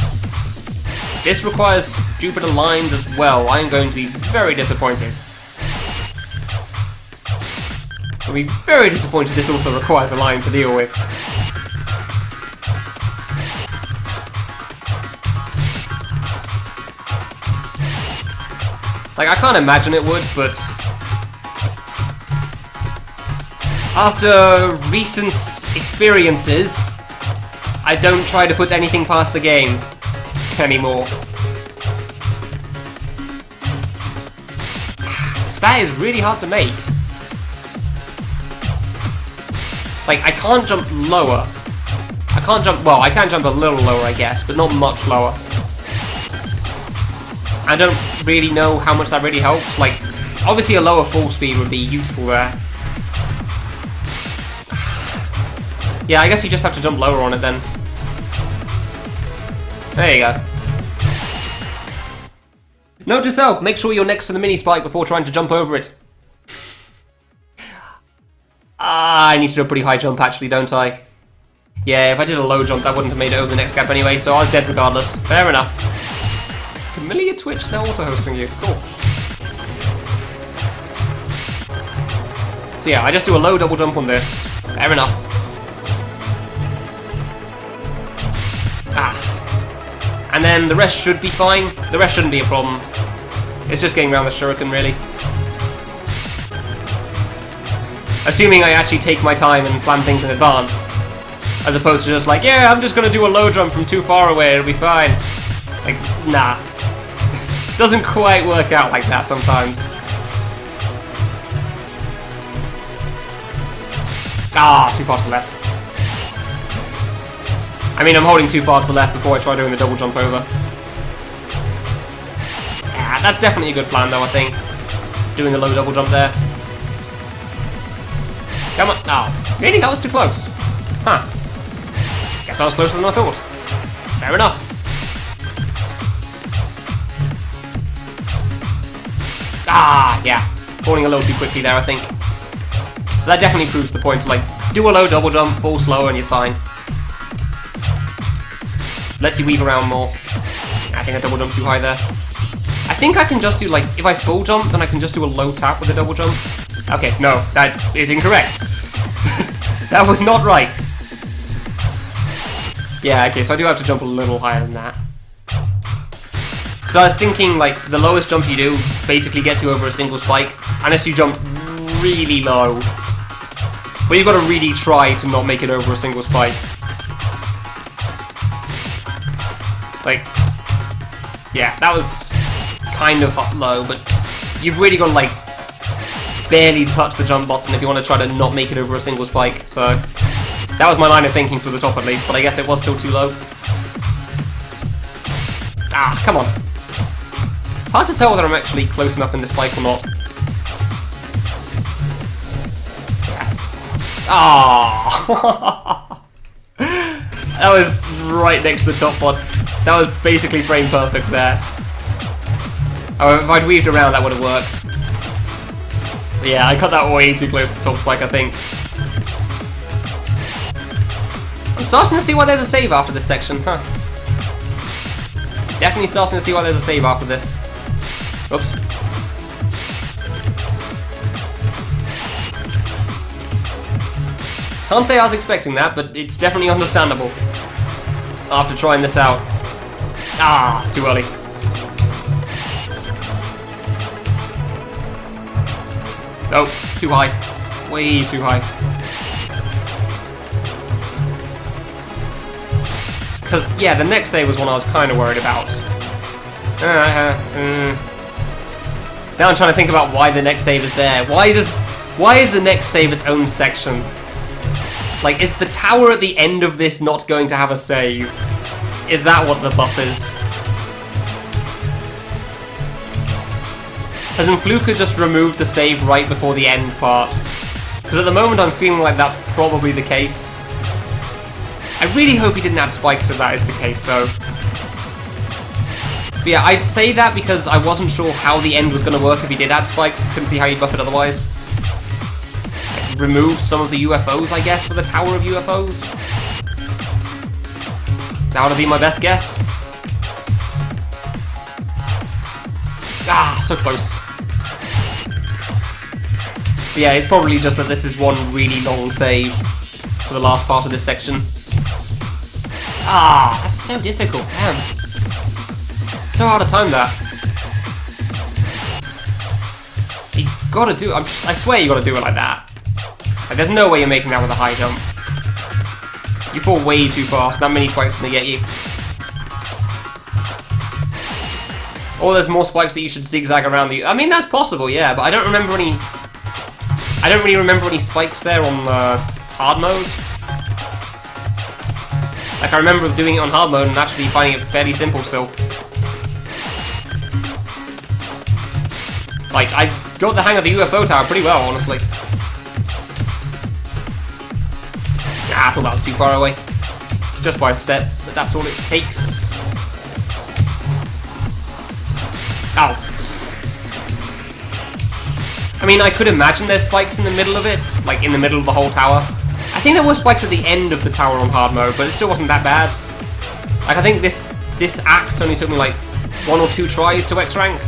[SPEAKER 1] requires Jupiter lines as well. I am going to be very disappointed. I'll be very disappointed this also requires a line to deal with. Like, I can't imagine it would, but after recent experiences, I don't try to put anything past the game anymore. So that is really hard to make. Like, I can't jump lower. I can't jump, well, I can jump a little lower, I guess, but not much lower. I don't really know how much that really helps. Like, obviously a lower fall speed would be useful there. Yeah, I guess you just have to jump lower on it then. There you go. Note to self, make sure you're next to the mini spike before trying to jump over it. I need to do a pretty high jump actually, don't I? Yeah, if I did a low jump, that wouldn't have made it over the next gap anyway, so I was dead regardless. Fair enough. Familiar Twitch now auto-hosting you. Cool. So yeah, I just do a low double jump on this. Fair enough. And then the rest should be fine. The rest shouldn't be a problem. It's just getting around the shuriken, really. Assuming I actually take my time and plan things in advance. As opposed to just like, yeah, I'm just gonna do a low jump from too far away, it'll be fine. Like, nah. Doesn't quite work out like that sometimes. Ah, too far to the left. I mean, I'm holding too far to the left before I try doing the double jump over. Yeah, that's definitely a good plan though, I think. Doing a low double jump there. Come on. Oh, really? That was too close. Huh. Guess I was closer than I thought. Fair enough. Ah, yeah. Falling a little too quickly there, I think. That definitely proves the point. Like, do a low double jump, fall slower, and you're fine. Lets you weave around more. I think I double jumped too high there. I think I can just do, like, if I full jump, then I can just do a low tap with a double jump. Okay, no, that is incorrect. That was not right. Yeah, okay, so I do have to jump a little higher than that. Because I was thinking, like, the lowest jump you do basically gets you over a single spike, unless you jump really low. But you've got to really try to not make it over a single spike. Like, yeah, that was kind of low, but you've really got to, like, barely touch the jump button if you want to try to not make it over a single spike. So, that was my line of thinking for the top at least, but I guess it was still too low. Ah, come on. It's hard to tell whether I'm actually close enough in the spike or not. Ah, that was right next to the top one. That was basically frame perfect there. However, if I'd weaved around, that would have worked. But yeah, I cut that way too close to the top spike, I think. I'm starting to see why there's a save after this section, huh? Definitely starting to see why there's a save after this. Oops. Can't say I was expecting that, but it's definitely understandable after trying this out. Ah, too early. No, too high. Way too high. Because, yeah, the next save was one I was kind of worried about. Now I'm trying to think about why the next save is there. Why is the next save its own section? Like, is the tower at the end of this not going to have a save? Is that what the buff is? Hasn't Fluker just removed the save right before the end part? Because at the moment I'm feeling like that's probably the case. I really hope he didn't add spikes if that is the case, though. But yeah, I'd say that because I wasn't sure how the end was going to work if he did add spikes. Couldn't see how you'd buff it otherwise. Like, remove some of the UFOs, I guess, for the Tower of UFOs. That would be my best guess. Ah, so close. But yeah, it's probably just that this is one really long save for the last part of this section. Ah, that's so difficult, damn. So hard to time that. You gotta do it, I swear you gotta do it like that. Like, there's no way you're making that with a high jump. You fall way too fast, that many spikes gonna get you. Or there's more spikes that you should zigzag around the... I mean, that's possible, yeah, but I don't remember any... I don't really remember any spikes there on hard mode. Like, I remember doing it on hard mode and actually finding it fairly simple still. Like, I got the hang of the UFO tower pretty well, honestly. Nah, I thought that was too far away. Just by a step, but that's all it takes. Ow. I mean, I could imagine there's spikes in the middle of it, like in the middle of the whole tower. I think there were spikes at the end of the tower on hard mode, but it still wasn't that bad. Like, I think this act only took me like 1 or 2 tries to X rank.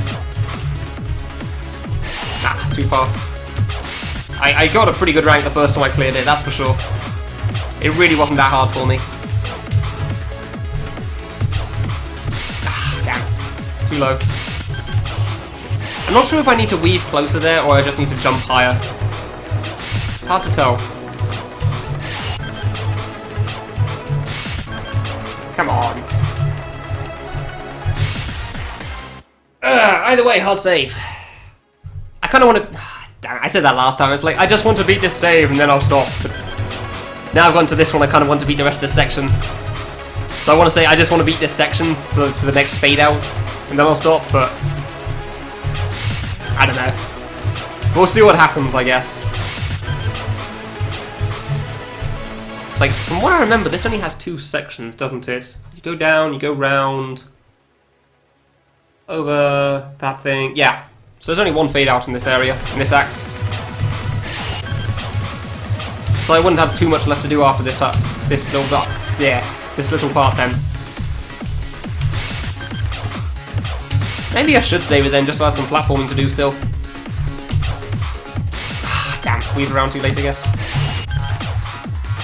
[SPEAKER 1] Ah, too far. I got a pretty good rank the first time I cleared it, that's for sure. It really wasn't that hard for me. Ah, damn. Too low. I'm not sure if I need to weave closer there or I just need to jump higher. It's hard to tell. Come on. Either way, hard save. I kind of want to... Damn it, I said that last time. It's like, I just want to beat this save and then I'll stop. But now I've gone to this one, I kind of want to beat the rest of this section. So I want to say, I just want to beat this section to the next fade out. And then I'll stop, but... I don't know. We'll see what happens, I guess. Like, from what I remember, this only has 2 sections, doesn't it? You go down, you go round, over that thing. Yeah. So there's only 1 fade out in this area, in this act. So I wouldn't have too much left to do after this little part. Yeah, this little part then. Maybe I should save it then, just so I have some platforming to do still. Damn, weaved around too late, I guess.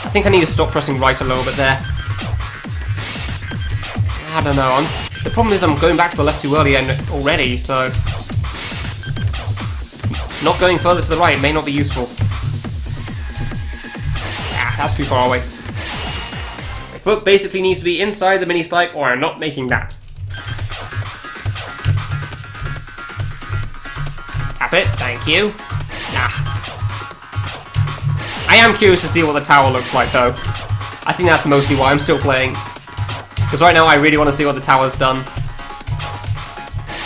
[SPEAKER 1] I think I need to stop pressing right a little bit there. I don't know, The problem is I'm going back to the left too early already, so... Not going further to the right may not be useful. Ah, that's too far away. My foot basically needs to be inside the mini spike, or I'm not making that. Tap it, thank you. Nah. I am curious to see what the tower looks like, though. I think that's mostly why I'm still playing. Because right now I really want to see what the tower's done.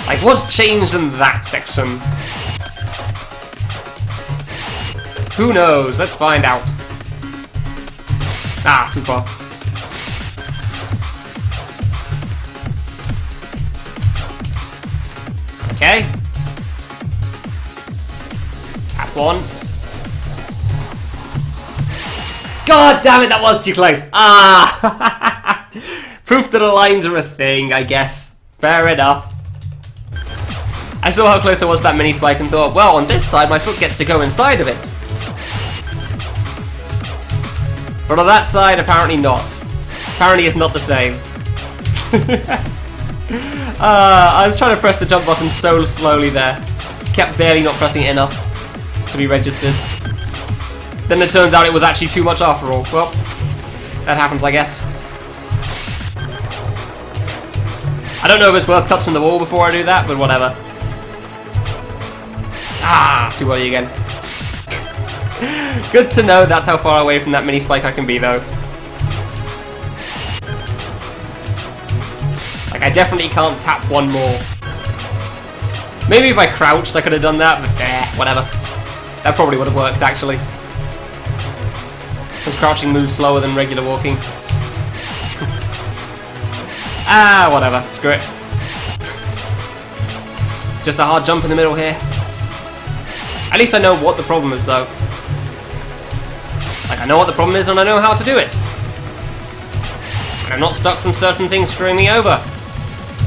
[SPEAKER 1] Like, what's changed in that section? Who knows? Let's find out. Ah, too far. Okay. Tap once. God damn it, that was too close. Ah! Proof that the lines are a thing, I guess. Fair enough. I saw how close I was to that mini spike and thought, well, on this side my foot gets to go inside of it. But on that side, apparently not. Apparently it's not the same. I was trying to press the jump button so slowly there. Kept barely not pressing it enough to be registered. Then it turns out it was actually too much after all. Well, that happens, I guess. I don't know if it's worth touching the wall before I do that, but whatever. Ah, too early again. Good to know that's how far away from that mini spike I can be, though. Like, I definitely can't tap one more. Maybe if I crouched I could have done that, but whatever. That probably would have worked, actually. Because crouching moves slower than regular walking. Ah, whatever. Screw it. It's just a hard jump in the middle here. At least I know what the problem is, though. Like, I know what the problem is and I know how to do it. And I'm not stuck from certain things screwing me over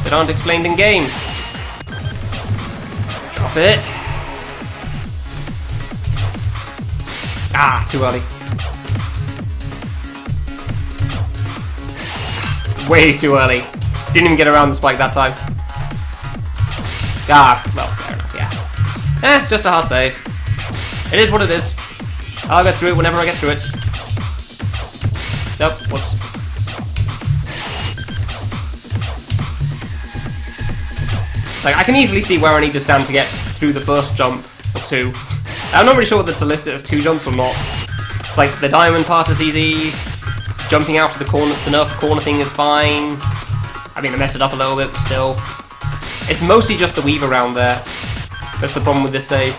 [SPEAKER 1] that aren't explained in game. Drop it. Ah, too early. Way too early. Didn't even get around the spike that time. Ah, well, fair enough, yeah. It's just a hard save. It is what it is. I'll get through it whenever I get through it. Nope, whoops. Like, I can easily see where I need to stand to get through the first jump, or two. I'm not really sure whether to list it as 2 jumps or not. It's like, the diamond part is easy. Jumping out of the corner, the nerf corner thing is fine. I mean, I messed it up a little bit, but still. It's mostly just the weave around there. That's the problem with this save.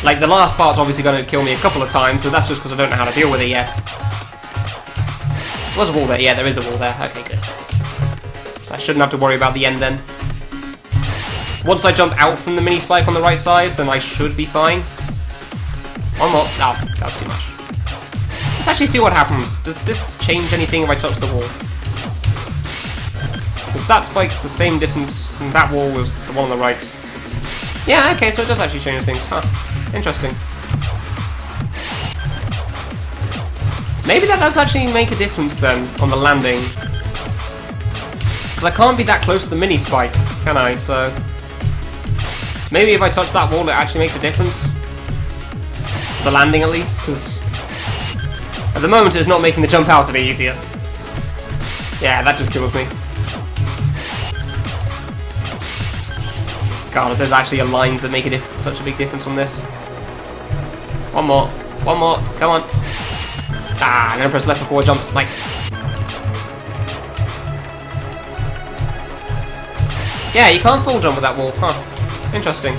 [SPEAKER 1] Like, the last part's obviously going to kill me a couple of times, but that's just because I don't know how to deal with it yet. There's a wall there. Yeah, there is a wall there. Okay, good. So I shouldn't have to worry about the end then. Once I jump out from the mini spike on the right side, then I should be fine. One more. No, that was too much. Let's actually see what happens. Does this change anything if I touch the wall? Because that spike's the same distance, and that wall was the one on the right. Yeah, okay, so it does actually change things. Huh. Interesting. Maybe that does actually make a difference then, on the landing. Because I can't be that close to the mini spike, can I? So... maybe if I touch that wall it actually makes a difference. The landing at least, because... at the moment it's not making the jump out any easier. Yeah, that just kills me. God, if there's actually a lines that make such a big difference on this. One more. One more. Come on. Ah, I'm going to press left before it jumps. Nice. Yeah, you can't full jump with that wall. Huh. Interesting.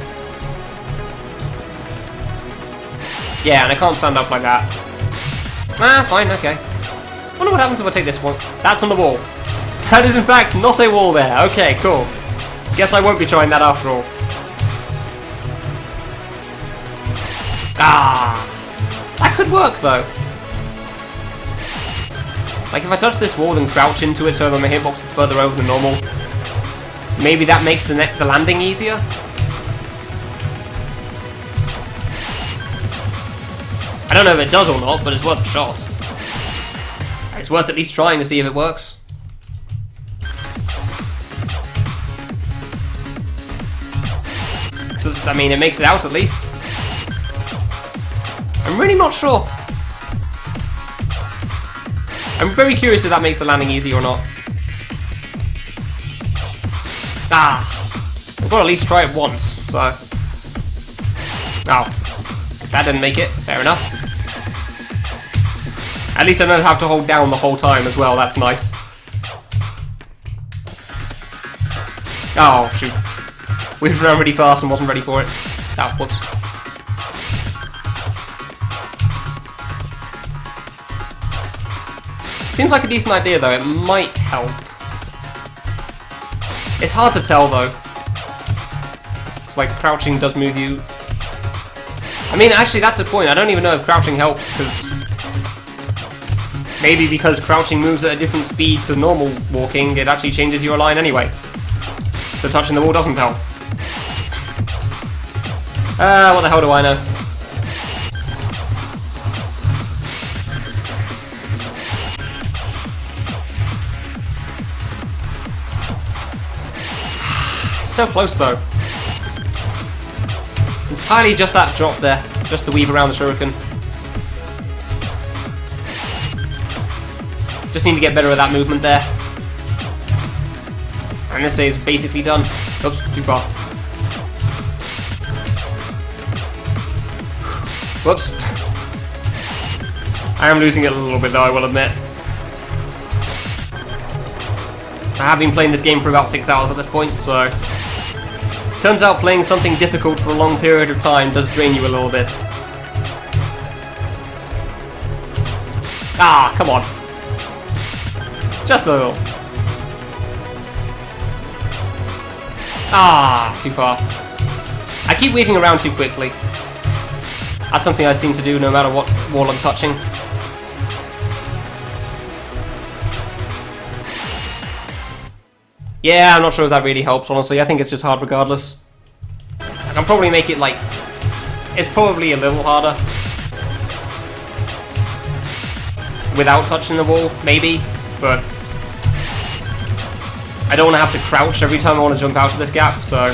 [SPEAKER 1] Yeah, and I can't stand up like that. Ah, fine, okay. Wonder what happens if I take this one. That's on the wall. That is in fact not a wall there. Okay, cool. Guess I won't be trying that after all. Ah, that could work though. Like if I touch this wall and crouch into it so that my hitbox is further over than normal, maybe that makes the landing easier. I don't know if it does or not, but it's worth a shot. It's worth at least trying to see if it works. I mean, it makes it out at least. I'm really not sure. I'm very curious if that makes the landing easy or not. Ah, I've got to at least try it once, so... Oh, that didn't make it, fair enough. At least I don't have to hold down the whole time as well, that's nice. Oh, shoot. We've run really fast and wasn't ready for it. Oh, whoops. Seems like a decent idea though, it might help. It's hard to tell though. It's like crouching does move you. I mean, actually that's the point, I don't even know if crouching helps, because... Maybe because crouching moves at a different speed to normal walking, it actually changes your line anyway. So touching the wall doesn't help. What the hell do I know? So close though. It's entirely just that drop there, just the weave around the shuriken. Just need to get better at that movement there. And this is basically done. Oops, too far. Whoops. I am losing it a little bit though, I will admit. I have been playing this game for about 6 hours at this point, so... Turns out playing something difficult for a long period of time does drain you a little bit. Ah, come on. Just a little. Ah, too far. I keep weaving around too quickly. That's something I seem to do no matter what wall I'm touching. Yeah, I'm not sure if that really helps, honestly. I think it's just hard regardless. I can probably make it, like... It's probably a little harder. Without touching the wall, maybe. But... I don't want to have to crouch every time I want to jump out of this gap, so...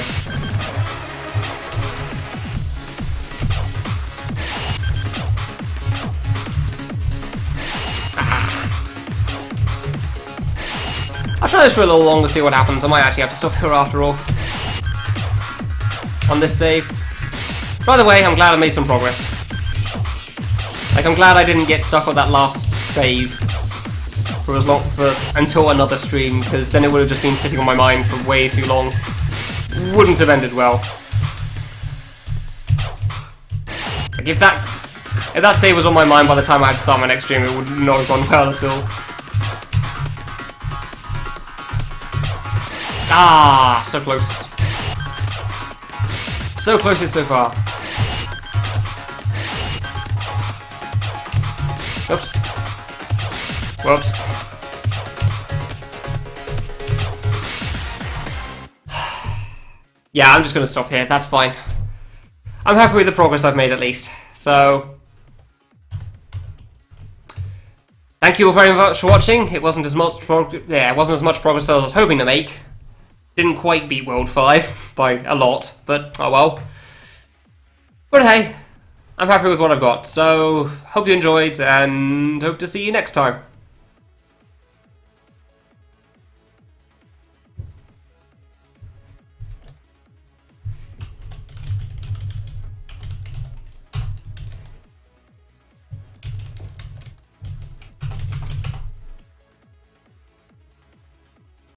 [SPEAKER 1] I'll try this for a little longer, see what happens. I might actually have to stop here after all. On this save. By the way, I'm glad I made some progress. Like, I'm glad I didn't get stuck on that last save for as long until another stream, because then it would have just been sitting on my mind for way too long. Wouldn't have ended well. Like, if that save was on my mind by the time I had to start my next stream, it would not have gone well at all. Ah, so close. So close yet so far. Oops. Whoops. Yeah, I'm just gonna stop here, that's fine. I'm happy with the progress I've made at least, so... Thank you all very much for watching. It wasn't as much progress as I was hoping to make. Didn't quite beat World 5 by a lot, but oh well. But hey, I'm happy with what I've got, so hope you enjoyed and hope to see you next time.